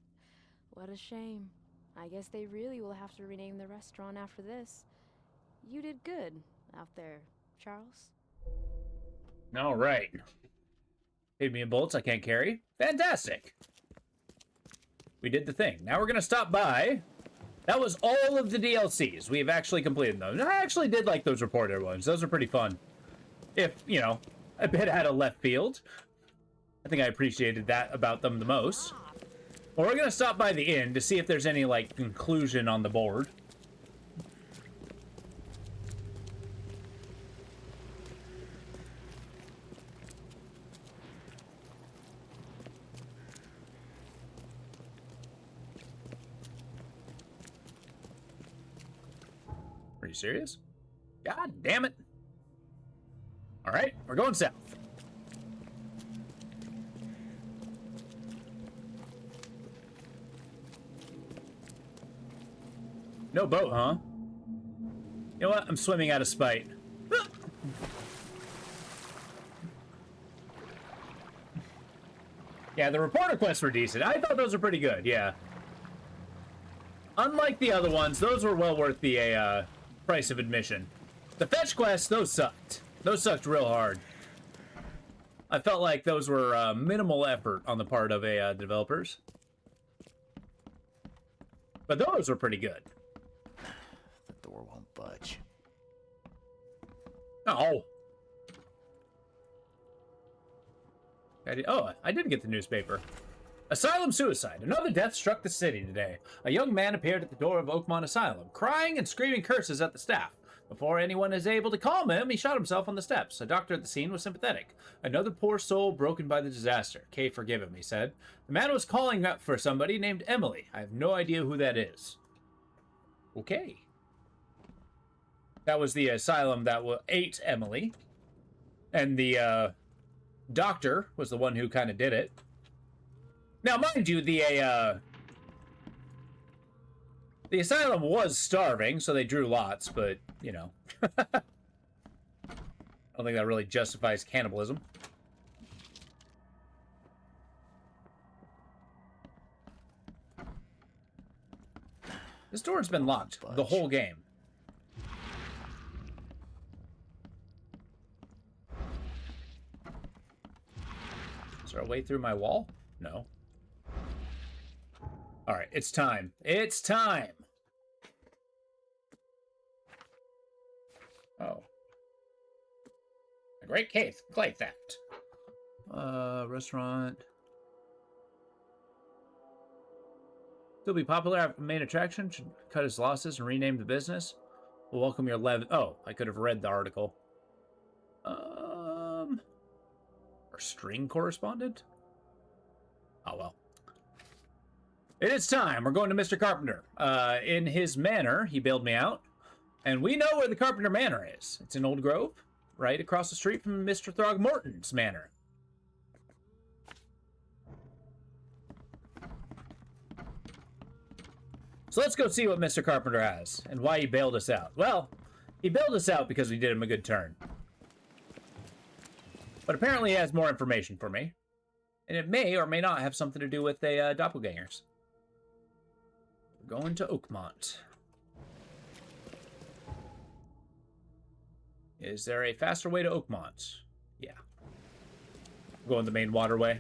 What a shame. I guess they really will have to rename the restaurant after this. You did good out there, Charles. All right. Paid me in bullets I can't carry. Fantastic. We did the thing. Now we're going to stop by. That was all of the DLCs. We have actually completed those. I actually did like those reporter ones. Those are pretty fun. If, you know, a bit out of left field. I think I appreciated that about them the most. Well, we're going to stop by the inn to see if there's any, like, conclusion on the board. Are you serious? God damn it. All right, we're going south. No boat, huh? You know what? I'm swimming out of spite. Yeah, the reporter quests were decent. I thought those were pretty good, yeah. Unlike the other ones, those were well worth the price of admission. The fetch quests, those sucked. Those sucked real hard. I felt like those were minimal effort on the part of developers. But those were pretty good. door won't budge. Oh. I did get the newspaper. Asylum suicide. Another death struck the city today. A young man appeared at the door of Oakmont Asylum, crying and screaming curses at the staff. Before anyone is able to calm him, he shot himself on the steps. A doctor at the scene was sympathetic. Another poor soul broken by the disaster. Kay, forgive him, he said. The man was calling out for somebody named Emily. I have no idea who that is. Okay. That was the asylum that ate Emily. And the doctor was the one who kind of did it. Now, mind you, the asylum was starving, so they drew lots, but, you know. I don't think that really justifies cannibalism. This door's been locked the whole game. Is there a way through my wall? No. Alright, it's time. It's time! Oh. A great clay theft. Restaurant. Still be popular after main attraction. Should cut his losses and rename the business. We'll welcome your 11th. Oh, I could have read the article. Our string correspondent? Oh, well. It is time. We're going to Mr. Carpenter. In his manor, he bailed me out. And we know where the Carpenter Manor is. It's in Old Grove, right across the street from Mr. Throgmorton's manor. So let's go see what Mr. Carpenter has and why he bailed us out. Well, he bailed us out because we did him a good turn. But apparently he has more information for me. And it may or may not have something to do with the doppelgangers. We're going to Oakmont. Is there a faster way to Oakmont? Yeah. Going the main waterway.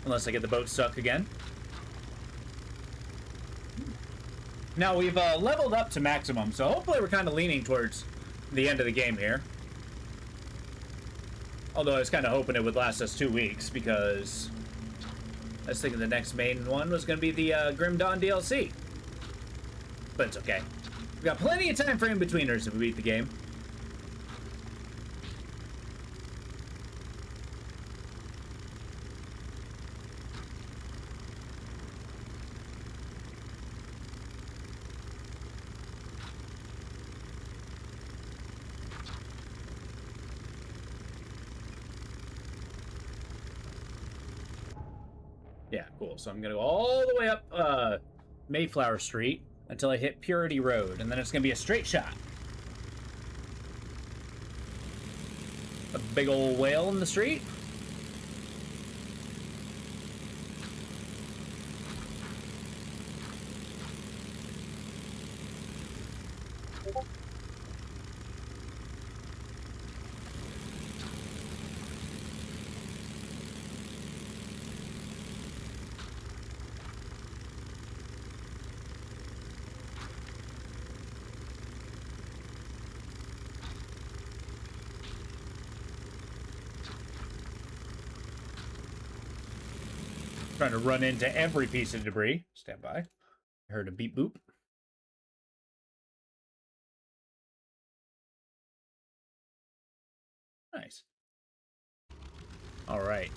Unless I get the boat stuck again. Now, we've leveled up to maximum, so hopefully we're kind of leaning towards the end of the game here. Although I was kind of hoping it would last us 2 weeks, because I was thinking the next main one was going to be the Grim Dawn DLC. But it's okay. We've got plenty of time for in-betweeners if we beat the game. Yeah, cool. So I'm going to go all the way up Mayflower Street until I hit Purity Road, and then it's going to be a straight shot. A big old whale in the street. Trying to run into every piece of debris. Stand by. I heard a beep boop. Nice. All right.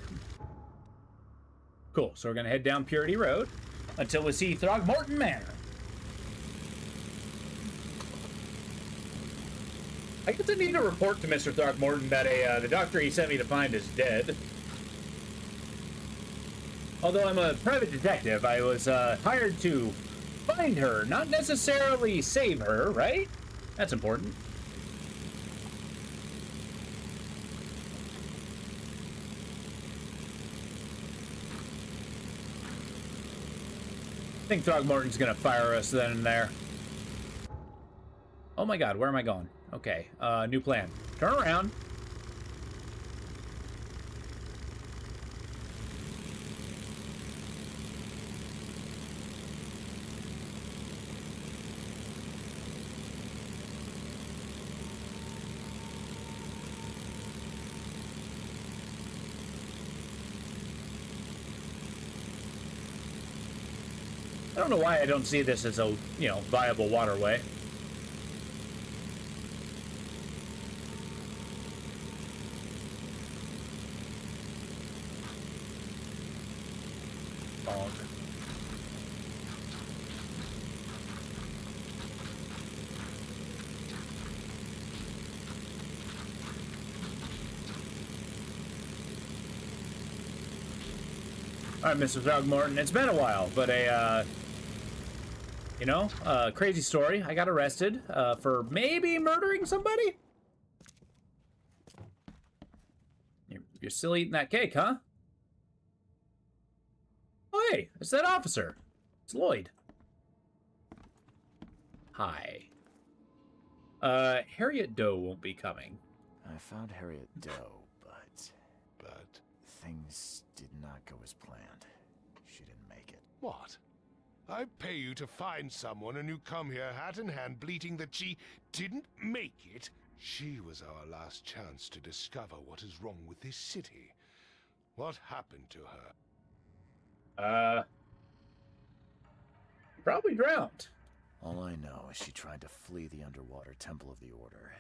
Cool. So we're going to head down Purity Road until we see Throgmorton Manor. I guess I need to report to Mr. Throgmorton that the doctor he sent me to find is dead. Although I'm a private detective, I was hired to find her, not necessarily save her, right? That's important. I think Throgmorton's gonna fire us then and there. Oh my god, where am I going? Okay, new plan. Turn around. I don't know why I don't see this as a, you know, viable waterway. Bonk. All right, Mr. Throgmorton, it's been a while, but you know, crazy story. I got arrested for maybe murdering somebody. You're still eating that cake, huh? Oh, hey, it's that officer. It's Lloyd. Hi. Harriet Doe won't be coming. I found Harriet Doe, but things did not go as planned. She didn't make it. What? I pay you to find someone and you come here hat in hand bleating that she didn't make it? She was our last chance to discover what is wrong with this city. What happened to her? Probably drowned. All I know is she tried to flee the underwater Temple of the Order.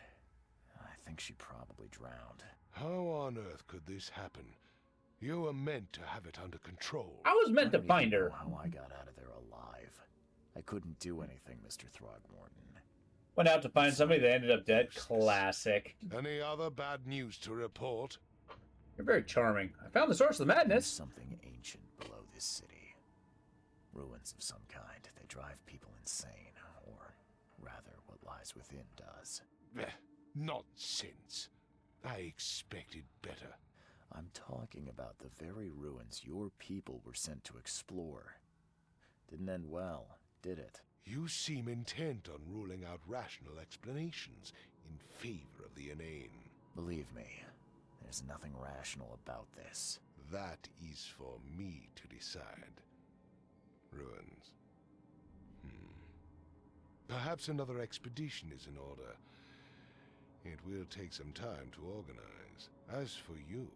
I think she probably drowned. How on earth could this happen? You were meant to have it under control. I was meant to find her. How I got out of there alive. I couldn't do anything, Mr. Throgmorton. Went out to find somebody that ended up dead. Classic. Any other bad news to report? You're very charming. I found the source of the madness. There's something ancient below this city. Ruins of some kind. They drive people insane. Or rather, what lies within does. Nonsense. I expected better. I'm talking about the very ruins your people were sent to explore. Didn't end well, did it? You seem intent on ruling out rational explanations in favor of the inane. Believe me, there's nothing rational about this. That is for me to decide. Ruins. Perhaps another expedition is in order. It will take some time to organize. As for you,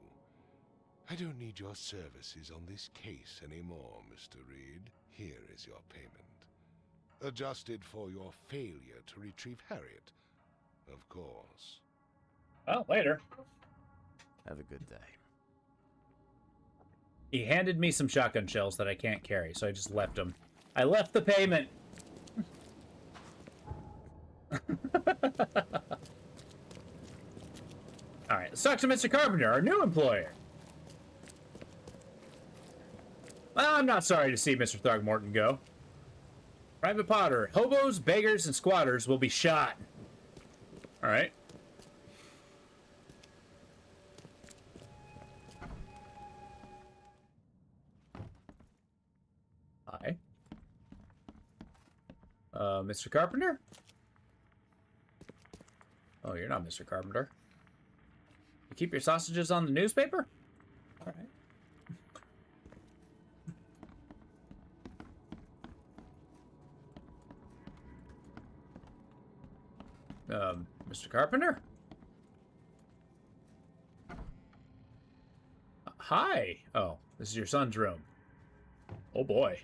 I don't need your services on this case anymore, Mr. Reed. Here is your payment. Adjusted for your failure to retrieve Harriet, of course. Well, later. Have a good day. He handed me some shotgun shells that I can't carry, so I just left them. I left the payment. All right, let's talk to Mr. Carpenter, our new employer. Well, I'm not sorry to see Mr. Throgmorton go. Private Potter, hobos, beggars, and squatters will be shot. All right. Hi. Mr. Carpenter? Oh, you're not Mr. Carpenter. You keep your sausages on the newspaper? All right. Mr. Carpenter? Hi. Oh, this is your son's room. Oh boy.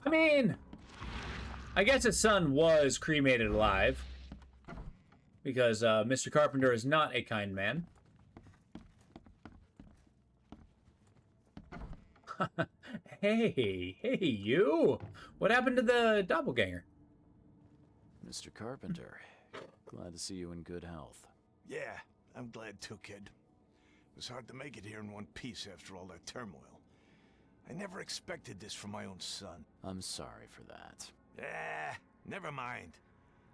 I mean, I guess his son was cremated alive. Because Mr. Carpenter is not a kind man. Hey, you. What happened to the doppelganger? Mr. Carpenter, glad to see you in good health. Yeah, I'm glad too, kid. It was hard to make it here in one piece after all that turmoil. I never expected this from my own son. I'm sorry for that. Never mind.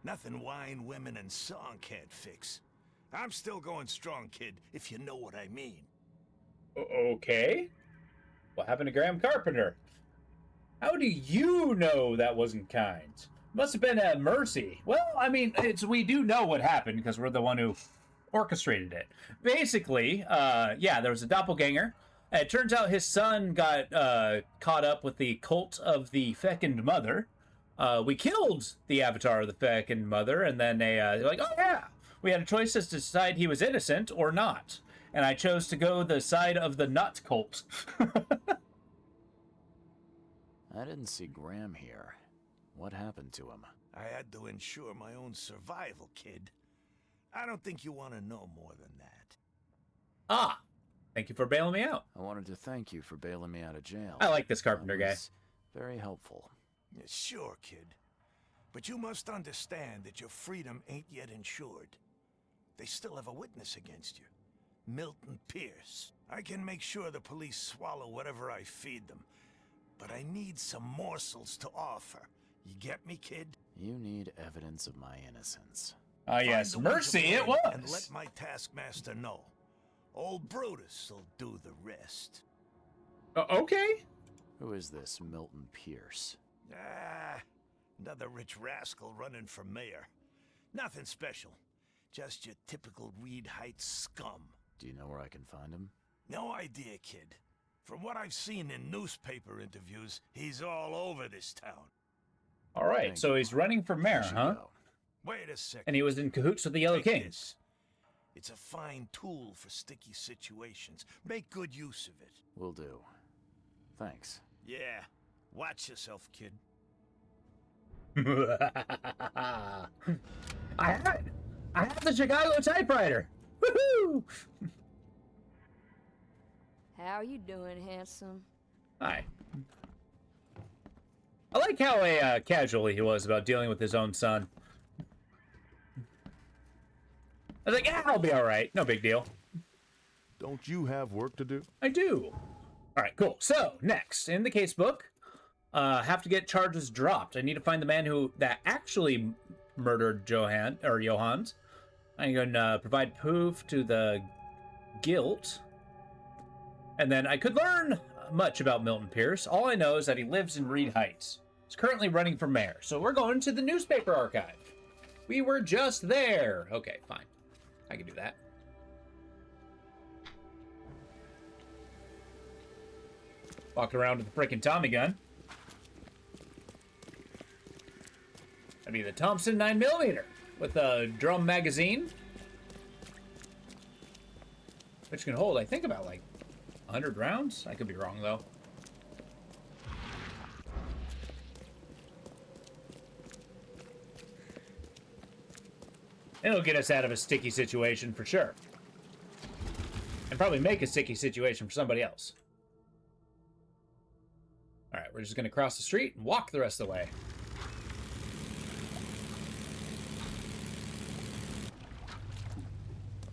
Nothing wine, women, and song can't fix. I'm still going strong, kid, if you know what I mean. Okay. What happened to Graham Carpenter? How do you know that wasn't kind? Must have been a mercy. Well, I mean, we do know what happened because we're the one who orchestrated it. Basically, yeah, there was a doppelganger. It turns out his son got caught up with the cult of the fecund mother. We killed the avatar of the fecund mother, and then they're like, oh yeah, we had a choice as to decide he was innocent or not. And I chose to go the side of the nut cult. I didn't see Graham here. What happened to him? I had to ensure my own survival, kid. I don't think you want to know more than that. Ah, thank you for bailing me out. I wanted to thank you for bailing me out of jail. I like this Carpenter guy. Very helpful. Yeah, sure, kid. But you must understand that your freedom ain't yet insured. They still have a witness against you. Milton Pierce. I can make sure the police swallow whatever I feed them. But I need some morsels to offer. You get me, kid? You need evidence of my innocence. Ah, yes, mercy it was. And let my taskmaster know. Old Brutus will do the rest. Okay. Who is this Milton Pierce? Another rich rascal running for mayor. Nothing special. Just your typical Reed Heights scum. Do you know where I can find him? No idea, kid. From what I've seen in newspaper interviews, he's all over this town. All right, so he's running for mayor, huh? Wait a second. And he was in cahoots with the Yellow Take Kings. this. It's a fine tool for sticky situations. Make good use of it. Will do. Thanks. Yeah. Watch yourself, kid. I have the Chicago typewriter. Woohoo! How you doing, handsome? Hi. I like how casual he was about dealing with his own son. I was like, yeah, I'll be all right. No big deal. Don't you have work to do? I do. All right, cool. So next in the case book, have to get charges dropped. I need to find the man that actually murdered Johans. I'm going to provide proof to the guilt. And then I could learn much about Milton Pierce. All I know is that he lives in Reed Heights. He's currently running for mayor. So we're going to the newspaper archive. We were just there. Okay, fine. I can do that. Walking around with a freaking Tommy gun. That'd be the Thompson 9mm with a drum magazine. Which can hold, I think, about like 100 rounds. I could be wrong, though. It'll get us out of a sticky situation for sure. And probably make a sticky situation for somebody else. Alright, we're just going to cross the street and walk the rest of the way.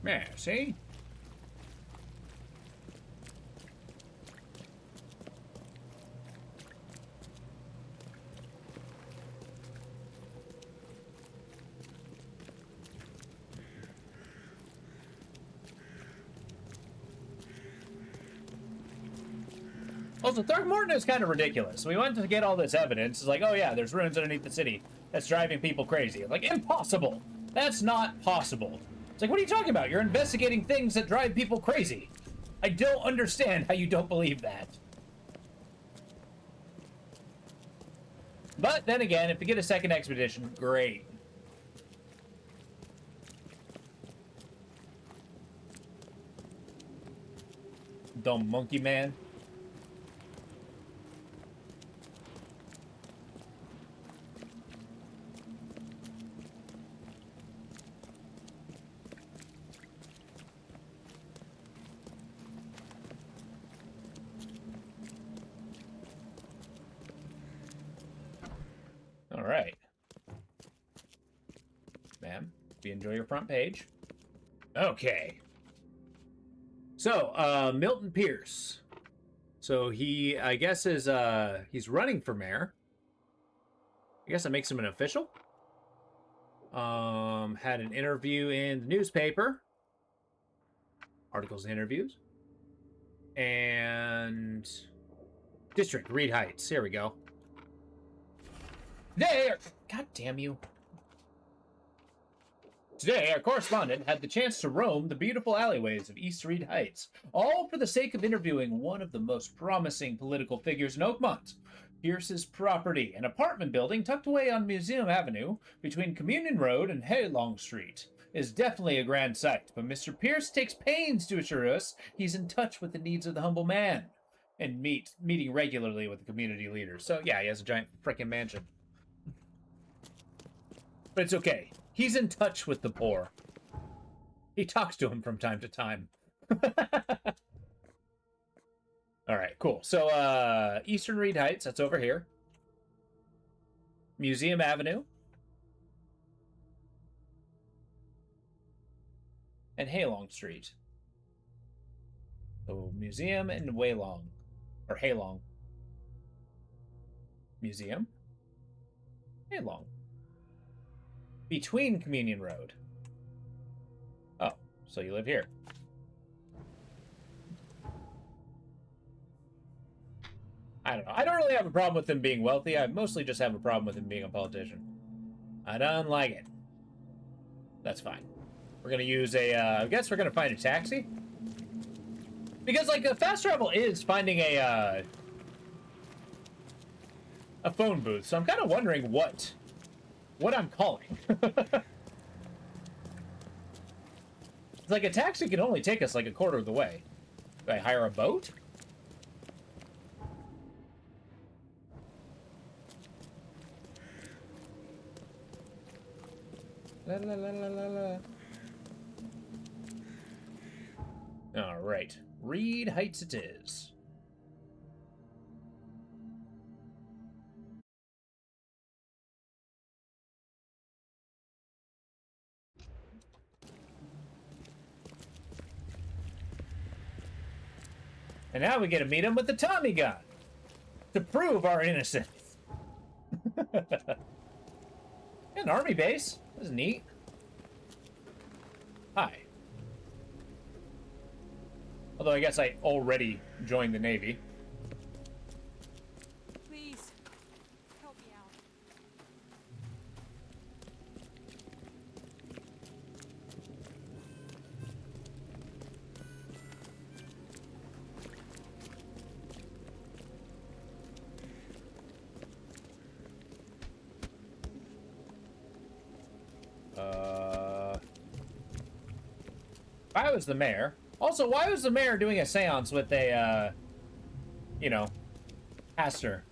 Yeah, see? Also, Throckmorton is kind of ridiculous. We went to get all this evidence. It's like, oh yeah, there's ruins underneath the city that's driving people crazy. Like, impossible. That's not possible. It's like, what are you talking about? You're investigating things that drive people crazy. I don't understand how you don't believe that. But then again, if we get a second expedition, great. Dumb monkey man. All right. Ma'am, do you enjoy your front page? Okay. So, Milton Pierce. So he, I guess, is, he's running for mayor. I guess that makes him an official. Had an interview in the newspaper. Articles and interviews. And district, Reed Heights. Here we go. God damn you. Today, our correspondent had the chance to roam the beautiful alleyways of East Reed Heights, all for the sake of interviewing one of the most promising political figures in Oakmont. Pierce's property, an apartment building tucked away on Museum Avenue between Communion Road and Haylong Street, is definitely a grand sight, but Mr. Pierce takes pains to assure us he's in touch with the needs of the humble man. and meeting regularly with the community leaders. So yeah, he has a giant freaking mansion. But it's okay. He's in touch with the poor. He talks to him from time to time. All right, cool. So Eastern Reed Heights, that's over here. Museum Avenue. And Haylong Street. So Museum and Waylong. Or Haylong. Museum. Haylong. Between Communion Road. Oh, so you live here. I don't know. I don't really have a problem with him being wealthy. I mostly just have a problem with him being a politician. I don't like it. That's fine. We're gonna use a, I guess we're gonna find a taxi? Because, like, fast travel is finding a phone booth, so I'm kind of wondering what I'm calling. It's like a taxi can only take us like a quarter of the way. Do I hire a boat? La, la, la, la, la, la. All right, Reed Heights it is. And now we get to meet him with the Tommy gun to prove our innocence. An army base. That's neat. Hi. Although I guess I already joined the Navy. Please, help me out. If I was the mayor. Also, why was the mayor doing a seance with a, you know, Haster?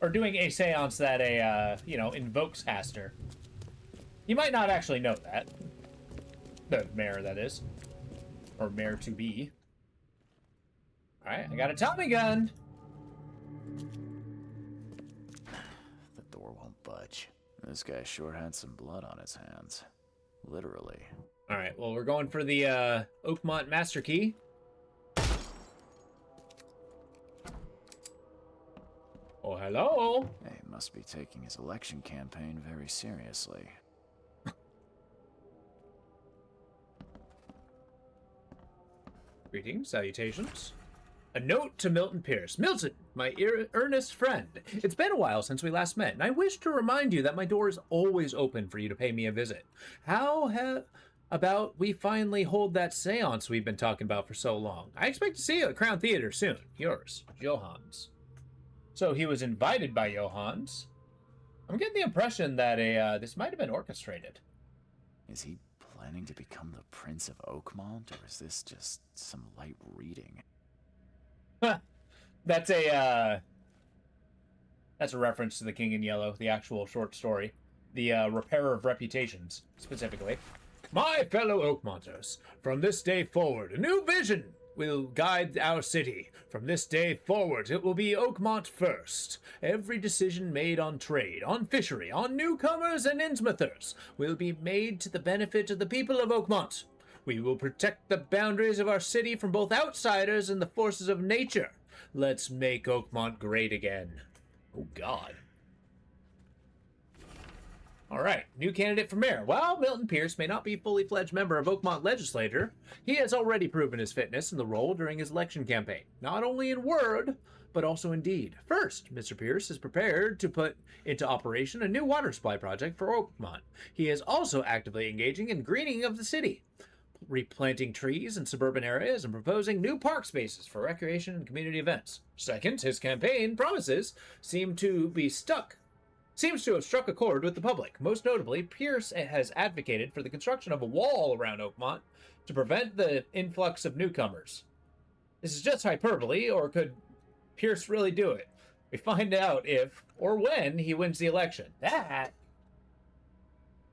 Or doing a seance that you know, invokes Haster? You might not actually know that. The mayor, that is. Or mayor-to-be. Alright, I got a Tommy gun! The door won't budge. This guy sure had some blood on his hands. Literally. Alright, well, we're going for the Oakmont Master Key. Oh, hello! He must be taking his election campaign very seriously. Greetings, salutations. A note to Milton Pierce. Milton, my earnest friend. It's been a while since we last met, and I wish to remind you that my door is always open for you to pay me a visit. How about we finally hold that seance we've been talking about for so long? I expect to see you at Crown Theater soon. Yours, Johans. So he was invited by Johans. I'm getting the impression that this might have been orchestrated. Is he planning to become the Prince of Oakmont, or is this just some light reading? That's a reference to The King in Yellow, the actual short story. The Repairer of Reputations, specifically. My fellow Oakmonters, from this day forward, a new vision will guide our city. From this day forward, it will be Oakmont first. Every decision made on trade, on fishery, on newcomers and Innsmouthers will be made to the benefit of the people of Oakmont. We will protect the boundaries of our city from both outsiders and the forces of nature. Let's make Oakmont great again. Oh, God. All right, new candidate for mayor. While Milton Pierce may not be a fully fledged member of Oakmont Legislature, he has already proven his fitness in the role during his election campaign, not only in word, but also in deed. First, Mr. Pierce is prepared to put into operation a new water supply project for Oakmont. He is also actively engaging in greening of the city, replanting trees in suburban areas and proposing new park spaces for recreation and community events. Second, his campaign promises seem to have struck a chord with the public. Most notably, Pierce has advocated for the construction of a wall around Oakmont to prevent the influx of newcomers. This is just hyperbole, or could Pierce really do it? We find out if or when he wins the election. That...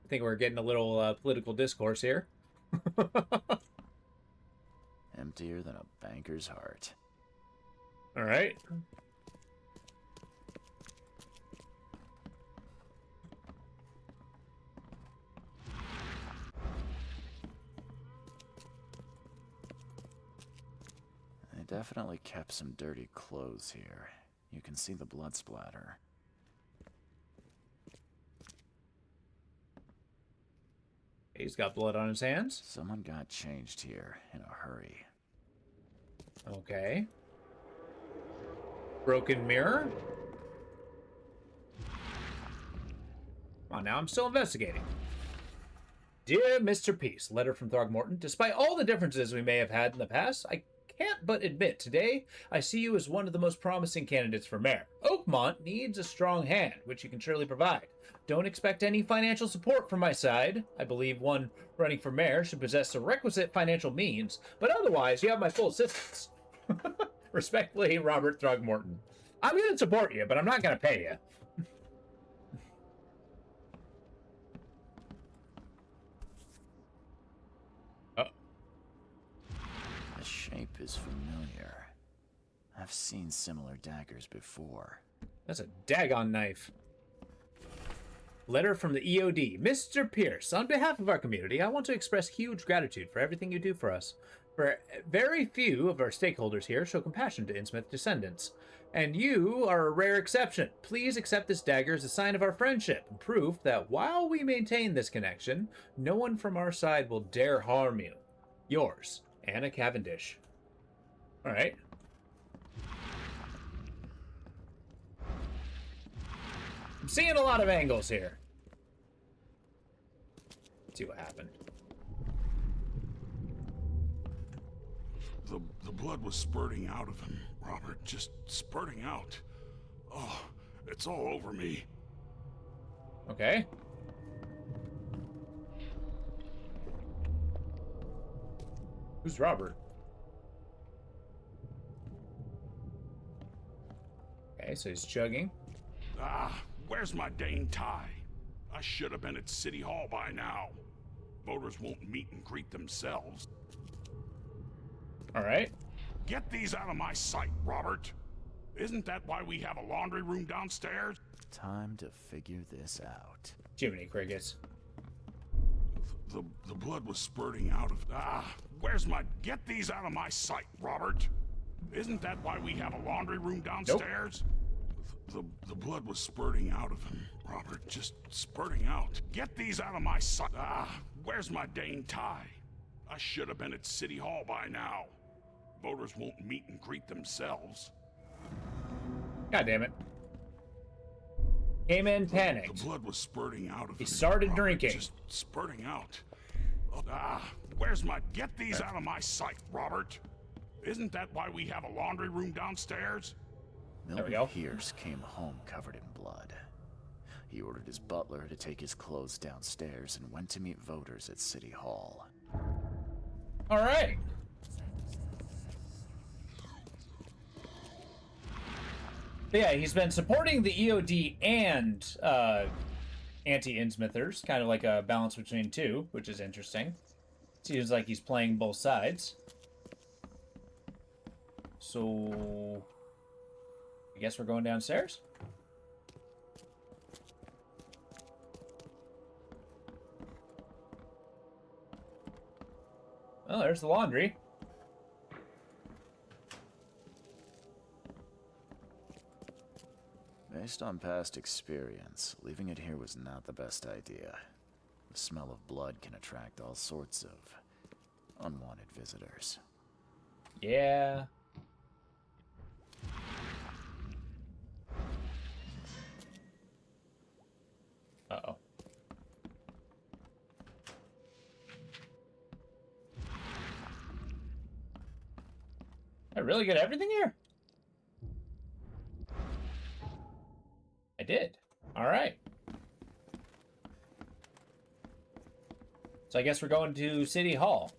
I think we're getting a little political discourse here. Emptier than a banker's heart. All right. They definitely kept some dirty clothes here. You can see the blood splatter. He's got blood on his hands. Someone got changed here in a hurry. Okay. Broken mirror. Come on now, I'm still investigating. Dear Mr. Peace, letter from Throgmorton. Despite all the differences we may have had in the past, I can't but admit today I see you as one of the most promising candidates for mayor. Oakmont needs a strong hand, which you can surely provide. Don't expect any financial support from my side. I believe one running for mayor should possess the requisite financial means, but otherwise you have my full assistance. Respectfully, Robert Throgmorton. I'm going to support you, but I'm not going to pay you. The shape is familiar. I've seen similar daggers before. That's a daggone knife. Letter from the EOD. Mr. Pierce, on behalf of our community, I want to express huge gratitude for everything you do for us. For very few of our stakeholders here show compassion to Innsmouth descendants, and you are a rare exception. Please accept this dagger as a sign of our friendship and proof that while we maintain this connection, no one from our side will dare harm you. Yours, Anna Cavendish. All right. I'm seeing a lot of angles here. Let's see what happened. The blood was spurting out of him, Robert. Just spurting out. Oh, it's all over me. Okay. Who's Robert? Okay, so he's chugging. Ah, where's my dang tie? I should have been at City Hall by now. Voters won't meet and greet themselves. All right. Get these out of my sight, Robert. Isn't that why we have a laundry room downstairs? Time to figure this out. Jiminy Crickets. The blood was spurting out of... Ah, where's my... Get these out of my sight, Robert. Isn't that why we have a laundry room downstairs? Nope. The blood was spurting out of him, Robert. Just spurting out. Get these out of my sight. Ah, where's my dang tie? I should have been at City Hall by now. Voters won't meet and greet themselves. God damn it. Came in panicked. The blood was spurting out of him. He started Robert, drinking. Just spurting out. Ah, where's my... Get these out of my sight, Robert. Isn't that why we have a laundry room downstairs? Milton Pierce came home covered in blood. He ordered his butler to take his clothes downstairs and went to meet voters at City Hall. All right. But yeah, he's been supporting the EOD and anti-Innsmouthers, kind of like a balance between two, which is interesting. Seems like he's playing both sides. So, I guess we're going downstairs? Oh, there's the laundry. Based on past experience, leaving it here was not the best idea. The smell of blood can attract all sorts of unwanted visitors. Yeah. Uh-oh. I really get everything here? I did. All right. So I guess we're going to City Hall.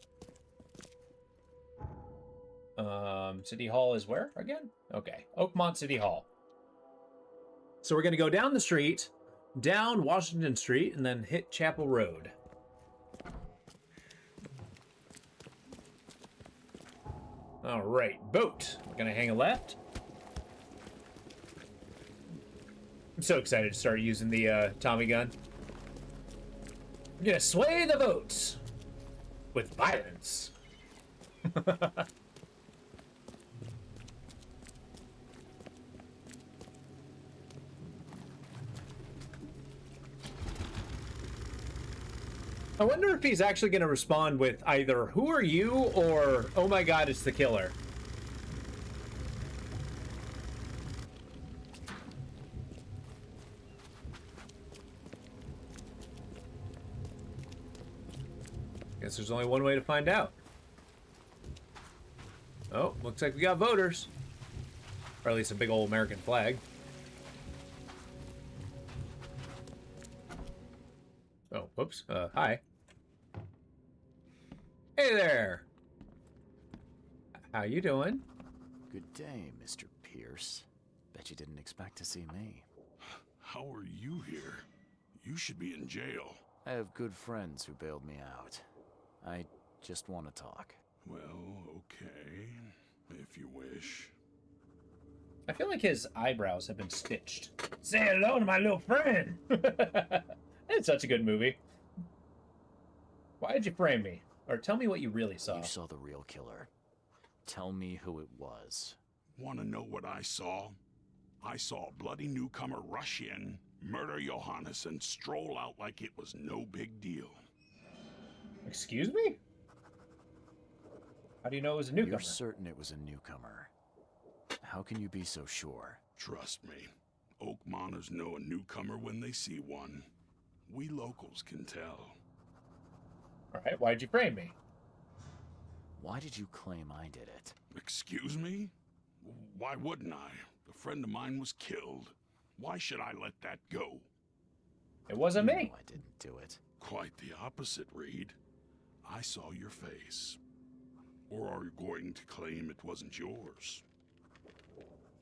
City Hall is where again? Okay, Oakmont City Hall. So we're gonna go down the street, down Washington Street, and then hit Chapel Road. All right, boat. We're gonna hang a left. I'm so excited to start using the Tommy gun. We're gonna sway the boat with violence. I wonder if he's actually going to respond with either, "Who are you?" or, "Oh my god, it's the killer." Guess there's only one way to find out. Oh, looks like we got voters. Or at least a big old American flag. Oh, whoops. Hi. Hey there. How you doing? Good day, Mr. Pierce. Bet you didn't expect to see me. How are you here? You should be in jail. I have good friends who bailed me out. I just want to talk. Well, okay. If you wish. I feel like his eyebrows have been stitched. Say hello to my little friend. It's such a good movie. Why did you frame me? Or tell me what you really saw. You saw the real killer. Tell me who it was. Want to know what I saw? I saw a bloody newcomer rush in, murder Johannes, and stroll out like it was no big deal. Excuse me? How do you know it was a newcomer? You're certain it was a newcomer. How can you be so sure? Trust me. Oakmonters know a newcomer when they see one. We locals can tell. Alright, why'd you frame me? Why did you claim I did it? Excuse me? Why wouldn't I? A friend of mine was killed. Why should I let that go? It wasn't me. I didn't do it. Quite the opposite, Reed. I saw your face. Or are you going to claim it wasn't yours?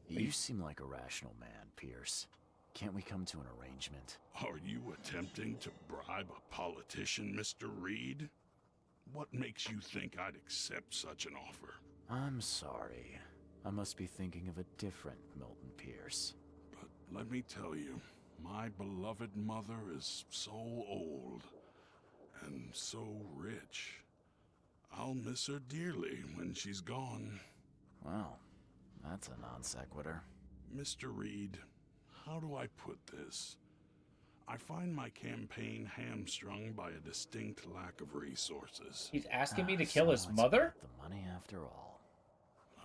You seem like a rational man, Pierce. Can't we come to an arrangement? Are you attempting to bribe a politician, Mr. Reed? What makes you think I'd accept such an offer? I'm sorry. I must be thinking of a different Milton Pierce. But let me tell you, my beloved mother is so old and so rich. I'll miss her dearly when she's gone. Well, that's a non sequitur. Mr. Reed, how do I put this? I find my campaign hamstrung by a distinct lack of resources. He's asking me to kill his mother? The money after all.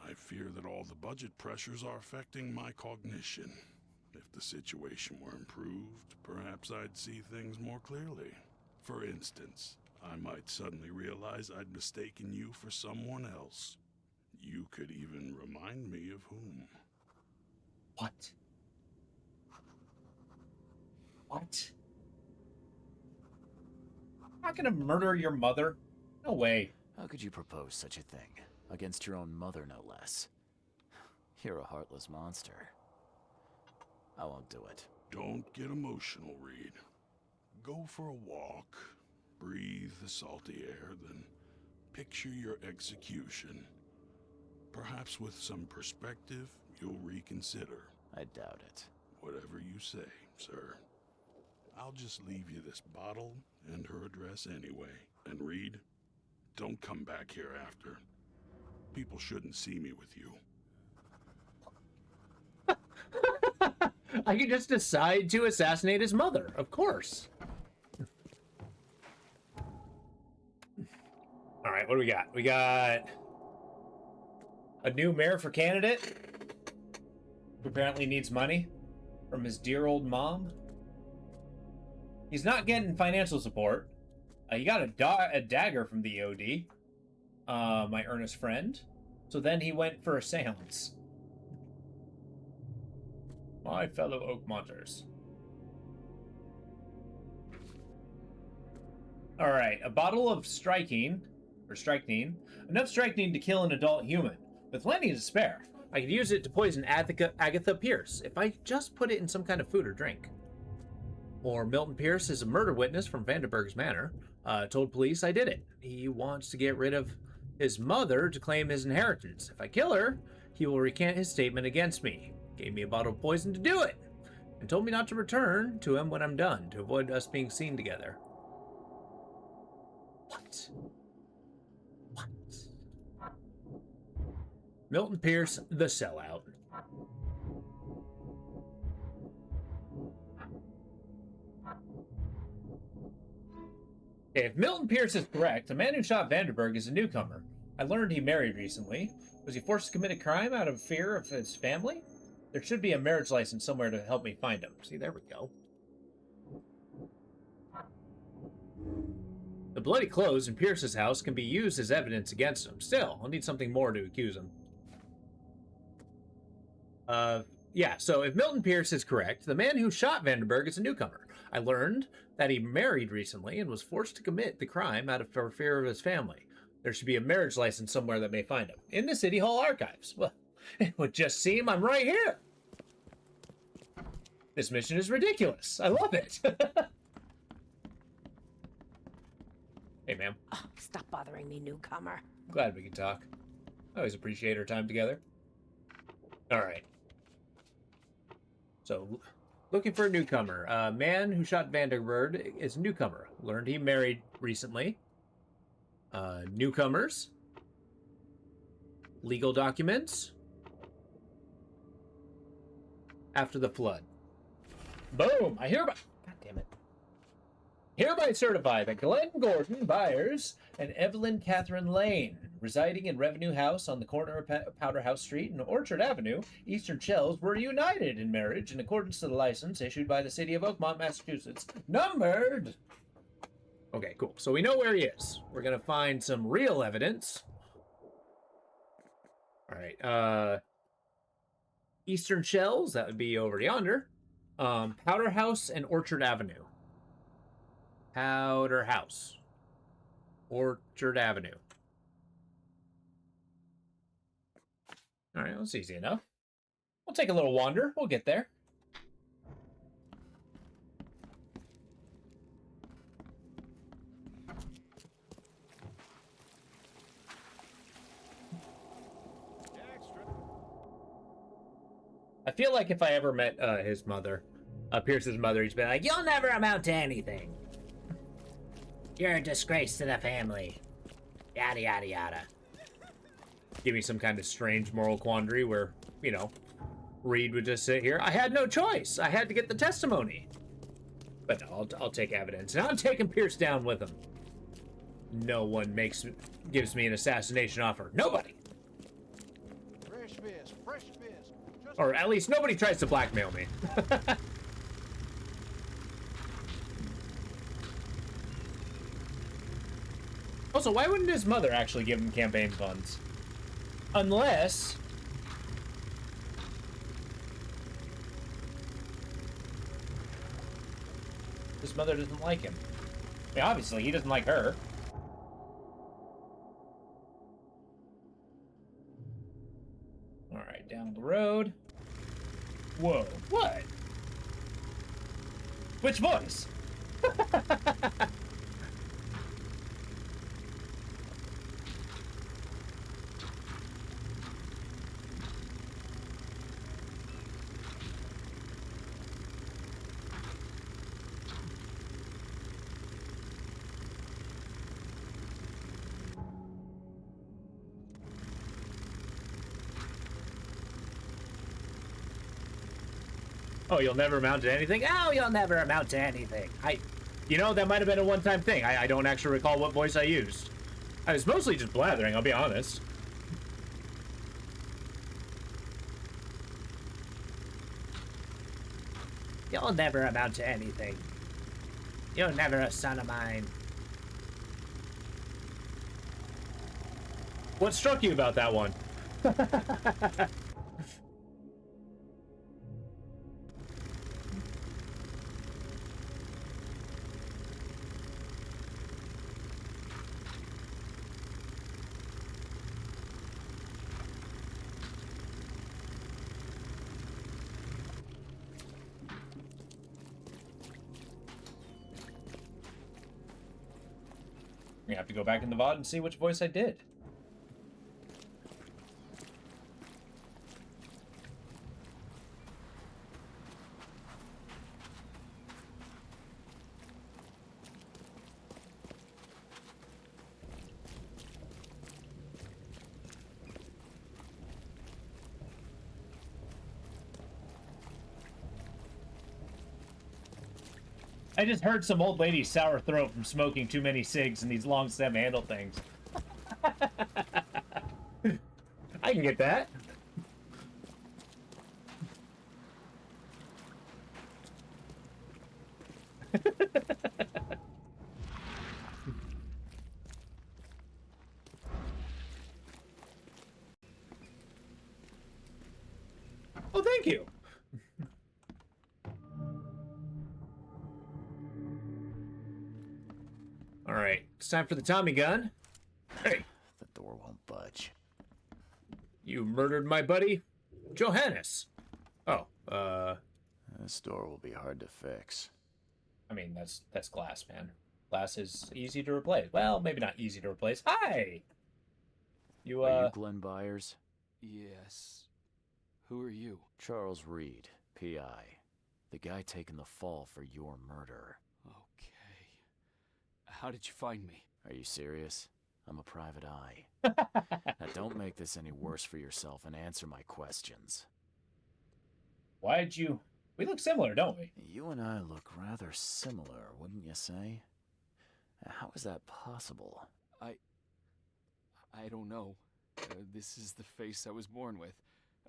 I fear that all the budget pressures are affecting my cognition. If the situation were improved, perhaps I'd see things more clearly. For instance, I might suddenly realize I'd mistaken you for someone else. You could even remind me of whom. What? What? I'm not gonna murder your mother. No way. How could you propose such a thing? Against your own mother, no less. You're a heartless monster. I won't do it. Don't get emotional, Reed. Go for a walk, breathe the salty air, then picture your execution. Perhaps with some perspective, you'll reconsider. I doubt it. Whatever you say, sir. I'll just leave you this bottle and her address anyway. And Reed, don't come back here after. People shouldn't see me with you. I could just decide to assassinate his mother, of course. All right, what do we got? We got a new mayor for candidate who apparently needs money from his dear old mom. He's not getting financial support. He got a dagger from the OD, my earnest friend. So then he went for a seance. My fellow Oakmonters. Alright, a bottle of strychnine, enough strychnine to kill an adult human. With plenty to spare. I could use it to poison Agatha Pierce if I just put it in some kind of food or drink. Or Milton Pierce is a murder witness from Vandenberg's Manor. Told police I did it. He wants to get rid of his mother to claim his inheritance. If I kill her, he will recant his statement against me. Gave me a bottle of poison to do it. And told me not to return to him when I'm done, to avoid us being seen together. What? Milton Pierce, the sellout. If Milton Pierce is correct, the man who shot Vandenberg is a newcomer. I learned he married recently. Was he forced to commit a crime out of fear of his family? There should be a marriage license somewhere to help me find him. See, there we go. The bloody clothes in Pierce's house can be used as evidence against him. Still, I'll need something more to accuse him. Yeah, so if Milton Pierce is correct, the man who shot Vandenberg is a newcomer. I learned that he married recently and was forced to commit the crime out of fear of his family. There should be a marriage license somewhere that may find him. In the City Hall archives. Well, it would just seem I'm right here. This mission is ridiculous. I love it. Hey, ma'am. Oh, stop bothering me, newcomer. Glad we can talk. I always appreciate our time together. All right. So, looking for a newcomer. A man who shot Vandenberg is a newcomer. Learned he married recently. Newcomers. Legal documents. After the flood. Boom! I hereby... God damn it. Hereby certify that Glenn Gordon Byers and Evelyn Catherine Lane, residing in Revenue House on the corner of Powder House Street and Orchard Avenue, Eastern Shells, were united in marriage in accordance to the license issued by the city of Oakmont, Massachusetts. Numbered! Okay, cool. So we know where he is. We're gonna find some real evidence. All right. Eastern Shells, that would be over yonder. Powder House and Orchard Avenue. Powder House. Orchard Avenue. All right, that's easy enough. We'll take a little wander. We'll get there. I feel like if I ever met his mother, Pierce's mother, he'd be like, "You'll never amount to anything. You're a disgrace to the family. Yada, yada, yada." Give me some kind of strange moral quandary where, you know, Reed would just sit here. I had no choice. I had to get the testimony. But no, I'll take evidence. And I'm taking Pierce down with him. No one gives me an assassination offer. Nobody. Fresh fish, fresh fish. Or at least nobody tries to blackmail me. Also, why wouldn't his mother actually give him campaign funds? Unless... his mother doesn't like him. I mean, obviously, he doesn't like her. Alright, down the road. Whoa, what? Which voice? Oh, you'll never amount to anything? Oh, you'll never amount to anything. You know, that might have been a one-time thing. I don't actually recall what voice I used. I was mostly just blathering, I'll be honest. You'll never amount to anything. You're never a son of mine. What struck you about that one? We have to go back in the VOD and see which voice I did. I just heard some old lady sour throat from smoking too many cigs and these long stem handle things. I can get that. Oh, thank you. All right, it's time for the Tommy gun. Hey. The door won't budge. You murdered my buddy, Johannes. Oh, This door will be hard to fix. I mean, that's glass, man. Glass is easy to replace. Well, maybe not easy to replace. Hi! Are you Glenn Byers? Yes. Who are you? Charles Reed, P.I. The guy taking the fall for your murder. Okay. How did you find me? Are you serious? I'm a private eye. Now don't make this any worse for yourself and answer my questions. Why'd you... We look similar, don't we? You and I look rather similar, wouldn't you say? How is that possible? I don't know. This is the face I was born with.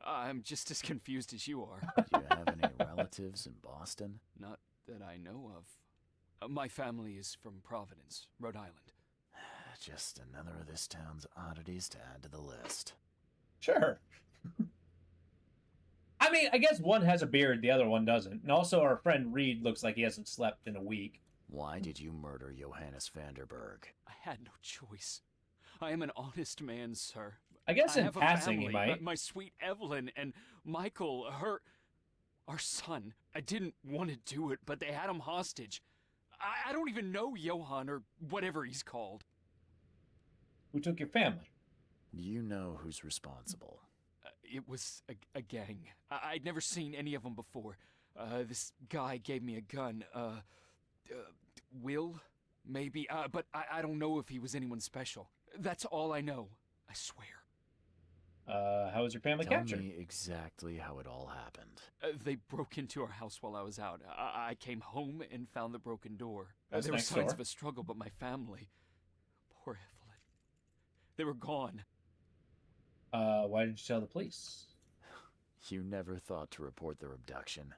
I'm just as confused as you are. Do you have any relatives in Boston? Not that I know of. My family is from Providence, Rhode Island. Just another of this town's oddities to add to the list. Sure. I mean, I guess one has a beard, the other one doesn't. And also our friend Reed looks like he hasn't slept in a week. Why did you murder Johannes Vanderberg? I had no choice. I am an honest man, sir. I guess I in have a passing family, you might. My sweet Evelyn and Michael, our son. I didn't want to do it, but they had him hostage. I don't even know Johann or whatever he's called. Who took your family? Do you know who's responsible? It was a gang. I'd never seen any of them before. This guy gave me a gun. Will? Maybe. But I don't know if he was anyone special. That's all I know. I swear. How was your family captured? Tell me exactly how it all happened. They broke into our house while I was out. I came home and found the broken door. That's There were next signs door. of a struggle, but my family... Poor Evelyn. They were gone. Why did you tell the police? You never thought to report their abduction.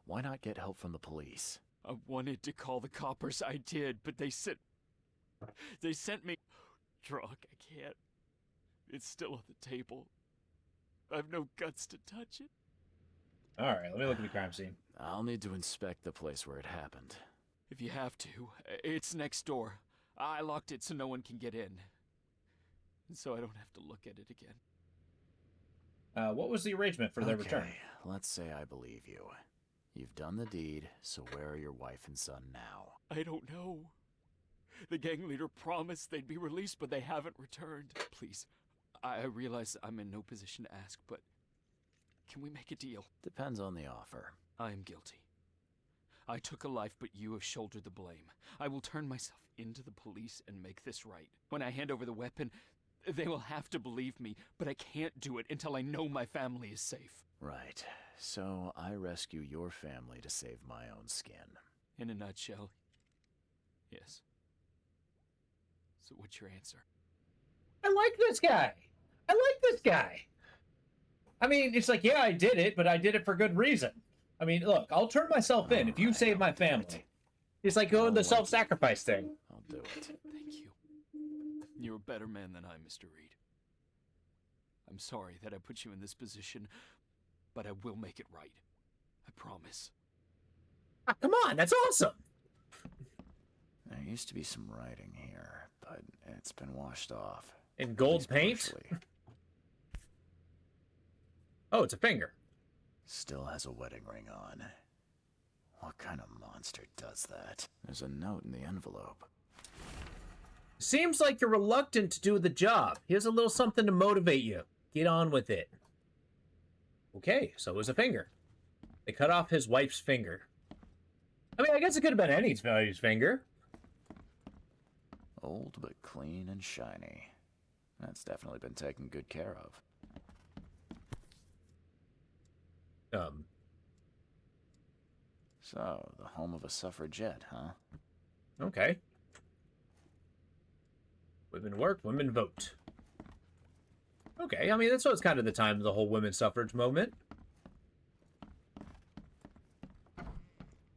Why not get help from the police? I wanted to call the coppers. I did, but they sent me drunk. I can't. It's still on the table. I have no guts to touch it. All right, let me look at the crime scene. I'll need to inspect the place where it happened. If you have to, it's next door. I locked it so no one can get in. And so I don't have to look at it again. What was the arrangement for their return? Let's say I believe you. You've done the deed, so where are your wife and son now? I don't know. The gang leader promised they'd be released, but they haven't returned. Please, I realize I'm in no position to ask, but can we make a deal? Depends on the offer. I am guilty. I took a life, but you have shouldered the blame. I will turn myself into the police and make this right. When I hand over the weapon, they will have to believe me, but I can't do it until I know my family is safe. Right. So I rescue your family to save my own skin. In a nutshell, yes. So what's your answer? I like this guy. I like this guy. I mean, it's like, yeah, I did it, but I did it for good reason. I mean, look, I'll turn myself in if you save my family. It's like going the self-sacrifice thing. I'll do it. Thank you. You're a better man than I, Mr. Reed. I'm sorry that I put you in this position, but I will make it right. I promise. Ah, come on, that's awesome. There used to be some writing here, but it's been washed off. In gold paint? Oh, it's a finger. Still has a wedding ring on. What kind of monster does that? There's a note in the envelope. Seems like you're reluctant to do the job. Here's a little something to motivate you. Get on with it. Okay, so it was a finger. They cut off his wife's finger. I mean, I guess it could have been anybody's finger. Old but clean and shiny. That's definitely been taken good care of. So, the home of a suffragette, huh? Okay. Women work, women vote. Okay, I mean, that's what's kind of the time of the whole women's suffrage movement.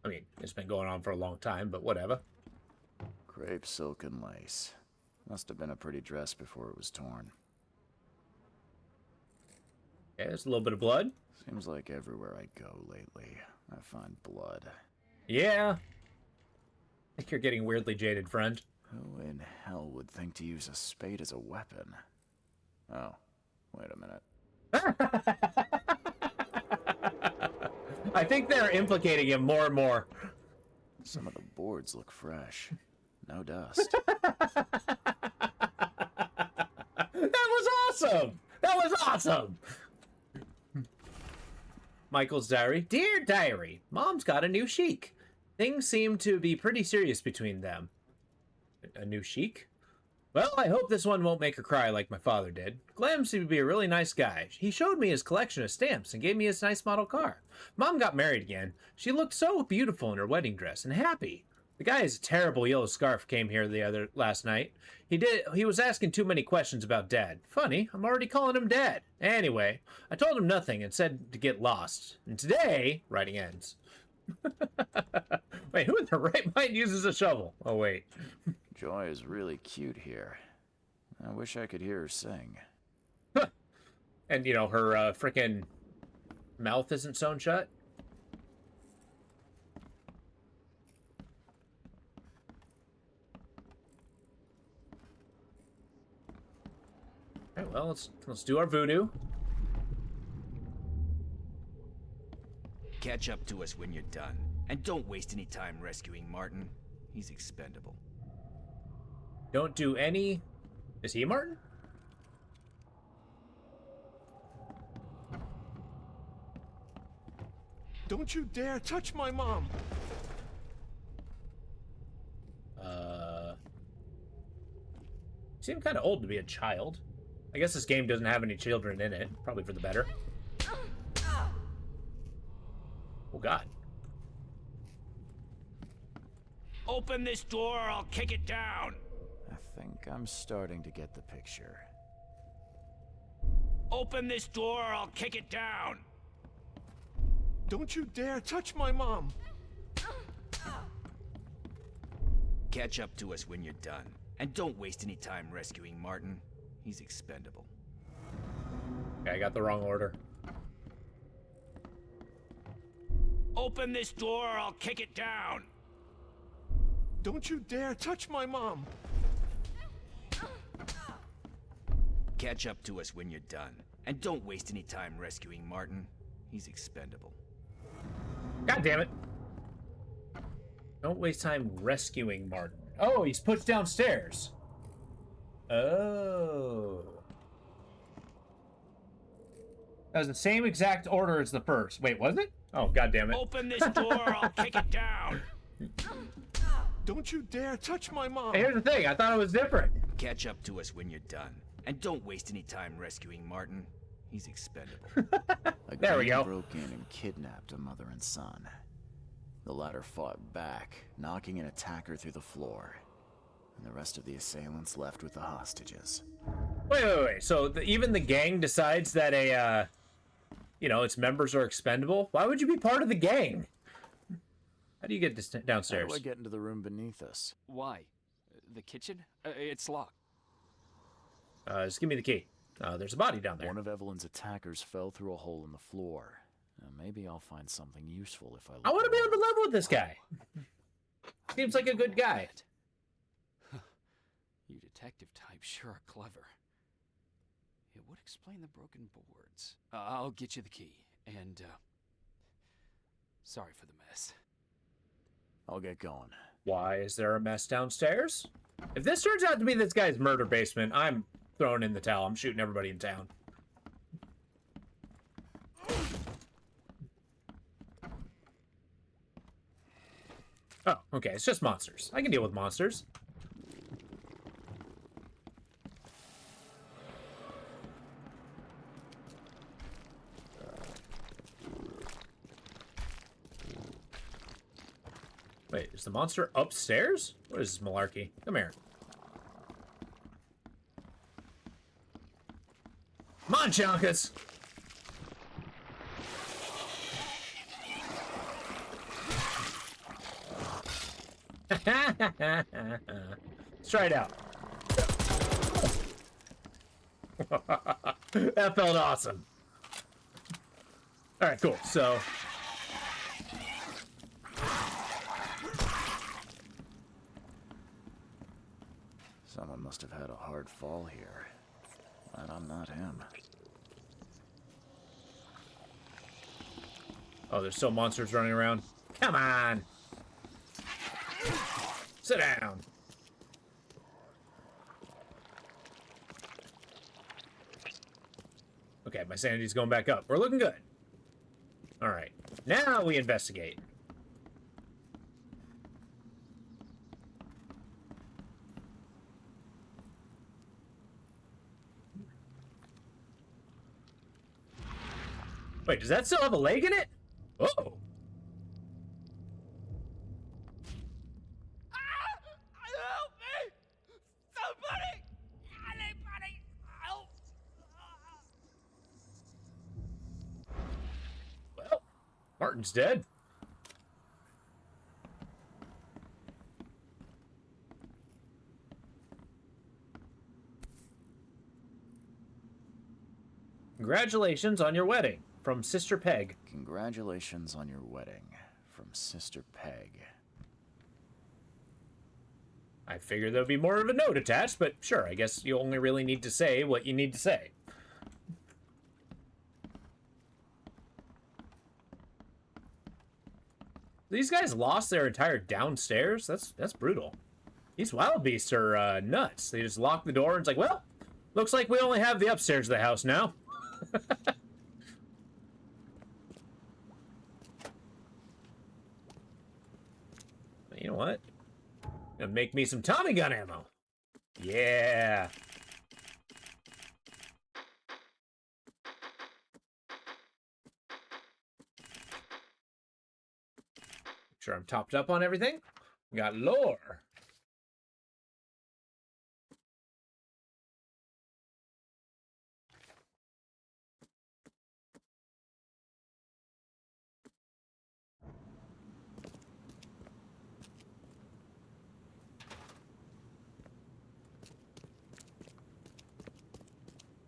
I mean, it's been going on for a long time, but whatever. Crepe silk and lace. Must have been a pretty dress before it was torn. Okay, there's a little bit of blood. Seems like everywhere I go lately, I find blood. Yeah. I think you're getting weirdly jaded, friend. Who in hell would think to use a spade as a weapon? Oh, wait a minute. I think they're implicating him more and more. Some of the boards look fresh. No dust. That was awesome! That was awesome! Michael's diary. Dear diary, Mom's got a new chic. Things seem to be pretty serious between them. A new chic? Well, I hope this one won't make her cry like my father did. Glam seemed to be a really nice guy. He showed me his collection of stamps and gave me his nice model car. Mom got married again. She looked so beautiful in her wedding dress and happy. The guy has a terrible yellow scarf came here last night. He was asking too many questions about Dad. Funny, I'm already calling him Dad. Anyway, I told him nothing and said to get lost. And today, writing ends. Wait, who in their right mind uses a shovel? Oh, wait. Joy is really cute here. I wish I could hear her sing. And, you know, her frickin' mouth isn't sewn shut. Okay, well, let's do our voodoo. Catch up to us when you're done. And don't waste any time rescuing Martin. He's expendable. Don't do any... Is he Martin? Don't you dare touch my mom! Seemed kind of old to be a child. I guess this game doesn't have any children in it. Probably for the better. Oh, God. Open this door or I'll kick it down! I think I'm starting to get the picture. Open this door or I'll kick it down! Don't you dare touch my mom! Catch up to us when you're done. And don't waste any time rescuing Martin. He's expendable. Okay, I got the wrong order. Open this door or I'll kick it down! Don't you dare touch my mom! Catch up to us when you're done. And don't waste any time rescuing Martin. He's expendable. God damn it. Don't waste time rescuing Martin. Oh, he's pushed downstairs. Oh. That was the same exact order as the first. Wait, was it? Oh, God damn it. Open this door or I'll kick it down! Don't you dare touch my mom! Hey, here's the thing. I thought it was different. Catch up to us when you're done. And don't waste any time rescuing Martin. He's expendable. There we go. Broke in and kidnapped a mother and son. The latter fought back, knocking an attacker through the floor. And the rest of the assailants left with the hostages. Wait. So even the gang decides that its members are expendable? Why would you be part of the gang? How do you get downstairs? How do I get into the room beneath us? Why? The kitchen? It's locked. Just give me the key. There's a body down there. One of Evelyn's attackers fell through a hole in the floor. Maybe I'll find something useful if I look. I want to be on the level with this guy. Seems like a good guy. You detective types sure are clever. It would explain the broken boards. I'll get you the key. And, sorry for the mess. I'll get going. Why is there a mess downstairs? If this turns out to be this guy's murder basement, I'm throwing in the towel. I'm shooting everybody in town. Oh, okay. It's just monsters. I can deal with monsters. Wait, is the monster upstairs? What is this malarkey? Come here. Come on, Chonkas! Let's try it out. That felt awesome. Alright, cool. So... Someone must have had a hard fall here. Glad I'm not him. Oh, there's still monsters running around. Come on! Sit down. Okay, my sanity's going back up. We're looking good. Alright. Now we investigate. Wait, does that still have a leg in it? Oh. Help me! Somebody! Anybody! Help! Well, Martin's dead. Congratulations on your wedding. From Sister Peg. Congratulations on your wedding. From Sister Peg. I figured there'd be more of a note attached, but sure, I guess you only really need to say what you need to say. These guys lost their entire downstairs? That's brutal. These wild beasts are nuts. They just lock the door and it's like, well, looks like we only have the upstairs of the house now. You know what? Gonna make me some Tommy gun ammo. Yeah. Make sure I'm topped up on everything. We got lore.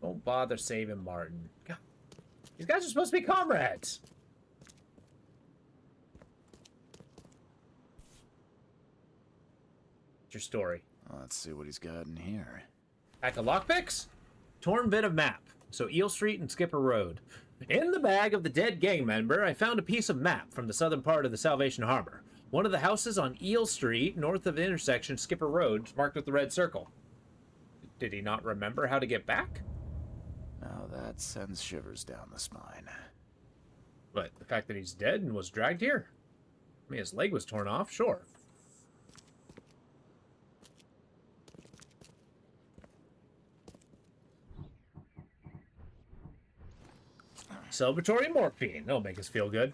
Don't bother saving Martin. God, these guys are supposed to be comrades. What's your story? Let's see what he's got in here. Pack of lockpicks? Torn bit of map. So Eel Street and Skipper Road. In the bag of the dead gang member, I found a piece of map from the southern part of the Salvation Harbor. One of the houses on Eel Street, north of the intersection Skipper Road, marked with the red circle. Did he not remember how to get back? Now that sends shivers down the spine. But the fact that he's dead and was dragged here? I mean, his leg was torn off, sure. Celebratory morphine. That'll make us feel good.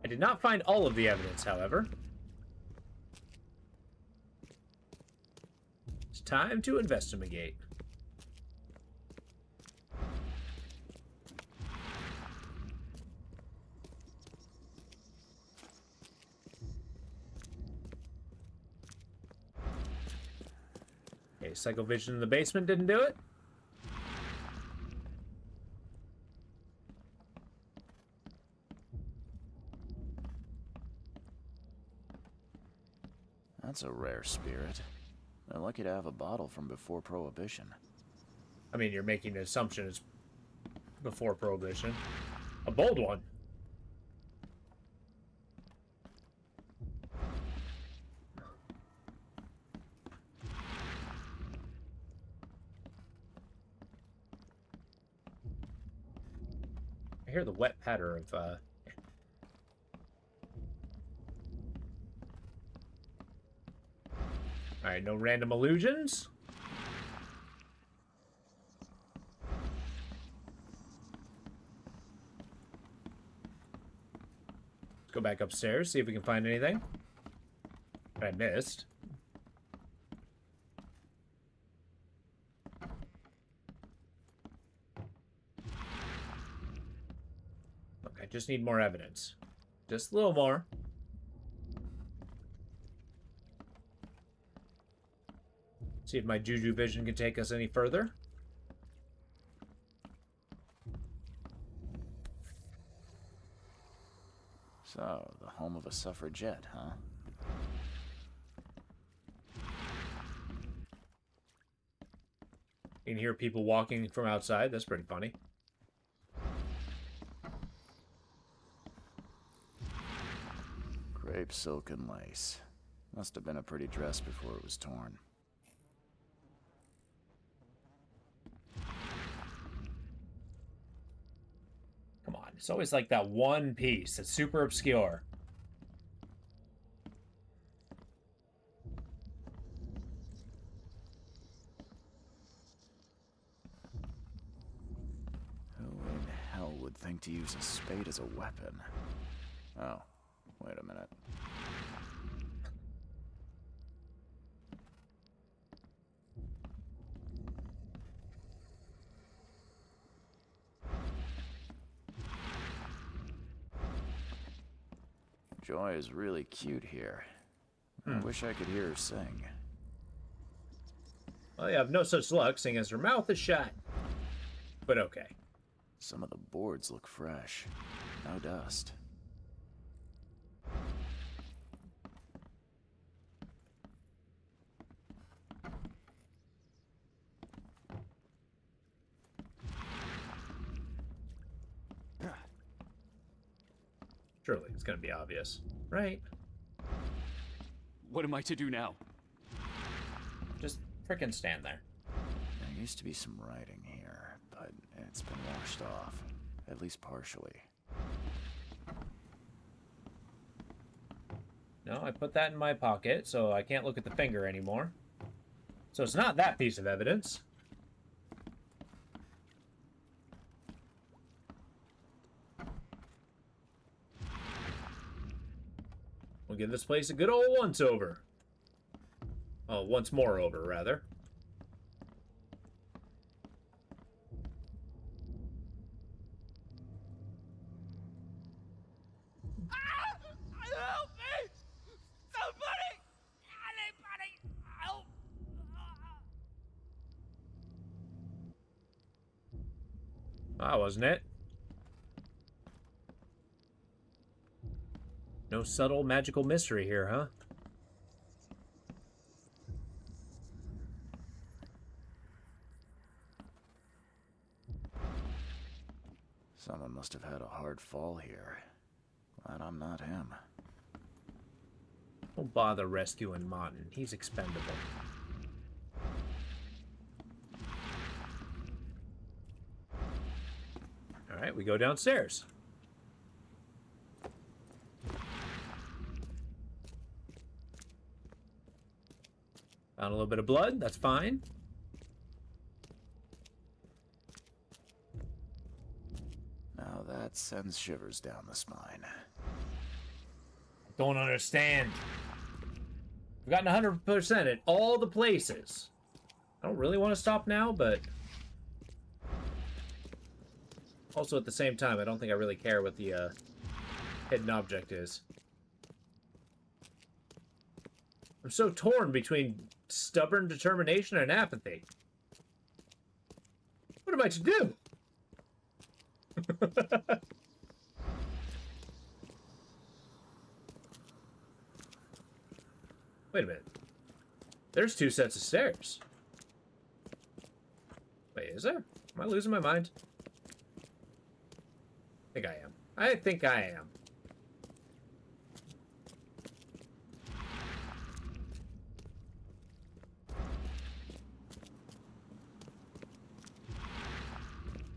I did not find all of the evidence, however. It's time to investigate. Okay, psychovision in the basement didn't do it. That's a rare spirit. They're lucky to have a bottle from before Prohibition. I mean, you're making an assumption it's before Prohibition. A bold one. I hear the wet patter of, Alright, no random illusions. Let's go back upstairs, see if we can find anything that I missed. Look, I just need more evidence. Just a little more. See if my Juju vision can take us any further. So, the home of a suffragette, huh? You can hear people walking from outside. That's pretty funny. Crepe silk and lace. Must have been a pretty dress before it was torn. Come on, it's always like that one piece that's super obscure. Who in hell would think to use a spade as a weapon? Oh, wait a minute. Joy is really cute here. I wish I could hear her sing. Well, you have no such luck, seeing as her mouth is shut. But okay. Some of the boards look fresh. No dust. Surely it's gonna be obvious, right? What am I to do now? Just frickin' stand there. There used to be some writing here, but it's been washed off. At least partially. No, I put that in my pocket, so I can't look at the finger anymore. So it's not that piece of evidence. We'll give this place a good old once-over. Oh, once more over, rather. Help me! Somebody! Anybody! Help! That wasn't it. No subtle magical mystery here, huh? Someone must have had a hard fall here. Glad I'm not him. Don't bother rescuing Martin. He's expendable. Alright, we go downstairs. Found a little bit of blood. That's fine. Now that sends shivers down the spine. Don't understand. We've gotten 100% at all the places. I don't really want to stop now, but... also at the same time, I don't think I really care what the hidden object is. I'm so torn between stubborn determination and apathy. What am I to do? Wait a minute. There's two sets of stairs. Wait, is there? Am I losing my mind? I think I am. I think I am.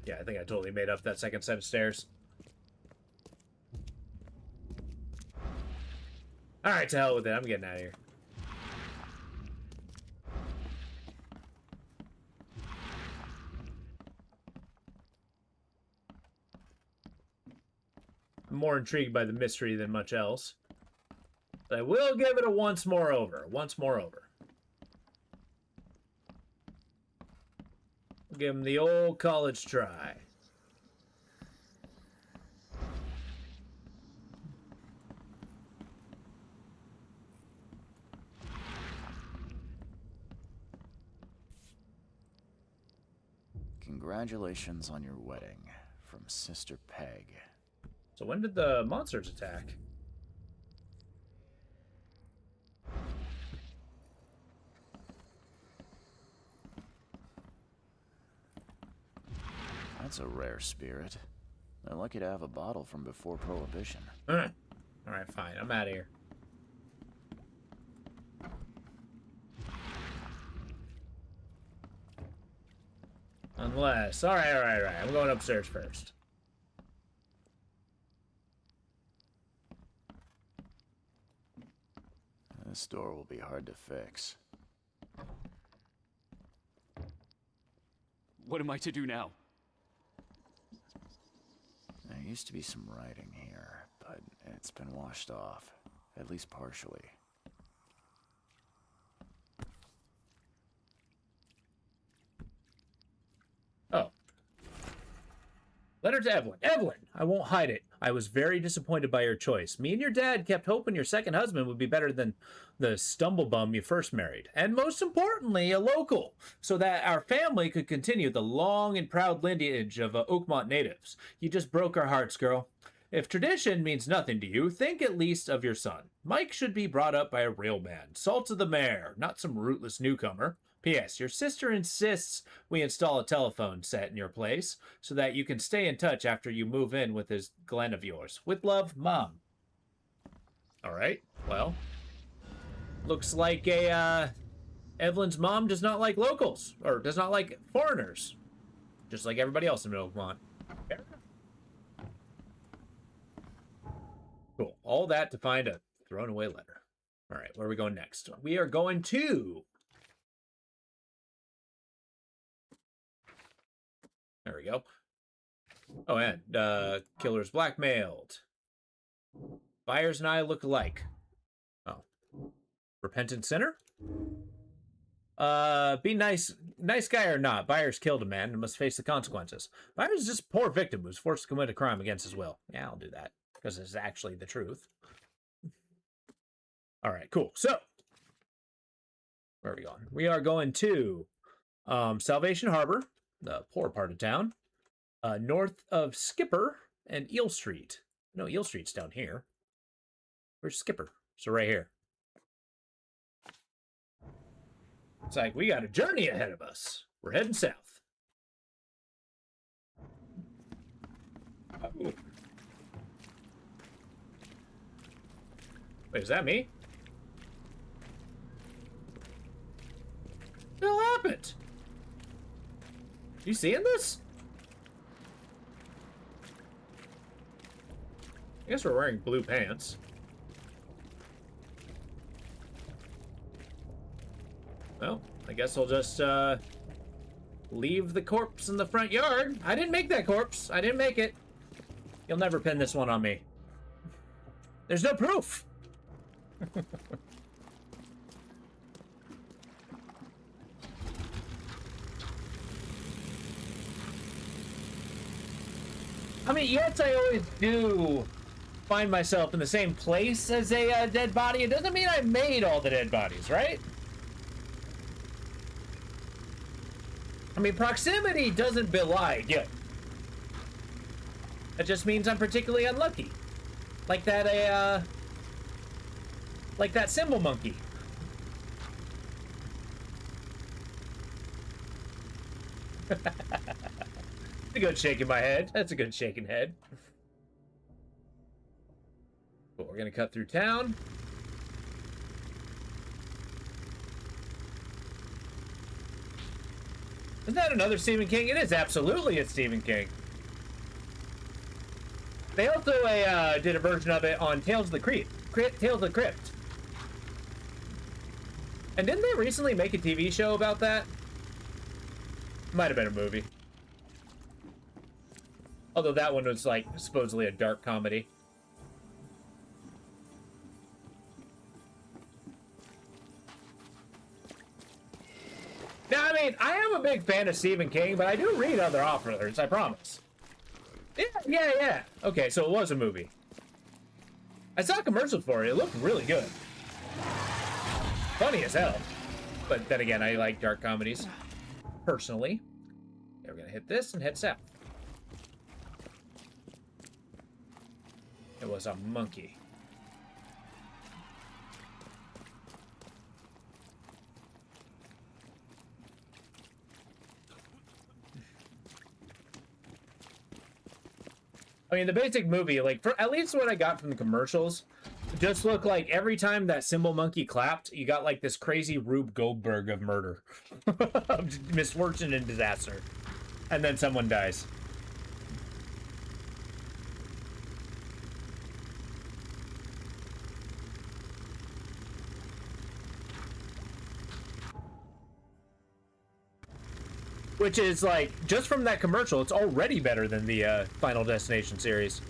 Yeah, I think I totally made up that second set of stairs. Alright, to hell with it. I'm getting out of here. I'm more intrigued by the mystery than much else. But I will give it a once more over. Once more over. Give him the old college try. Congratulations on your wedding, from Sister Peg. So when did the monsters attack? That's a rare spirit. They're lucky to have a bottle from before Prohibition. Alright, fine. I'm out of here. Unless... Alright. I'm going upstairs first. This door will be hard to fix. What am I to do now? There used to be some writing here, but it's been washed off, at least partially. Oh. Letter to Evelyn. Evelyn, I won't hide it. I was very disappointed by your choice. Me and your dad kept hoping your second husband would be better than the stumblebum you first married. And most importantly, a local, so that our family could continue the long and proud lineage of Oakmont natives. You just broke our hearts, girl. If tradition means nothing to you, think at least of your son. Mike should be brought up by a real man. Salt of the mare, not some rootless newcomer. P.S. Your sister insists we install a telephone set in your place so that you can stay in touch after you move in with this Glen of yours. With love, Mom. All right, well. Looks like Evelyn's mom does not like locals, or does not like foreigners. Just like everybody else in Oakmont. Cool. All that to find a thrown away letter. All right, where are we going next? We are going to... There we go. Oh, and killer's blackmailed. Byers and I look alike. Oh. Repentant sinner? Be nice guy or not, Byers killed a man and must face the consequences. Byers is just a poor victim who's forced to commit a crime against his will. Yeah, I'll do that, because it's actually the truth. Alright, cool. So, where are we going? We are going to Salvation Harbor, the poor part of town, north of Skipper and Eel Street. No, Eel Street's down here. Where's Skipper? So right here. It's like, we got a journey ahead of us. We're heading south. Oh. Wait, is that me? What the hell happened? You seeing this? I guess we're wearing blue pants. Well, I guess I'll just leave the corpse in the front yard. I didn't make that corpse. I didn't make it. You'll never pin this one on me. There's no proof. I mean, yes, I always do find myself in the same place as a dead body. It doesn't mean I made all the dead bodies, right? I mean, proximity doesn't belie guilt. That just means I'm particularly unlucky. Like that, symbol monkey. A good shaking my head. That's a good shaking head. Cool, we're gonna cut through town. Isn't that another Stephen King? It is absolutely a Stephen King. They also did a version of it on Tales of the Tales of the Crypt. And didn't they recently make a TV show about that? Might have been a movie. Although that one was like supposedly a dark comedy. Now, I mean, I am a big fan of Stephen King, but I do read other authors, I promise. Yeah. Okay, so it was a movie. I saw commercials for it. It looked really good. Funny as hell. But then again, I like dark comedies. Personally. Okay, we're gonna hit this and head south. It was a monkey. I mean, the basic movie, like, for at least what I got from the commercials, just looked like every time that cymbal monkey clapped, you got like this crazy Rube Goldberg of murder. Of misfortune and disaster. And then someone dies. Which is like, just from that commercial, it's already better than the Final Destination series.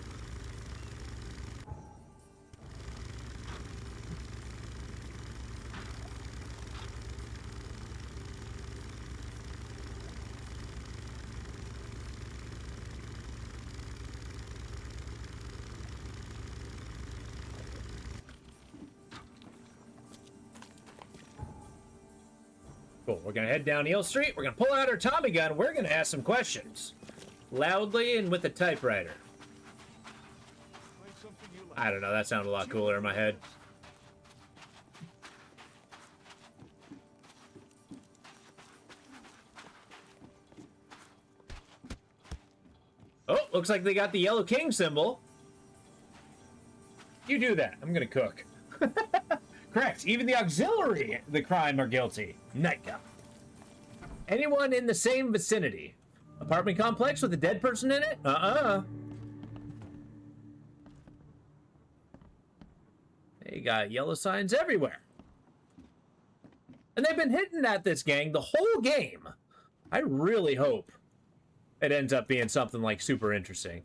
Cool, we're gonna head down Eel Street, we're gonna pull out our Tommy gun, we're gonna ask some questions. Loudly and with a typewriter. I don't know, that sounded a lot cooler in my head. Oh, looks like they got the Yellow King symbol. You do that, I'm gonna cook. Correct. Even the auxiliary, the crime, are guilty. Nightcap. Anyone in the same vicinity? Apartment complex with a dead person in it? They got yellow signs everywhere. And they've been hitting at this gang the whole game. I really hope it ends up being something like super interesting.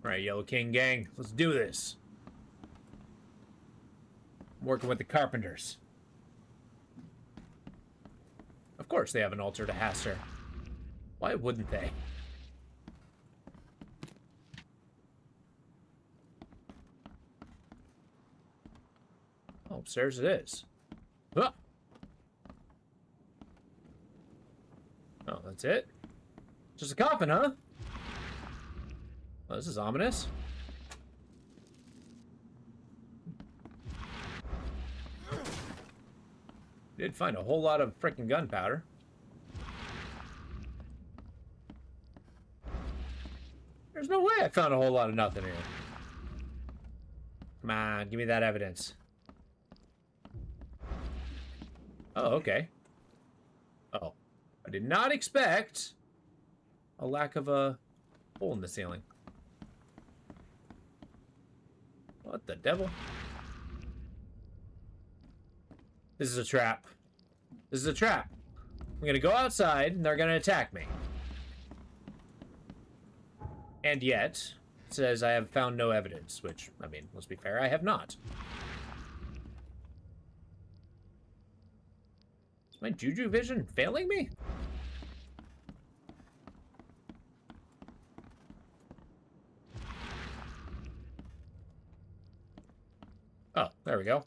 All right, Yellow King gang, let's do this. I'm working with the carpenters. Of course they have an altar to Hastur. Why wouldn't they? Oh, upstairs it is. Ah! Oh, that's it? Just a coffin, huh? Oh, this is ominous. Did find a whole lot of frickin' gunpowder. There's no way I found a whole lot of nothing here. Come on, give me that evidence. Oh, okay. Oh, I did not expect a lack of a hole in the ceiling. What the devil? This is a trap. This is a trap. I'm gonna go outside and they're gonna attack me. And yet, it says I have found no evidence, which, I mean, let's be fair, I have not. Is my juju vision failing me? Oh, there we go.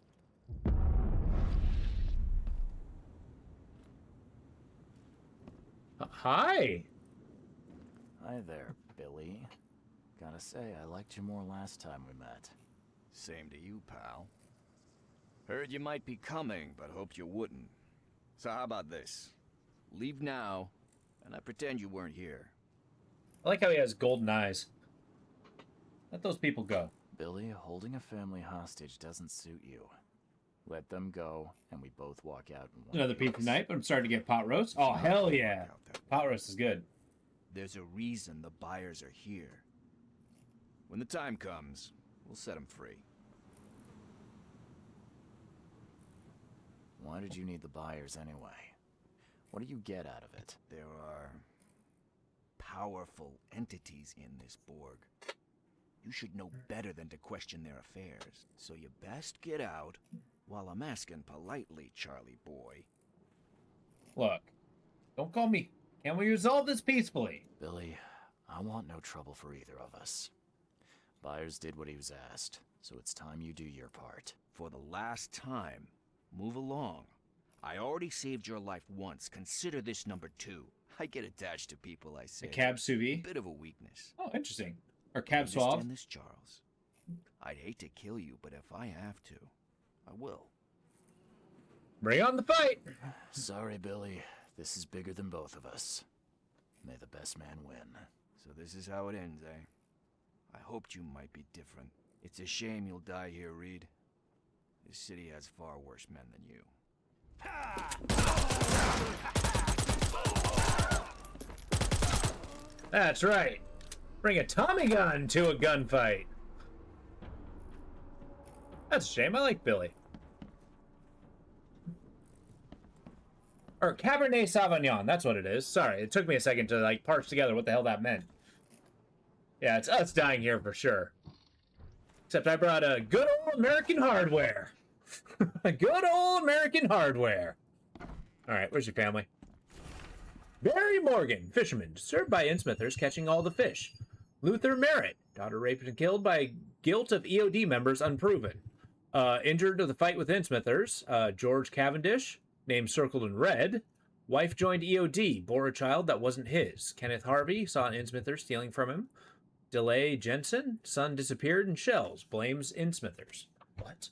Hi. Hi there, Billy. Gotta say, I liked you more last time we met. Same to you, pal. Heard you might be coming, but hoped you wouldn't. So how about this? Leave now, and I pretend you weren't here. I like how he has golden eyes. Let those people go. Billy, holding a family hostage doesn't suit you. Let them go, and we both walk out in one Another piece. pizza night, but I'm starting to get pot roast. Oh, hell yeah. Pot roast is good. There's a reason the buyers are here. When the time comes, we'll set them free. Why did you need the buyers anyway? What do you get out of it? There are powerful entities in this Borg. You should know better than to question their affairs. So you best get out while I'm asking politely, Charlie boy. Look, don't call me. Can we resolve this peacefully? Billy, I want no trouble for either of us. Byers did what he was asked, so it's time you do your part. For the last time, move along. I already saved your life once. Consider this number 2. I get attached to people I say. A cab sous vide? A bit of a weakness. Oh, interesting. Or cab Understand suave? this, Charles. I'd hate to kill you, but if I have to, I will. Bring on the fight! Sorry, Billy. This is bigger than both of us. May the best man win. So this is how it ends, eh? I hoped you might be different. It's a shame you'll die here, Reed. This city has far worse men than you. That's right. Bring a Tommy gun to a gunfight. That's a shame. I like Billy. Or Cabernet Sauvignon. That's what it is. Sorry, it took me a second to like parse together what the hell that meant. Yeah, it's us dying here for sure. Except I brought a good old American hardware. Good old American hardware. All right, where's your family? Barry Morgan, fisherman, served by Innsmithers catching all the fish. Luther Merritt, daughter raped and killed by guilt of EOD members unproven. Injured of the fight with Innsmithers. George Cavendish, name circled in red. Wife joined EOD, bore a child that wasn't his. Kenneth Harvey saw an Innsmithers stealing from him. DeLay Jensen, son disappeared in shells, blames Innsmithers. What?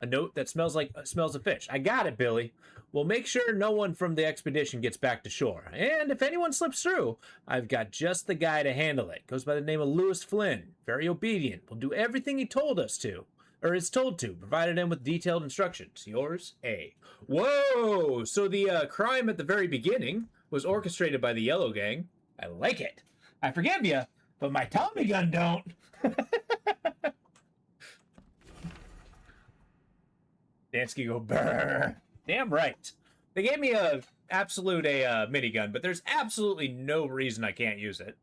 A note that smells of fish. I got it, Billy. We'll make sure no one from the expedition gets back to shore. And if anyone slips through, I've got just the guy to handle it. Goes by the name of Lewis Flynn. Very obedient. Will do everything he told us to. Or is told to, provided him with detailed instructions. Yours, A. Whoa! So the crime at the very beginning was orchestrated by the Yellow Gang. I like it. I forgive you, but my Tommy gun don't. Dansky go brrr. Damn right. They gave me a minigun, but there's absolutely no reason I can't use it.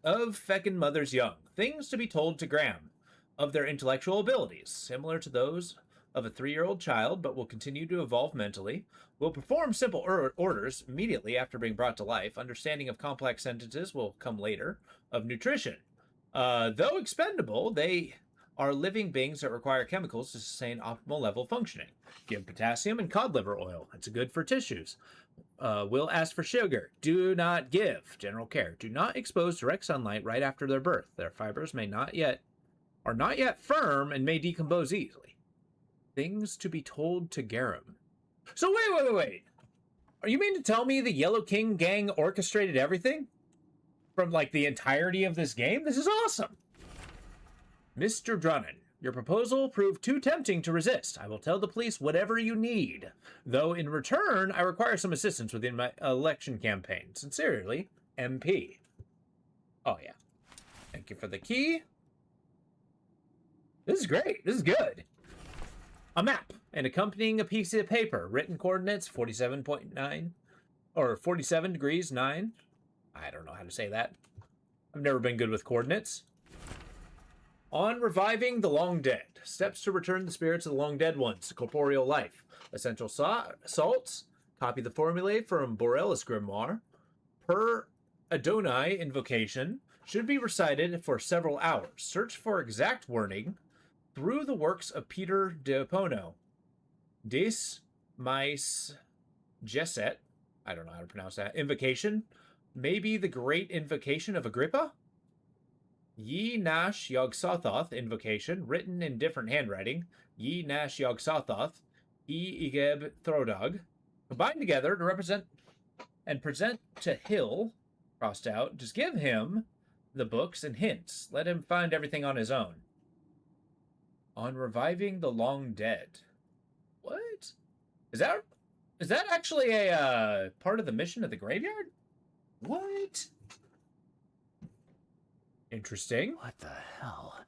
Of feckin' mothers young, things to be told to Graham. Of their intellectual abilities, similar to those of a 3-year-old child, but will continue to evolve mentally. Will perform simple orders immediately after being brought to life. Understanding of complex sentences will come later. Of nutrition. Though expendable, they are living beings that require chemicals to sustain optimal level functioning. Give potassium and cod liver oil. It's good for tissues. Will ask for sugar. Do not give. General care. Do not expose direct sunlight right after their birth. Their fibers are not yet firm and may decompose easily. Things to be told to Garum. So wait. Are you mean to tell me the Yellow King gang orchestrated everything? From like the entirety of this game? This is awesome. Mr. Drunnen, your proposal proved too tempting to resist. I will tell the police whatever you need. Though in return, I require some assistance within my election campaign. Sincerely, MP. Oh yeah. Thank you for the key. This is great. This is good. A map and accompanying a piece of paper. Written coordinates 47.9 or 47 degrees 9. I don't know how to say that. I've never been good with coordinates. On reviving the long dead. Steps to return the spirits of the long dead ones to corporeal life. Essential salts. Copy the formulae from Borellus Grimoire. Per Adonai invocation. Should be recited for several hours. Search for exact wording through the works of Peter de Pono. Dis mais Jesset. I don't know how to pronounce that. Invocation. Maybe the great invocation of Agrippa? Yi Nash Yog Sothoth invocation, written in different handwriting. Yi Nash Yog Sothoth, E Igeb Throdog, combined together to represent and present to Hill, crossed out, just give him the books and hints. Let him find everything on his own. On reviving the long dead. What? Is that actually a part of the mission at the graveyard? What? Interesting. What the hell?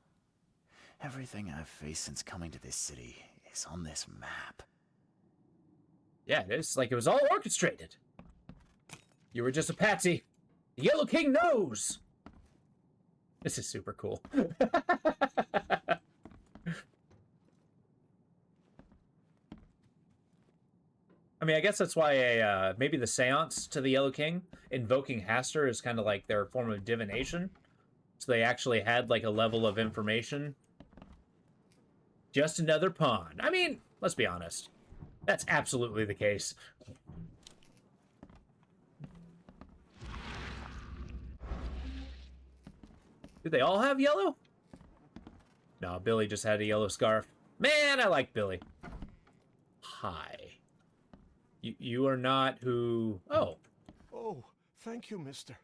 Everything I've faced since coming to this city is on this map. Yeah, it is. Like it was all orchestrated. You were just a patsy. The Yellow King knows! This is super cool. I mean, I guess that's why maybe the seance to the Yellow King, invoking Hastur, is kind of like their form of divination. So they actually had like a level of information. Just another pawn. I mean, let's be honest. That's absolutely the case. Do they all have yellow? No, Billy just had a yellow scarf. Man, I like Billy. Hi. You are not who... Oh. Oh, thank you, mister.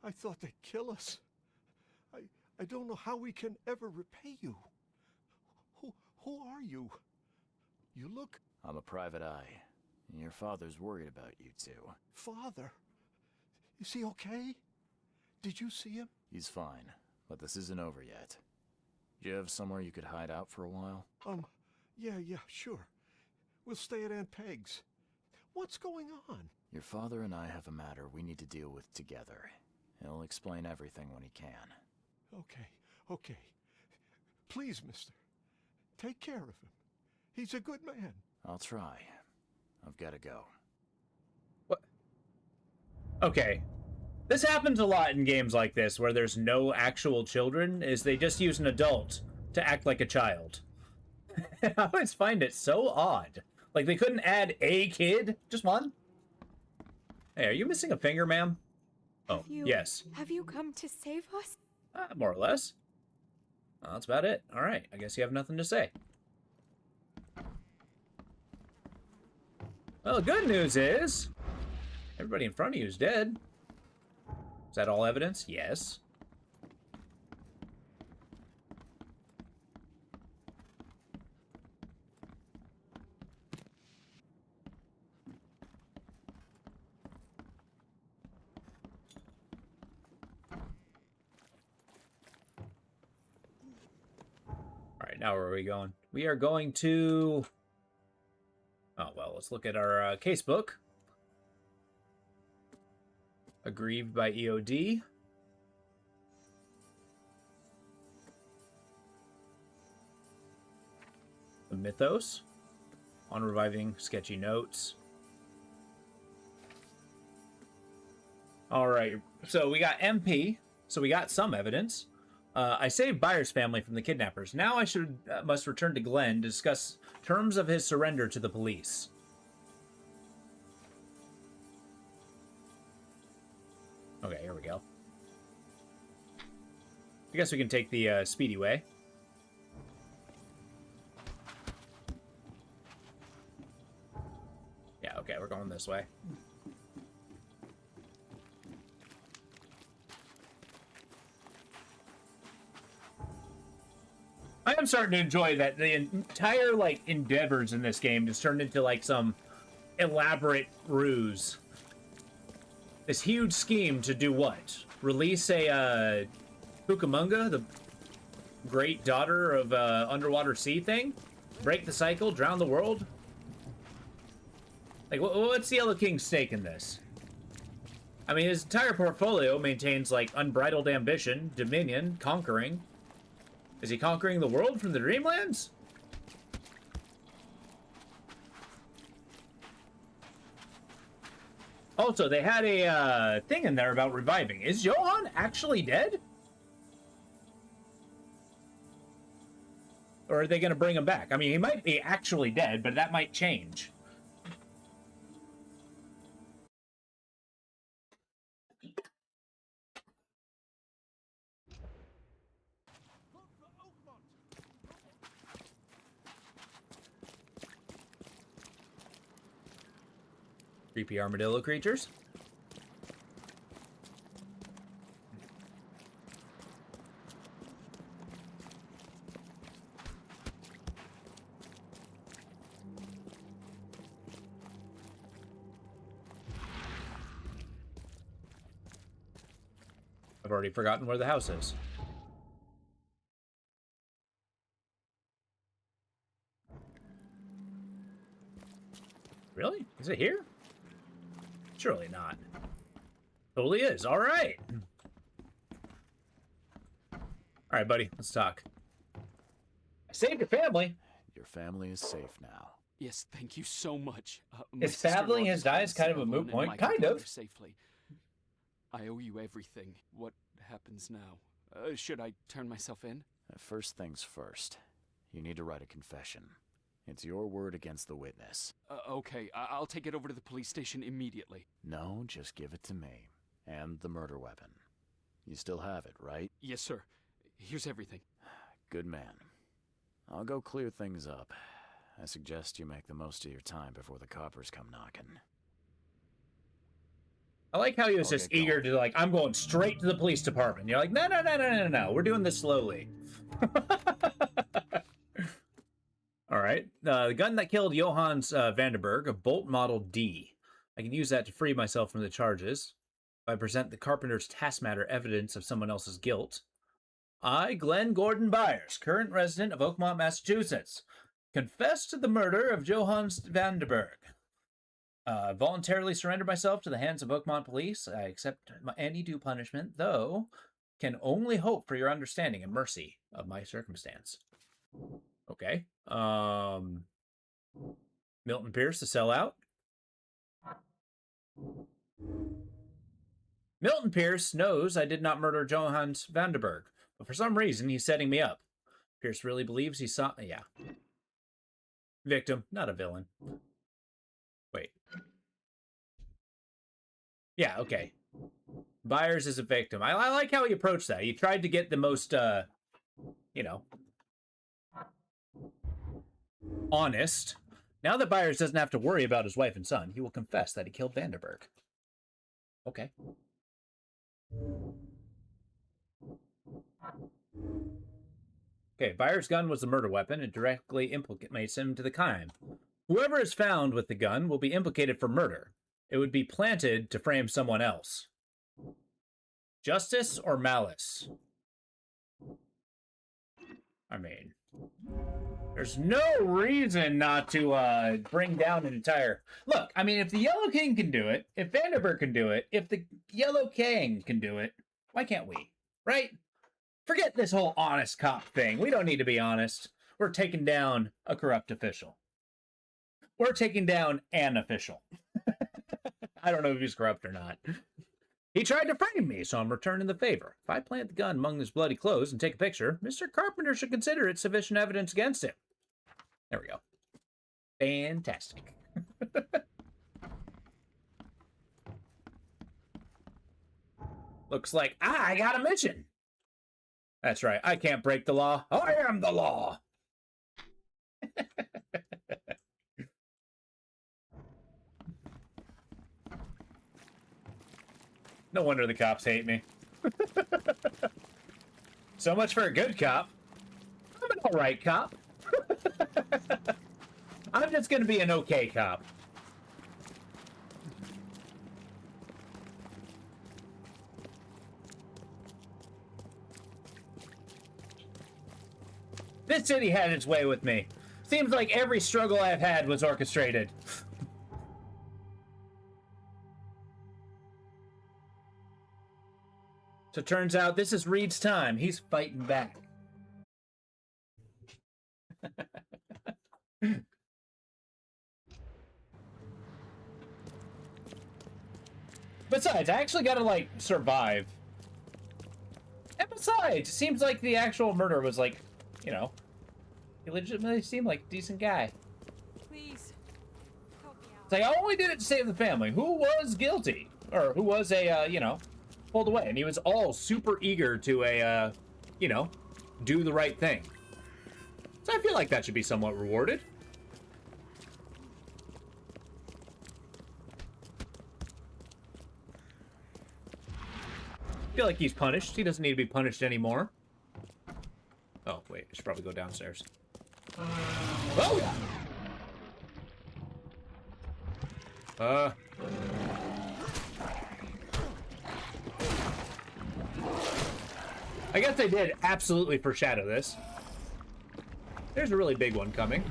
I thought they'd kill us. I don't know how we can ever repay you. Who are you? You look... I'm a private eye. Your father's worried about you two. Father? Is he okay? Did you see him? He's fine, but this isn't over yet. Do you have somewhere you could hide out for a while? Yeah, sure. We'll stay at Aunt Peg's. What's going on? Your father and I have a matter we need to deal with together. He'll explain everything when he can. Okay. Please, mister. Take care of him. He's a good man. I'll try. I've got to go. What? Okay. This happens a lot in games like this, where there's no actual children, is they just use an adult to act like a child. I always find it so odd. Like, they couldn't add a kid? Just one? Hey, are you missing a finger, ma'am? Oh, yes. Have you come to save us? More or less. Well, that's about it. All right, I guess you have nothing to say. Well, the good news is, everybody in front of you is dead. Is that all evidence? Yes. All right, now where are we going? We are going to... Oh, well, let's look at our casebook. Aggrieved by EOD. The Mythos. On reviving sketchy notes. Alright, so we got MP. So we got some evidence. I saved Byers' family from the kidnappers. Now I must return to Glenn to discuss terms of his surrender to the police. Okay, here we go. I guess we can take the speedy way. Yeah, okay, we're going this way. I am starting to enjoy that the entire, like, endeavors in this game just turned into, like, some elaborate ruse. This huge scheme to do what? Release a, Cucamonga, the great daughter of, underwater sea thing? Break the cycle? Drown the world? Like, what's the Yellow King's stake in this? I mean, his entire portfolio maintains, like, unbridled ambition, dominion, conquering. Is he conquering the world from the Dreamlands? Also, they had a thing in there about reviving. Is Johan actually dead? Or are they going to bring him back? I mean, he might be actually dead, but that might change. Creepy armadillo creatures. I've already forgotten where the house is. Really? Is it here? Surely not. Totally is. All right. All right, buddy. Let's talk. I saved your family. Your family is safe now. Yes, thank you so much. Is fathling his die is kind of a moot point? Kind of. Safely. I owe you everything. What happens now? Should I turn myself in? First things first. You need to write a confession. It's your word against the witness. Okay, I'll take it over to the police station immediately. No, just give it to me. And the murder weapon. You still have it, right? Yes, sir. Here's everything. Good man. I'll go clear things up. I suggest you make the most of your time before the coppers come knocking. I like how he was just eager to, like, I'm going straight to the police department. You're like, no, no, no, no, no, no. We're doing this slowly. All right. The gun that killed Johannes Vandenberg, a Bolt Model D. I can use that to free myself from the charges. If I present the carpenter's task matter evidence of someone else's guilt. I, Glenn Gordon Byers, current resident of Oakmont, Massachusetts, confess to the murder of Johannes Vandenberg. Voluntarily surrender myself to the hands of Oakmont police. I accept any due punishment, though can only hope for your understanding and mercy of my circumstance. Okay. Milton Pierce, the sellout. Milton Pierce knows I did not murder Johannes Vandenberg, but for some reason he's setting me up. Pierce really believes he saw... Yeah. Victim, not a villain. Wait. Yeah, okay. Byers is a victim. I like how he approached that. He tried to get the most, you know, honest. Now that Byers doesn't have to worry about his wife and son, he will confess that he killed Vandenberg. Okay. Okay, Byers' gun was the murder weapon and directly implicates him to the crime. Whoever is found with the gun will be implicated for murder. It would be planted to frame someone else. Justice or malice? I mean, there's no reason not to bring down an entire... Look, I mean, if the Yellow King can do it, if Vandenberg can do it, if the Yellow King can do it, why can't we? Right? Forget this whole honest cop thing. We don't need to be honest. We're taking down a corrupt official. We're taking down an official. I don't know if he's corrupt or not. He tried to frame me, so I'm returning the favor. If I plant the gun among his bloody clothes and take a picture, Mr. Carpenter should consider it sufficient evidence against him. There we go. Fantastic. Looks like I got a mission. That's right. I can't break the law. I am the law. No wonder the cops hate me. So much for a good cop. I'm an alright cop. I'm just gonna be an okay cop. This city had its way with me. Seems like every struggle I've had was orchestrated. So it turns out this is Reed's time. He's fighting back. Besides, I actually gotta, like, survive. And besides, it seems like the actual murder was, like, you know, he legitimately seemed like a decent guy. Please, help me out. It's like, I only did it to save the family. Who was guilty? Or who was you know, pulled away. And he was all super eager to, you know, do the right thing. So I feel like that should be somewhat rewarded. feel like he's punished. He doesn't need to be punished anymore. Oh, wait. I should probably go downstairs. Oh! I guess they did absolutely foreshadow this. There's a really big one coming.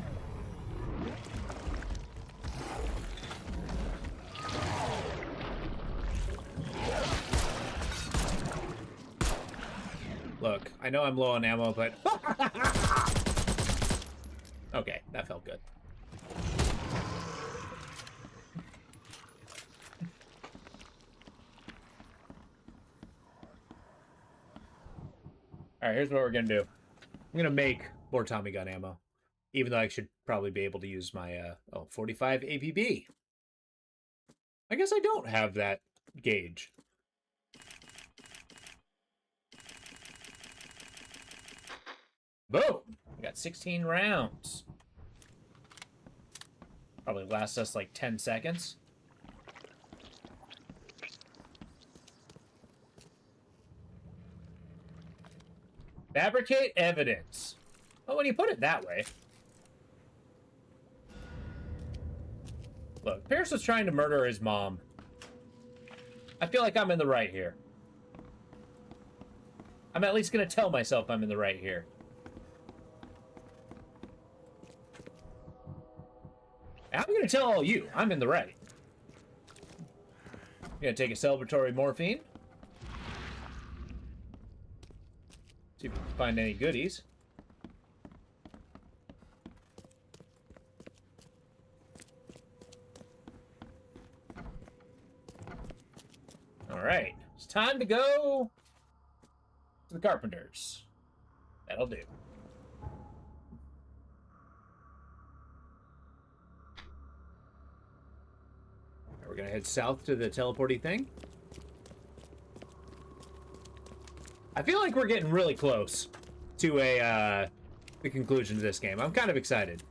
Look, I know I'm low on ammo, but... Okay, that felt good. Alright, here's what we're gonna do. I'm gonna make more Tommy gun ammo. Even though I should probably be able to use my, 45 APB. I guess I don't have that gauge. Boom! We got 16 rounds. Probably lasts us like 10 seconds. Fabricate evidence. Well, when you put it that way. Look, Pierce was trying to murder his mom. I feel like I'm in the right here. I'm at least gonna tell myself I'm in the right here. I'm gonna tell all you, I'm in the right. I'm gonna take a celebratory morphine. See if we can find any goodies. Alright, it's time to go to the Carpenters. That'll do. We're gonna head south to the teleporty thing. I feel like we're getting really close to the conclusion of this game. I'm kind of excited.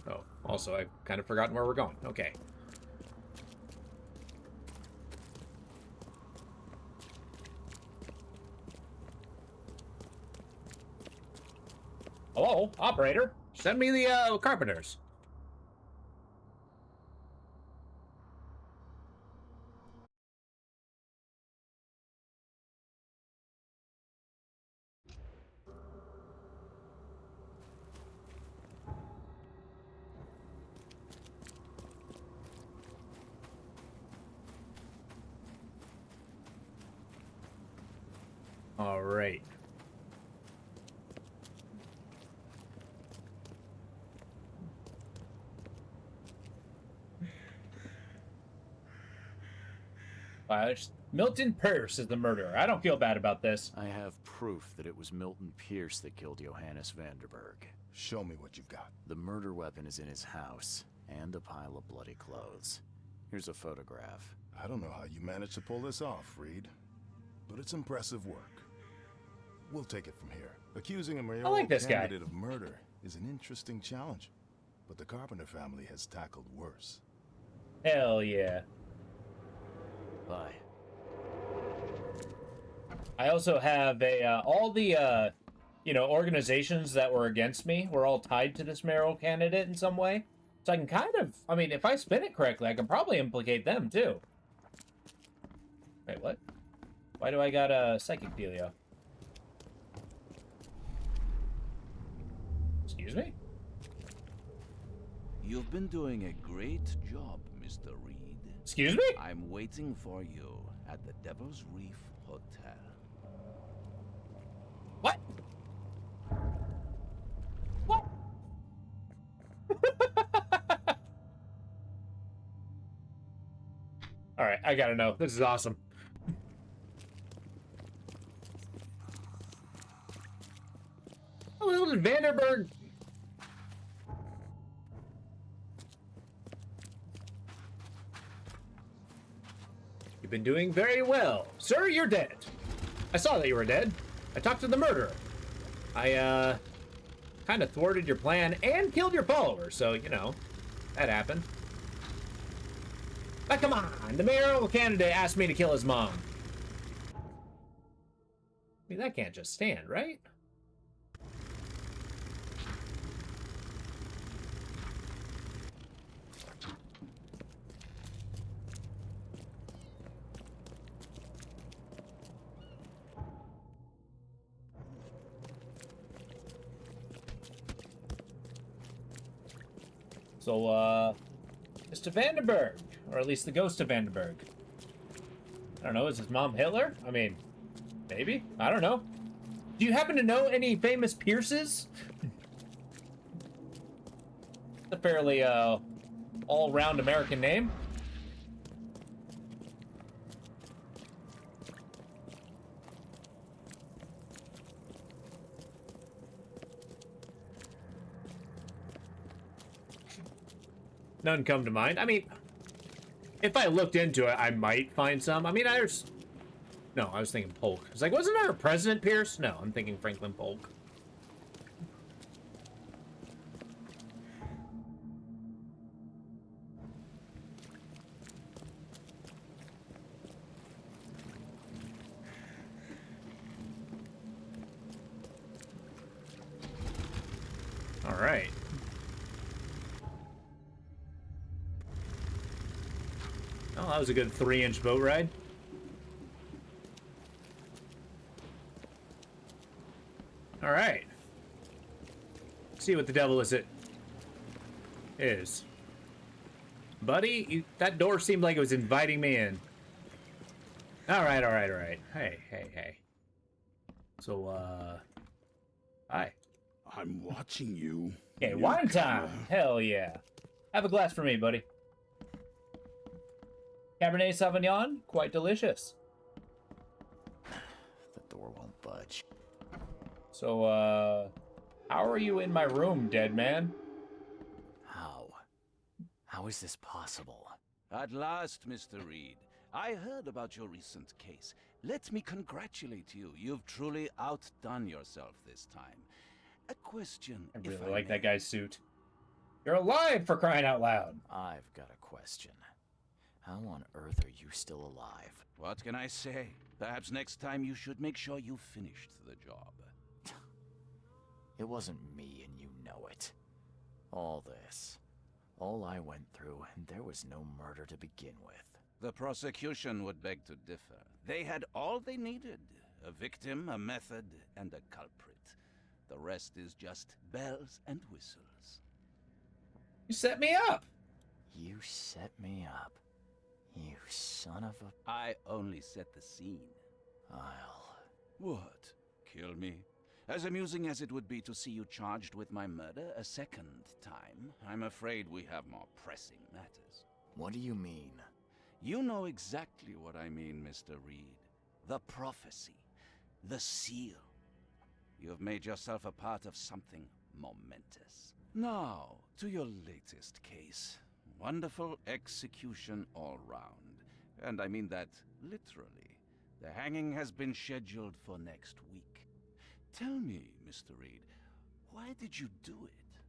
Oh, also, I've kind of forgotten where we're going. Okay. Hello, operator. Send me the Carpenters. All right. Milton Pierce is the murderer. I don't feel bad about this. I have proof that it was Milton Pierce that killed Johannes Vanderberg. Show me what you've got. The murder weapon is in his house, and a pile of bloody clothes. Here's a photograph. I don't know how you managed to pull this off, Reed, but it's impressive work. We'll take it from here. Accusing a mayoral candidate of murder is an interesting challenge, but the Carpenter family has tackled worse. Hell yeah. Bye. I also have all the organizations that were against me were all tied to this mayoral candidate in some way. So I can kind of, I mean, if I spin it correctly, I can probably implicate them too. Wait, what? Why do I got a psychic dealio? Excuse me? You've been doing a great job, Mr. Reed. Excuse me? I'm waiting for you at the Devil's Reef Hotel. What? What? All right, I gotta know. This is awesome. Oh, little Vanderberg. You've been doing very well. Sir, you're dead. I saw that you were dead. I talked to the murderer. kind of thwarted your plan and killed your follower, so, you know, that happened. But come on, the mayoral candidate asked me to kill his mom. I mean, that can't just stand, right? So, Mr. Vandenberg, or at least the ghost of Vandenberg. I don't know, is his mom Hitler? I mean, maybe? I don't know. Do you happen to know any famous Pierces? It's a fairly, all-round American name. None come to mind. I mean, if I looked into it, I might find some. I mean, no, I was thinking Polk. It's like, wasn't there a President Pierce? No, I'm thinking Franklin Polk. All right. Oh, that was a good 3-inch boat ride. All right. See what the devil is it is. Buddy, that door seemed like it was inviting me in. All right, all right, all right. Hey, hey, hey. So, hi. I'm watching you. Okay, wine time. Hell yeah. Have a glass for me, buddy. Cabernet Sauvignon, quite delicious. The door won't budge. So, how are you in my room, dead man? How? How is this possible? At last, Mr. Reed. I heard about your recent case. Let me congratulate you. You've truly outdone yourself this time. A question, I really if I like may. that guy's suit. You're alive, for crying out loud. I've got a question. How on earth are you still alive? What can I say? Perhaps next time you should make sure you finished the job. It wasn't me, and you know it. All this. All I went through, and there was no murder to begin with. The prosecution would beg to differ. They had all they needed. A victim, a method, and a culprit. The rest is just bells and whistles. You set me up! You set me up. You son of a... I only set the scene. I'll... What? Kill me? As amusing as it would be to see you charged with my murder a second time, I'm afraid we have more pressing matters. What do you mean? You know exactly what I mean, Mr. Reed. The prophecy. The seal. You have made yourself a part of something momentous. Now, to your latest case. Wonderful execution all round. And I mean that literally. The hanging has been scheduled for next week. Tell me, Mr. Reed, why did you do it?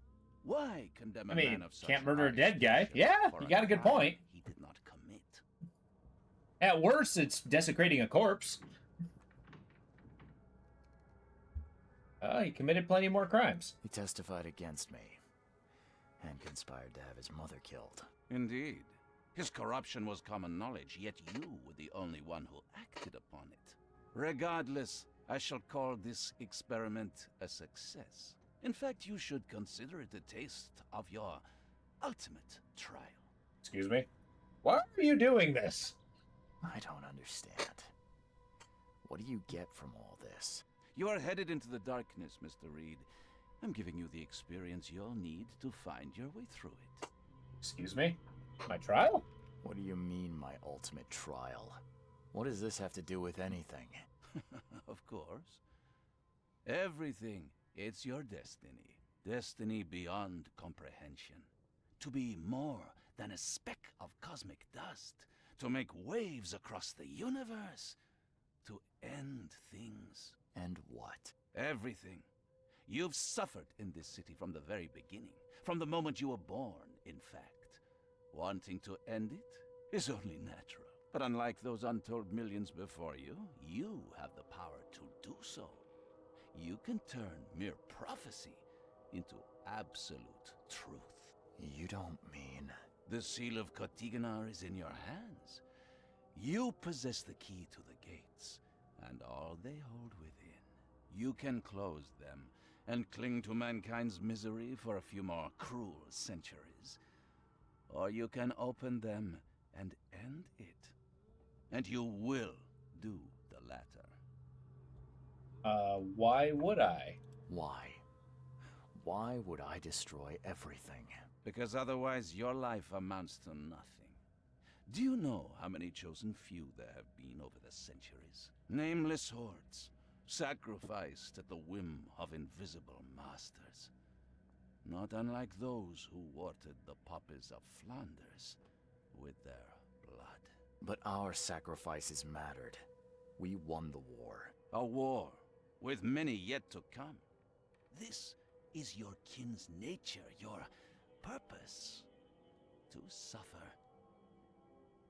Why condemn a man of such can't murder a high dead guy. station Yeah, for you got a good crime point. he did not commit? At worst, it's desecrating a corpse. He committed plenty more crimes. He testified against me. And conspired to have his mother killed. Indeed. His corruption was common knowledge, yet you were the only one who acted upon it. Regardless, I shall call this experiment a success. In fact, you should consider it a taste of your ultimate trial. Excuse me? Why are you doing this? I don't understand. What do you get from all this? You are headed into the darkness, Mr. Reed. I'm giving you the experience you'll need to find your way through it. Excuse me? My trial? What do you mean, my ultimate trial? What does this have to do with anything? Of course. Everything. It's your destiny. Destiny beyond comprehension. To be more than a speck of cosmic dust. To make waves across the universe. To end things. And what? Everything. You've suffered in this city from the very beginning, from the moment you were born, in fact. Wanting to end it is only natural. But unlike those untold millions before you, you have the power to do so. You can turn mere prophecy into absolute truth. You don't mean... The seal of Kotiganar is in your hands. You possess the key to the gates, and all they hold within. You can close them and cling to mankind's misery for a few more cruel centuries. Or you can open them and end it. And you will do the latter. Why would I? Why? Why would I destroy everything? Because otherwise your life amounts to nothing. Do you know how many chosen few there have been over the centuries? Nameless hordes, sacrificed at the whim of invisible masters. Not unlike those who watered the poppies of Flanders with their blood. But our sacrifices mattered. We won the war. A war, with many yet to come. This is your kin's nature, your purpose. To suffer.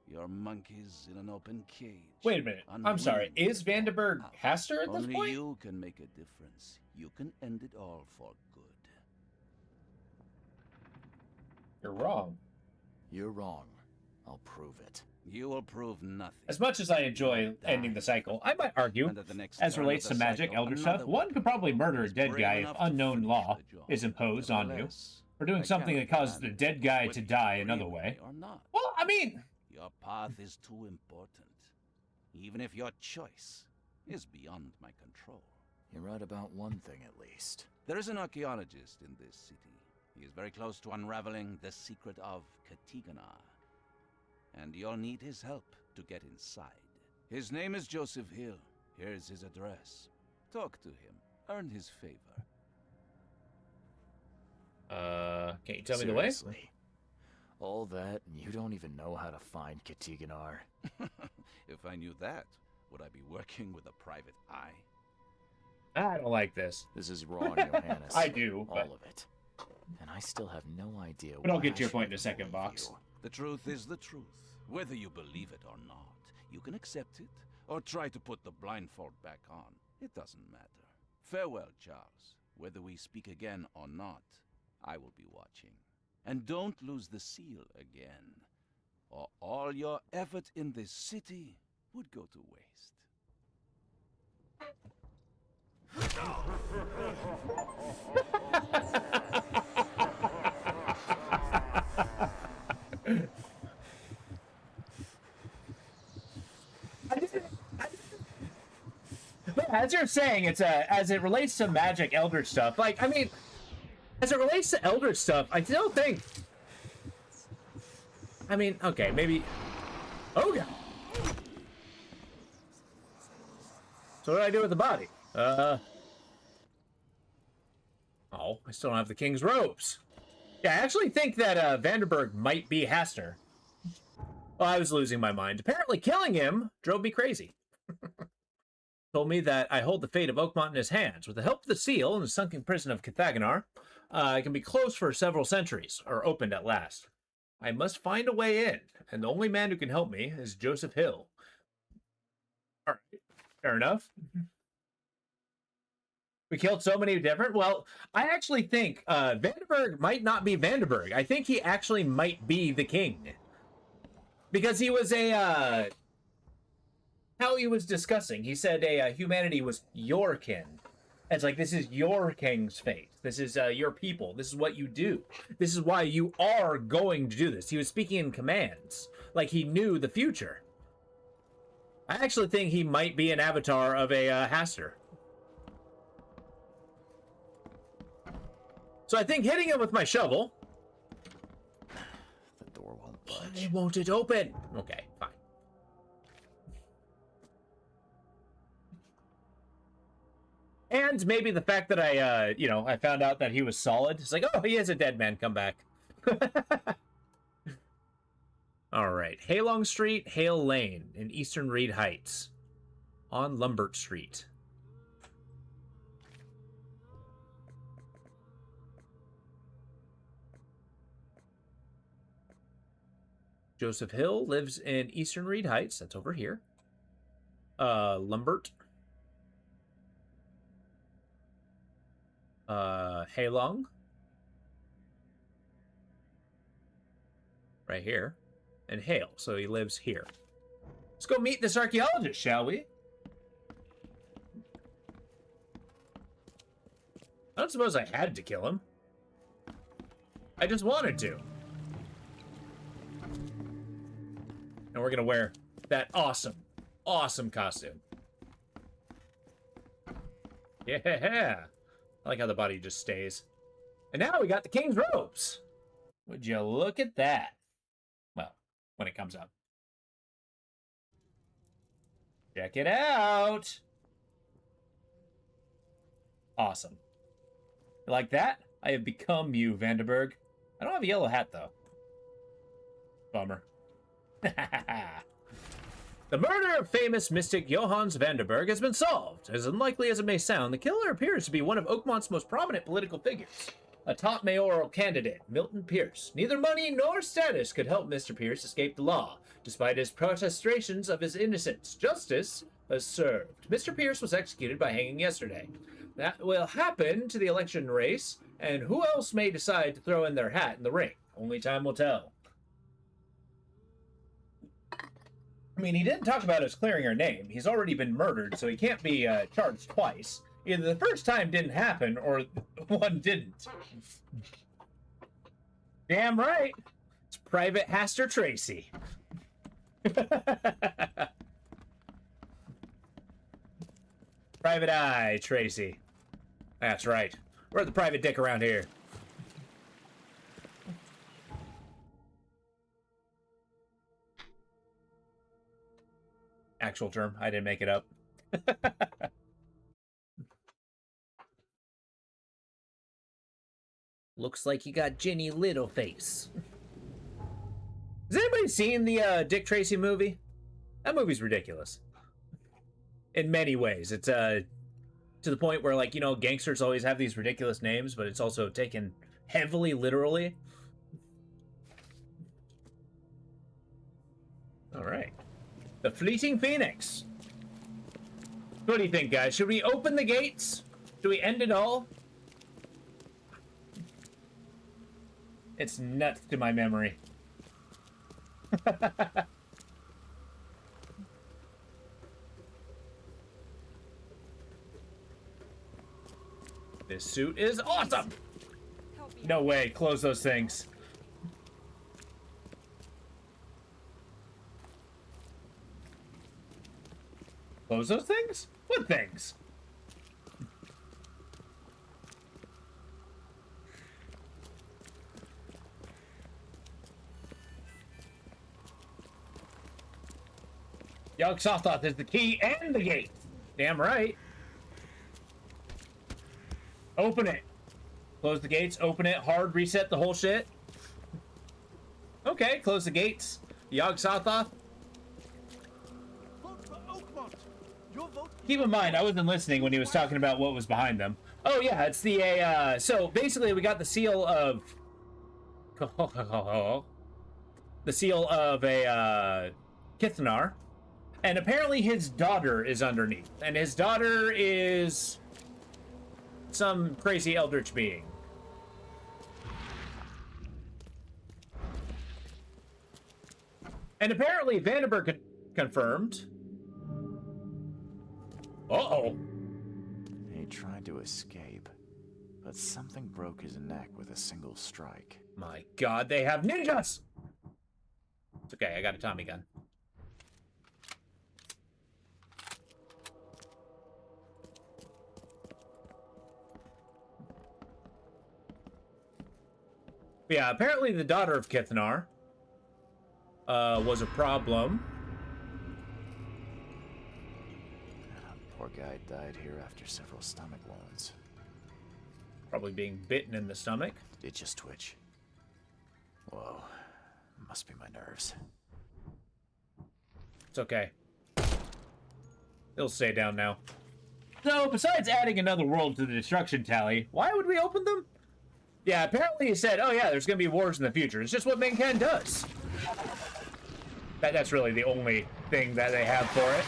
Your monkeys in an open cage. Wait a minute. I'm sorry. Is Vandenberg Haster at this Only point? you can make a difference. You can end it all for good. You're wrong. You're wrong. I'll prove it. You will prove nothing. As much as I enjoy ending the cycle, I might argue, as relates to magic, elder stuff, one could probably murder a dead guy if unknown law is imposed on you for doing something that causes the dead guy to die another way. Well, I mean... Your path is too important, even if your choice is beyond my control. You're right about one thing, at least. There is an archaeologist in this city. He is very close to unraveling the secret of Kotiganar. And you'll need his help to get inside. His name is Joseph Hill. Here's his address. Talk to him. Earn his favor. Can you tell me the way? All that, and you don't even know how to find Kotiganar. If I knew that, would I be working with a private eye? I don't like this. This is wrong, Johannes. I do, but... All of it. And I still have no idea But I'll get to your point in a second, Box. The truth is the truth. Whether you believe it or not, you can accept it, or try to put the blindfold back on. It doesn't matter. Farewell, Charles. Whether we speak again or not, I will be watching. And don't lose the seal again, or all your effort in this city would go to waste. But as you're saying, it's as it relates to magic elder stuff, like, I mean, as it relates to elder stuff, I still think, I mean, okay, maybe, oh yeah. So what do I do with the body? Oh, I still don't have the king's robes. Yeah, I actually think that Vandenberg might be Haster. Well, I was losing my mind. Apparently killing him drove me crazy. Told me that I hold the fate of Oakmont in his hands. With the help of the seal in the sunken prison of Kotiganar, it can be closed for several centuries, or opened at last. I must find a way in, and the only man who can help me is Joseph Hill. All right, fair enough. We killed so many different... Well, I actually think Vandenberg might not be Vandenberg. I think he actually might be the king. Because he was a... how he was discussing. He said humanity was your kin. It's like, this is your king's fate. This is your people. This is what you do. This is why you are going to do this. He was speaking in commands. Like he knew the future. I actually think he might be an avatar of a Haster. So I think hitting him with my shovel... The door won't budge. Why won't it open? Okay, fine. And maybe the fact that I, I found out that he was solid. It's like, oh, he is a dead man. Come back. All right. Halong Street, Hale Lane in Eastern Reed Heights on Lumbert Street. Joseph Hill lives in Eastern Reed Heights. That's over here. Lumbert. Halong. Right here. And Hale, so he lives here. Let's go meet this archaeologist, shall we? I don't suppose I had to kill him. I just wanted to. And we're gonna wear that awesome, awesome costume. Yeah. I like how the body just stays. And now we got the king's robes. Would you look at that? Well, when it comes up. Check it out. Awesome. You like that? I have become you, Vandenberg. I don't have a yellow hat, though. Bummer. The murder of famous mystic Johannes Vandenberg has been solved. As unlikely as it may sound, the killer appears to be one of Oakmont's most prominent political figures. A top mayoral candidate, Milton Pierce. Neither money nor status could help Mr. Pierce escape the law. Despite his protestations of his innocence, justice was served. Mr. Pierce was executed by hanging yesterday. That will happen to the election race, and who else may decide to throw in their hat in the ring? Only time will tell. I mean, he didn't talk about us clearing her name. He's already been murdered, so he can't be charged twice. Either the first time didn't happen, or one didn't. Damn right. It's Private Haster Tracy. Private Eye Tracy. That's right. We're the private dick around here. Actual term. I didn't make it up. Looks like you got Ginny Littleface. Has anybody seen the Dick Tracy movie? That movie's ridiculous. In many ways. It's to the point where, like, you know, gangsters always have these ridiculous names, but it's also taken heavily literally. All right. The Fleeting Phoenix. What do you think, guys? Should we open the gates? Do we end it all? It's nuts to my memory. This suit is awesome! No way, close those things. Close those things? What things? Yog Sothoth is the key and the gate. Damn right. Open it. Close the gates, open it, hard reset the whole shit. Okay, close the gates. Yog Sothoth. Keep in mind, I wasn't listening when he was talking about what was behind them. Oh yeah, it's the, so basically we got the seal of... the seal of a, Kithnar. And apparently his daughter is underneath. And his daughter is... some crazy eldritch being. And apparently Vandenberg confirmed... Uh-oh. He tried to escape, but something broke his neck with a single strike. My god, they have ninjas! It's okay, I got a Tommy gun. Yeah, apparently the daughter of Kithnar was a problem. Poor guy died here after several stomach wounds. Probably being bitten in the stomach. It just twitch. Whoa, must be my nerves. It's okay. It'll stay down now. So, besides adding another world to the destruction tally, why would we open them? Yeah, apparently he said, oh yeah, there's gonna be wars in the future. It's just what Menkan does. That's really the only thing that they have for it.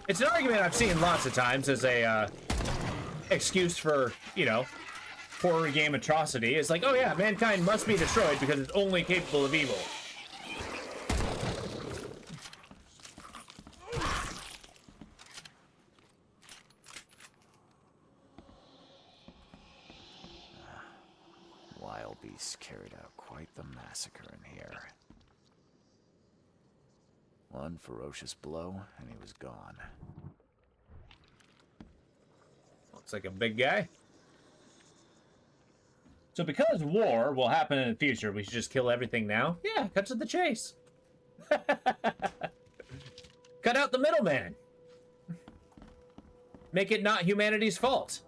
It's an argument I've seen lots of times as a excuse for, you know, horror game atrocity. It's like, oh yeah, mankind must be destroyed because it's only capable of evil. Wild beasts carried out quite the massacre in here. One ferocious blow, and he was gone. Looks like a big guy. So because war will happen in the future, we should just kill everything now? Yeah, cut to the chase. Cut out the middleman. Make it not humanity's fault.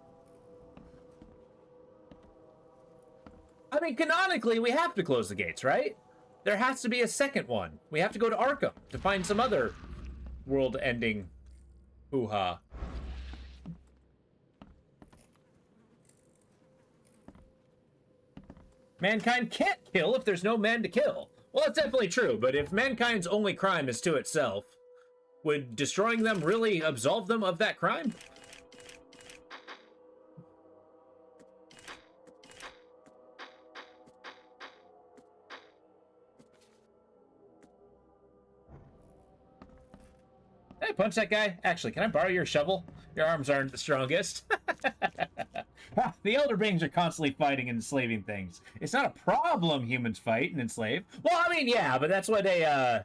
I mean, canonically, we have to close the gates, right? There has to be a second one. We have to go to Arkham to find some other world-ending hoo-ha. Mankind can't kill if there's no man to kill. Well, that's definitely true, but if mankind's only crime is to itself, would destroying them really absolve them of that crime? Hey, punch that guy. Actually, can I borrow your shovel? Your arms aren't the strongest. The Elder Beings are constantly fighting and enslaving things. It's not a problem humans fight and enslave. Well, I mean, yeah, but that's what a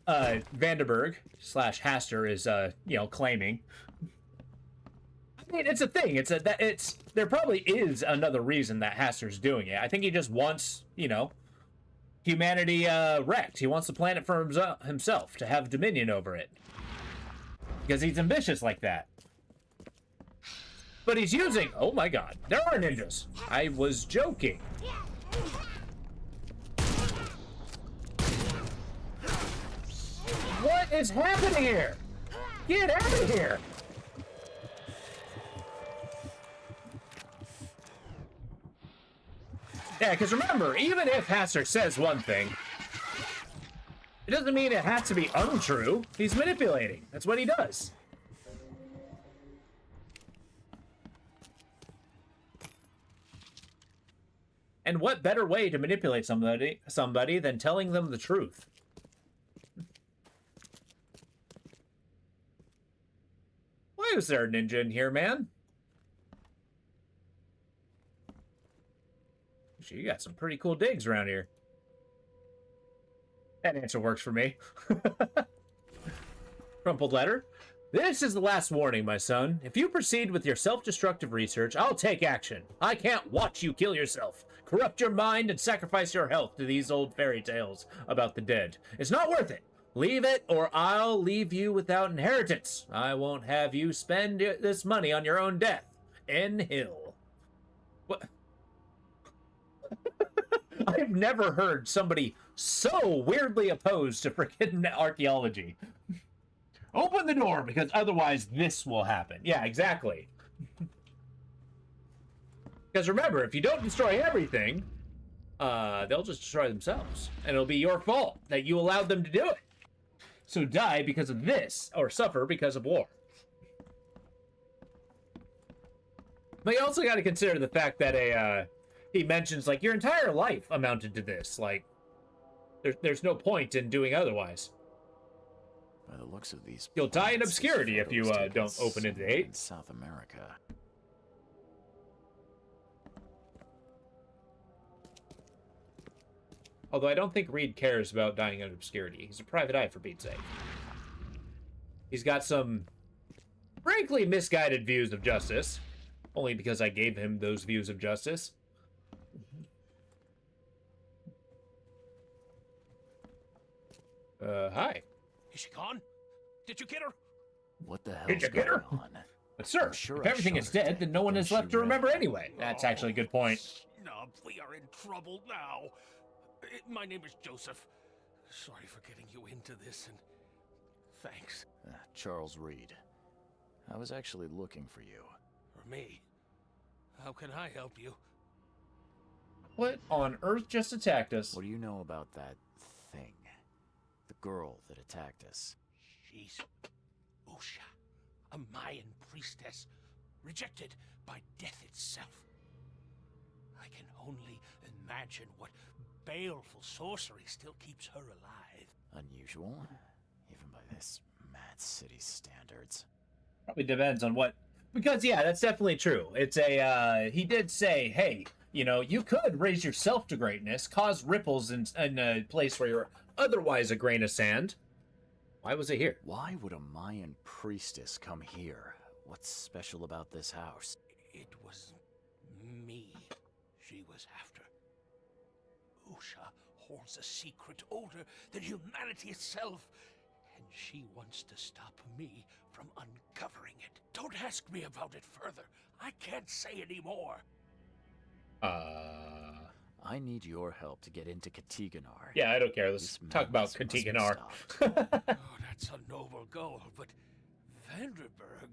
Vanderberg / Haster is, you know, claiming. I mean, it's a thing. There probably is another reason that Haster's doing it. I think he just wants, you know, humanity wrecked. He wants the planet for himself, to have dominion over it. Because he's ambitious like that. But he's using... Oh my god. There are ninjas. I was joking. What is happening here? Get out of here. Yeah, because remember, even if Haster says one thing, it doesn't mean it has to be untrue. He's manipulating. That's what he does. And what better way to manipulate somebody than telling them the truth? Why is there a ninja in here, man? You got some pretty cool digs around here. That answer works for me. Crumpled letter. This is the last warning, my son. If you proceed with your self-destructive research, I'll take action. I can't watch you kill yourself, corrupt your mind, and sacrifice your health to these old fairy tales about the dead. It's not worth it. Leave it, or I'll leave you without inheritance. I won't have you spend this money on your own death. N. Hill. What? I've never heard somebody so weirdly opposed to freaking archaeology. Open the door, because otherwise this will happen. Yeah, exactly. Because remember, if you don't destroy everything, they'll just destroy themselves. And it'll be your fault that you allowed them to do it. So die because of this, or suffer because of war. But you also got to consider the fact that he mentions, like, your entire life amounted to this. Like, there's no point in doing otherwise. By the looks of these, you'll die in obscurity if you don't open into hate. In South America. Although I don't think Reed cares about dying in obscurity. He's a private eye, for Pete's sake. He's got some, frankly, misguided views of justice. Only because I gave him those views of justice. Hi. Is she gone? Did you get her? What the hell? Did you get her? But sir, if everything is dead, then no one is left to remember anyway. That's actually a good point. Snub, we are in trouble now. My name is Joseph. Sorry for getting you into this, and Thanks. Charles Reed. I was actually looking for you. For me? How can I help you? What on earth just attacked us? What do you know about that thing? The girl that attacked us? She's Usha, a Mayan priestess, rejected by death itself. I can only imagine what baleful sorcery still keeps her alive. Unusual, even by this mad city standards. Probably depends on what. Because yeah, that's definitely true. It's a he did say, hey, you know, you could raise yourself to greatness, cause ripples in a place where you're otherwise a grain of sand. Why was it here? Why would a Mayan priestess come here? What's special about this house? It was me she was after. Usha holds a secret older than humanity itself, and she wants to stop me from uncovering it. Don't ask me about it further. I can't say any more. I need your help to get into Katiganar. Yeah, I don't care. Let's talk about Katiganar. Oh, that's a noble goal, but Vanderberg...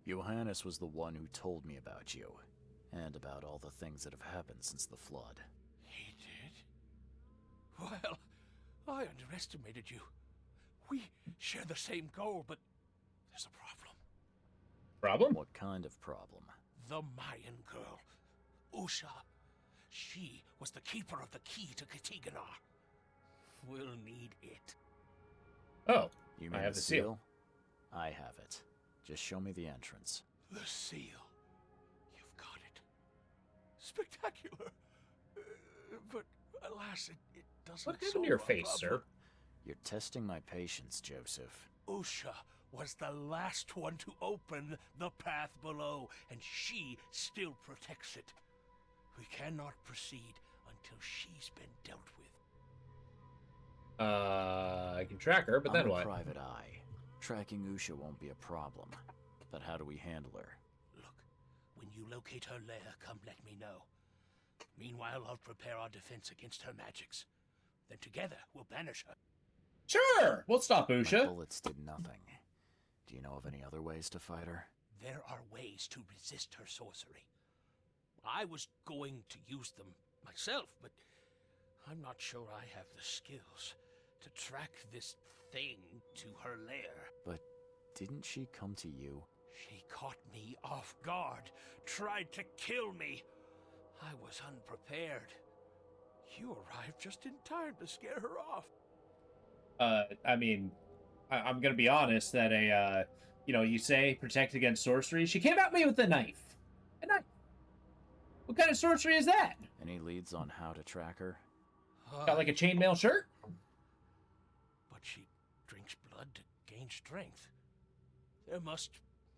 Johannes was the one who told me about you, and about all the things that have happened since the flood. He did? Well, I underestimated you. We share the same goal, but there's a problem. Problem? What kind of problem? The Mayan girl, Usha. She was the keeper of the key to Katiganar. We'll need it. Oh, you mean I have the seal. I have it. Just show me the entrance. The seal. You've got it. Spectacular. But alas, it doesn't. What happened to your face, sir? You're testing my patience, Joseph. Usha was the last one to open the path below, and she still protects it. We cannot proceed until she's been dealt with. I can track her, but then what? I'm a private eye. Tracking Usha won't be a problem. But how do we handle her? Look, when you locate her lair, come let me know. Meanwhile, I'll prepare our defense against her magics. Then together, we'll banish her. Sure! We'll stop Usha. My bullets did nothing. Do you know of any other ways to fight her? There are ways to resist her sorcery. I was going to use them myself, but I'm not sure I have the skills to track this thing to her lair. But didn't she come to you? She caught me off guard, tried to kill me. I was unprepared. You arrived just in time to scare her off. I mean, I'm gonna be honest that you say protect against sorcery. She came at me with a knife. A knife. What kind of sorcery is that? Any leads on how to track her? Got like a chainmail shirt? But she drinks blood to gain strength. There must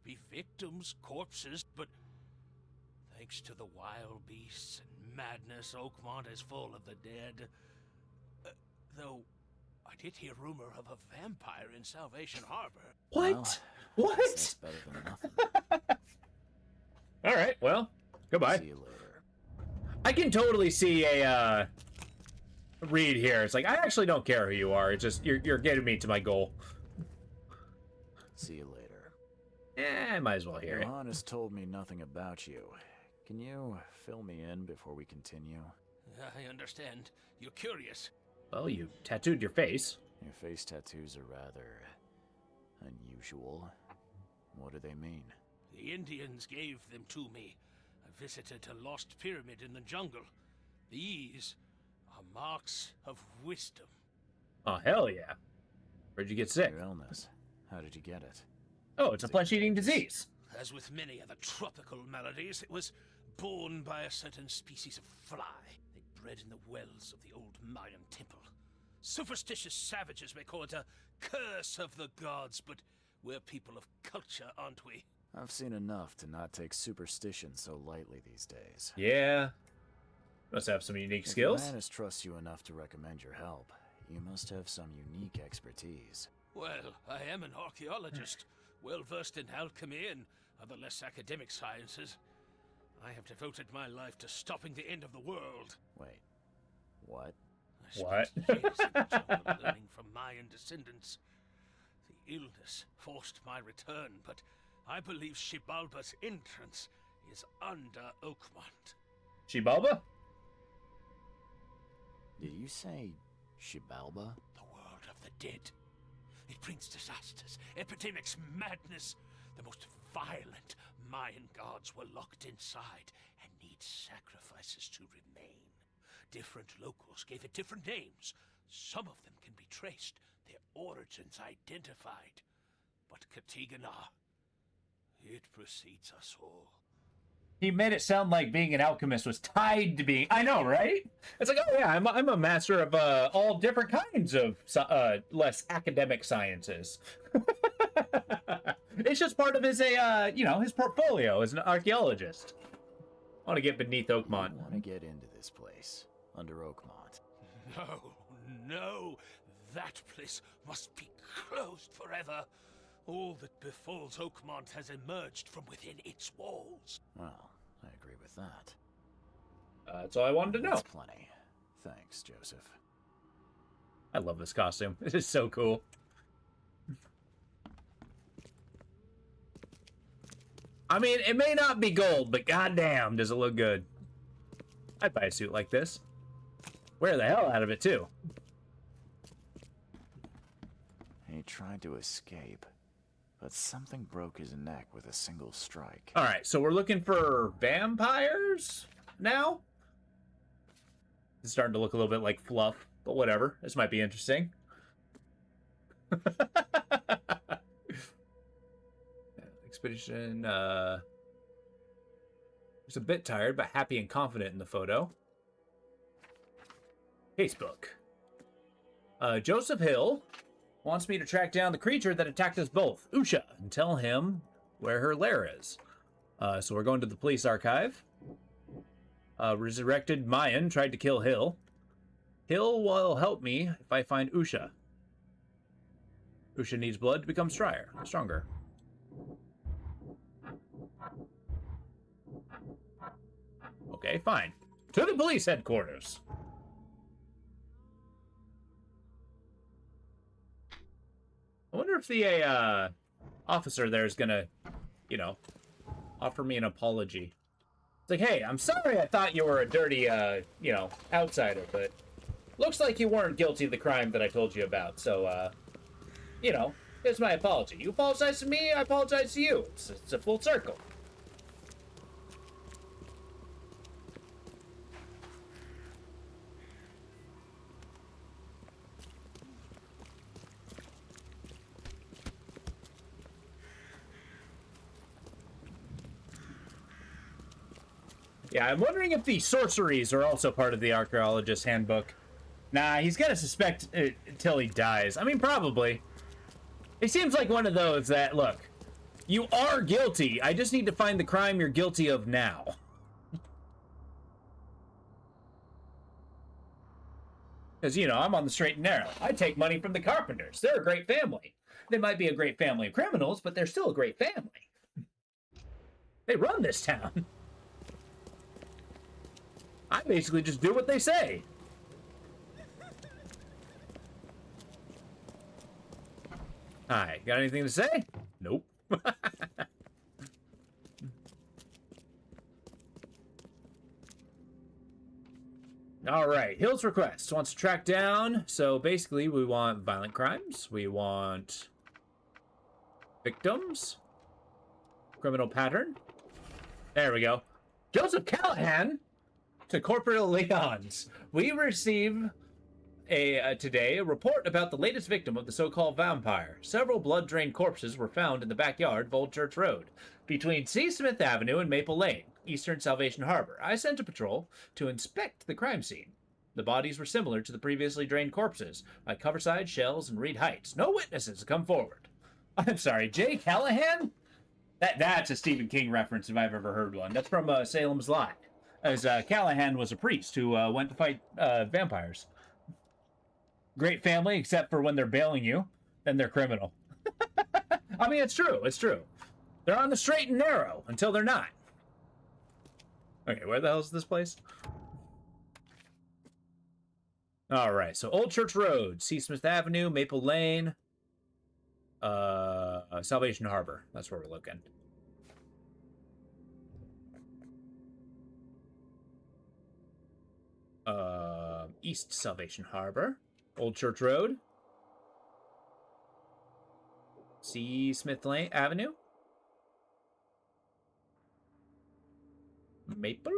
be victims, corpses, but thanks to the wild beasts and madness, Oakmont is full of the dead. Though I did hear rumor of a vampire in Salvation Harbor. What? Well, what? That's better than nothing. All right, well, goodbye. See you later. I can totally see a Reed here. It's like, I actually don't care who you are. It's just you're getting me to my goal. See you later. I might as well hear it. Johannes told me nothing about you. Can you fill me in before we continue? I understand. You're curious. Well, you tattooed your face. Your face tattoos are rather unusual. What do they mean? The Indians gave them to me. I visited a lost pyramid in the jungle. These are marks of wisdom. Oh, hell yeah. Where'd you get sick? Your illness. How did you get it? Oh, it's a flesh-eating disease. As with many other tropical maladies, it was borne by a certain species of fly. They bred in the wells of the old Mayan temple. Superstitious savages may call it a curse of the gods, but we're people of culture, aren't we? I've seen enough to not take superstition so lightly these days. Yeah. Must have some unique skills. If Johannes trusts you enough to recommend your help, you must have some unique expertise. Well, I am an archaeologist, well versed in alchemy and other less academic sciences. I have devoted my life to stopping the end of the world. Wait, what? What? I spent years in the jungle learning from Mayan descendants. illness forced my return, but I believe Xibalba's entrance is under Oakmont. Xibalba? Did you say Xibalba? The world of the dead. It brings disasters, epidemics, madness. The most violent Mayan gods were locked inside and need sacrifices to remain. Different locals gave it different names. Some of them can be traced, their origins identified. But Katigana, it precedes us all. He made it sound like being an alchemist was tied to being... I know, right? It's like, oh yeah, I'm a master of all different kinds of less academic sciences. It's just part of his, his portfolio as an archaeologist. I want to get beneath Oakmont. I want to get into this place, under Oakmont. No, that place must be closed forever. All that befalls Oakmont has emerged from within its walls. Well, I agree with that. That's all I wanted to know. That's plenty. Thanks, Joseph. I love this costume. This is so cool. I mean, it may not be gold, but goddamn, does it look good. I'd buy a suit like this. Wear the hell out of it, too. He tried to escape, but something broke his neck with a single strike. All right, so we're looking for vampires now? It's starting to look a little bit like fluff, but whatever. This might be interesting. Expedition, he's a bit tired, but happy and confident in the photo. Casebook. Joseph Hill wants me to track down the creature that attacked us both, Usha, and tell him where her lair is. So we're going to the police archive. Resurrected Mayan tried to kill Hill. Hill will help me if I find Usha. Usha needs blood to become stronger. Okay, fine. To the police headquarters. I wonder if the officer there is gonna, offer me an apology. It's like, hey, I'm sorry I thought you were a dirty, outsider, but looks like you weren't guilty of the crime that I told you about. So, here's my apology. You apologize to me, I apologize to you. It's a full circle. Yeah, I'm wondering if the sorceries are also part of the archaeologist's handbook. Nah, he's got to suspect it until he dies. I mean, probably. He seems like one of those that, look, you are guilty. I just need to find the crime you're guilty of now. Because, I'm on the straight and narrow. I take money from the Carpenters. They're a great family. They might be a great family of criminals, but they're still a great family. They run this town. I basically just do what they say. Hi, got anything to say? Nope. All right, Hill's request wants to track down. So basically, we want violent crimes. We want victims. Criminal pattern. There we go. Joseph Callahan to Corporal Leons. We receive today a report about the latest victim of the so-called vampire. Several blood-drained corpses were found in the backyard of Old Church Road, between C. Smith Avenue and Maple Lane, Eastern Salvation Harbor. I sent a patrol to inspect the crime scene. The bodies were similar to the previously drained corpses, like Coverside, Shells, and Reed Heights. No witnesses have come forward. I'm sorry, Jay Callahan? That's a Stephen King reference if I've ever heard one. That's from Salem's Lot. As Callahan was a priest who went to fight vampires. Great family, except for when they're bailing you, then they're criminal. I mean, it's true. It's true. They're on the straight and narrow until they're not. Okay, where the hell is this place? All right, so Old Church Road, C. Smith Avenue, Maple Lane. Salvation Harbor. That's where we're looking. East Salvation Harbor. Old Church Road. C. Smith Lane Avenue. Maple?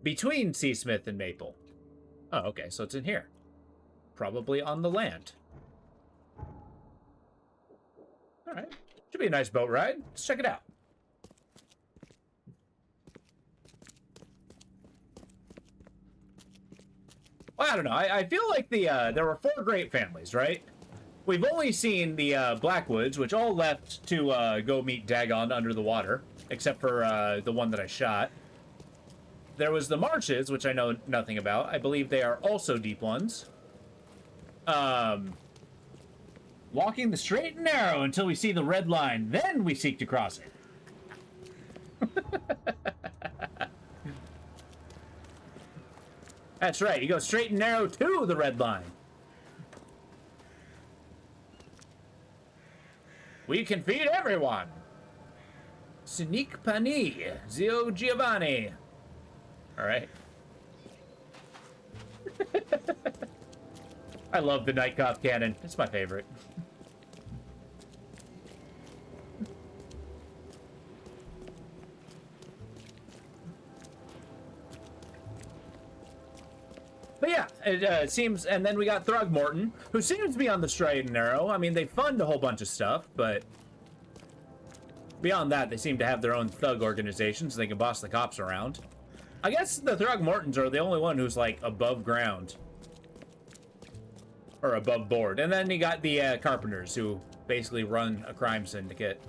Between C. Smith and Maple. Oh, okay, so it's in here. Probably on the land. Alright. Should be a nice boat ride. Let's check it out. Well, I don't know. I feel like there were 4 great families, right? We've only seen the Blackwoods, which all left to go meet Dagon under the water, except for the one that I shot. There was the Marches, which I know nothing about. I believe they are also deep ones. Walking the straight and narrow until we see the red line, then we seek to cross it. That's right, you go straight and narrow to the red line. We can feed everyone. Sneak Pani, Zio Giovanni. All right. I love the Night Cop cannon. It's my favorite. But yeah, it seems, and then we got Throgmorton, who seems to be on the straight and narrow. I mean, they fund a whole bunch of stuff, but beyond that, they seem to have their own thug organization, so they can boss the cops around. I guess the Throgmortons are the only one who's, like, above ground. Or above board. And then you got the Carpenters, who basically run a crime syndicate.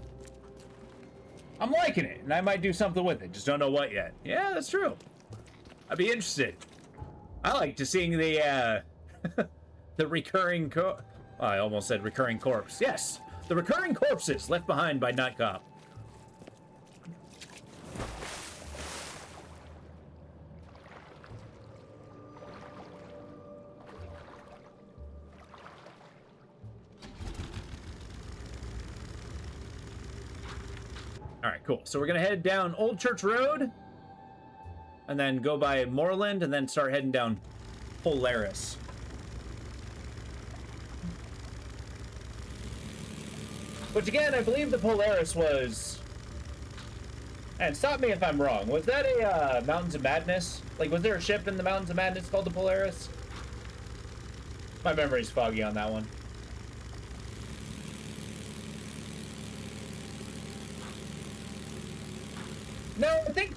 I'm liking it, and I might do something with it. Just don't know what yet. Yeah, that's true. I'd be interested. I like to seeing the the recurring I almost said recurring corpse. Yes, the recurring corpses left behind by Night Cop. All right, cool. So we're gonna head down Old Church Road, and then go by Moreland, and then start heading down Polaris. Which again, I believe the Polaris was... And stop me if I'm wrong. Was that a Mountains of Madness? Like, was there a ship in the Mountains of Madness called the Polaris? My memory's foggy on that one. No, I think...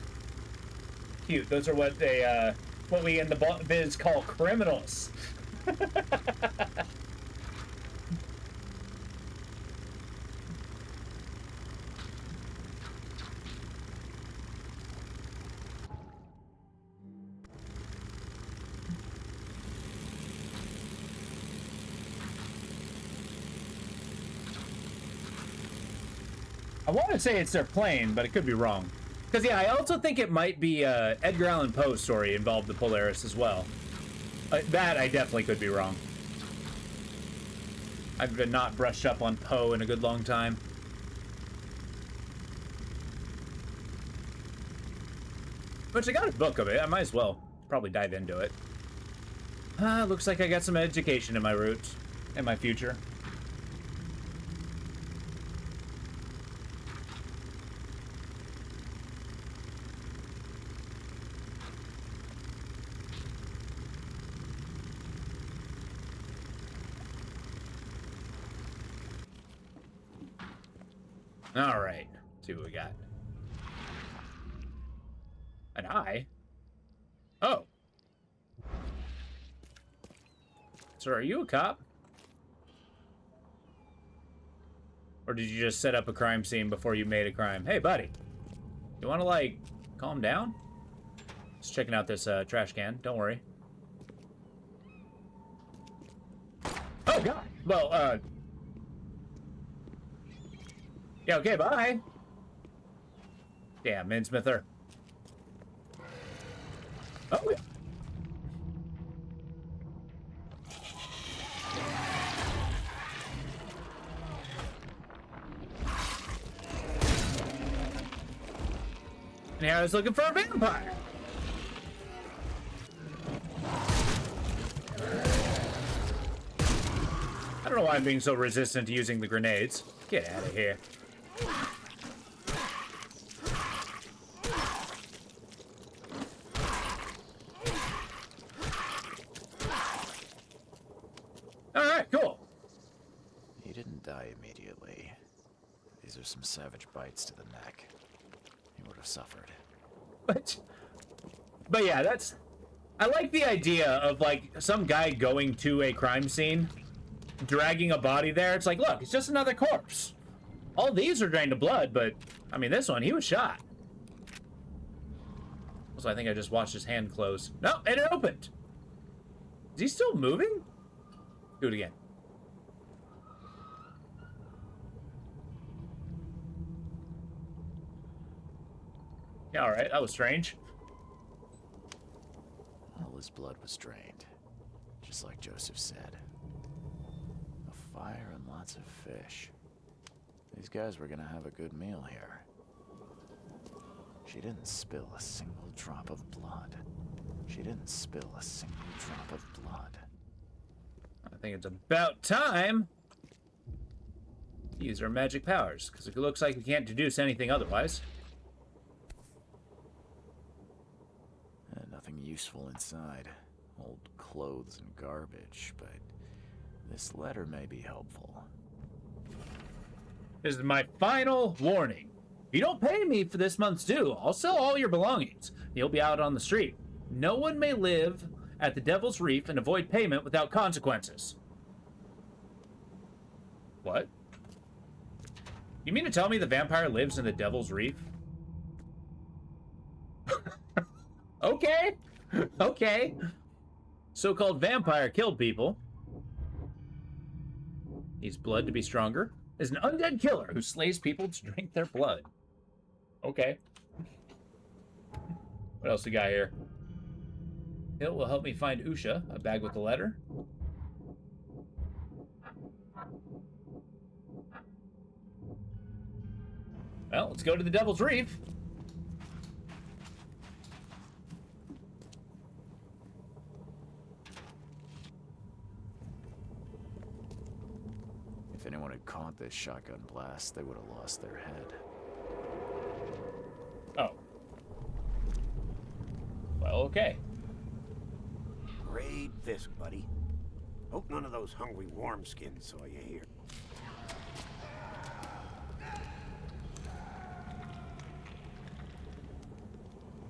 Cute. Those are what they, what we in the biz call criminals. I want to say it's their plane, but it could be wrong. Because, yeah, I also think it might be Edgar Allan Poe's story involved the Polaris as well. That I definitely could be wrong. I've been not brushed up on Poe in a good long time. Which I got a book of it. I might as well probably dive into it. Looks like I got some education in my roots. In my future. All right, let's see what we got. An eye? Oh. So are you a cop? Or did you just set up a crime scene before you made a crime? Hey, buddy. You want to, like, calm down? Just checking out this trash can. Don't worry. Oh, God. Well, yeah, okay, bye. Damn, Minsmither. Oh, yeah. And here I was looking for a vampire. I don't know why I'm being so resistant to using the grenades. Get out of here. Alright, cool. He didn't die immediately. These are some savage bites to the neck. He would have suffered. But yeah, that's... I like the idea of, like, some guy going to a crime scene, dragging a body there. It's like, look, it's just another corpse. All these are drained of blood, but, I mean, this one, he was shot. Also, I think I just watched his hand close. No, and it opened. Is he still moving? Do it again. Yeah, alright, that was strange. All his blood was drained, just like Joseph said. A fire and lots of fish. These guys were gonna have a good meal here. She didn't spill a single drop of blood. She didn't spill a single drop of blood. I think it's about time to use our magic powers, because it looks like we can't deduce anything otherwise. Nothing useful inside. Old clothes and garbage, but this letter may be helpful. This is my final warning. If you don't pay me for this month's due, I'll sell all your belongings. You'll be out on the street. No one may live at the Devil's Reef and avoid payment without consequences. What? You mean to tell me the vampire lives in the Devil's Reef? Okay. Okay. So-called vampire killed people. Needs blood to be stronger. Is an undead killer who slays people to drink their blood. Okay. What else we got here? It will help me find Usha. A bag with the letter. Well, let's go to the Devil's Reef. If anyone had caught this shotgun blast, they would have lost their head. Oh. Well, okay. Great fisk, buddy. Hope none of those hungry wormskins saw you here.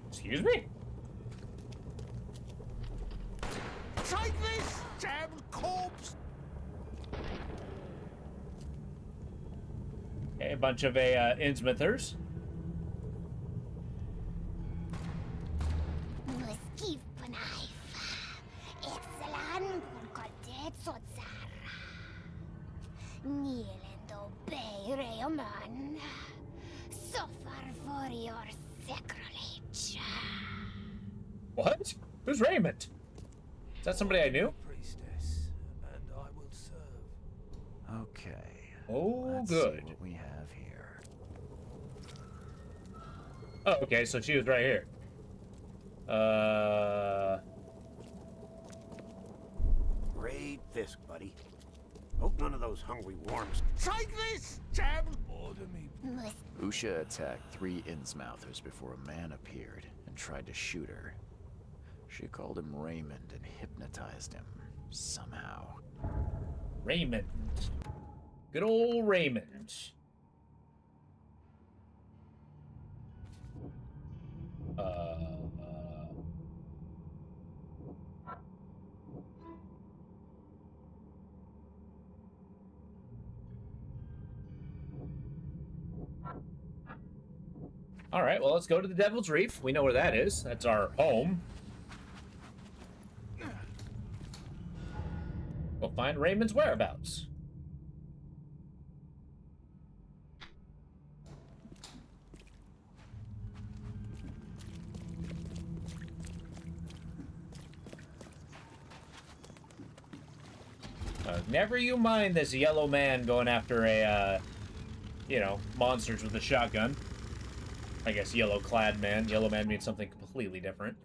Excuse me? Take this, damn corpse! Okay, a bunch of Innsmouthers. What? Who's Raymond? Is that somebody I knew? Priestess, and I will serve. Okay. Oh, Let's good. See what we have here. Oh, okay, so she was right here. Great fisk, buddy. Hope none of those hungry worms. Take this, damn! Order me. Usha attacked 3 Innsmouthers before a man appeared and tried to shoot her. She called him Raymond and hypnotized him, somehow. Raymond. Good old Raymond. All right, well, let's go to the Devil's Reef. We know where that is. That's our home. We'll find Raymond's whereabouts. Never you mind this yellow man going after a, you know, monsters with a shotgun. I guess yellow-clad man. Yellow man means something completely different.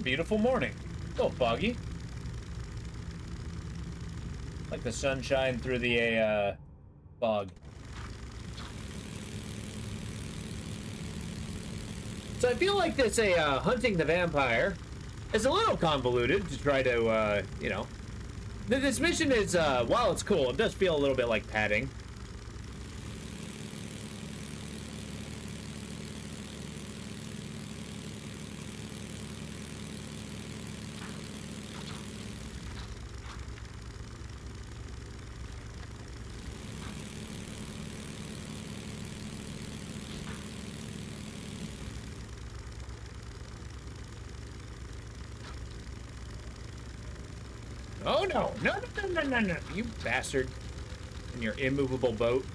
Beautiful morning. A little foggy. Like the sunshine through the fog. So I feel like this hunting the vampire is a little convoluted to try to, you know. This mission is, while it's cool, it does feel a little bit like padding. Oh no, no, you bastard. In your immovable boat.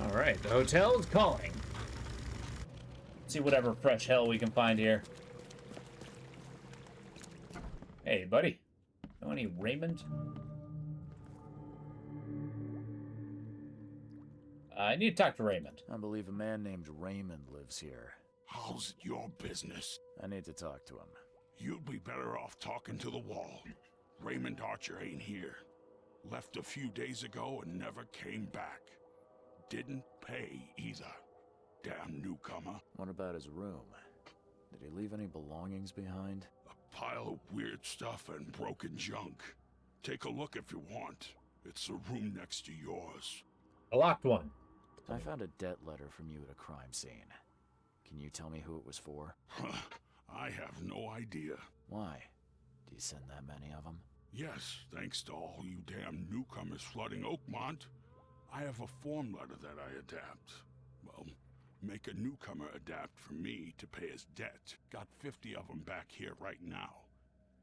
All right, the hotel is calling. See whatever fresh hell we can find here. Hey, buddy. Know any Raymond? I need to talk to Raymond. I believe a man named Raymond lives here. How's it your business? I need to talk to him. You'd be better off talking to the wall. Raymond Archer ain't here. Left a few days ago and never came back. Didn't pay either. Damn newcomer. What about his room? Did he leave any belongings behind? A pile of weird stuff and broken junk. Take a look if you want. It's the room next to yours. A locked one. I found a debt letter from you at a crime scene. Can you tell me who it was for? I have no idea. Why? Do you send that many of them? Yes, thanks to all you damn newcomers flooding Oakmont. I have a form letter that I adapt. Well, make a newcomer adapt for me to pay his debt. Got 50 of them back here right now.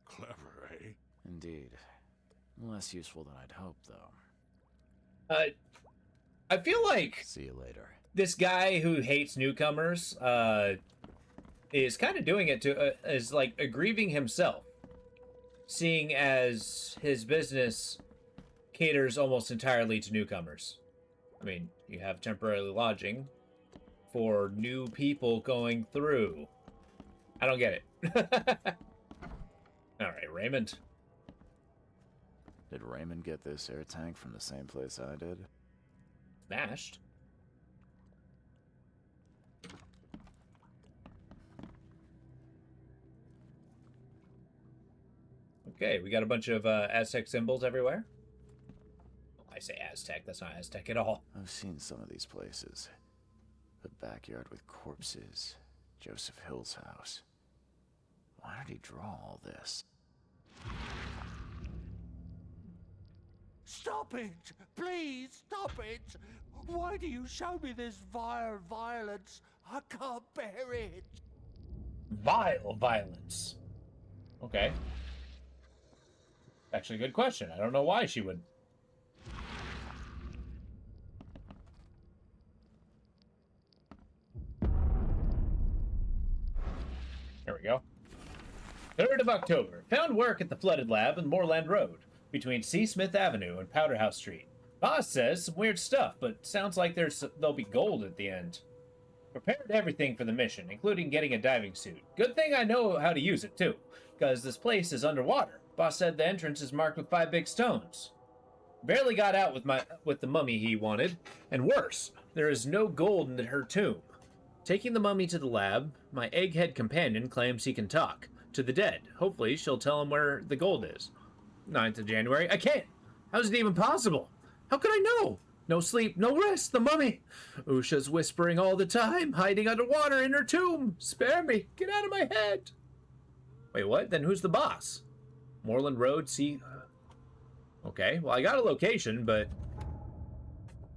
Clever, eh? Indeed. Less useful than I'd hoped, though. I feel like... See you later. This guy who hates newcomers, is kind of doing it to, as like, aggrieving himself. Seeing as his business caters almost entirely to newcomers. I mean, you have temporary lodging for new people going through. I don't get it. Alright, Raymond. Did Raymond get this air tank from the same place I did? Smashed. Okay, we got a bunch of Aztec symbols everywhere. I say Aztec, that's not Aztec at all. I've seen some of these places. The backyard with corpses. Joseph Hill's house. Why did he draw all this? Stop it! Please, stop it! Why do you show me this vile violence? I can't bear it! Vile violence. Okay. Actually, a good question. I don't know why she would. There we go. 3rd of October. Found work at the flooded lab on Moorland Road, between C. Smith Avenue and Powderhouse Street. Boss says some weird stuff, but sounds like there'll be gold at the end. Prepared everything for the mission, including getting a diving suit. Good thing I know how to use it, too, because this place is underwater. Boss said the entrance is marked with 5 big stones. Barely got out with the mummy he wanted, and worse, there is no gold in her tomb. Taking the mummy to the lab, my egghead companion claims he can talk to the dead. Hopefully, she'll tell him where the gold is. 9th of January. I can't! How is it even possible? How could I know? No sleep, no rest, the mummy. Usha's whispering all the time, hiding underwater in her tomb. Spare me, get out of my head. Wait, what? Then who's the boss? Moreland Road, see... Okay, well, I got a location, but...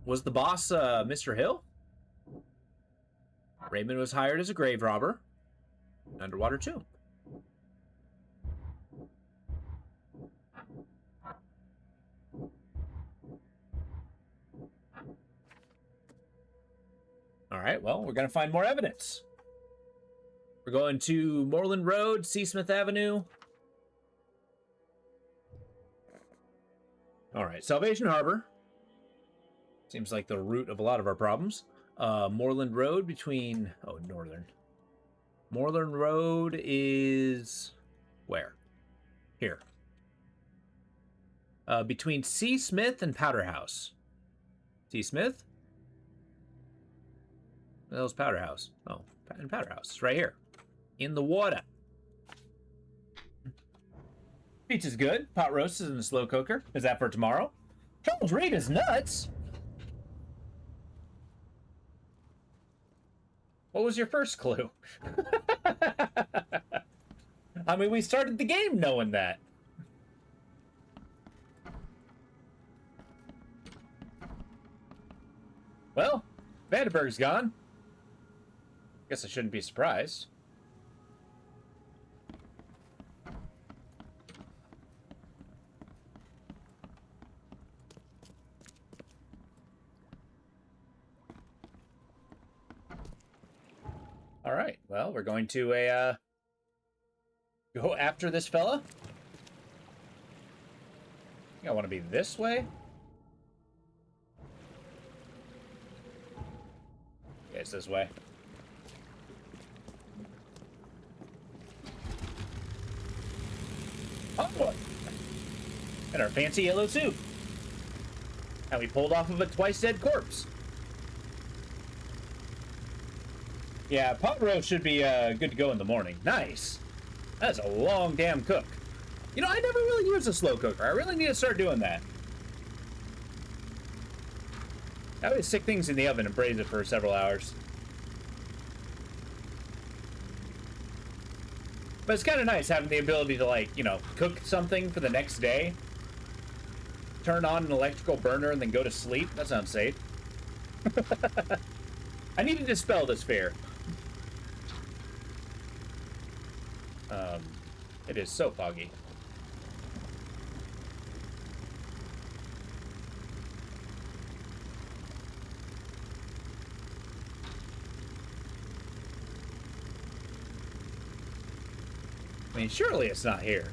Was the boss, Mr. Hill? Raymond was hired as a grave robber. Underwater tomb. All right, well, we're going to find more evidence. We're going to Moreland Road, Seasmith Avenue. All right, Salvation Harbor. Seems like the root of a lot of our problems. Moreland Road between... Oh, Northern. Moreland Road is... Where? Here. Between Seasmith and Powder House. Seasmith? What the hell's Powder House? Oh, and Powder House. It's right here. In the water. Pizza's good. Pot roast is in the slow cooker. Is that for tomorrow? Charles Reed is nuts. What was your first clue? I mean, we started the game knowing that. Well, Vandenberg's gone. Guess I shouldn't be surprised. All right, well, we're going to go after this fella. I think I want to be this way. Okay, it's this way. Oh, and our fancy yellow suit. And we pulled off of a twice-dead corpse. Yeah, pot roast should be good to go in the morning. Nice. That's a long damn cook. You know, I never really use a slow cooker. I really need to start doing that. I always stick things in the oven and braise it for several hours. But it's kind of nice having the ability to, like, you know, cook something for the next day. Turn on an electrical burner and then go to sleep. That sounds safe. I need to dispel this fear. It is so foggy. I mean, surely it's not here.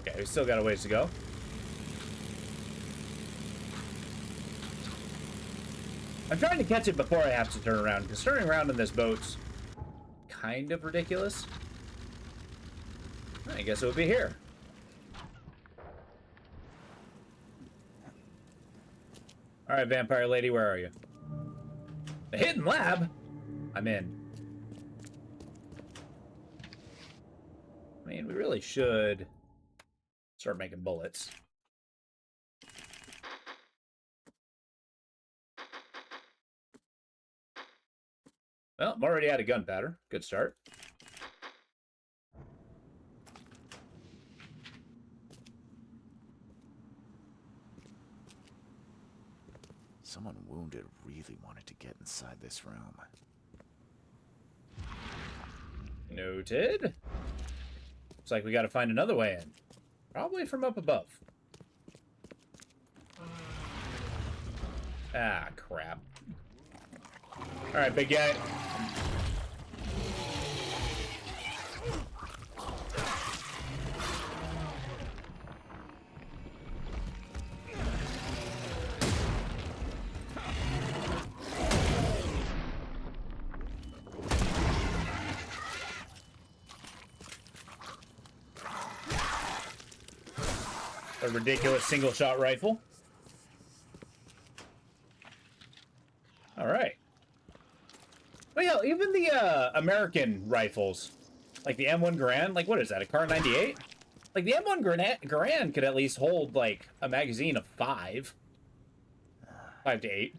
Okay, we still got a ways to go. I'm trying to catch it before I have to turn around, because turning around in this boat's kind of ridiculous. I guess it would be here. All right, vampire lady, where are you? The hidden lab? I'm in. I mean, we really should start making bullets. Well, I'm already out of gunpowder. Good start. Someone wounded really wanted to get inside this room. Noted. Looks like we gotta find another way in. Probably from up above. Ah, crap. Alright, big guy. A ridiculous single-shot rifle. All right. Well, yeah, even the American rifles, like the M1 Garand, like what is that, a Car 98? Like the M1 Garand could at least hold like a magazine of 5 to 8.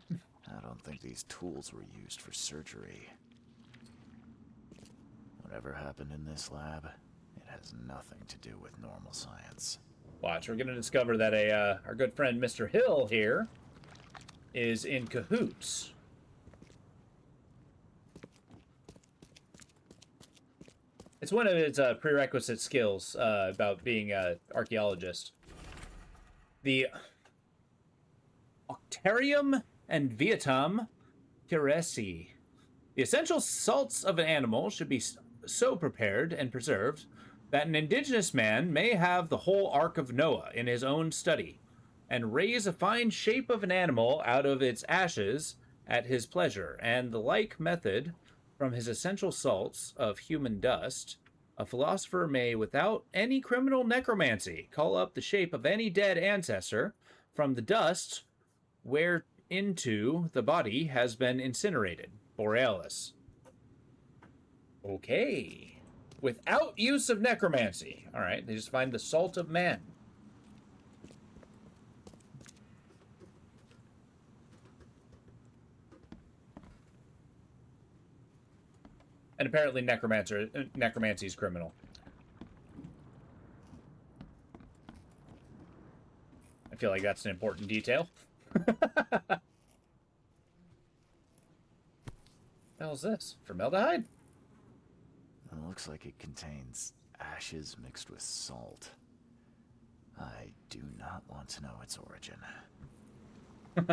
I don't think these tools were used for surgery. Whatever happened in this lab, it has nothing to do with normal science. Watch, we're gonna discover that our good friend Mr. Hill here is in cahoots. It's one of his prerequisite skills about being an archaeologist. The Octarium and Viatum Tiresi. The essential salts of an animal should be so prepared and preserved that an indigenous man may have the whole Ark of Noah in his own study, and raise a fine shape of an animal out of its ashes at his pleasure, and the like method from his essential salts of human dust, a philosopher may, without any criminal necromancy, call up the shape of any dead ancestor from the dust whereinto the body has been incinerated. Borealis. Okay. Without use of necromancy. All right, they just find the salt of man. And apparently necromancy is criminal. I feel like that's an important detail. What the hell is this? Formaldehyde? It looks like it contains ashes mixed with salt. I do not want to know its origin. All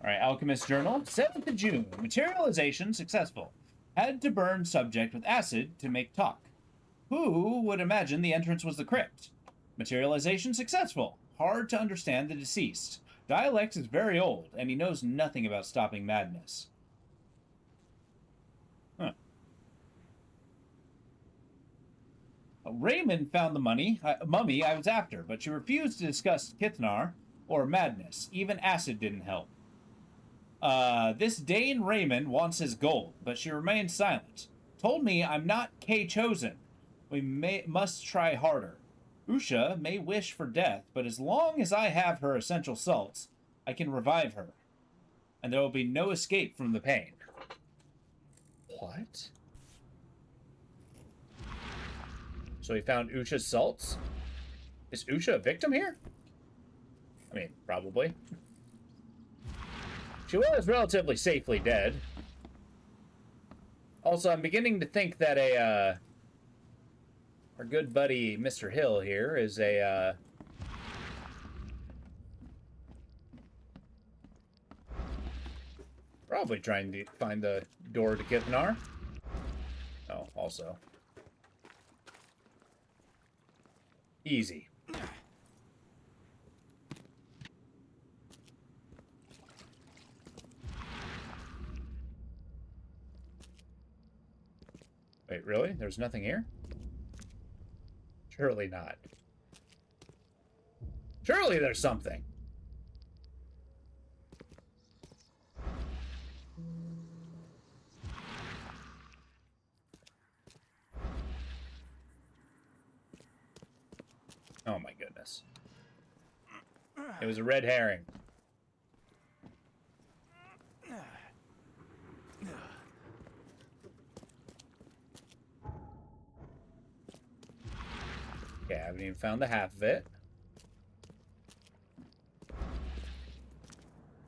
right, Alchemist Journal, 7th of June. Materialization successful. Had to burn subject with acid to make talk. Who would imagine the entrance was the crypt? Materialization successful. Hard to understand the deceased. Dialect is very old, and he knows nothing about stopping madness. Huh. Raymond found the mummy I was after, but she refused to discuss Kithnar or madness. Even acid didn't help. This Dane Raymond wants his gold, but she remained silent. Told me I'm not K-chosen. We must try harder. Usha may wish for death, but as long as I have her essential salts, I can revive her. And there will be no escape from the pain. What? So he found Usha's salts? Is Usha a victim here? I mean, probably. She was relatively safely dead. Also, I'm beginning to think that our good buddy Mr. Hill here is probably trying to find the door to Kithnar. Oh, also. Easy. Wait, really? There's nothing here? Surely not. Surely there's something. Oh my goodness. It was a red herring. Okay, I haven't even found the half of it.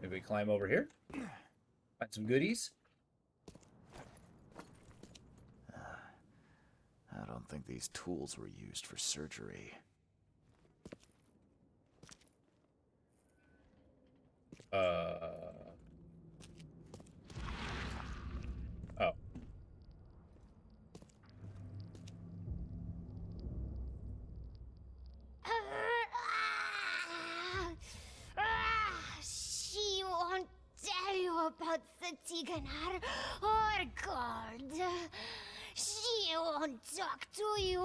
Maybe we climb over here. Find some goodies. I don't think these tools were used for surgery. Oh. She won't tell you about Satiganar or God. She won't talk to you.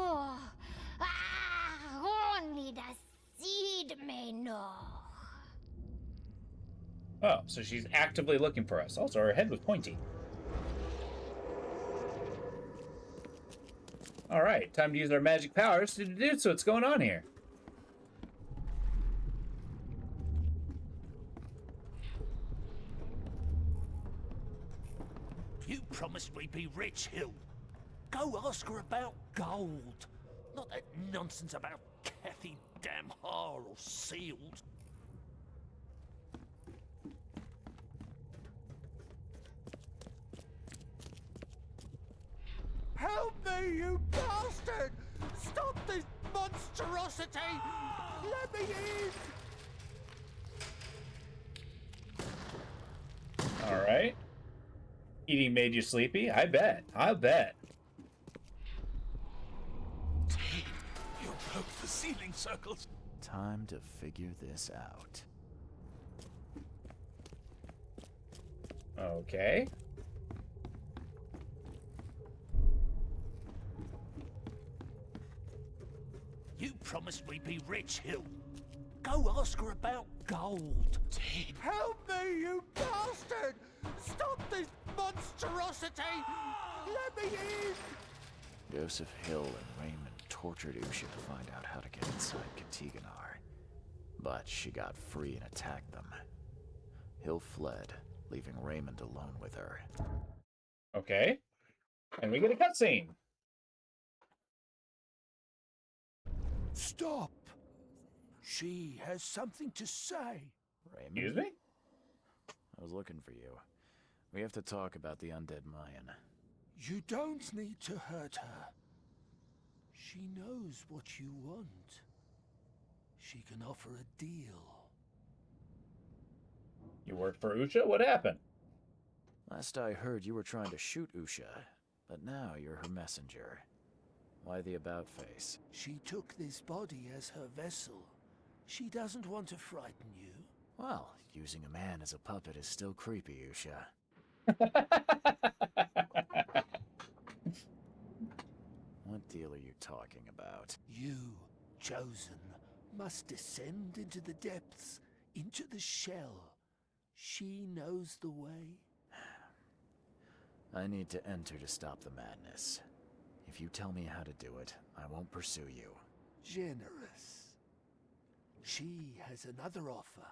Only the seed may know. Oh, so she's actively looking for us. Also, her head was pointy. All right, time to use our magic powers to deduce what's going on here. You promised we'd be rich, Hill. Go ask her about gold. Not that nonsense about Kathy Damhar or sealed. Help me, you bastard! Stop this monstrosity! Let me in! All right. Eating made you sleepy? I bet. I'll bet. You broke the ceiling circles. Time to figure this out. Okay. You promised we'd be rich, Hill. Go ask her about gold. Help me, you bastard! Stop this monstrosity! Let me in! Joseph Hill and Raymond tortured Usha to find out how to get inside Katiganar. But she got free and attacked them. Hill fled, leaving Raymond alone with her. Okay. And we get a cutscene. Stop! She has something to say. Raymond? Excuse me? I was looking for you. We have to talk about the undead Mayan. You don't need to hurt her. She knows what you want. She can offer a deal. You work for Usha? What happened? Last I heard, you were trying to shoot Usha, but now you're her messenger. Why the about-face? She took this body as her vessel. She doesn't want to frighten you. Well, using a man as a puppet is still creepy, Usha. What deal are you talking about? You, chosen, must descend into the depths, into the shell. She knows the way. I need to enter to stop the madness. If you tell me how to do it, I won't pursue you. Generous. She has another offer.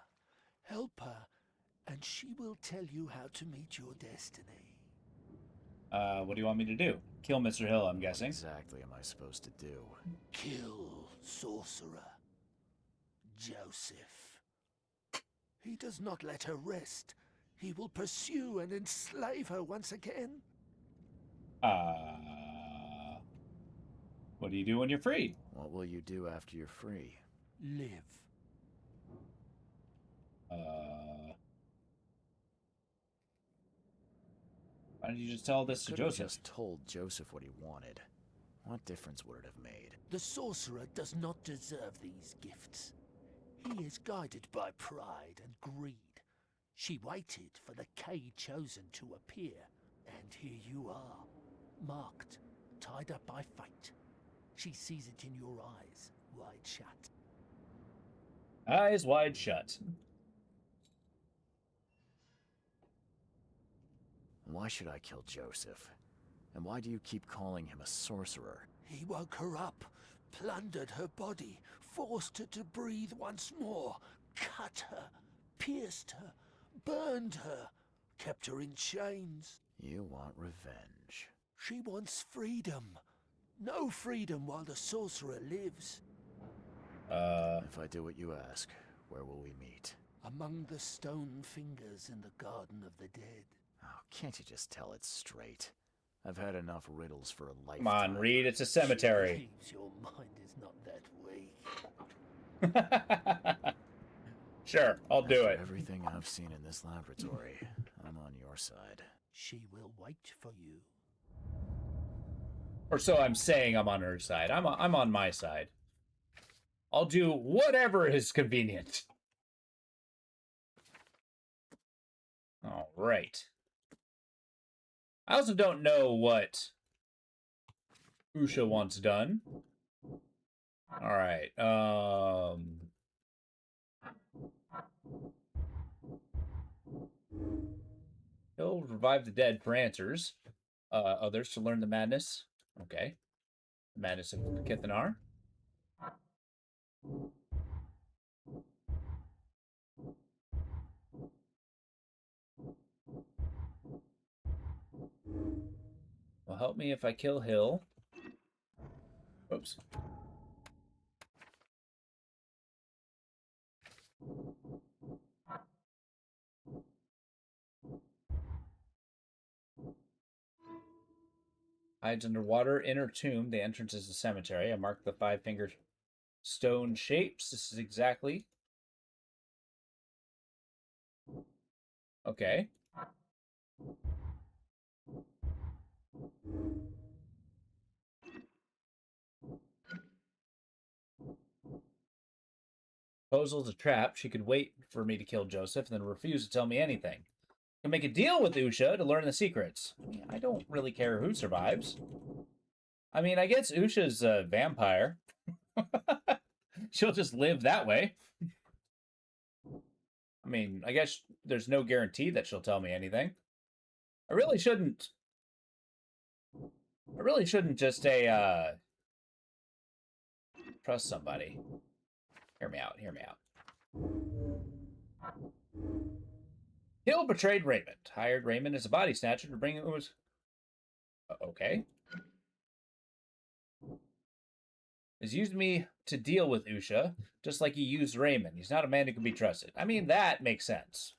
Help her, and she will tell you how to meet your destiny. What do you want me to do? Kill Mr. Hill, I'm guessing. What exactly am I supposed to do? Kill sorcerer Joseph. He does not let her rest. He will pursue and enslave her once again. What do you do when you're free? What will you do after you're free? Live. Why didn't you just tell this to Could have Joseph? just told Joseph what he wanted. What difference would it have made? The sorcerer does not deserve these gifts. He is guided by pride and greed. She waited for the K chosen to appear, and here you are, marked, tied up by fate. She sees it in your eyes, wide shut. Eyes wide shut. Why should I kill Joseph? And why do you keep calling him a sorcerer? He woke her up, plundered her body, forced her to breathe once more, cut her, pierced her, burned her, kept her in chains. You want revenge. She wants freedom. No freedom while the sorcerer lives. If I do what you ask, where will we meet? Among the stone fingers in the Garden of the Dead. Oh, can't you just tell it straight? I've had enough riddles for a lifetime. Come on, Reed, it's a cemetery. She believes your mind is not that weak. Sure, I'll do After it. Everything I've seen in this laboratory, I'm on your side. She will wait for you. Or so I'm saying. I'm on her side. I'm on my side. I'll do whatever is convenient. All right. I also don't know what Usha wants done. All right. revive the dead for answers. Others to learn the madness. Okay. The madness of Kithanar. Well, help me if I kill Hill. Oops. Hides underwater, inner tomb. The entrance is the cemetery. I marked the 5-fingered stone shapes. This is exactly. Okay. Proposal's a trap. She could wait for me to kill Joseph and then refuse to tell me anything. I can make a deal with Usha to learn the secrets. I mean, I don't really care who survives. I mean, I guess Usha's a vampire. She'll just live that way. I mean, I guess there's no guarantee that she'll tell me anything. I really shouldn't just trust somebody. Hear me out. Hill betrayed Raymond. Hired Raymond as a body snatcher to bring him. Okay. Has used me to deal with Usha, just like he used Raymond. He's not a man who can be trusted. I mean, that makes sense.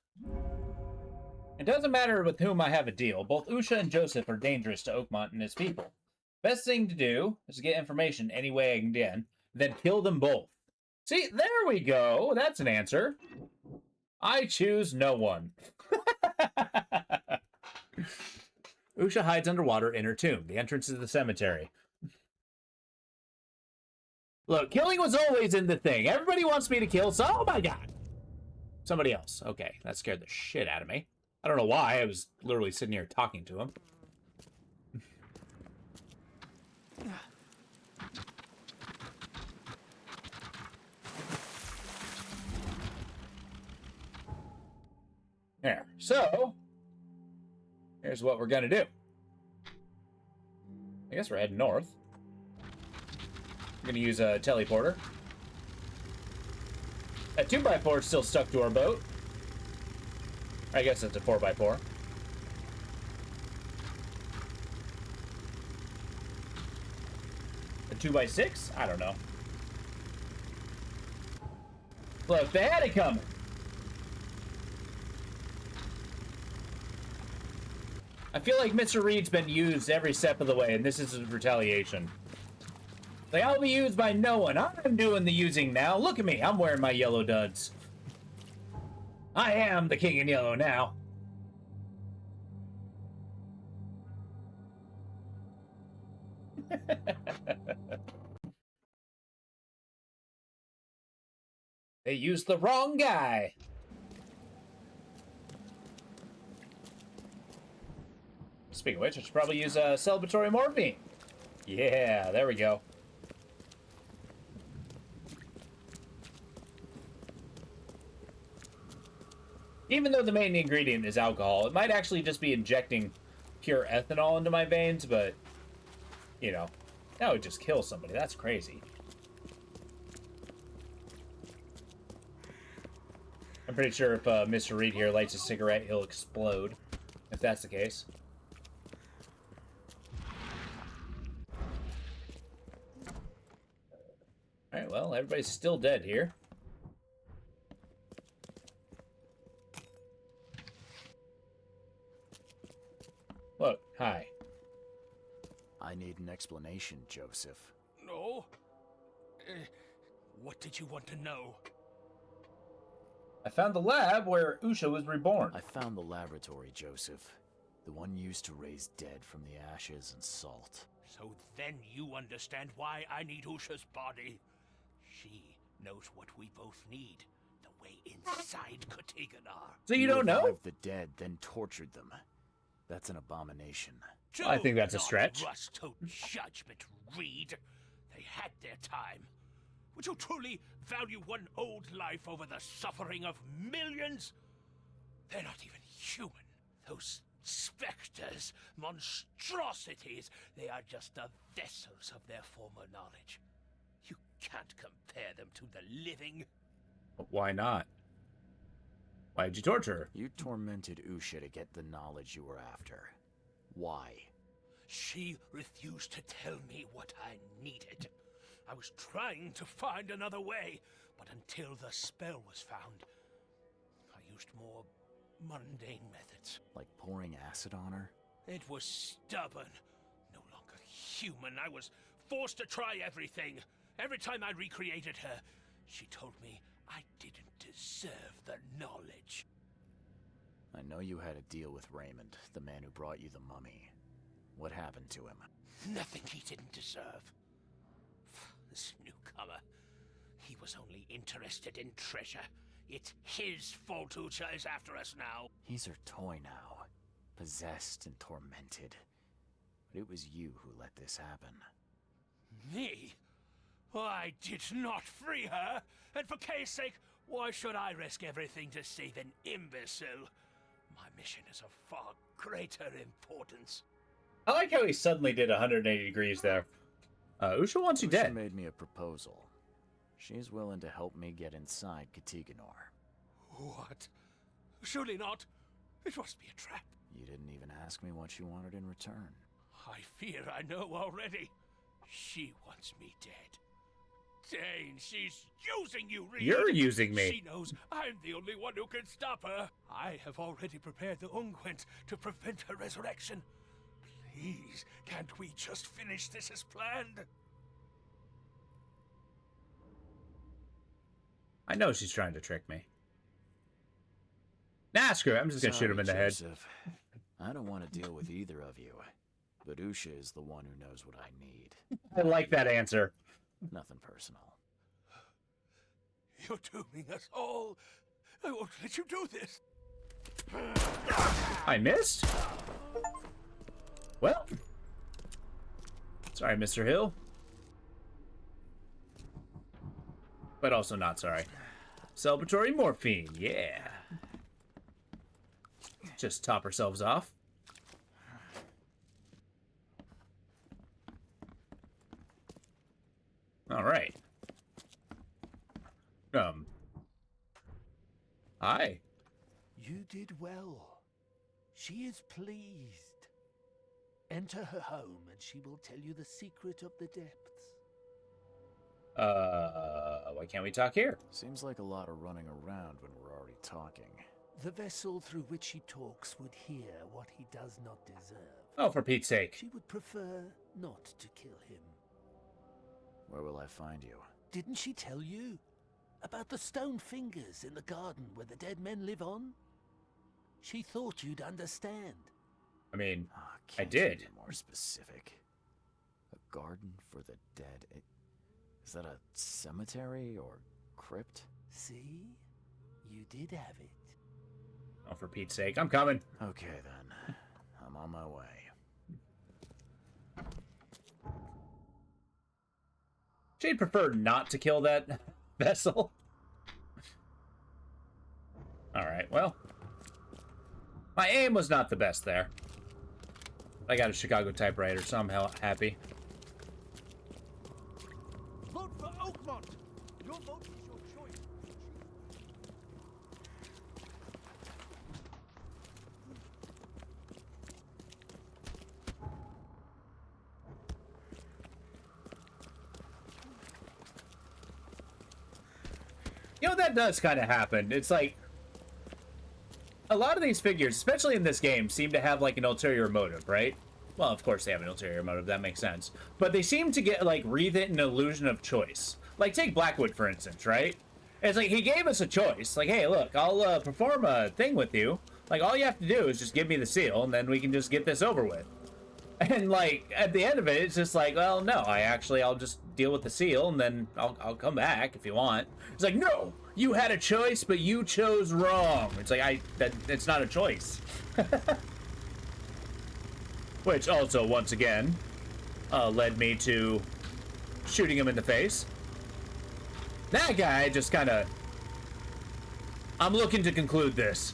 It doesn't matter with whom I have a deal. Both Usha and Joseph are dangerous to Oakmont and his people. Best thing to do is to get information any way I can, then kill them both. See, there we go. That's an answer. I choose no one. Usha hides underwater in her tomb. The entrance is the cemetery. Look, killing was always in the thing. Everybody wants me to kill, so oh my god. Somebody else. Okay, that scared the shit out of me. I don't know why. I was literally sitting here talking to him. There. So, here's what we're gonna do. I guess we're heading north. We're gonna use a teleporter. That 2x4 is still stuck to our boat. I guess it's a 4x4. A 2x6? I don't know. Look, they had it coming. I feel like Mr. Reed's been used every step of the way, and this is his retaliation. They all be used by no one. I'm doing the using now. Look at me. I'm wearing my yellow duds. I am the king in yellow now. They used the wrong guy. Speaking of which, I should probably use celebratory morphine. Yeah, there we go. Even though the main ingredient is alcohol, it might actually just be injecting pure ethanol into my veins, but, you know, that would just kill somebody. That's crazy. I'm pretty sure if Mr. Reed here lights a cigarette, he'll explode, if that's the case. Alright, well, everybody's still dead here. Look, hi. I need an explanation, Joseph. No? What did you want to know? I found the lab where Usha was reborn. I found the laboratory, Joseph. The one used to raise dead from the ashes and salt. So then you understand why I need Usha's body. She knows what we both need. The way inside Katiganar. So you don't know? Revived the dead, then tortured them. That's an abomination. I think that's a stretch. Rust to judgment, Reed. They had their time. Would you truly value one old life over the suffering of millions? They're not even human. Those Spectres, monstrosities, they are just the vessels of their former knowledge. You can't compare them to the living. Why not? Why'd you torture her? You tormented Usha to get the knowledge you were after. Why? She refused to tell me what I needed. I was trying to find another way, but until the spell was found, I used more mundane methods. Like pouring acid on her? It was stubborn, no longer human. I was forced to try everything. Every time I recreated her, she told me I didn't deserve the knowledge. I know you had a deal with Raymond, the man who brought you the mummy. What happened to him? Nothing he didn't deserve. This newcomer, he was only interested in treasure. It's his fault Ucha is after us now. He's her toy now, possessed and tormented. But it was you who let this happen. Me? I did not free her, and for Kay's sake, why should I risk everything to save an imbecile? My mission is of far greater importance. I like how he suddenly did 180 degrees there. Usha wants you dead. Usha made me a proposal. She's willing to help me get inside Katiganor. What? Surely not. It must be a trap. You didn't even ask me what you wanted in return. I fear I know already. She wants me dead. Dane, she's using you, Reed. You're using me. She knows I'm the only one who can stop her. I have already prepared the unguent to prevent her resurrection. Please, can't we just finish this as planned? I know she's trying to trick me. Nah, screw it. I'm just gonna shoot him in the head. I don't want to deal with either of you, but Usha is the one who knows what I need. I like that answer. Nothing personal. You're dooming us all. I won't let you do this. I missed? Well. Sorry, Mr. Hill. But also not sorry. Celebratory morphine, yeah. Just top ourselves off. All right. Hi. You did well. She is pleased. Enter her home and she will tell you the secret of the depths. Why can't we talk here? Seems like a lot of running around when we're already talking. The vessel through which he talks would hear what he does not deserve. Oh, for Pete's sake. She would prefer not to kill him. Where will I find you? Didn't she tell you? About the stone fingers in the garden where the dead men live on? She thought you'd understand. I mean, I Can't did. you be more specific. A garden for the dead. Is that a cemetery or crypt? See? You did have it. Oh, for Pete's sake. I'm coming. Okay, then. I'm on my way. She'd prefer not to kill that vessel. Alright, well. My aim was not the best there. I got a Chicago typewriter, so I'm happy. Vote for Oakmont! Your vote is your choice. You know, that does kind of happen. It's like, a lot of these figures, especially in this game, seem to have like an ulterior motive, right? Well, of course they have an ulterior motive, that makes sense. But they seem to get, like, wreathe it in an illusion of choice. Like, take Blackwood, for instance, right? It's like, he gave us a choice. Like, hey, look, I'll perform a thing with you. Like, all you have to do is just give me the seal, and then we can just get this over with. And, like, at the end of it, it's just like, well, no, I'll just deal with the seal, and then I'll come back if you want. It's like, no, you had a choice, but you chose wrong. It's like, it's not a choice. Which also, once again, led me to shooting him in the face. That guy just kind of... I'm looking to conclude this.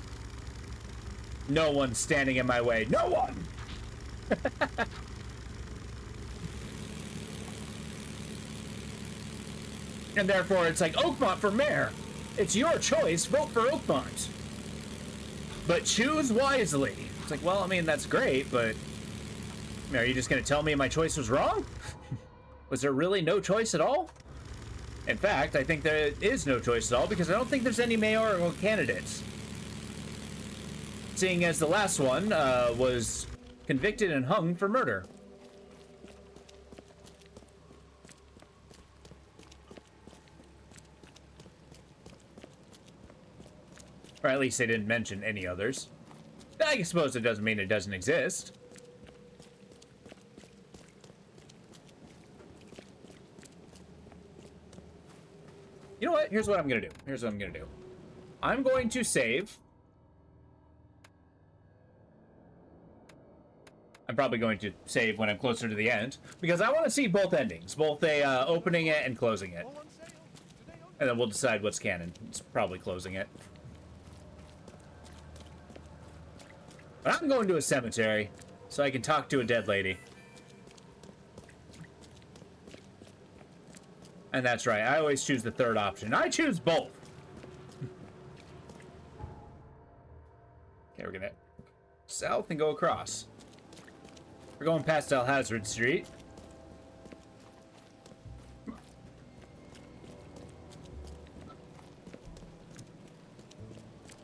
No one's standing in my way. No one! And therefore, it's like, Oakmont for mayor. It's your choice. Vote for Oakmont. But choose wisely. It's like, well, I mean, that's great, but are you just going to tell me my choice was wrong? Was there really no choice at all? In fact, I think there is no choice at all because I don't think there's any mayoral candidates. Seeing as the last one was convicted and hung for murder. Or at least they didn't mention any others. I suppose it doesn't mean it doesn't exist. You know what? Here's what I'm gonna do. I'm going to save. I'm probably going to save when I'm closer to the end, because I want to see both endings, both opening it and closing it. And then we'll decide what's canon. It's probably closing it. But I'm going to a cemetery so I can talk to a dead lady. And that's right, I always choose the third option. I choose both. Okay, we're gonna south and go across. We're going past Alhazard Street.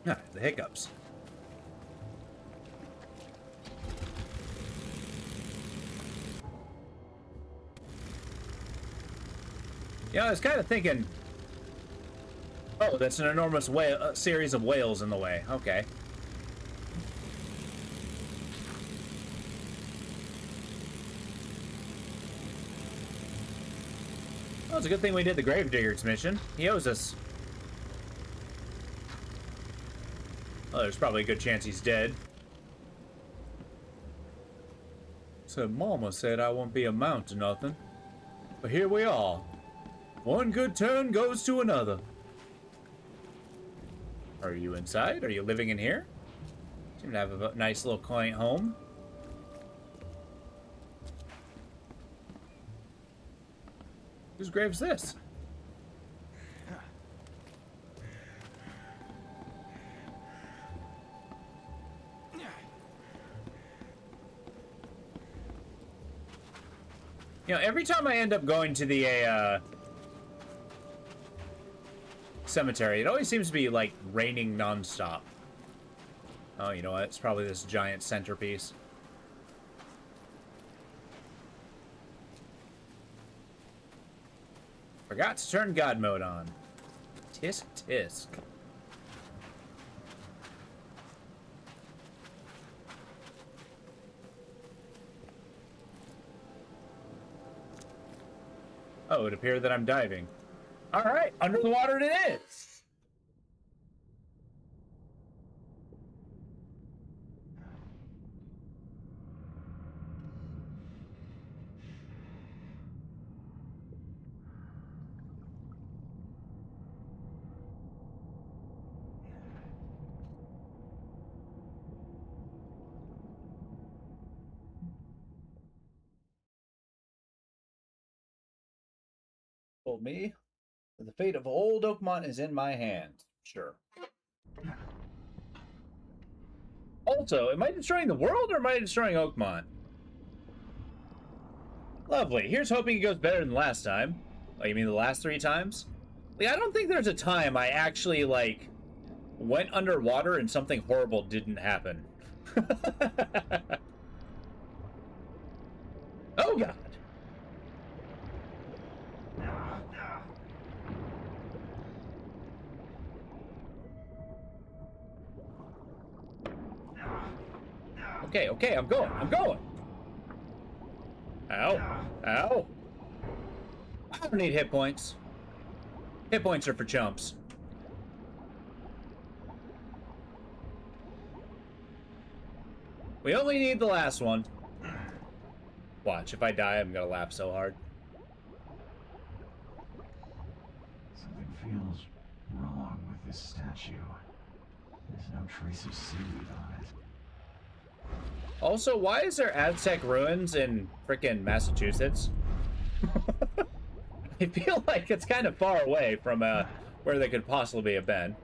Ah, the hiccups. Yeah, I was kind of thinking, oh, that's an enormous series of whales in the way. Okay. Well, it's a good thing we did the Gravediggers mission. He owes us. Oh, there's probably a good chance he's dead. So Mama said I won't be amount to nothing. But here we are. One good turn goes to another. Are you inside? Are you living in here? Seem to have a nice little quaint home. Whose grave's this? You know, every time I end up going to the cemetery, it always seems to be like raining non-stop. Oh, you know what? It's probably this giant centerpiece. Forgot to turn God mode on. Tisk tisk. Oh, it appeared that I'm diving. All right, under the water it is. Told me that the fate of old Oakmont is in my hands. Sure. Also, am I destroying the world or am I destroying Oakmont? Lovely. Here's hoping it goes better than last time. Oh, you mean the last 3 times? Like, I don't think there's a time I actually, like, went underwater and something horrible didn't happen. Oh, God. Okay, okay, I'm going. Ow. Ow. I don't need hit points. Hit points are for chumps. We only need the last one. Watch, if I die, I'm gonna laugh so hard. Something feels wrong with this statue. There's no trace of seaweed on it. Also, why is there Aztec ruins in frickin' Massachusetts? I feel like it's kind of far away from where they could possibly have been.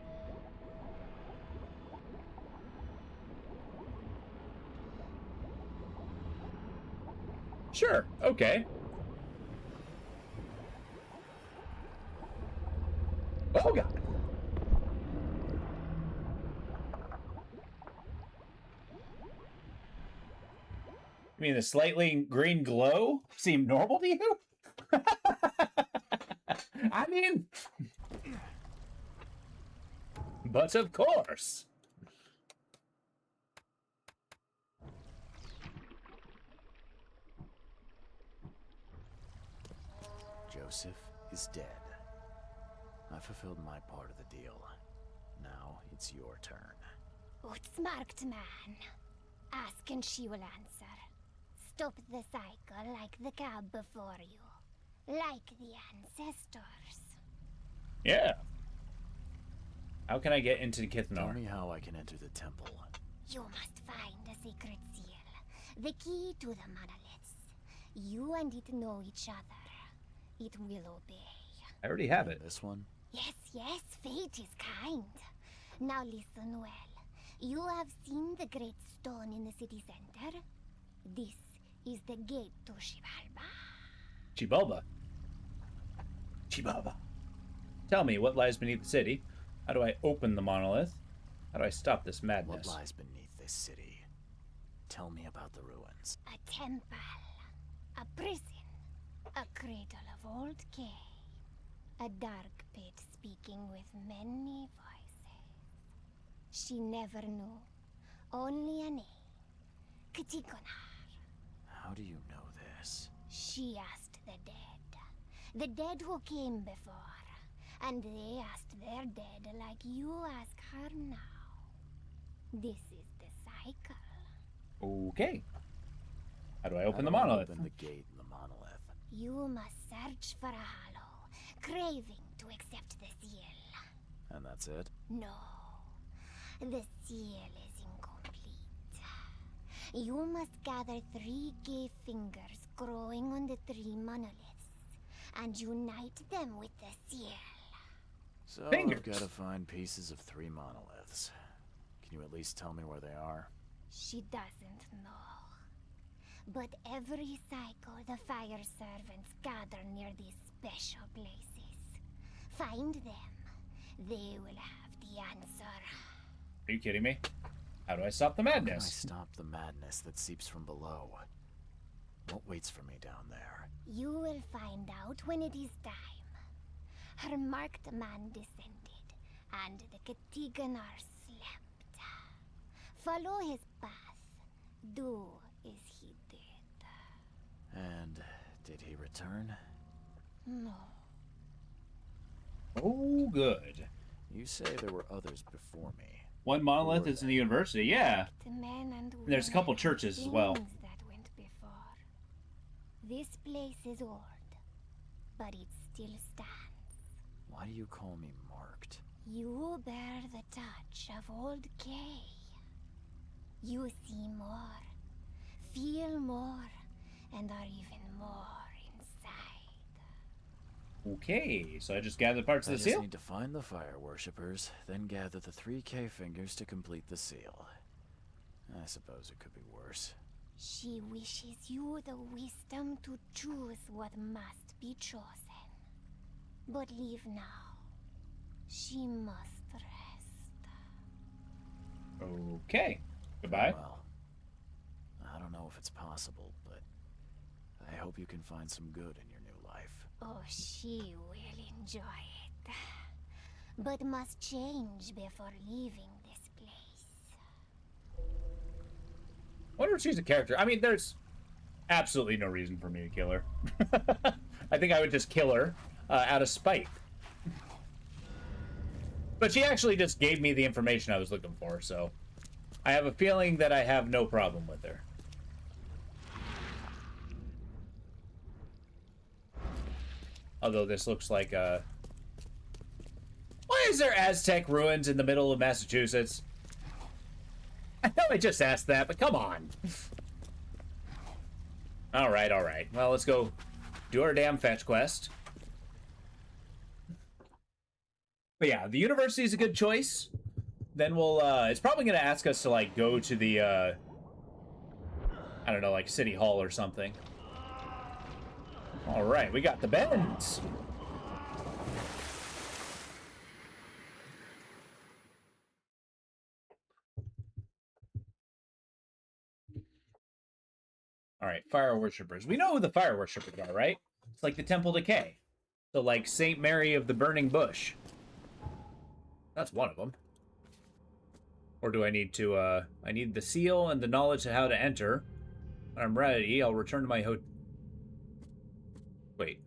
Sure, okay. Oh god. You mean the slightly green glow seem normal to you? I mean, but of course. Joseph is dead. I fulfilled my part of the deal. Now it's your turn. Outsmarked man. Ask and she will answer. Stop the cycle like the cab before you. Like the ancestors. Yeah. How can I get into Kithanar? Tell me how I can enter the temple. You must find a secret seal. The key to the monoliths. You and it know each other. It will obey. I already have it. This one? Yes, yes, fate is kind. Now listen well. You have seen the great stone in the city center? This is the gate to Xibalba. Xibalba. Xibalba. Tell me, what lies beneath the city? How do I open the monolith? How do I stop this madness? What lies beneath this city? Tell me about the ruins. A temple. A prison. A cradle of old Kay. A dark pit speaking with many voices. She never knew. Only a name. Ktikonar. How do you know this? She asked the dead. The dead who came before. And they asked their dead like you ask her now. This is the cycle. Okay. How do I open How the do I monolith? Open the gate in the monolith. You must search for a hollow, craving to accept the seal. And that's it? No. The seal is incomplete. You must gather 3 gay fingers growing on the 3 monoliths and unite them with the seal. So Fingers. I've got to find pieces of 3 monoliths. Can you at least tell me where they are? She doesn't know. But every cycle the fire servants gather near these special places. Find them. They will have the answer. Are you kidding me? How do I stop the How can I madness? stop the madness that seeps from below? What waits for me down there? You will find out when it is time. Her marked man descended, and the Katiganar slept. Follow his path. Do as he did. And did he return? No. Oh, good. You say there were others before me. One monolith is in the university, yeah. The men and And there's a couple churches as well. things that went before. This place is old, but it still stands. Why do you call me marked? You bear the touch of old Kay. You see more, feel more, and are even more inside. Okay, so I just gathered parts I of the just seal? need to find the fire worshippers, then gather the 3K fingers to complete the seal. I suppose it could be worse. She wishes you the wisdom to choose what must be chosen. But leave now. She must rest. Okay. Goodbye. Well, I don't know if it's possible, but I hope you can find some good in your new life. Oh, she will enjoy it. But must change before leaving this place. I wonder if she's a character. I mean, there's absolutely no reason for me to kill her. I think I would just kill her out of spite. But she actually just gave me the information I was looking for, so I have a feeling that I have no problem with her. Although this looks like a... Why is there Aztec ruins in the middle of Massachusetts? I know I just asked that, but come on. All right, all right. Well, let's go do our damn fetch quest. But yeah, the university is a good choice. Then we'll, it's probably going to ask us to, like, go to the, I don't know, like, City Hall or something. All right, we got the bends. All right, fire worshippers. We know who the fire worshippers are, right? It's like the Temple Decay. So, like, Saint Mary of the Burning Bush. That's one of them. Or do I need to, I need the seal and the knowledge of how to enter. When I'm ready, I'll return to my Wait.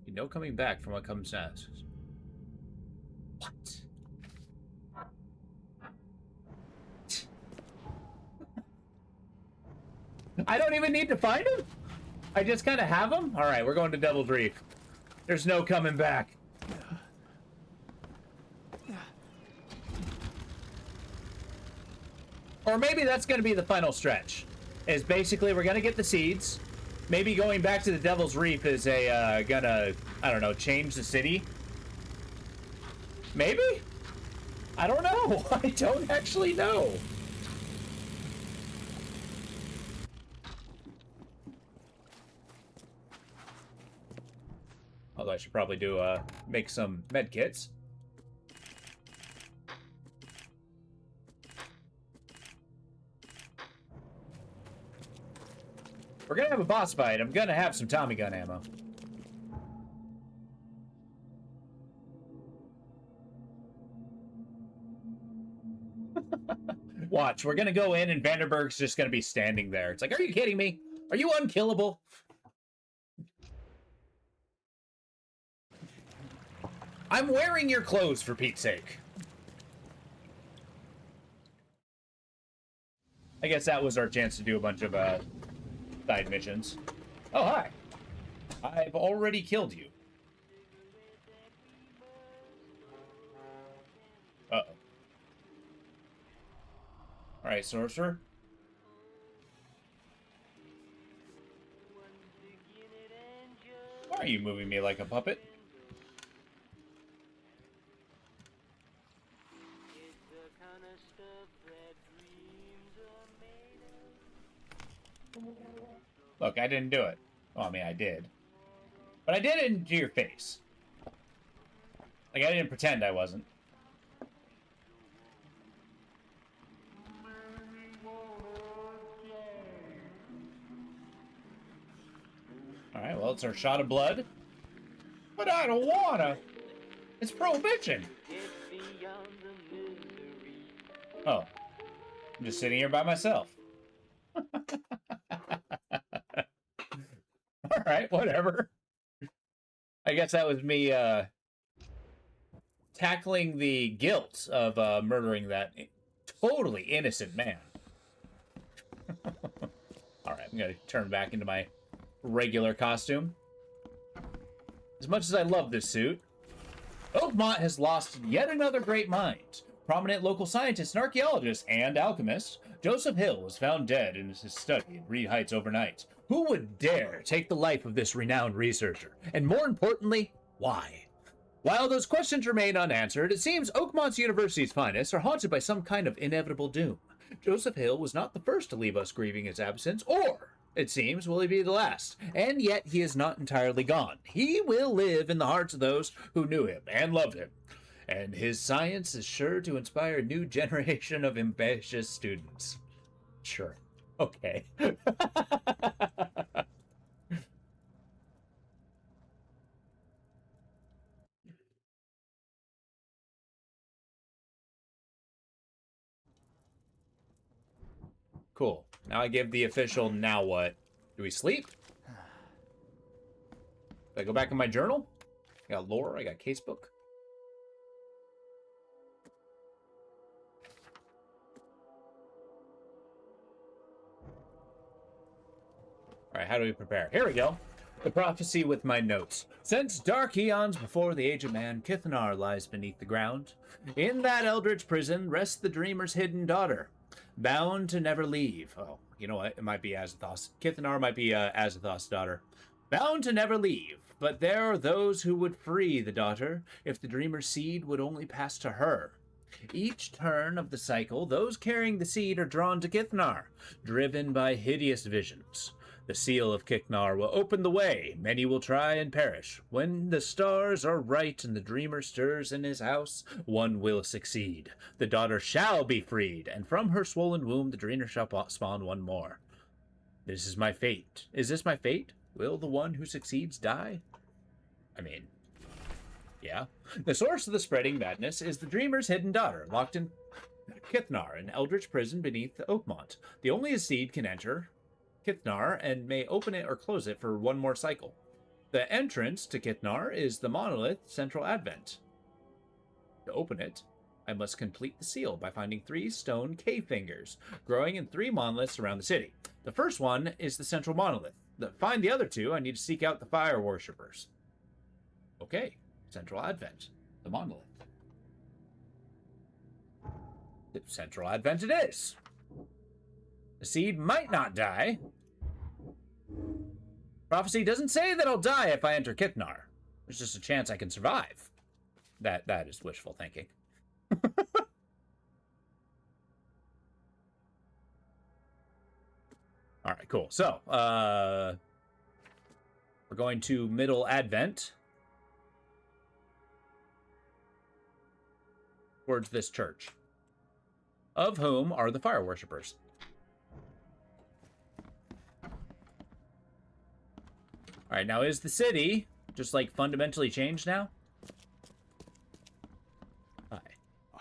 No coming back from what comes next. What? I don't even need to find him? I just kind of have him? Alright, we're going to Devil's Reef. There's no coming back. Or maybe that's going to be the final stretch. Is basically we're going to get the seeds. Maybe going back to the Devil's Reef is a, gonna, I don't know, change the city? Maybe? I don't know. I don't actually know. Although I should probably do, make some med kits. We're gonna have a boss fight. I'm gonna have some Tommy gun ammo. Watch, we're gonna go in and Vanderberg's just gonna be standing there. It's like, are you kidding me? Are you unkillable? I'm wearing your clothes, for Pete's sake. I guess that was our chance to do a bunch of, side missions. Oh, hi. I've already killed you. Uh-oh. Alright, sorcerer. Why are you moving me like a puppet? Look, I didn't do it. Well, I mean, I did. But I did it into your face. Like, I didn't pretend I wasn't. Alright, well, it's our shot of blood. But I don't wanna. It's prohibition. Oh. I'm just sitting here by myself. Alright, whatever. I guess that was me, tackling the guilt of, murdering that totally innocent man. Alright, I'm gonna turn back into my regular costume. As much as I love this suit, Oakmont has lost yet another great mind. Prominent local scientist and archaeologist and alchemist, Joseph Hill was found dead in his study in Reed Heights overnight. Who would dare take the life of this renowned researcher? And more importantly, why? While those questions remain unanswered, it seems Oakmont's University's finest are haunted by some kind of inevitable doom. Joseph Hill was not the first to leave us grieving his absence, or, it seems, will he be the last. And yet he is not entirely gone. He will live in the hearts of those who knew him and loved him. And his science is sure to inspire a new generation of ambitious students. Sure. Okay. Cool. Now I give the official now what? Do we sleep? Do I go back in my journal? I got lore, I got casebook. Alright, how do we prepare? Here we go. The prophecy with my notes. Since dark eons before the age of man, Kithnar lies beneath the ground. In that eldritch prison rests the dreamer's hidden daughter, bound to never leave. Oh, you know what? It might be Azathoth. Kithnar might be Azathoth's daughter. Bound to never leave. But there are those who would free the daughter if the dreamer's seed would only pass to her. Each turn of the cycle, those carrying the seed are drawn to Kithnar, driven by hideous visions. The seal of Kithnar will open the way. Many will try and perish. When the stars are right and the dreamer stirs in his house, one will succeed. The daughter shall be freed, and from her swollen womb the dreamer shall spawn one more. This is my fate. Is this my fate? Will the one who succeeds die? I mean, yeah. The source of the spreading madness is the dreamer's hidden daughter, locked in Kithnar, an eldritch prison beneath the Oakmont. The only seed can enter Kithnar and may open it or close it for one more cycle. The entrance to Kithnar is the monolith Central Advent. To open it, I must complete the seal by finding 3 stone cave fingers growing in 3 monoliths around the city. The first one is the central monolith. To find the other 2, I need to seek out the fire worshippers. Okay, Central Advent, the monolith. Central Advent it is. The seed might not die. Prophecy doesn't say that I'll die if I enter Kithnar. There's just a chance I can survive. That is wishful thinking. All right, cool. So, we're going to Middle Advent. Towards this church. Of whom are the fire worshippers. Alright, now is the city just, like, fundamentally changed now? Hi.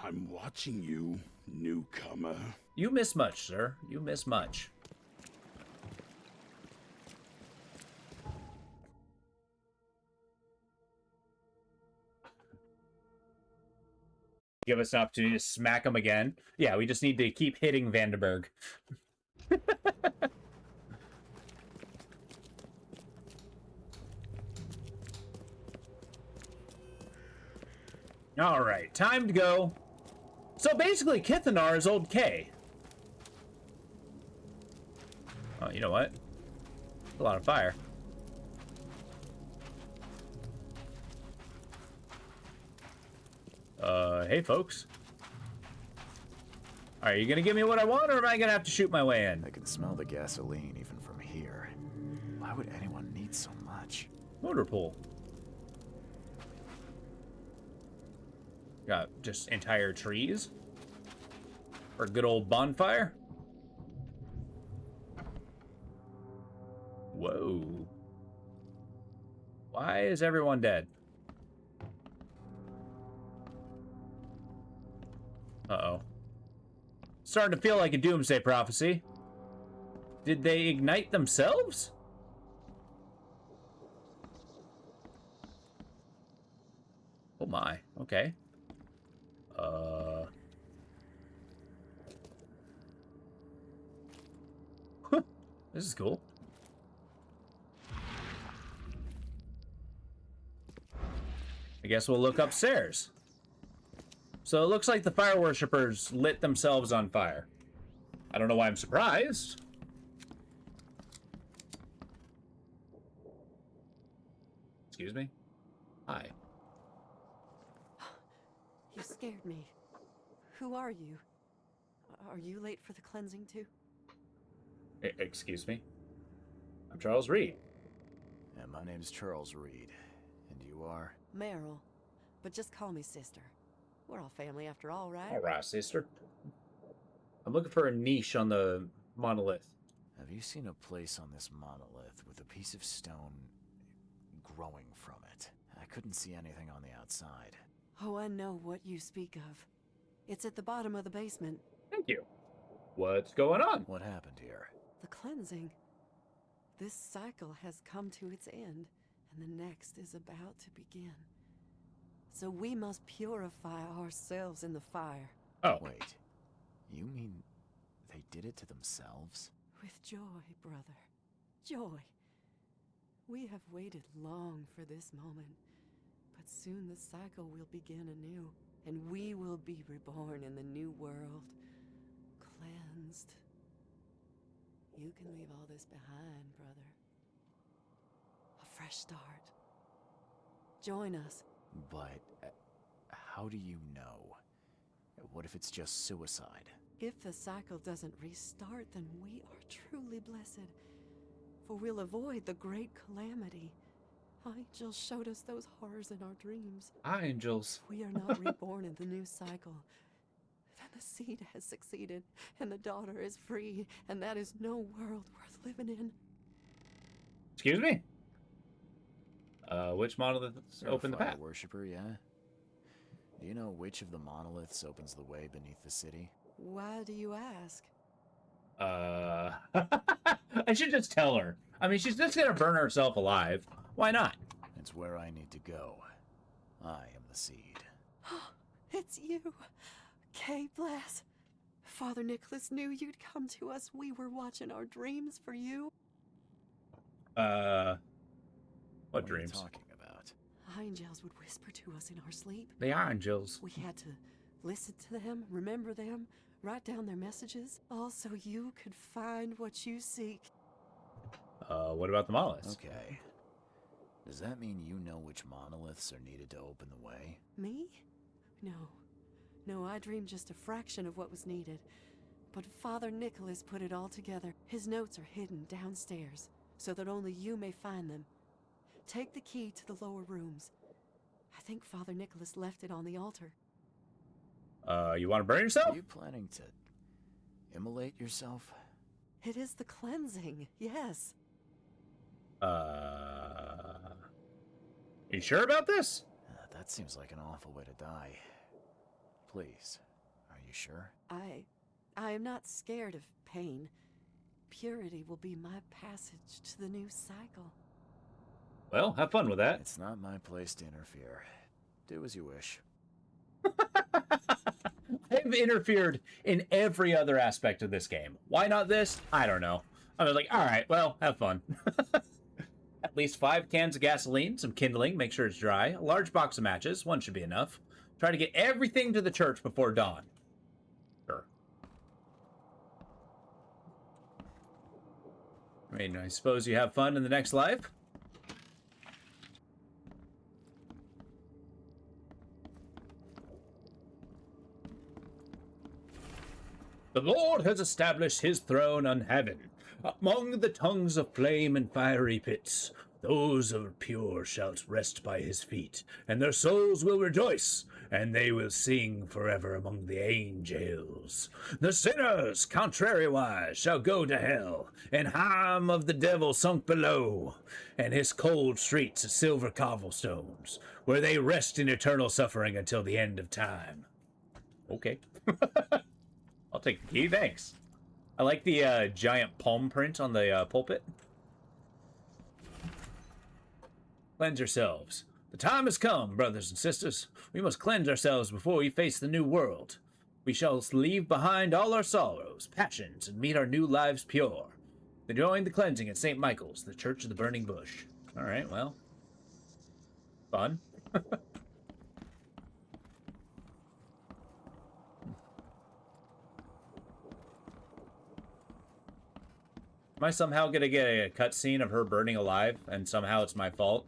I'm watching you, newcomer. You miss much, sir. You miss much. Give us an opportunity to smack him again. Yeah, we just need to keep hitting Vandenberg. All right, time to go. So basically, Kithnar is old K. Oh, you know what? A lot of fire. Hey, folks. Are you gonna give me what I want, or am I gonna have to shoot my way in? I can smell the gasoline even from here. Why would anyone need so much? Motor pool. Got just entire trees? For a good old bonfire? Whoa. Why is everyone dead? Uh-oh. Starting to feel like a doomsday prophecy. Did they ignite themselves? Oh my, okay. This is cool. I guess we'll look upstairs. So it looks like the fire worshippers lit themselves on fire. I don't know why I'm surprised. Excuse me? Hi. You scared me. Who are you? Are you late for the cleansing too? Excuse me? I'm Charles Reed. Yeah, my name's Charles Reed. And you are? Meryl. But just call me sister. We're all family after all, right? All right, sister. I'm looking for a niche on the monolith. Have you seen a place on this monolith with a piece of stone growing from it? I couldn't see anything on the outside. Oh, I know what you speak of. It's at the bottom of the basement. Thank you. What's going on? What happened here? The cleansing. This cycle has come to its end, and the next is about to begin. So we must purify ourselves in the fire. Oh. Wait. You mean they did it to themselves? With joy, brother. Joy. We have waited long for this moment, but soon the cycle will begin anew, and we will be reborn in the new world, cleansed. You can leave all this behind, brother. A fresh start. Join us. But how do you know? What if it's just suicide? If the cycle doesn't restart, then we are truly blessed, for we'll avoid the great calamity. Angels showed us those horrors in our dreams. Angels. We are not reborn in the new cycle. Then the seed has succeeded, and the daughter is free, and that is no world worth living in. Excuse me? Which monoliths open the Fire path? worshiper, yeah? Do you know which of the monoliths opens the way beneath the city? Why do you ask? I should just tell her. I mean, she's just gonna burn herself alive. Why not? It's where I need to go. I am the seed. It's you. Kay Bless. Father Nicholas knew you'd come to us. We were watching our dreams for you. What dreams? Are you talking about? Angels would whisper to us in our sleep. The angels. We had to listen to them, remember them, write down their messages, all so you could find what you seek. What about the monoliths? Okay. Does that mean you know which monoliths are needed to open the way? Me? No. No, I dreamed just a fraction of what was needed. But Father Nicholas put it all together. His notes are hidden downstairs, so that only you may find them. Take the key to the lower rooms. I think Father Nicholas left it on the altar. You want to burn yourself? Are you planning to immolate yourself? It is the cleansing, yes. You sure about this? That seems like an awful way to die. Please, are you sure? I am not scared of pain. Purity will be my passage to the new cycle. Well, have fun with that. It's not my place to interfere. Do as you wish. I've interfered in every other aspect of this game. Why not this? I don't know. I was like, all right, well, have fun. At least 5 cans of gasoline, some kindling, make sure it's dry, a large box of matches, 1 should be enough. Try to get everything to the church before dawn. Sure. I mean, I suppose you have fun in the next life? The Lord has established his throne on heaven. Among the tongues of flame and fiery pits, those who are pure shall rest by his feet, and their souls will rejoice, and they will sing forever among the angels. The sinners, contrariwise, shall go to hell, and harm of the devil sunk below, and his cold streets of silver cobblestones, where they rest in eternal suffering until the end of time. Okay. I'll take the key, thanks. I like the giant palm print on the pulpit. Cleanse yourselves. The time has come, brothers and sisters. We must cleanse ourselves before we face the new world. We shall leave behind all our sorrows, passions, and meet our new lives pure. They join the cleansing at St. Michael's, the Church of the Burning Bush. All right, well. Fun. Am I somehow gonna get a cutscene of her burning alive, and somehow it's my fault?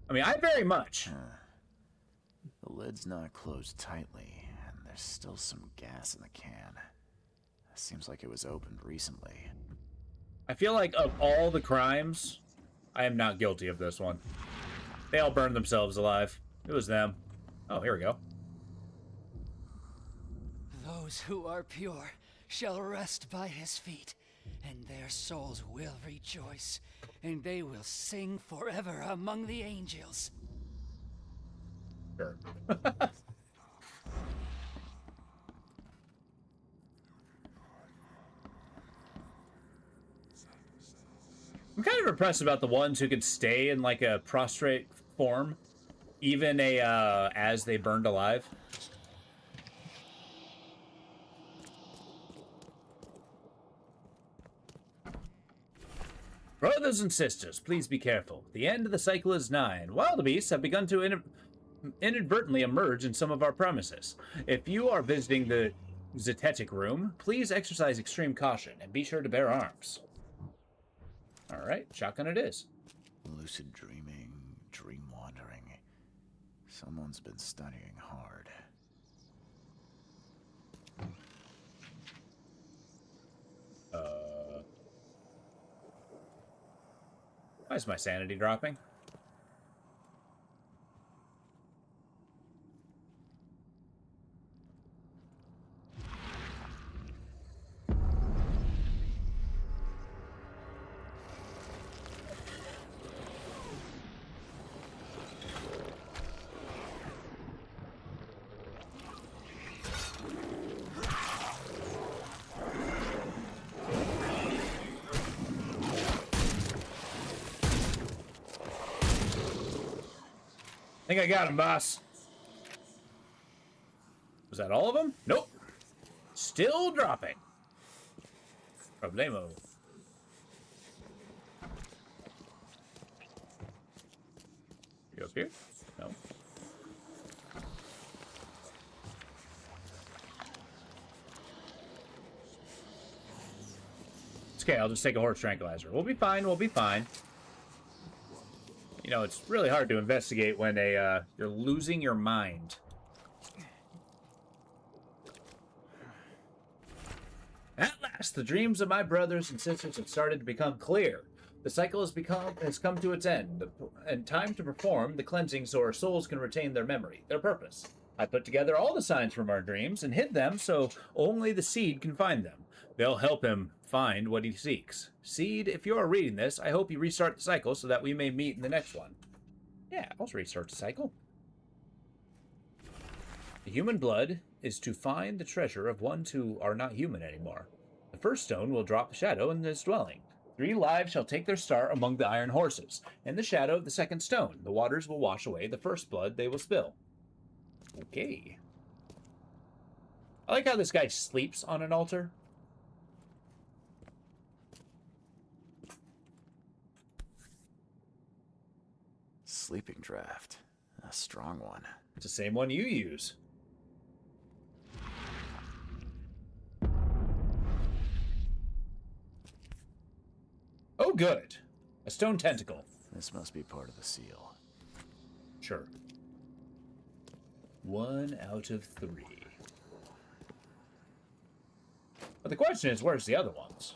I mean, I very much. The lid's not closed tightly, and there's still some gas in the can. Seems like it was opened recently. I feel like of all the crimes, I am not guilty of this one. They all burned themselves alive. It was them. Oh, here we go. Those who are pure shall rest by his feet, and their souls will rejoice, and they will sing forever among the angels. Sure. I'm kind of impressed about the ones who could stay in like a prostrate form, even as they burned alive. Brothers and sisters, please be careful. The end of the cycle is nigh, and wildebeests have begun to inadvertently emerge in some of our premises. If you are visiting the Zetetic room, please exercise extreme caution and be sure to bear arms. Alright, shotgun it is. Lucid dreaming, dream wandering. Someone's been studying hard. Why is my sanity dropping? I think I got him, boss. Was that all of them? Nope. Still dropping. Problemo. You up here? No. It's okay, I'll just take a horse tranquilizer. We'll be fine, we'll be fine. You know, it's really hard to investigate when you're losing your mind. At last, the dreams of my brothers and sisters have started to become clear. The cycle has come to its end, and time to perform the cleansing so our souls can retain their memory, their purpose. I put together all the signs from our dreams and hid them so only the Seed can find them. They'll help him find what he seeks. Seed, if you are reading this, I hope you restart the cycle so that we may meet in the next one. Yeah, I'll restart the cycle. The human blood is to find the treasure of ones who are not human anymore. The first stone will drop a shadow in his dwelling. 3 lives shall take their start among the iron horses. In the shadow of the second stone, the waters will wash away the first blood they will spill. Okay. I like how this guy sleeps on an altar. Sleeping draft. A strong one. It's the same one you use. Oh, good. A stone tentacle. This must be part of the seal. Sure. 1 out of 3. But the question is, where's the other ones?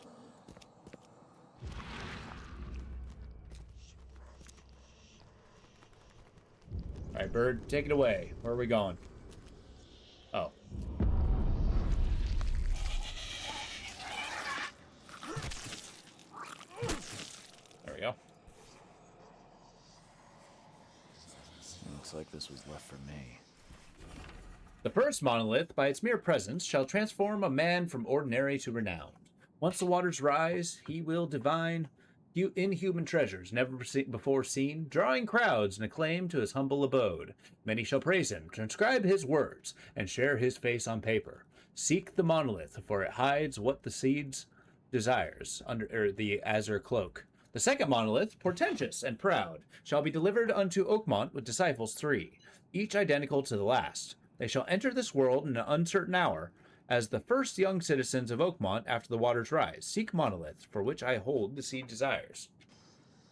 All right, Bird, take it away. Where are we going? Oh. There we go. Looks like this was left for me. The first monolith, by its mere presence, shall transform a man from ordinary to renowned. Once the waters rise, he will divine inhuman treasures never before seen, drawing crowds and acclaim to his humble abode. Many shall praise him, transcribe his words, and share his face on paper. Seek the monolith, for it hides what the Seeds desires under the azure cloak. The second monolith, portentous and proud, shall be delivered unto Oakmont with disciples 3, each identical to the last. They shall enter this world in an uncertain hour, as the first young citizens of Oakmont after the waters rise. Seek monolith, for which I hold the Seed desires.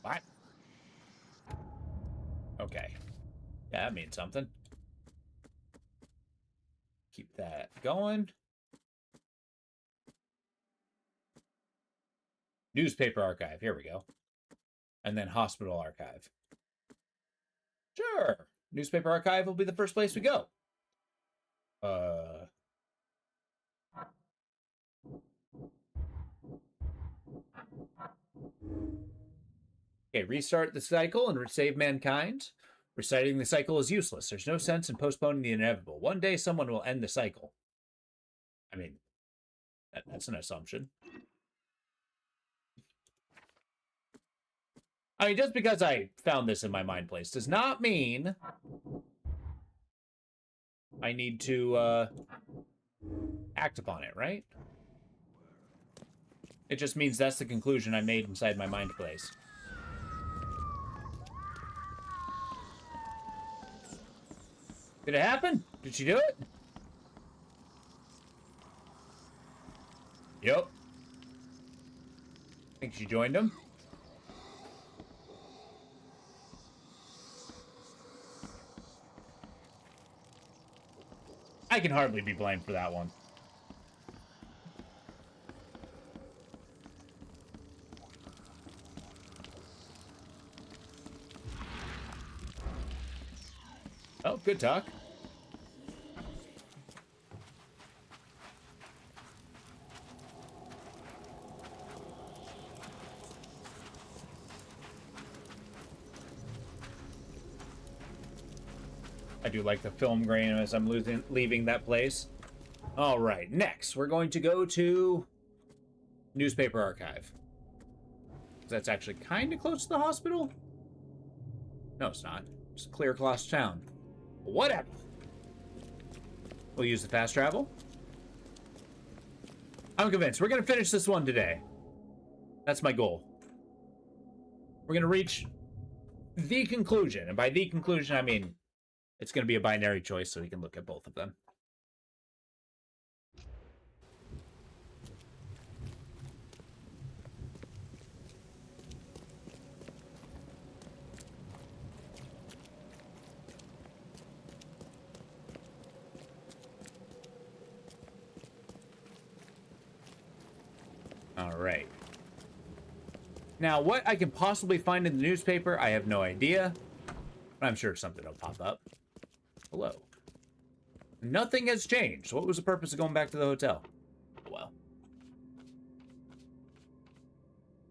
What? Okay. Yeah, that means something. Keep that going. Newspaper archive. Here we go. And then hospital archive. Sure. Newspaper archive will be the first place we go. Okay, restart the cycle and save mankind. Reciting the cycle is useless. There's no sense in postponing the inevitable. One day someone will end the cycle. I mean, that's an assumption. I mean, just because I found this in my mind place does not mean I need to act upon it, right? It just means that's the conclusion I made inside my mind place. Did it happen? Did she do it? Yep. Think she joined him? I can hardly be blamed for that one. Oh, good talk. I do like the film grain as I'm leaving that place. All right, next we're going to go to newspaper archive. That's actually kind of close to the hospital. No, it's not. It's clear across town. Whatever. We'll use the fast travel. I'm convinced we're going to finish this one today. That's my goal. We're going to reach the conclusion. And by the conclusion, I mean it's going to be a binary choice, so we can look at both of them. All right. Now, what I can possibly find in the newspaper, I have no idea. But I'm sure something will pop up. Hello. Nothing has changed. What was the purpose of going back to the hotel? Well.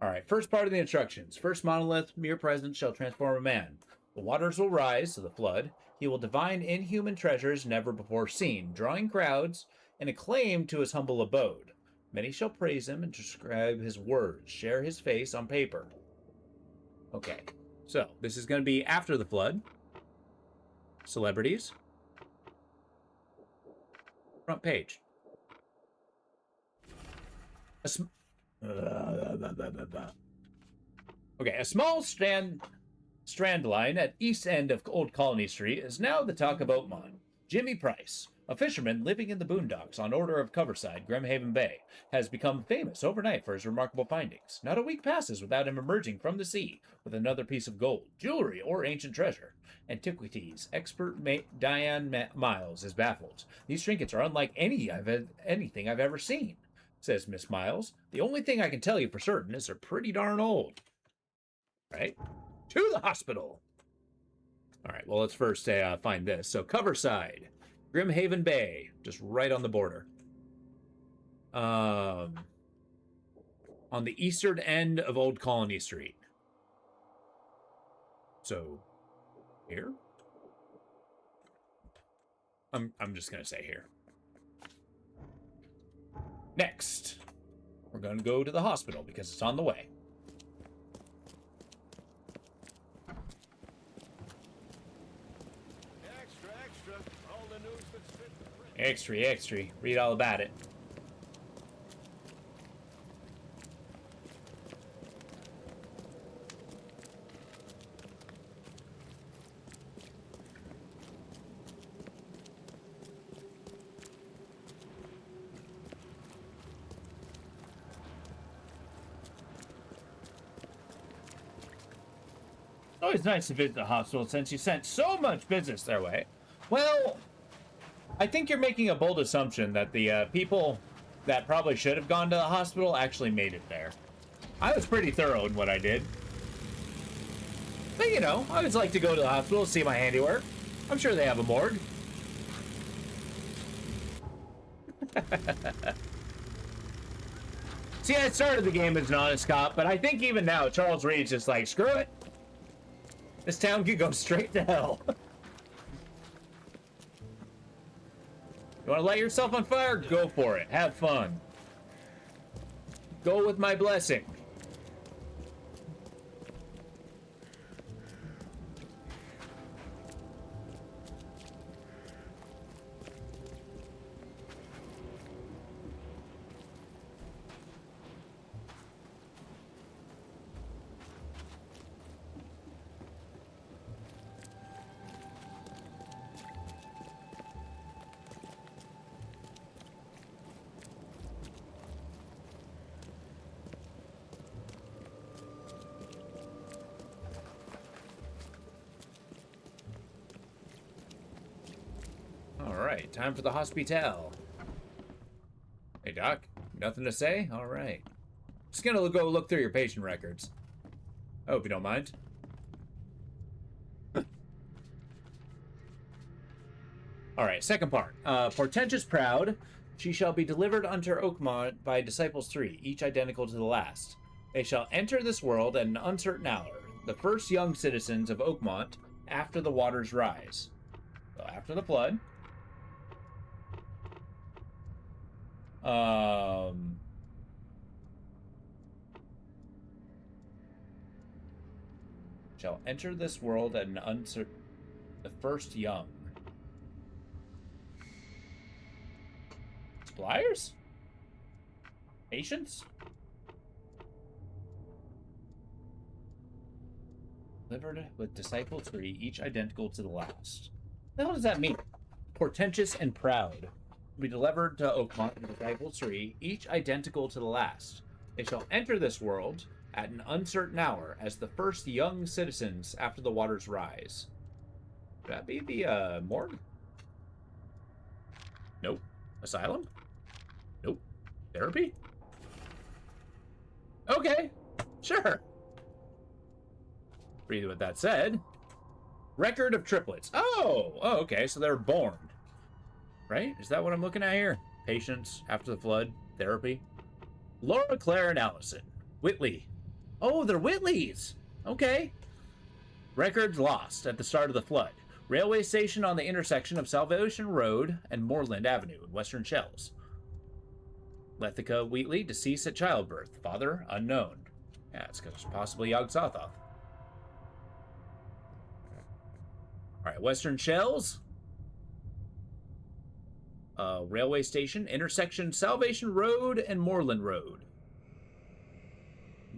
Alright, first part of the instructions. First monolith, mere presence, shall transform a man. The waters will rise to the flood. He will divine inhuman treasures never before seen, drawing crowds and acclaim to his humble abode. Many shall praise him and describe his words, share his face on paper. Okay, so this is going to be after the flood. Celebrities. Front page. Okay, a small strand line at east end of Old Colony Street is now the talk of Oatmont. Jimmy Price, a fisherman living in the boondocks on order of Coverside, Grimhaven Bay, has become famous overnight for his remarkable findings. Not a week passes without him emerging from the sea with another piece of gold, jewelry, or ancient treasure. Antiquities expert Diane Miles is baffled. These trinkets are unlike anything I've ever seen, says Miss Miles. The only thing I can tell you for certain is they're pretty darn old. Right? To the hospital! All right, well, let's first find this. So, Coverside, Grimhaven Bay, just right on the border. On the eastern end of Old Colony Street. So, here? I'm just going to say here. Next, we're going to go to the hospital because it's on the way. Extra. Read all about it. It's always nice to visit the hospital since you sent so much business their way. Well, I think you're making a bold assumption that the people that probably should have gone to the hospital actually made it there. I was pretty thorough in what I did. But, you know, I always like to go to the hospital to see my handiwork. I'm sure they have a morgue. See, I started the game as an honest cop, but I think even now, Charles Reed's just like, screw it. This town could go straight to hell. You want to light yourself on fire? Go for it. Have fun. Go with my blessing. right, time for the hospital. Hey, Doc, nothing to say? All right. Just gonna go look through your patient records. I hope you don't mind. All right, second part. Portentous proud, she shall be delivered unto Oakmont by disciples 3, each identical to the last. They shall enter this world at an uncertain hour, the first young citizens of Oakmont after the waters rise. So after the flood. Shall enter this world at an uncertain... The first young. Suppliers? Patients? Delivered with disciples 3, each identical to the last. What the hell does that mean? Portentous and proud. Be delivered to Oakmont with disciples 3, each identical to the last. They shall enter this world at an uncertain hour as the first young citizens after the waters rise. Would that be the morgue? Nope. Asylum? Nope. Therapy? Okay. Sure. Read what that said. Record of triplets. Oh, okay. So they're born. Right? Is that what I'm looking at here? Patients after the flood. Therapy. Laura, Claire, and Allison. Whitley. Oh, they're Whitleys. Okay. Records lost at the start of the flood. Railway station on the intersection of Salvation Road and Moreland Avenue in Western Shells. Lethica Wheatley, deceased at childbirth. Father, unknown. Yeah, it's because possibly Yog-Sothoth. Alright, Western Shells. Railway station, intersection Salvation Road and Moreland Road.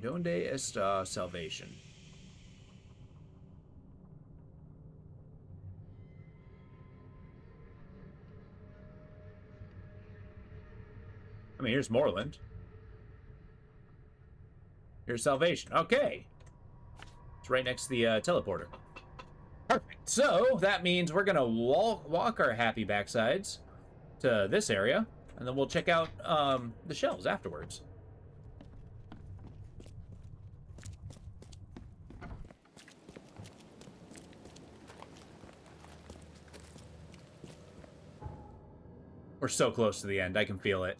Donde está Salvation? I mean, here's Moreland. Here's Salvation. Okay. It's right next to the teleporter. Perfect. So, that means we're going to walk our happy backsides to this area, and then we'll check out the shells afterwards. We're so close to the end. I can feel it.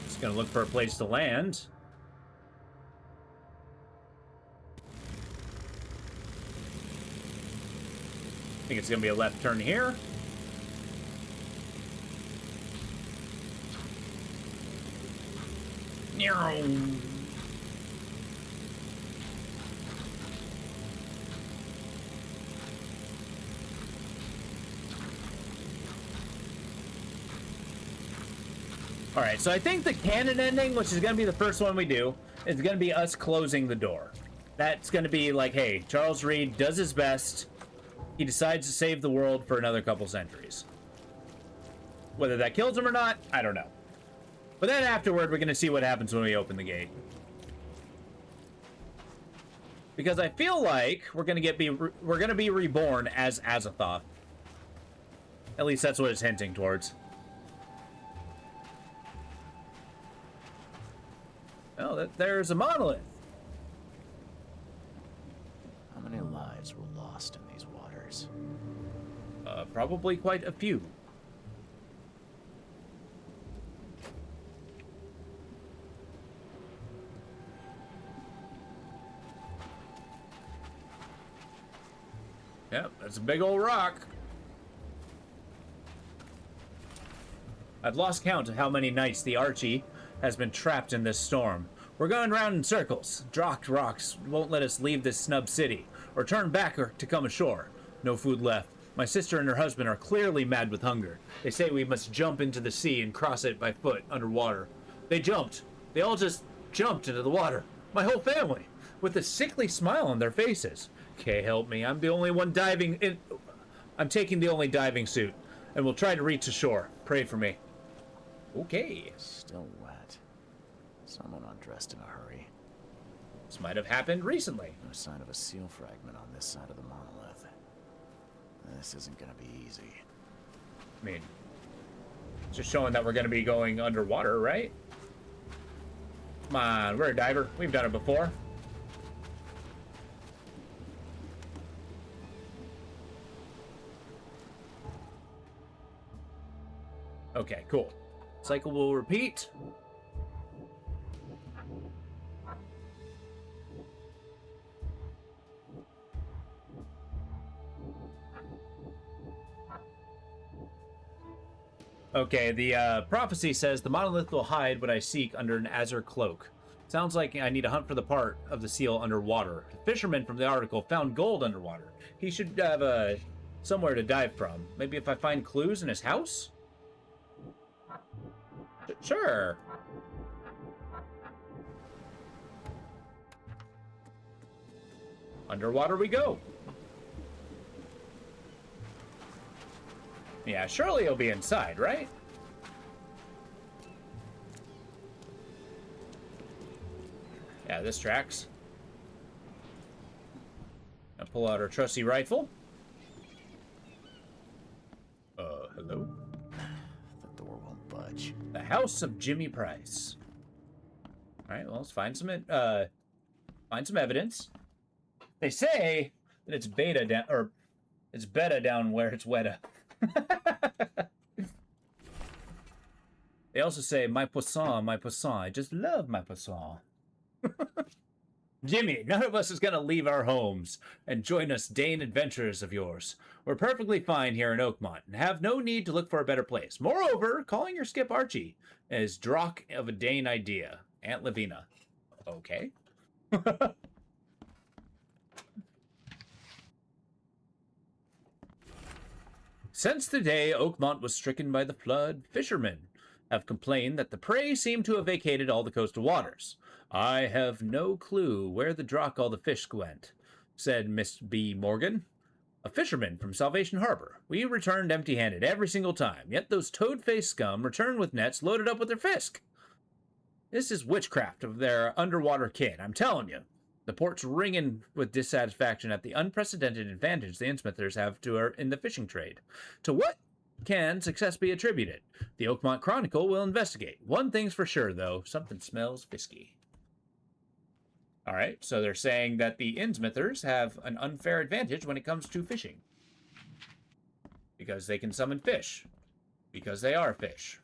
Just gonna look for a place to land. I think it's gonna be a left turn here. Alright, so I think the canon ending, which is going to be the first one we do, is going to be us closing the door. That's going to be like, hey, Charles Reed does his best. He decides to save the world for another couple centuries. Whether that kills him or not, I don't know. But then afterward, we're going to see what happens when we open the gate. Because I feel like we're going to be reborn as Azathoth. At least that's what it's hinting towards. Oh, there's a monolith. How many lives were lost in these waters? Probably quite a few. Yep, that's a big old rock. I've lost count of how many nights the Archie has been trapped in this storm. We're going round in circles. Dropped rocks won't let us leave this snub city, or turn back or to come ashore. No food left. My sister and her husband are clearly mad with hunger. They say we must jump into the sea and cross it by foot underwater. They jumped. They all just jumped into the water. My whole family, with a sickly smile on their faces. Okay, help me. I'm the only one diving in. I'm taking the only diving suit, and we'll try to reach the shore. Pray for me. Okay. Still wet. Someone undressed in a hurry. This might have happened recently. No sign of a seal fragment on this side of the monolith. This isn't gonna be easy. I mean, it's just showing that we're gonna be going underwater, right? Come on, we're a diver. We've done it before. Okay, cool. Cycle will repeat. Okay, the prophecy says the monolith will hide what I seek under an azure cloak. Sounds like I need to hunt for the part of the seal underwater. The fisherman from the article found gold underwater. He should have somewhere to dive from. Maybe if I find clues in his house? Sure. Underwater we go. Yeah, surely he'll be inside, right? Yeah, this tracks. Now pull out our trusty rifle. Hello? The door won't budge. The house of Jimmy Price. Alright, well, let's find some evidence. They say that it's beta down, or it's beta down where it's weta. They also say, my poisson, I just love my poisson. Jimmy, none of us is gonna leave our homes and join us Dane adventures of yours. We're perfectly fine here in Oakmont and have no need to look for a better place. Moreover, calling your skip Archie is drock of a Dane idea. Aunt Lavina. Okay. Since the day Oakmont was stricken by the flood, fishermen have complained that the prey seem to have vacated all the coastal waters. I have no clue where the drock all the fish went, said Miss B. Morgan, a fisherman from Salvation Harbor. We returned empty-handed every single time, yet those toad-faced scum return with nets loaded up with their fisk. This is witchcraft of their underwater kin, I'm telling you. The port's ringing with dissatisfaction at the unprecedented advantage the Innsmouthers have in the fishing trade. To what can success be attributed? The Oakmont Chronicle will investigate. One thing's for sure, though. Something smells fisky. All right, so they're saying that the Innsmouthers have an unfair advantage when it comes to fishing. Because they can summon fish. Because they are fish.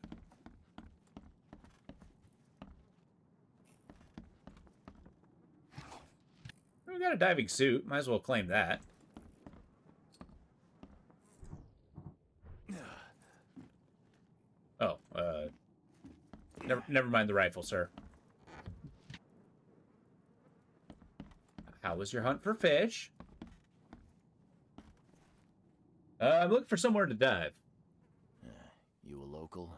We got a diving suit. Might as well claim that. Oh, never mind the rifle, sir. How was your hunt for fish? I'm looking for somewhere to dive. You a local?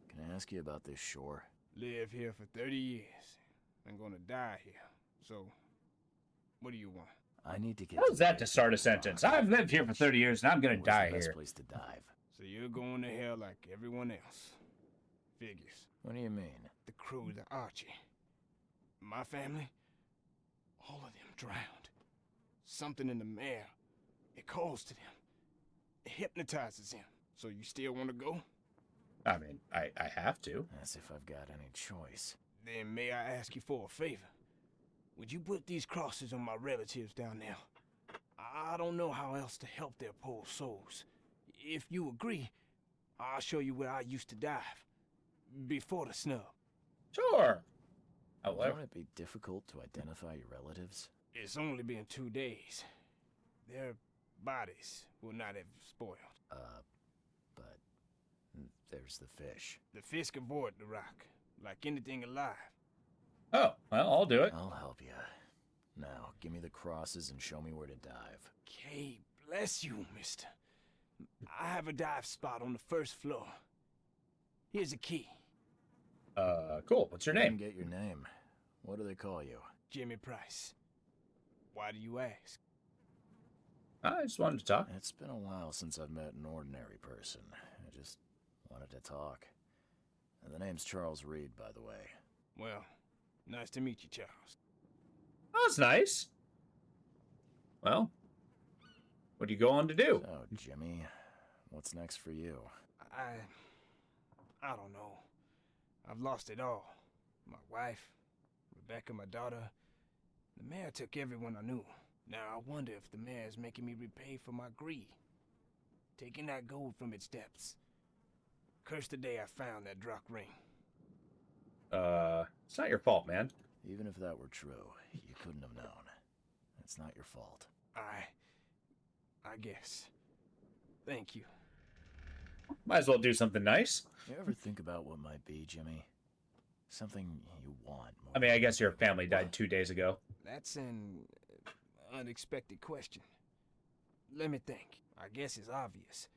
Can I ask you about this shore? Live here for 30 years. I'm gonna die here. So, what do you want? I need to get. How's that to start a sentence? I've lived here for 30 years and I'm gonna die the best here. place to dive? So you're going to hell like everyone else. Figures. What do you mean? The crew, the Archie. My family, all of them drowned. Something in the mare. It calls to them. It hypnotizes them. So you still want to go? I mean, I have to. As if I've got any choice. Then may I ask you for a favor? Would you put these crosses on my relatives down there? I don't know how else to help their poor souls. If you agree, I'll show you where I used to dive. Before the snub. Sure. Won't it be difficult to identify your relatives? It's only been 2 days. Their bodies will not have spoiled. But there's the fish. The fish avoid the rock, like anything alive. Oh, well, I'll do it. I'll help you. Now, give me the crosses and show me where to dive. Okay, bless you, mister. I have a dive spot on the first floor. Here's a key. Cool. What's your name? Didn't get your name. What do they call you? Jimmy Price. Why do you ask? I just wanted to talk. It's been a while since I've met an ordinary person. I just wanted to talk. And the name's Charles Reed, by the way. Well, nice to meet you, Charles. Oh, that's nice. Well, what do you go on to do? So, Jimmy, what's next for you? I don't know. I've lost it all. My wife, Rebecca, my daughter. The mayor took everyone I knew. Now I wonder if the mayor is making me repay for my greed. Taking that gold from its depths. Curse the day I found that Druck ring. It's not your fault, man. Even if that were true, you couldn't have known. It's not your fault. I guess. Thank you. Might as well do something nice. You ever think about what might be, Jimmy? Something you want more. I mean, I guess your family died 2 days ago. That's an unexpected question. Let me think. I guess it's obvious.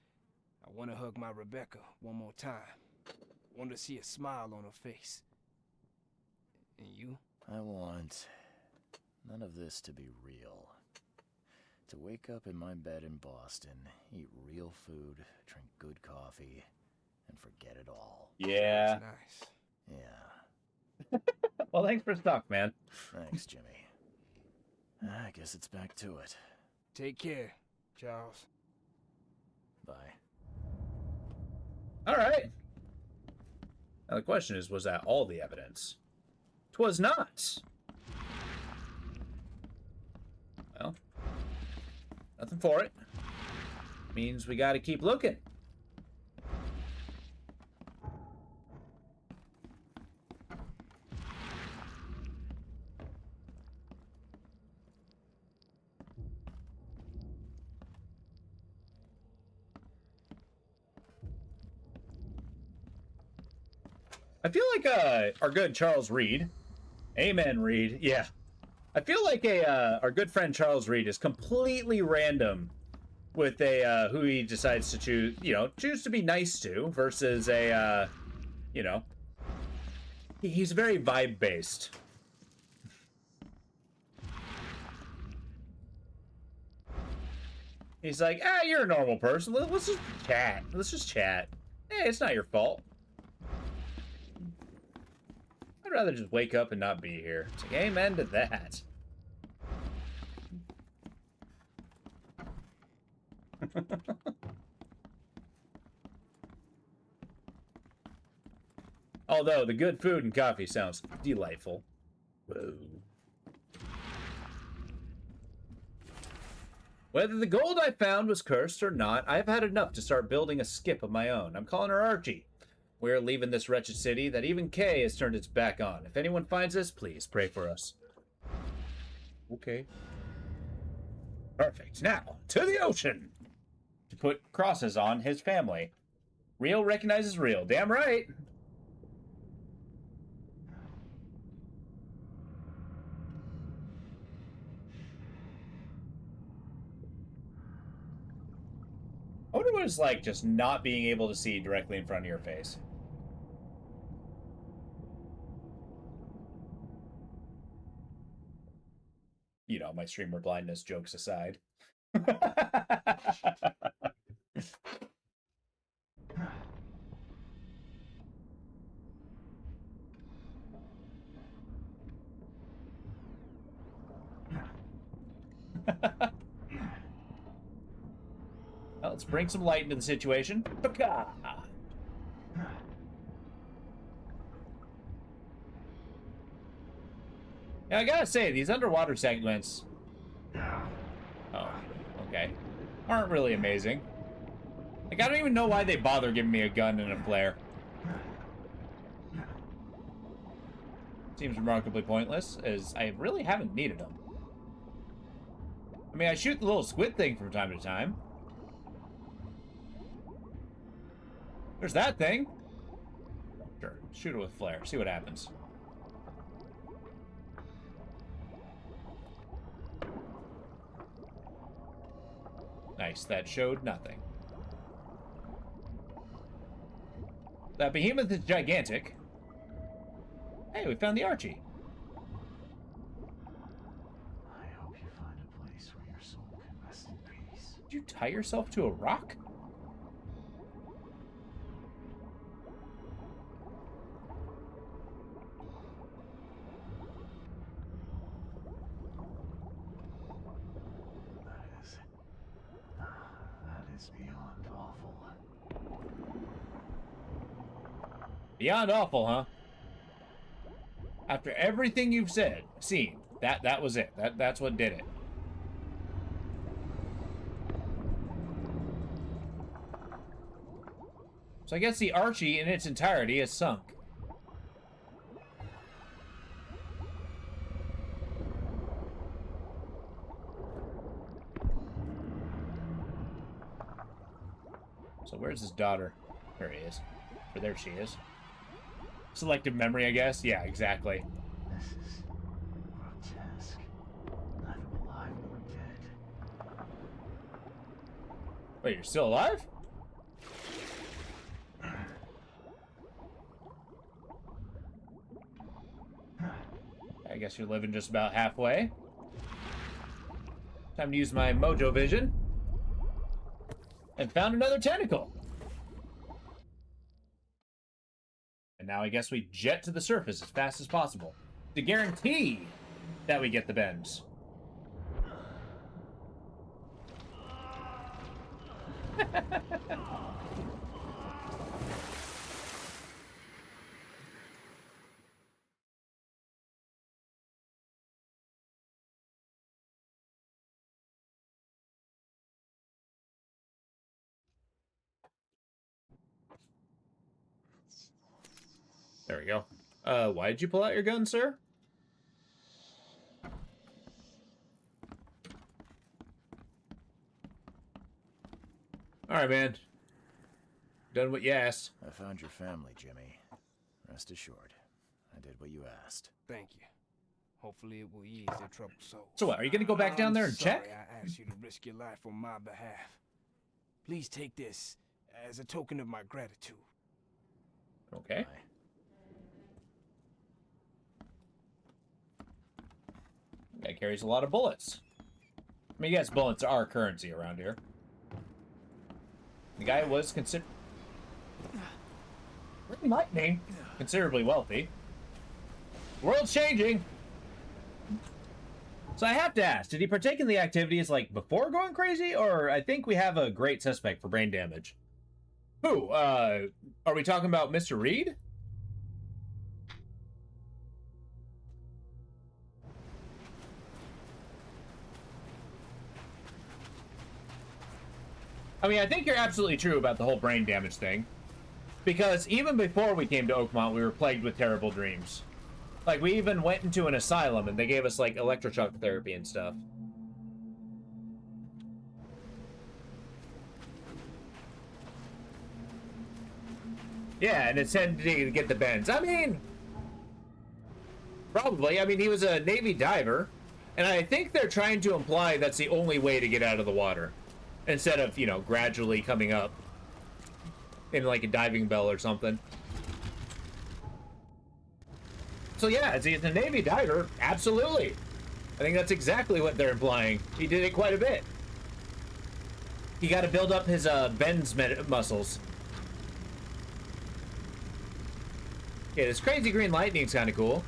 I want to hug my Rebecca one more time. Want to see a smile on her face. And you? I want none of this to be real. To wake up in my bed in Boston, eat real food, drink good coffee, and forget it all. Yeah. That's nice. Yeah. Well, thanks for the talk, man. Thanks, Jimmy. I guess it's back to it. Take care, Charles. Bye. All right. Now the question is, was that all the evidence? 'Twas not. Well, nothing for it. Means we gotta keep looking. I feel like our good Charles Reed, amen Reed, yeah. I feel like our good friend Charles Reed is completely random with who he decides to choose to be nice to versus he's very vibe based. He's like, you're a normal person. Let's just chat. Let's just chat. Hey, it's not your fault. I'd rather just wake up and not be here. It's like, amen to that. Although the good food and coffee sounds delightful. Whoa. Whether the gold I found was cursed or not, I've had enough to start building a skip of my own. I'm calling her Archie. We're leaving this wretched city that even Kay has turned its back on. If anyone finds us, please pray for us. Okay. Perfect. Now, to the ocean. To put crosses on his family. Real recognizes real. Damn right. I wonder what it's like just not being able to see directly in front of your face. You know, my streamer blindness jokes aside. Well, let's bring some light into the situation. Paka! Yeah, I gotta say, these underwater segments... Oh, okay. Aren't really amazing. Like, I don't even know why they bother giving me a gun and a flare. Seems remarkably pointless, as I really haven't needed them. I mean, I shoot the little squid thing from time to time. There's that thing. Sure, shoot it with flare, see what happens. Nice, that showed nothing. That behemoth is gigantic. Hey, we found the Archie. I hope you find a place where your soul can rest in peace. Did you tie yourself to a rock? That is beyond awful. Beyond awful, huh? After everything you've seen, that was it. That's what did it. So I guess the Archie in its entirety is sunk. So where's his daughter? There he is. Or there she is. Selective memory, I guess? Yeah, exactly. This is grotesque. Neither alive nor dead. Wait, you're still alive? I guess you're living just about halfway. Time to use my mojo vision. And found another tentacle. And now I guess we jet to the surface as fast as possible to guarantee that we get the bends. There we go. Why did you pull out your gun, sir? Alright, man. Done what you asked. I found your family, Jimmy. Rest assured, I did what you asked. Thank you. Hopefully it will ease their troubled souls. So what, are you gonna go back down there and sorry check? I asked you to risk your life on my behalf. Please take this as a token of my gratitude. Okay. That carries a lot of bullets. I mean, yes, bullets are currency around here. The guy was lightning, considerably wealthy. The world's changing. So I have to ask, did he partake in the activities like before going crazy, or I think we have a great suspect for brain damage? Who? Are we talking about Mr. Reed? I mean, I think you're absolutely true about the whole brain damage thing. Because even before we came to Oakmont, we were plagued with terrible dreams. Like, we even went into an asylum and they gave us, like, electroshock therapy and stuff. Yeah, and it's said to get the bends. I mean, probably. I mean, he was a Navy diver. And I think they're trying to imply that's the only way to get out of the water. Instead of, you know, gradually coming up in like a diving bell or something. So yeah, as he's a Navy diver, absolutely. I think that's exactly what they're implying. He did it quite a bit. He got to build up his bends muscles. Yeah, this crazy green lightning's kind of cool.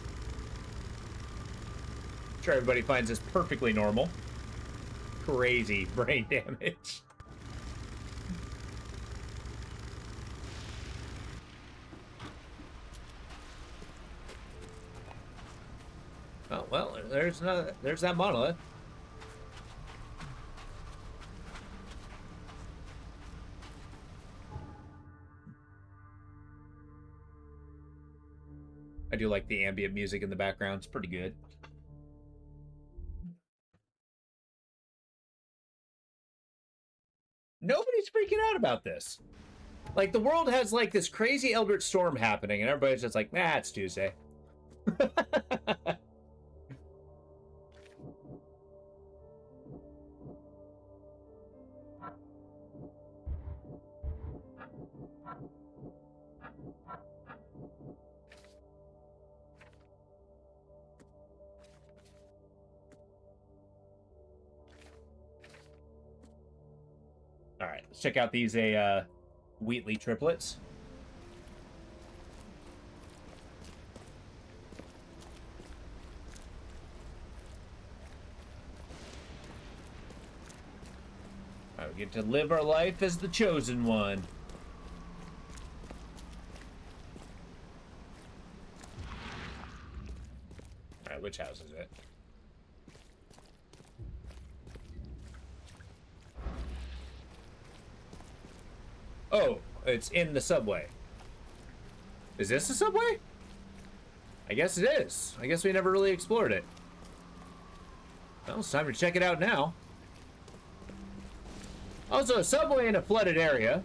I'm sure everybody finds this perfectly normal. Crazy brain damage. Oh, well, there's that monolith. I do like the ambient music in the background. It's pretty good. Nobody's freaking out about this. Like, the world has, like, this crazy Eldritch storm happening, and everybody's just like, nah, it's Tuesday. right, let's check out these Wheatley triplets. All right, we get to live our life as the chosen one. All right, which house is it? Oh, it's in the subway. Is this the subway? I guess it is. I guess we never really explored it. Well, it's time to check it out now. Also, a subway in a flooded area.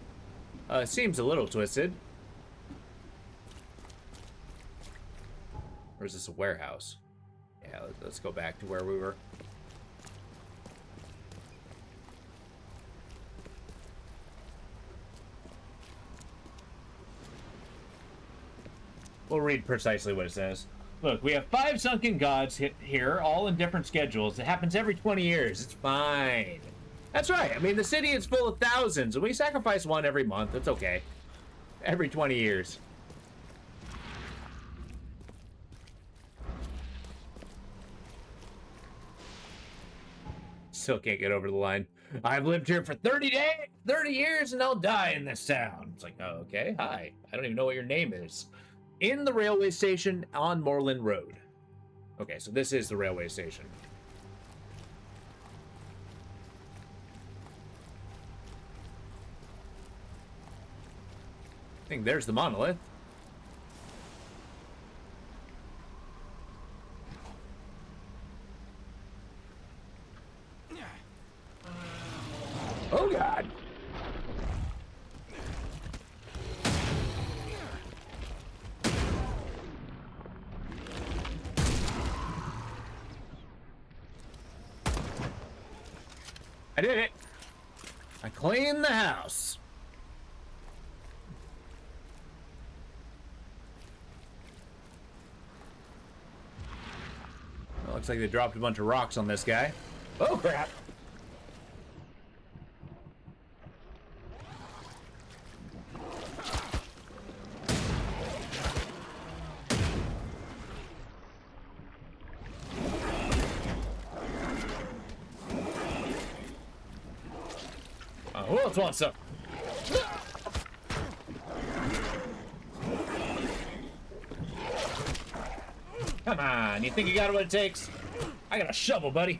Seems a little twisted. Or is this a warehouse? Yeah, let's go back to where we were. We'll read precisely what it says. Look, we have 5 sunken gods here, all in different schedules. It happens every 20 years. It's fine. That's right. I mean, the city is full of thousands, and we sacrifice one every month. It's okay. Every 20 years. Still can't get over the line. I've lived here for 30 years, and I'll die in this town. It's like, oh, okay, hi. I don't even know what your name is. In the railway station on Moreland Road. Okay, so this is the railway station. I think there's the monolith. Oh, God. I did it. I cleaned the house. Well, looks like they dropped a bunch of rocks on this guy. Oh, crap. Who else wants some? Come on, you think you got what it takes? I got a shovel, buddy.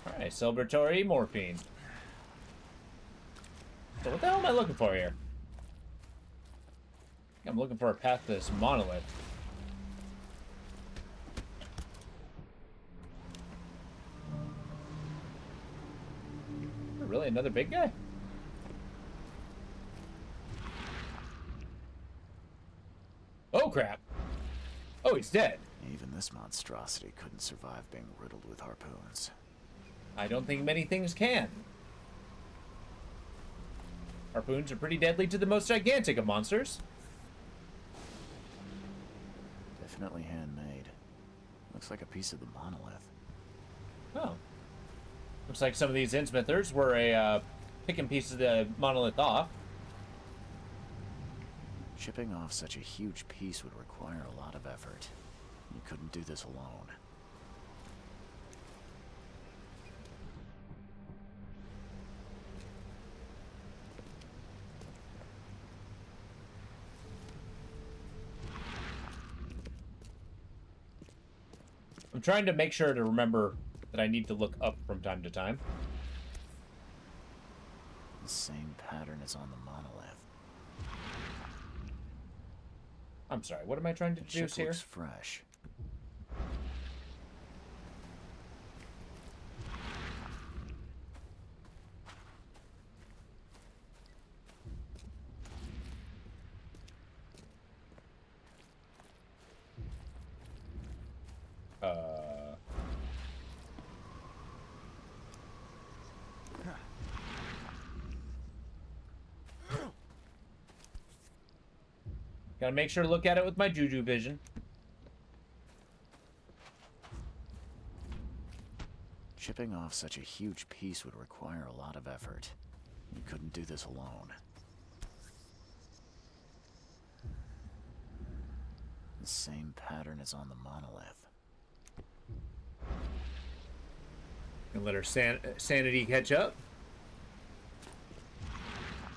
All right, celebratory morphine. So what the hell am I looking for here? I'm looking for a path to this monolith. Really, another big guy? Oh, crap. Oh, he's dead. Even this monstrosity couldn't survive being riddled with harpoons. I don't think many things can. Harpoons are pretty deadly to the most gigantic of monsters. Definitely handmade. Looks like a piece of the monolith. Oh. Looks like some of these insmithers were picking pieces of the monolith off. Chipping off such a huge piece would require a lot of effort. You couldn't do this alone. I'm trying to make sure to remember that I need to look up from time to time. The same pattern is on the monolith. I'm sorry, what am I trying to deduce here? Looks fresh. Gotta make sure to look at it with my juju vision. Chipping off such a huge piece would require a lot of effort. You couldn't do this alone. The same pattern as on the monolith. And let our sanity catch up.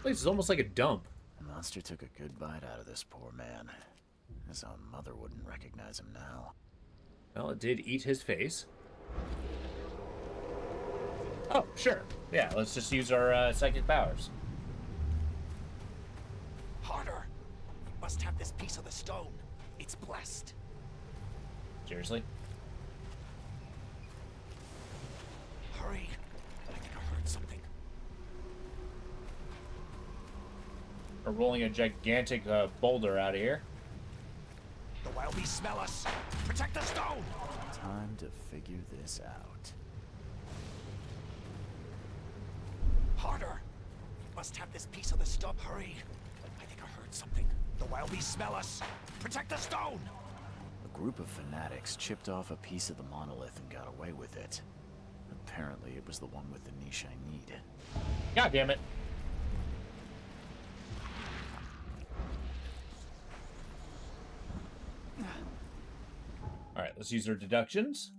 Place is almost like a dump. The monster took a good bite out of this poor man. His own mother wouldn't recognize him now. Well, it did eat his face. Oh, sure. Yeah, let's just use our psychic powers. Harder! We must have this piece of the stone. It's blessed. Seriously? Hurry! I think I heard something. We're rolling a gigantic boulder out of here. The wild beasts smell us. Protect the stone! Time to figure this out. Harder! We must have this piece of the stone. Hurry! I think I heard something. The wild beasts smell us. Protect the stone! A group of fanatics chipped off a piece of the monolith and got away with it. Apparently it was the one with the niche I need. God damn it. Alright, let's use our deductions.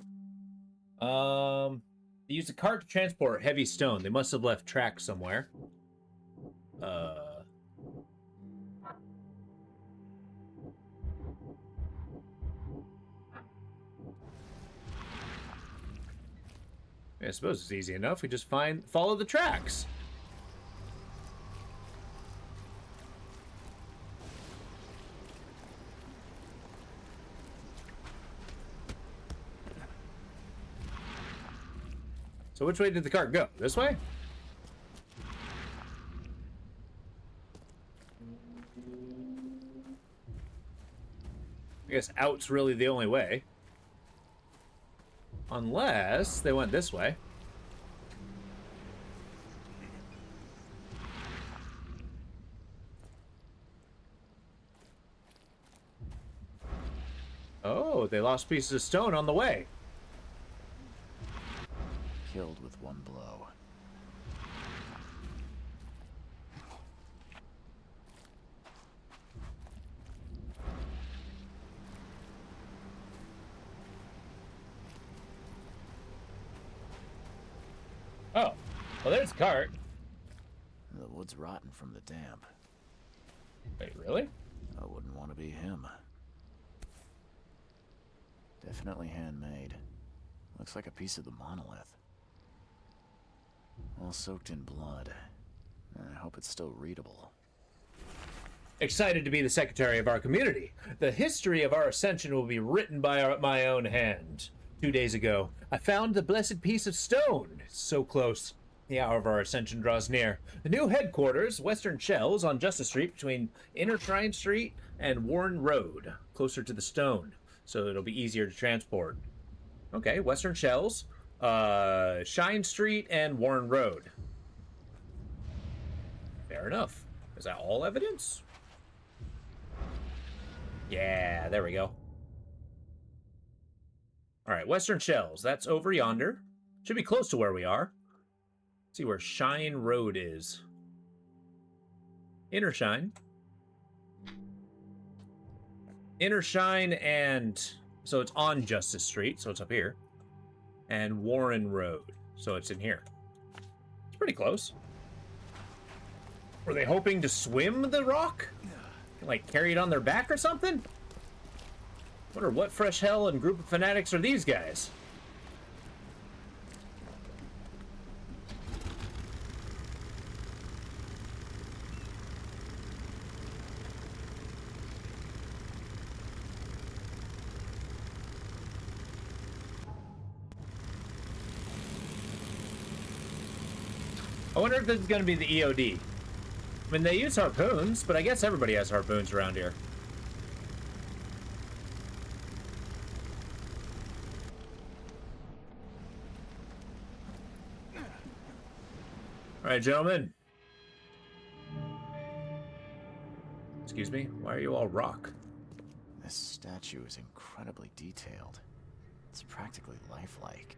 They used a cart to transport heavy stone. They must have left tracks somewhere. I suppose it's easy enough. We just follow the tracks. So which way did the cart go? This way? I guess out's really the only way. Unless they went this way. Oh, they lost pieces of stone on the way. Killed with one blow. Oh, well, there's the cart. The wood's rotten from the damp. Wait, really? I wouldn't want to be him. Definitely handmade. Looks like a piece of the monolith. All soaked in blood. I hope it's still readable. Excited to be the secretary of our community. The history of our ascension will be written by my own hand. 2 days ago, I found the blessed piece of stone. So close. The hour of our ascension draws near. The new headquarters, Western Shells, on Justice Street between Inner Shrine Street and Warren Road, closer to the stone, so it'll be easier to transport. Okay, Western Shells, Shine Street, and Warren Road. Fair enough. Is that all evidence? Yeah, there we go. All right, Western Shells. That's over yonder. Should be close to where we are. Let's see where Shine Road is. Inner Shine. Inner Shine and... So it's on Justice Street, so it's up here. And Warren Road, so it's in here. It's pretty close. Were they hoping to swim the rock? Like carry it on their back or something? Wonder what fresh hell and group of fanatics are these guys? I wonder if this is going to be the EOD. I mean, they use harpoons, but I guess everybody has harpoons around here. All right, gentlemen. Let's Excuse me? Why are you all rock? This statue is incredibly detailed. It's practically lifelike.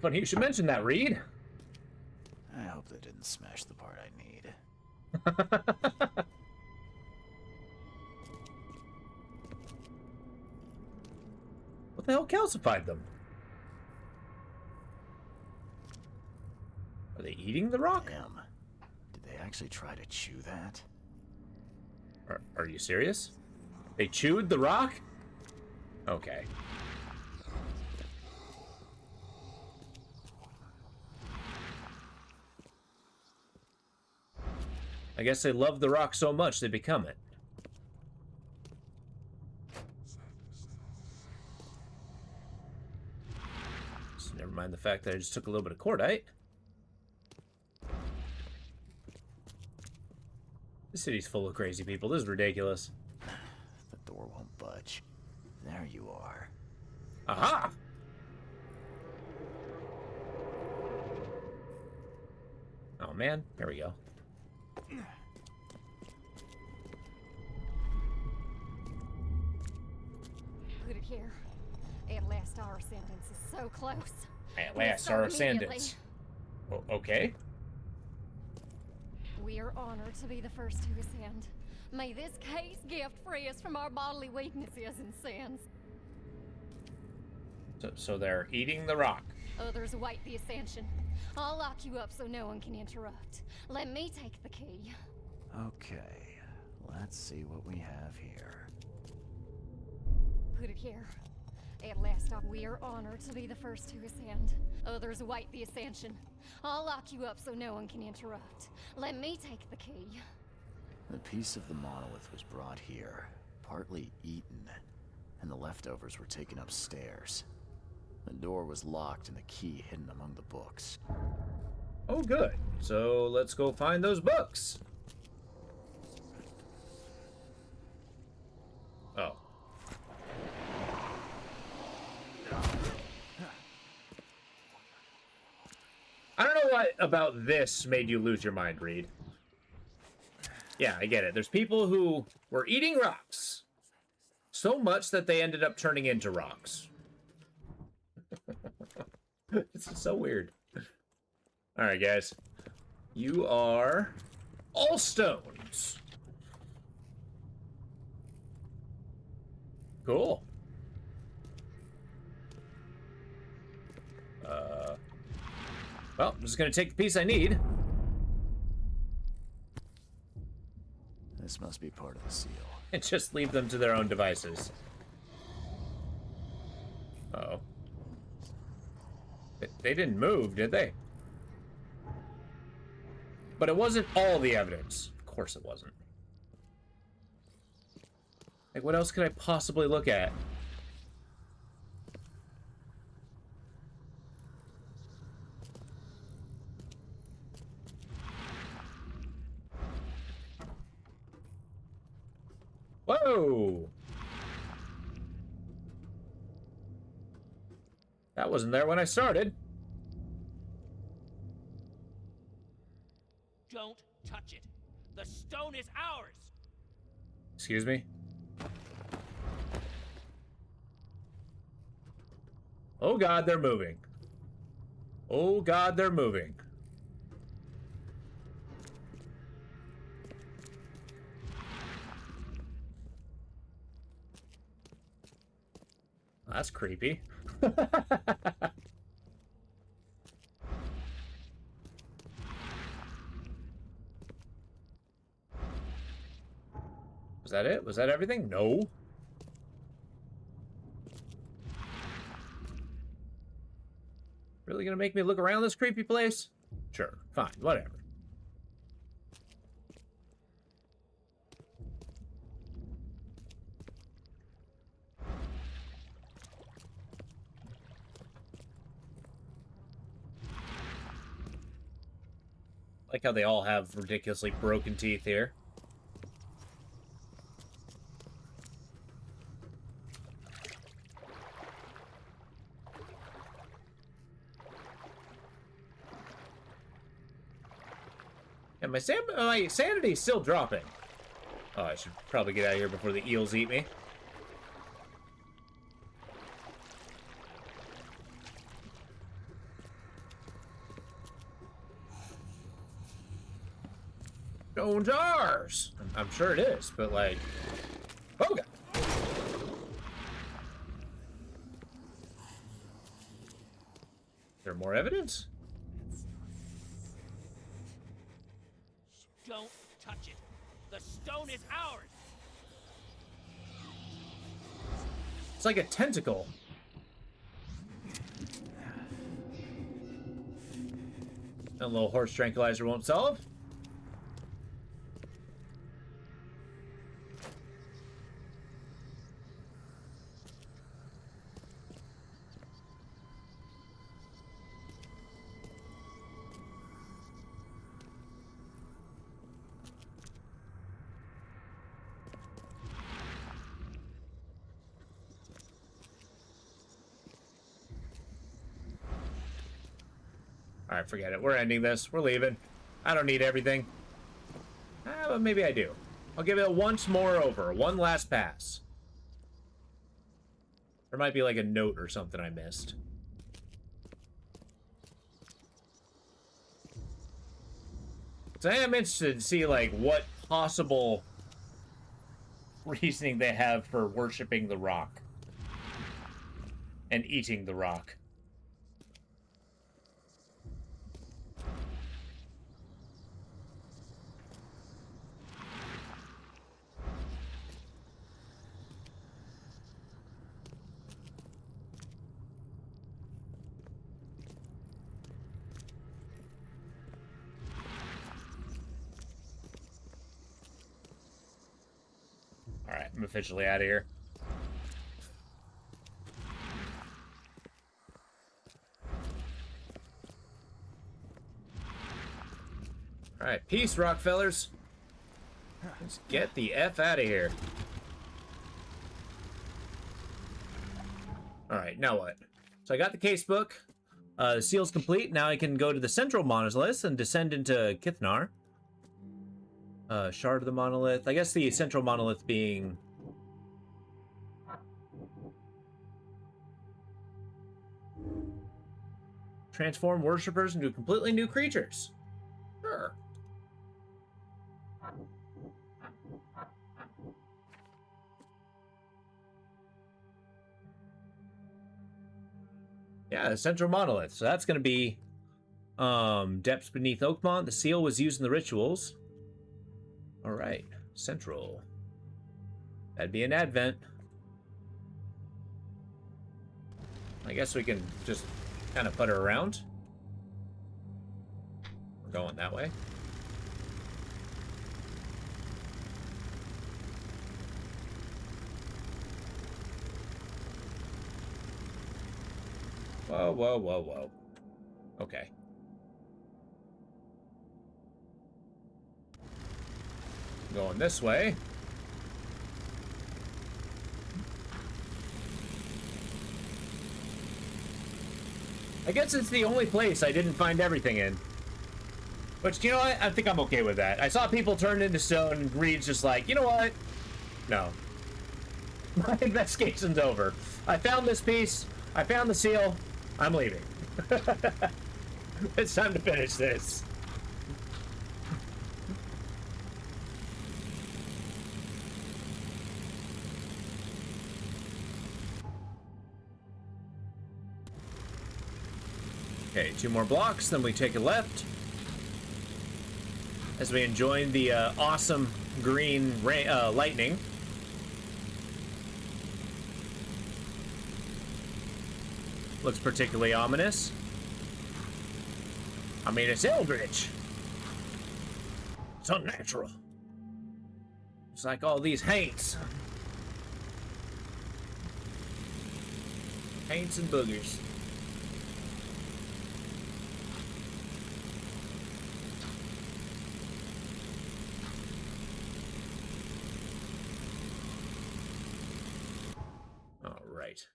Funny you should mention that, Reed. I hope they didn't smash the part I need. What the hell calcified them? Are they eating the rock? Damn. Did they actually try to chew that? Are you serious? They chewed the rock? Okay. I guess they love the rock so much they become it. So never mind the fact that I just took a little bit of cordite. This city's full of crazy people. This is ridiculous. The door won't budge. There you are. Aha! Oh man, there we go. Put it here. At last our ascendance is so close. At last So our immediately. ascendance. Okay. We are honored to be the first to ascend. May this case gift free us from our bodily weaknesses and sins. So they're eating the rock. Others await the ascension. I'll lock you up so no one can interrupt. Let me take the key. Okay, let's see what we have here. Put it here. At last we are honored to be the first to ascend. Others await the ascension. I'll lock you up so no one can interrupt. Let me take the key. The piece of the monolith was brought here, partly eaten, and the leftovers were taken upstairs. The door was locked and the key hidden among the books. Oh, good. So let's go find those books. Oh. I don't know what about this made you lose your mind, Reed. Yeah, I get it. There's people who were eating rocks so much that they ended up turning into rocks. This is so weird. All right, guys. You are all stones. Cool. Well, I'm just gonna take the piece I need. This must be part of the seal. And just leave them to their own devices. Uh-oh. They didn't move, did they? But it wasn't all the evidence. Of course it wasn't. Like, what else could I possibly look at? Whoa! That wasn't there when I started. Don't touch it. The stone is ours. Excuse me? Oh God, they're moving. Oh God, they're moving. That's creepy. Was that it? Was that everything? No. Really gonna make me look around this creepy place? Sure, fine, whatever. Like how they all have ridiculously broken teeth here. And my sanity's still dropping. Oh, I should probably get out of here before the eels eat me. Stone's ours! I'm sure it is, but like... Oh, God! Is there more evidence? Don't touch it. The stone is ours. It's like a tentacle. A little horse tranquilizer won't solve. Alright, forget it. We're ending this. We're leaving. I don't need everything. But maybe I do. I'll give it once more over. One last pass. There might be like a note or something I missed. So I am interested to see like what possible reasoning they have for worshiping the rock. And eating the rock. Alright, I'm officially out of here. Alright, peace, Rockefellers. Let's get the F out of here. Alright, now what? So I got the case book. The seal's complete. Now I can go to the central monolith and descend into Kithnar. Shard of the monolith. I guess the central monolith being... transform worshippers into completely new creatures. Sure. Yeah, the central monolith. So that's going to be depths beneath Oakmont. The seal was used in the rituals. All right, central. That'd be an advent. I guess we can just kind of put her around. We're going that way. Whoa, whoa, whoa, whoa. Okay. Going this way. I guess it's the only place I didn't find everything in. But you know what? I think I'm okay with that. I saw people turn into stone and Reed's just like, you know what? No. My investigation's over. I found this piece. I found the seal. I'm leaving. It's time to finish this. Okay, 2 more blocks, then we take a left. As we enjoy the awesome green lightning. Looks particularly ominous. I mean, it's eldritch. It's unnatural. It's like all these haints. Haints and boogers.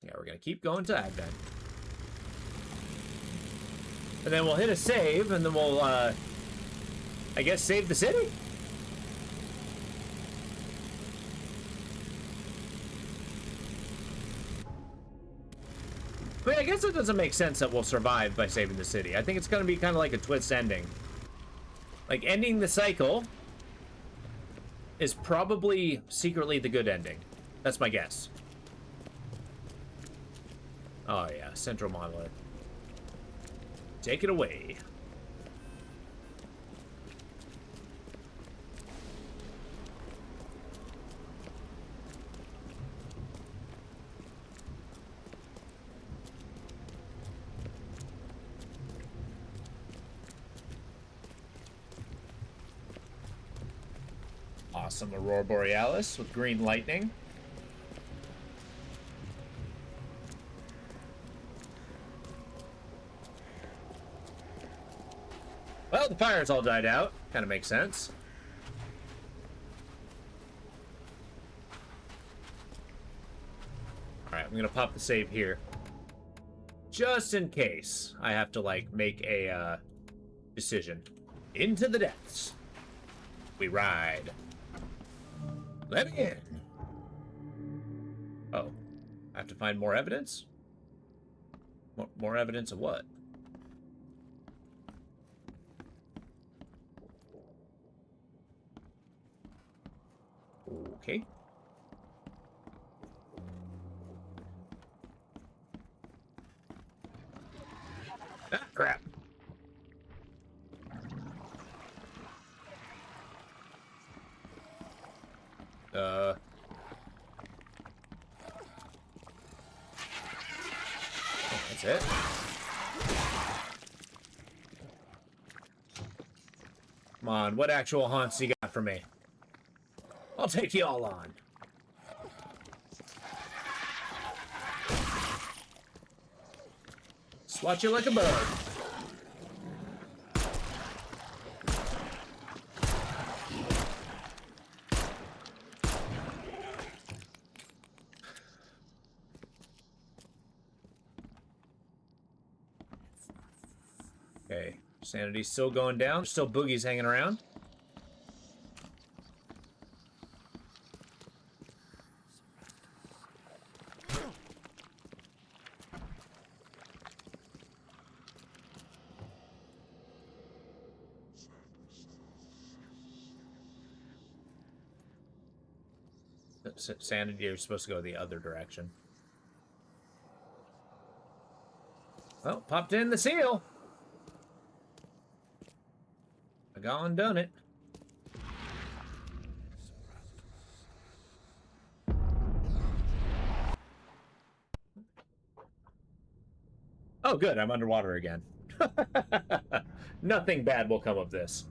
Yeah, we're gonna keep going to Advent. And then we'll hit a save, and then we'll, I guess, save the city? I mean, I guess it doesn't make sense that we'll survive by saving the city. I think it's gonna be kind of like a twist ending. Like, ending the cycle is probably secretly the good ending. That's my guess. Oh yeah, Central Monolith. Take it away. Awesome Aurora Borealis with green lightning. Well, the fire's all died out. Kind of makes sense. Alright, I'm gonna pop the save here. Just in case I have to, like, make a, decision. Into the depths. We ride. Let me in. Oh. I have to find more evidence? More evidence of what? Okay. Ah, crap. That's it. Come on, what actual haunts you got for me? I'll take you all on. Swat you like a bird. Okay, sanity's still going down. Still boogies hanging around. Sanity, you're supposed to go the other direction. Well, popped in the seal. I gone and done it. Oh, good. I'm underwater again. Nothing bad will come of this.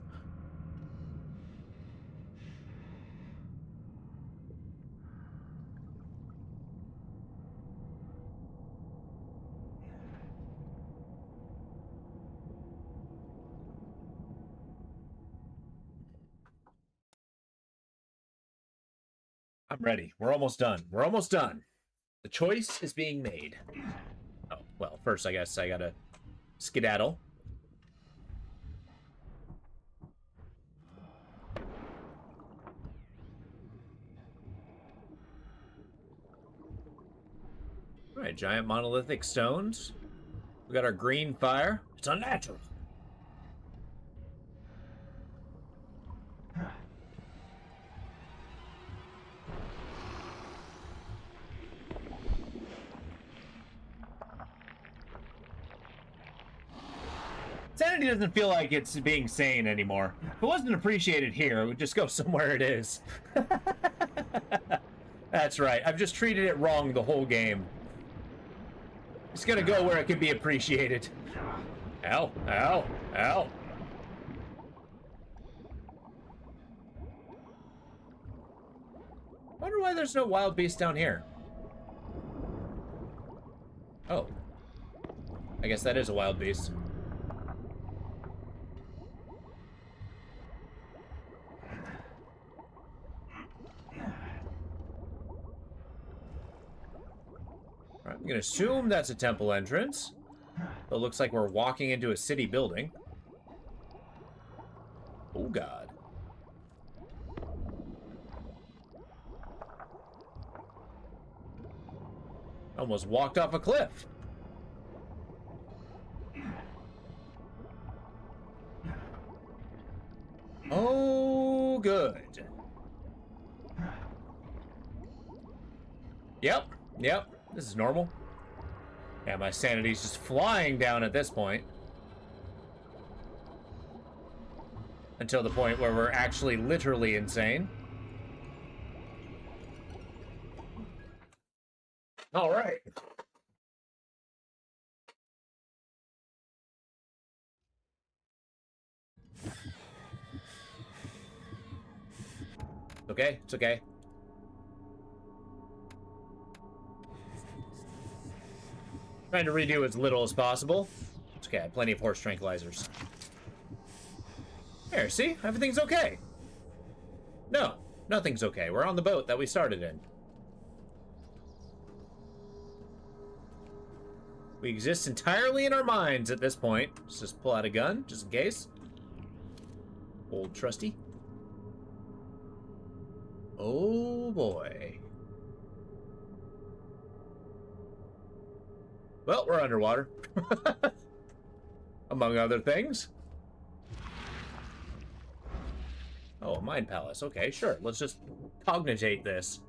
I'm ready. We're almost done. We're almost done. The choice is being made. Oh, well, first I guess I gotta skedaddle. Alright, giant monolithic stones. We got our green fire. It's unnatural. Sanity doesn't feel like it's being sane anymore. If it wasn't appreciated here, it would just go somewhere it is. That's right. I've just treated it wrong the whole game. It's gonna go where it can be appreciated. Ow, ow, ow. Wonder why there's no wild beast down here. Oh. I guess that is a wild beast. Alright, I'm gonna assume that's a temple entrance. So it looks like we're walking into a city building. Oh god. Almost walked off a cliff. good. Yep. This is normal. Yeah, my sanity's just flying down at this point. Until the point where we're actually literally insane. All right. Okay, it's okay. Trying to redo as little as possible. It's okay, I have plenty of horse tranquilizers. There, see? Everything's okay. No, nothing's okay. We're on the boat that we started in. We exist entirely in our minds at this point. Let's just pull out a gun, just in case. Old trusty. Oh boy. Well, we're underwater. Among other things. Oh, a mind palace. Okay, sure. Let's just cognitate this.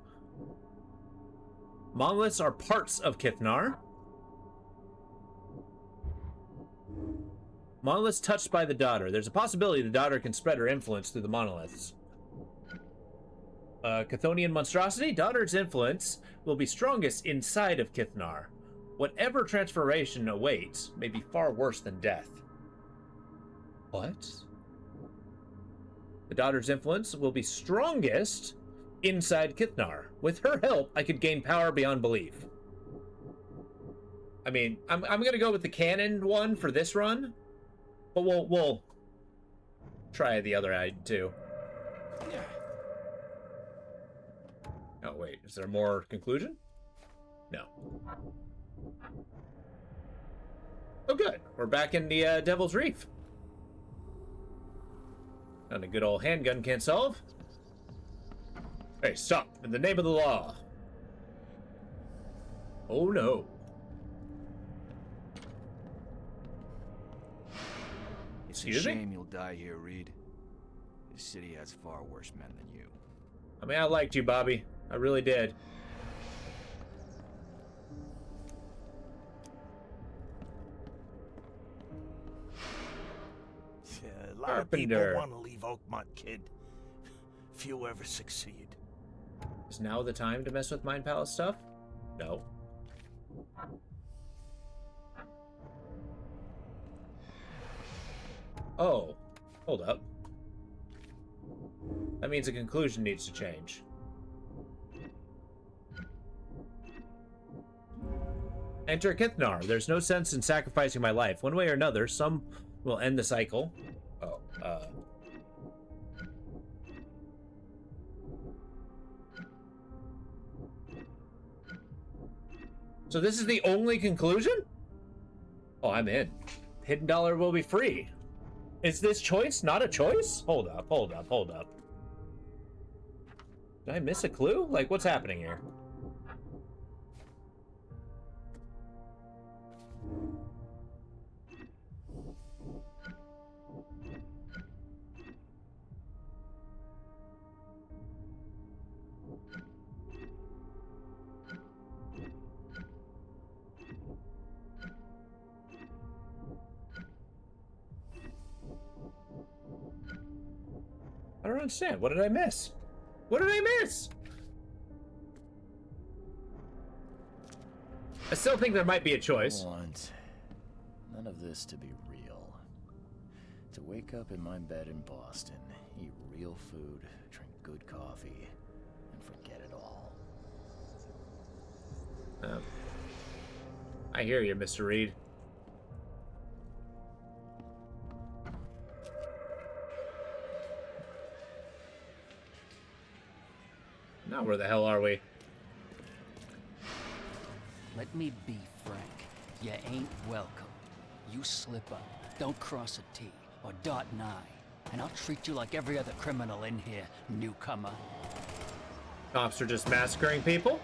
Monoliths are parts of Kithnar. Monoliths touched by the daughter. There's a possibility the daughter can spread her influence through the monoliths. Chthonian monstrosity. Daughter's influence will be strongest inside of Kithnar. Whatever transformation awaits may be far worse than death. What? The daughter's influence will be strongest inside Kithnar. With her help, I could gain power beyond belief. I mean, I'm gonna go with the canon one for this run, but we'll try the other side too. Oh wait, is there more conclusion? No. Oh good, we're back in the Devil's Reef. And a good old handgun can't solve. Hey, stop, in the name of the law. Oh no. It's a shame you'll die here, Reed. This city has far worse men than you. I mean, I liked you, Bobby. I really did. Yeah, a lot of people want to leave Oakmont, kid. Few ever succeed. Is now the time to mess with Mind Palace stuff? No. Oh, hold up. That means a conclusion needs to change. Enter Kithnar. There's no sense in sacrificing my life. One way or another, some will end the cycle. Oh, So this is the only conclusion? Oh, I'm in. Hidden dollar will be free. Is this choice not a choice? Hold up, hold up, hold up. Did I miss a clue? Like, what's happening here? I don't understand. What did I miss? What did I miss? I still think there might be a choice. I want none of this to be real. To wake up in my bed in Boston, eat real food, drink good coffee, and forget it all. I hear you, Mr. Reed. Now where the hell are we? Let me be frank. You ain't welcome. You slip up, don't cross a T or dot an I, and I'll treat you like every other criminal in here, newcomer. Cops are just massacring people?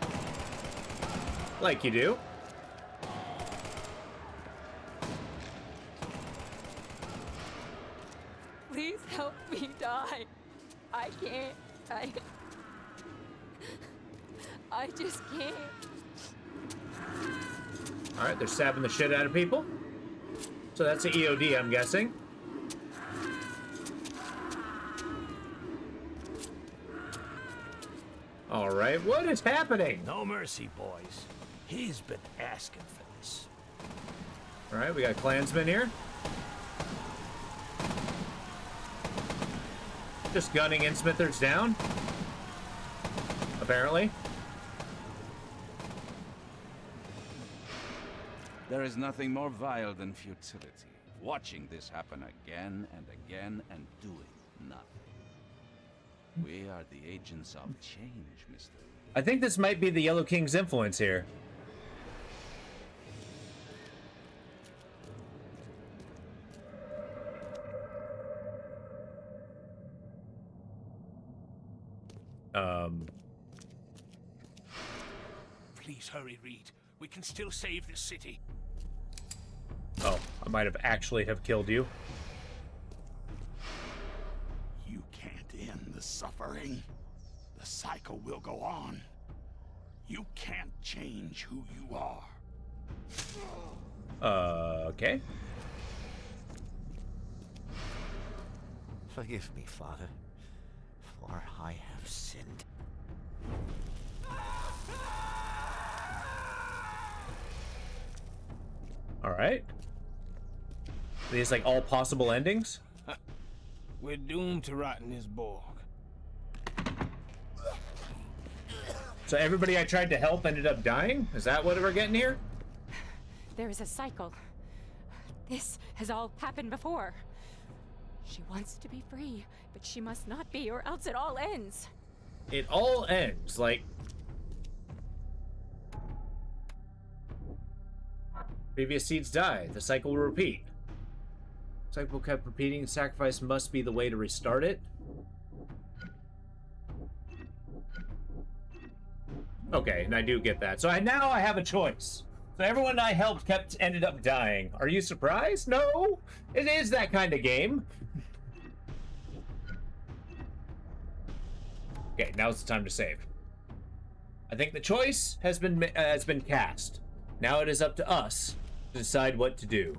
Like you do. Please help me die. I can't. I just can't. All right, they're stabbing the shit out of people. So that's an EOD, I'm guessing. All right, what is happening? No mercy, boys. He's been asking for this. All right, we got Klansmen here. Just gunning in Smithers down. Apparently. There is nothing more vile than futility. Watching this happen again and again and doing nothing. We are the agents of change, Mr. I think this might be the Yellow King's influence here. Please hurry, Reed. We can still save this city. Oh, I might have actually have killed you. You can't end the suffering. The cycle will go on. You can't change who you are. Okay. Forgive me, Father, for I have sinned. All right. These like all possible endings? We're doomed to rot in this Borg. So everybody I tried to help ended up dying? Is that what we're getting here? There is a cycle. This has all happened before. She wants to be free, but she must not be, or else it all ends. It all ends, like... Previous seeds die. The cycle will repeat. Cycle kept repeating. Sacrifice must be the way to restart it. Okay, and I do get that. So now I have a choice. So everyone I helped ended up dying. Are you surprised? No, it is that kind of game. Okay, now's the time to save. I think the choice has been cast. Now it is up to us to decide what to do.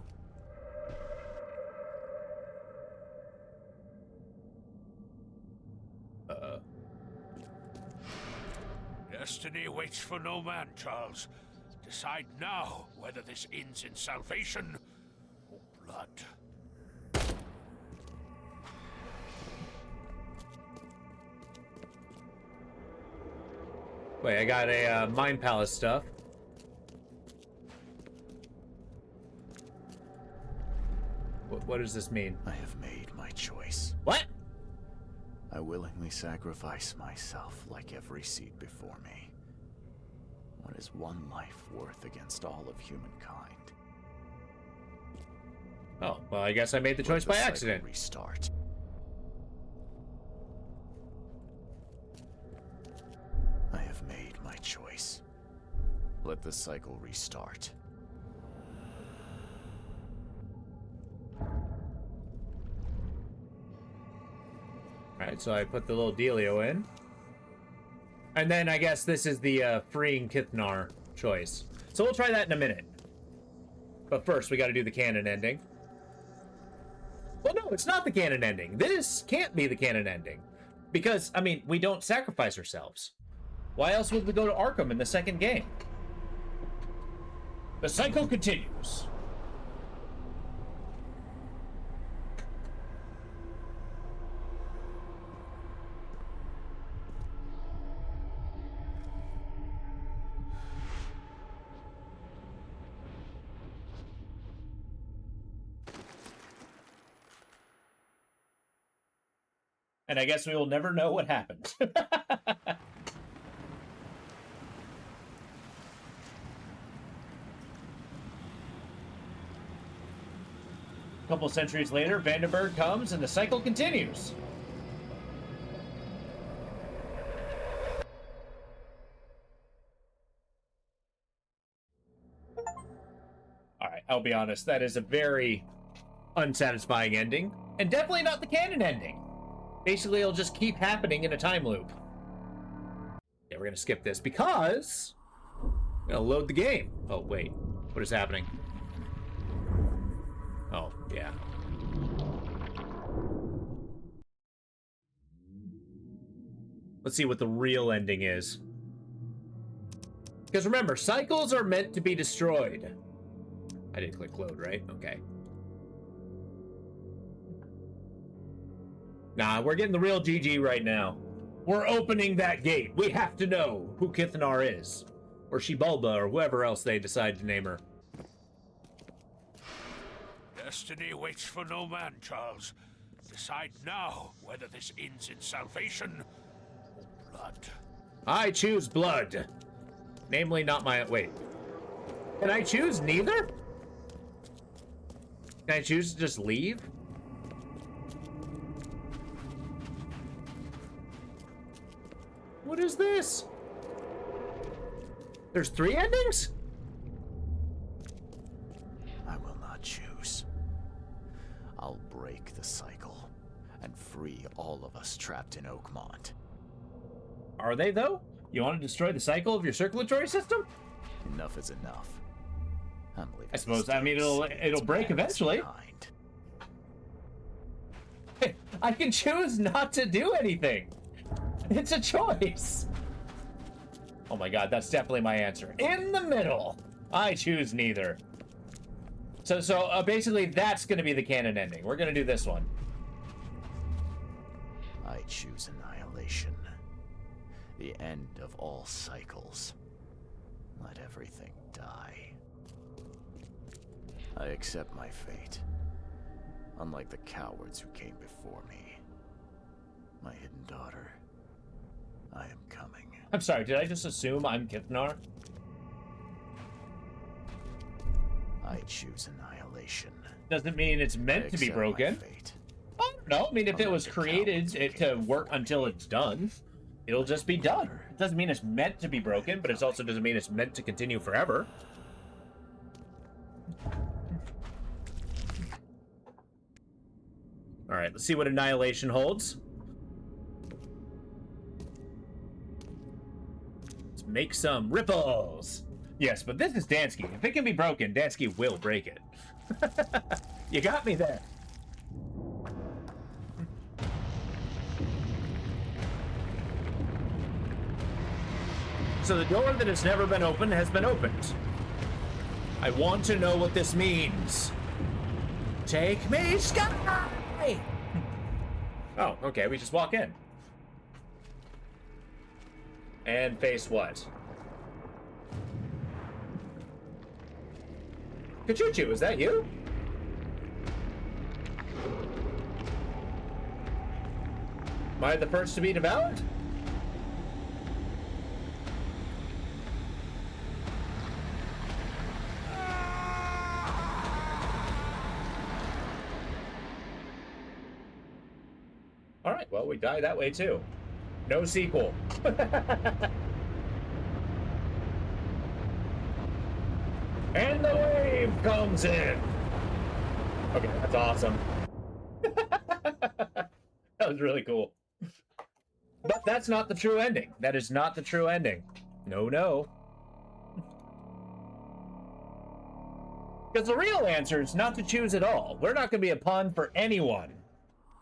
Destiny waits for no man, Charles. Decide now whether this ends in salvation or blood. Wait, I got a Mind Palace stuff. What does this mean? I have made my choice. What? I willingly sacrifice myself like every seed before me. What is one life worth against all of humankind? Oh, well, I guess I made the choice by accident. Restart. I have made my choice. Let the cycle restart. Alright, so I put the little dealio in. And then I guess this is the freeing Kithnar choice. So we'll try that in a minute. But first, we gotta do the canon ending. Well, no, it's not the canon ending. This can't be the canon ending. Because, I mean, we don't sacrifice ourselves. Why else would we go to Arkham in the second game? The cycle continues. And I guess we will never know what happened. A couple centuries later, Vandenberg comes and the cycle continues. Alright, I'll be honest, that is a very unsatisfying ending. And definitely not the canon ending. Basically, it'll just keep happening in a time loop. Yeah, we're gonna skip this because I'm gonna load the game. Oh, wait. What is happening? Oh, yeah. Let's see what the real ending is. Because remember, cycles are meant to be destroyed. I didn't click load, right? Okay. Nah, we're getting the real GG right now. We're opening that gate. We have to know who Kithnar is. Or Shibulba, or whoever else they decide to name her. Destiny waits for no man, Charles. Decide now whether this ends in salvation or blood. I choose blood. Namely, not my... Wait. Can I choose neither? Can I choose to just leave? What is this? There's 3 endings? I will not choose. I'll break the cycle and free all of us trapped in Oakmont. Are they, though? You want to destroy the cycle of your circulatory system? Enough is enough. I'm leaving. I suppose. I mean, it'll break eventually. Hey, I can choose not to do anything. It's a choice. Oh my god, that's definitely my answer. In the middle. I choose neither. So basically, that's going to be the canon ending. We're going to do this one. I choose annihilation. The end of all cycles. Let everything die. I accept my fate. Unlike the cowards who came before me. My hidden daughter. I am coming. I'm sorry, did I just assume I'm Kithnar? I choose annihilation. Doesn't mean it's meant to be broken. I don't know. I mean, if it was created to work until it's done, it'll just be done. It doesn't mean it's meant to be broken, but it also doesn't mean it's meant to continue forever. All right, let's see what annihilation holds. Let's make some ripples. Yes, but this is Dansky. If it can be broken, Dansky will break it. You got me there. So the door that has never been opened has been opened. I want to know what this means. Take me, Sky! Oh, okay, we just walk in. And face what? Kachuchu, is that you? Am I the first to be devoured? Alright, well, we die that way too. No sequel. And the wave comes in. Okay, that's awesome. That was really cool. But that's not the true ending. That is not the true ending. No, no. Because the real answer is not to choose at all. We're not going to be a pawn for anyone.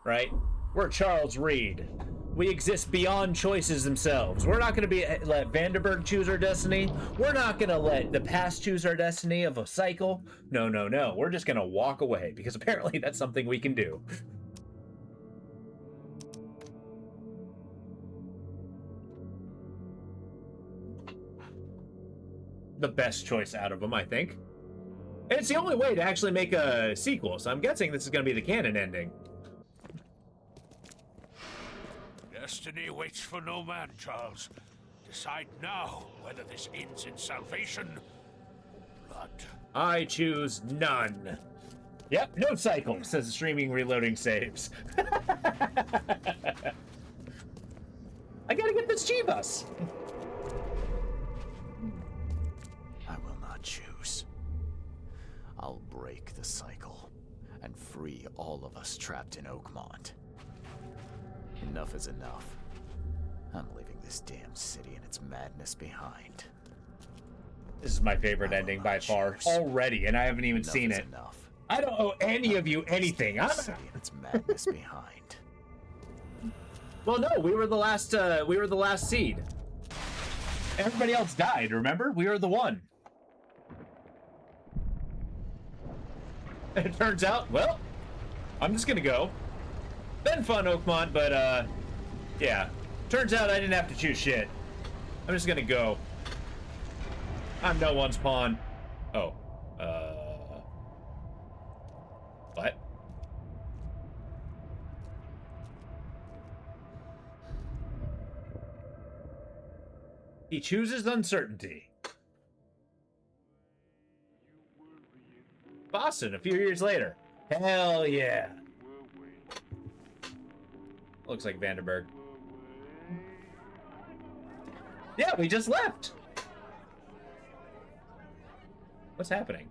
Right? We're Charles Reed. We exist beyond choices themselves. We're not going to let Vanderberg choose our destiny. We're not going to let the past choose our destiny of a cycle. No, no, no. We're just going to walk away because apparently that's something we can do. The best choice out of them, I think. And it's the only way to actually make a sequel, so I'm guessing this is going to be the canon ending. Destiny waits for no man, Charles. Decide now whether this ends in salvation or blood. I choose none. Yep, no cycle, says the streaming reloading saves. I gotta get this G-Bus. I will not choose. I'll break the cycle and free all of us trapped in Oakmont. Enough is enough. I'm leaving this damn city and its madness behind. This is my favorite ending by far already, and I haven't even seen it. Enough. I don't owe any of you anything. I'm City and its madness behind. Well, no, we were the last seed. Everybody else died, remember? We were the one. And it turns out, well, I'm just gonna go. Been fun, Oakmont, but yeah. Turns out I didn't have to choose shit. I'm just gonna go. I'm no one's pawn. Oh. What? He chooses uncertainty. Boston, a few years later. Hell yeah. Looks like Vandenberg. Yeah, we just left. What's happening?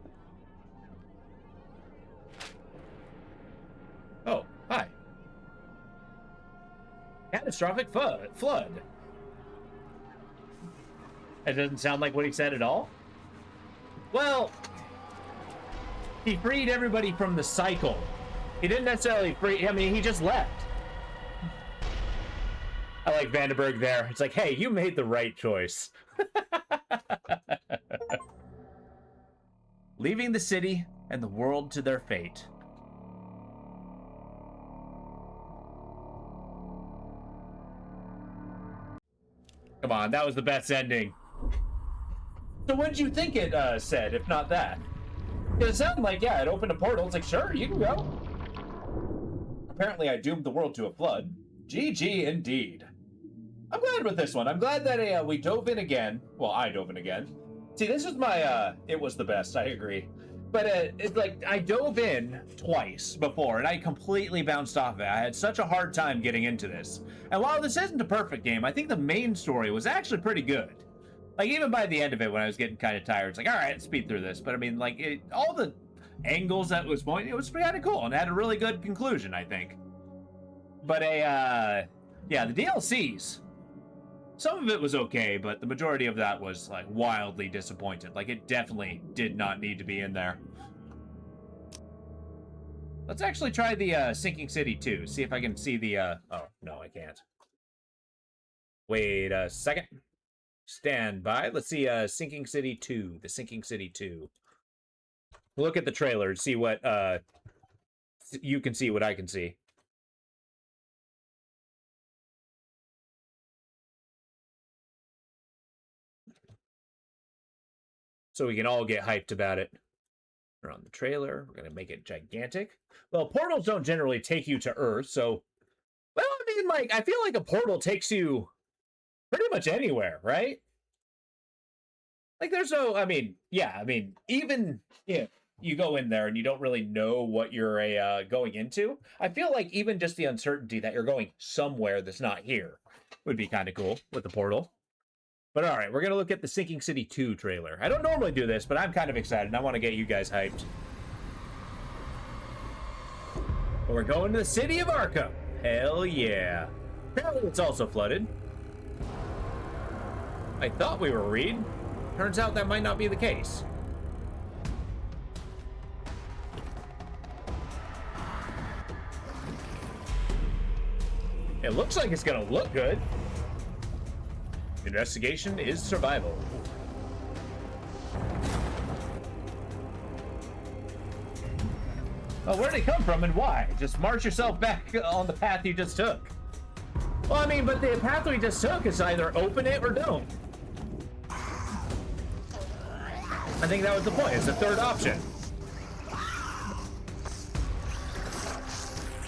Oh, hi. Catastrophic flood. It doesn't sound like what he said at all. Well, he freed everybody from the cycle. He didn't necessarily free, I mean, he just left. I like Vandenberg there. It's like, hey, you made the right choice. Leaving the city and the world to their fate. Come on, that was the best ending. So what did you think it said, if not that? It sounded like, yeah, it opened a portal. It's like, sure, you can go. Apparently I doomed the world to a flood. GG indeed. I'm glad with this one. I'm glad that we dove in again. Well, I dove in again. See, this was my, it was the best, I agree. But it's like, I dove in twice before, and I completely bounced off of it. I had such a hard time getting into this. And while this isn't a perfect game, I think the main story was actually pretty good. Like, even by the end of it, when I was getting kind of tired, it's like, all right, let's speed through this. But, I mean, like, all the angles that was pointing, it was kind of cool, and had a really good conclusion, I think. But, yeah, the DLCs, some of it was okay, but the majority of that was, like, wildly disappointed. Like, it definitely did not need to be in there. Let's actually try the Sinking City 2. See if I can see the, oh, no, I can't. Wait a second. Stand by. Let's see Sinking City 2. The Sinking City 2. Look at the trailer and see what, you can see what I can see. So we can all get hyped about it. We're on the trailer. We're going to make it gigantic. Well, portals don't generally take you to Earth, so... Well, I mean, like, I feel like a portal takes you pretty much anywhere, right? Like, there's no... I mean, yeah, I mean, even if you go in there and you don't really know what you're going into, I feel like even just the uncertainty that you're going somewhere that's not here would be kind of cool with the portal. But all right, we're going to look at the Sinking City 2 trailer. I don't normally do this, but I'm kind of excited, and I want to get you guys hyped. But we're going to the city of Arkham. Hell yeah. Apparently it's also flooded. I thought we were Reed. Turns out that might not be the case. It looks like it's going to look good. Investigation is survival. Oh, where did it come from and why? Just march yourself back on the path you just took. Well, I mean, but the path we just took is either open it or don't. I think that was the point. It's the third option.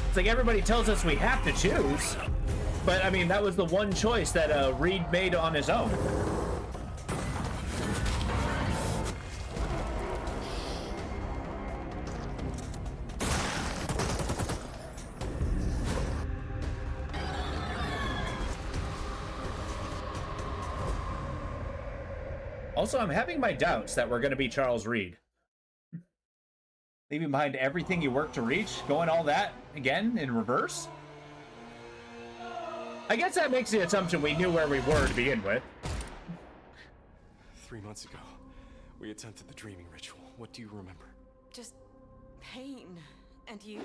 It's like everybody tells us we have to choose. But, I mean, that was the one choice that Reed made on his own. Also, I'm having my doubts that we're going to be Charles Reed. Leaving behind everything you worked to reach, going all that again in reverse? I guess that makes the assumption we knew where we were to begin with. 3 months ago, we attempted the dreaming ritual. What do you remember? Just pain. And you?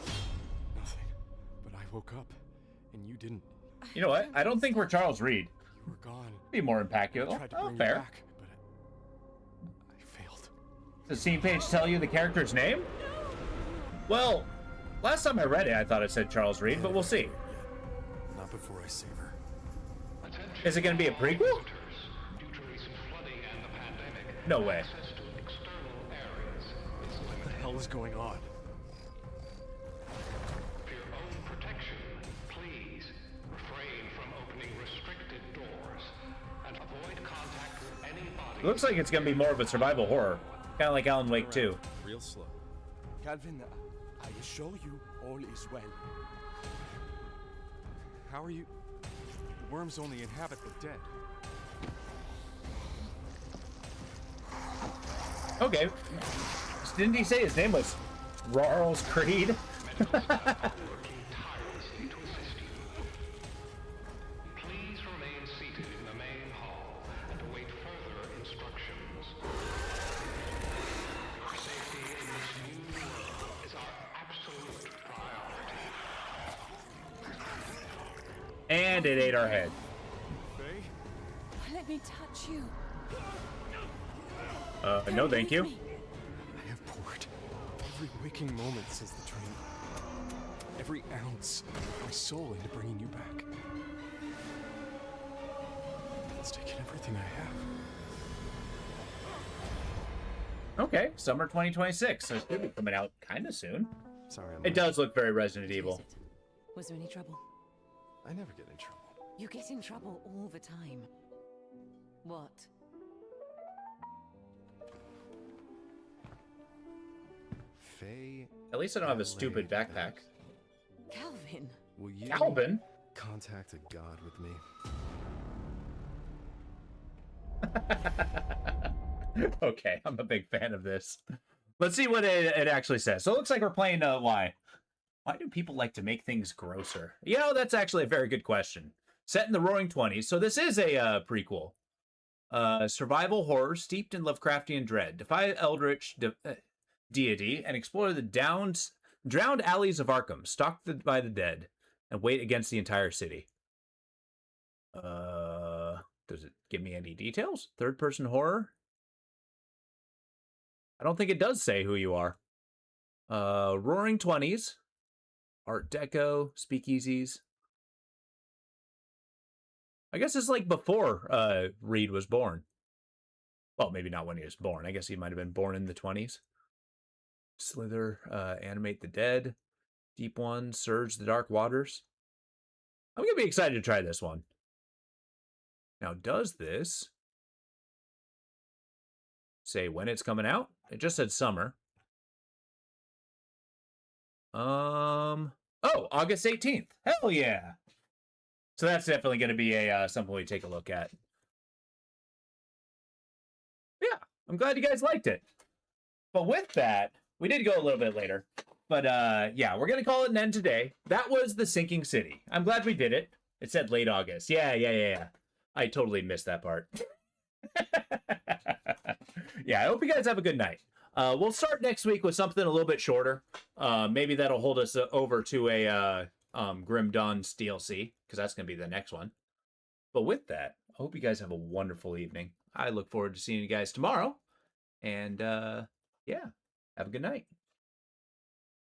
Nothing. But I woke up, and you didn't. You know what? I don't think we're Charles Reed. You were gone. Be more impactful. Oh, fair. Back, but I failed. Does the scene page tell you the character's name? Well, last time I read it, I thought it said Charles Reed, but we'll see. Not before I save her. Is it going to be a prequel? No way. What the hell is going on? For your own protection, please refrain from opening restricted doors and avoid contact with anybody. It looks like it's going to be more of a survival horror. Kind of like Alan Wake 2. Real slow. Calvin, I assure you all is well. How are you? The worms only inhabit the dead. Okay. Didn't he say his name was Charles Creed? Please remain seated in the main hall and await further instructions. Your safety in this new world is our absolute priority. And it ate our head. Let me touch you. No thank you. I have poured every waking moment since the dream. Every ounce of my soul into bringing you back. It's taken everything I have. Okay, summer 2026. So it should be coming out kind of soon. Sorry, it does look very Resident Evil. Was there any trouble? I never get in trouble. You get in trouble all the time. What? Faye. At least I don't have a stupid backpack. Calvin. Will you Calvin? contact a god with me? Okay, I'm a big fan of this. Let's see what it actually says. So it looks like we're playing why. Why do people like to make things grosser? You know, that's actually a very good question. Set in the Roaring 20s. So this is a prequel. Survival horror steeped in Lovecraftian dread. Defy eldritch deity and explore the drowned alleys of Arkham, stalked by the dead, and wait against the entire city. Does it give me any details? Third-person horror? I don't think it does say who you are. Roaring 20s. Art Deco, speakeasies. I guess it's like before Reed was born. Well, maybe not when he was born. I guess he might have been born in the 20s. Slither, Animate the Dead, Deep One, Surge the Dark Waters. I'm going to be excited to try this one. Now, does this say when it's coming out? It just said summer. Oh, August 18th. Hell yeah. So that's definitely going to be a something we take a look at. Yeah, I'm glad you guys liked it. But with that, we did go a little bit later. But yeah, we're going to call it an end today. That was the Sinking City. I'm glad we did it. It said late August. Yeah. I totally missed that part. Yeah, I hope you guys have a good night. We'll start next week with something a little bit shorter. Maybe that'll hold us over to a Grim Dawn's DLC, because that's going to be the next one. But with that, I hope you guys have a wonderful evening. I look forward to seeing you guys tomorrow. And yeah, have a good night.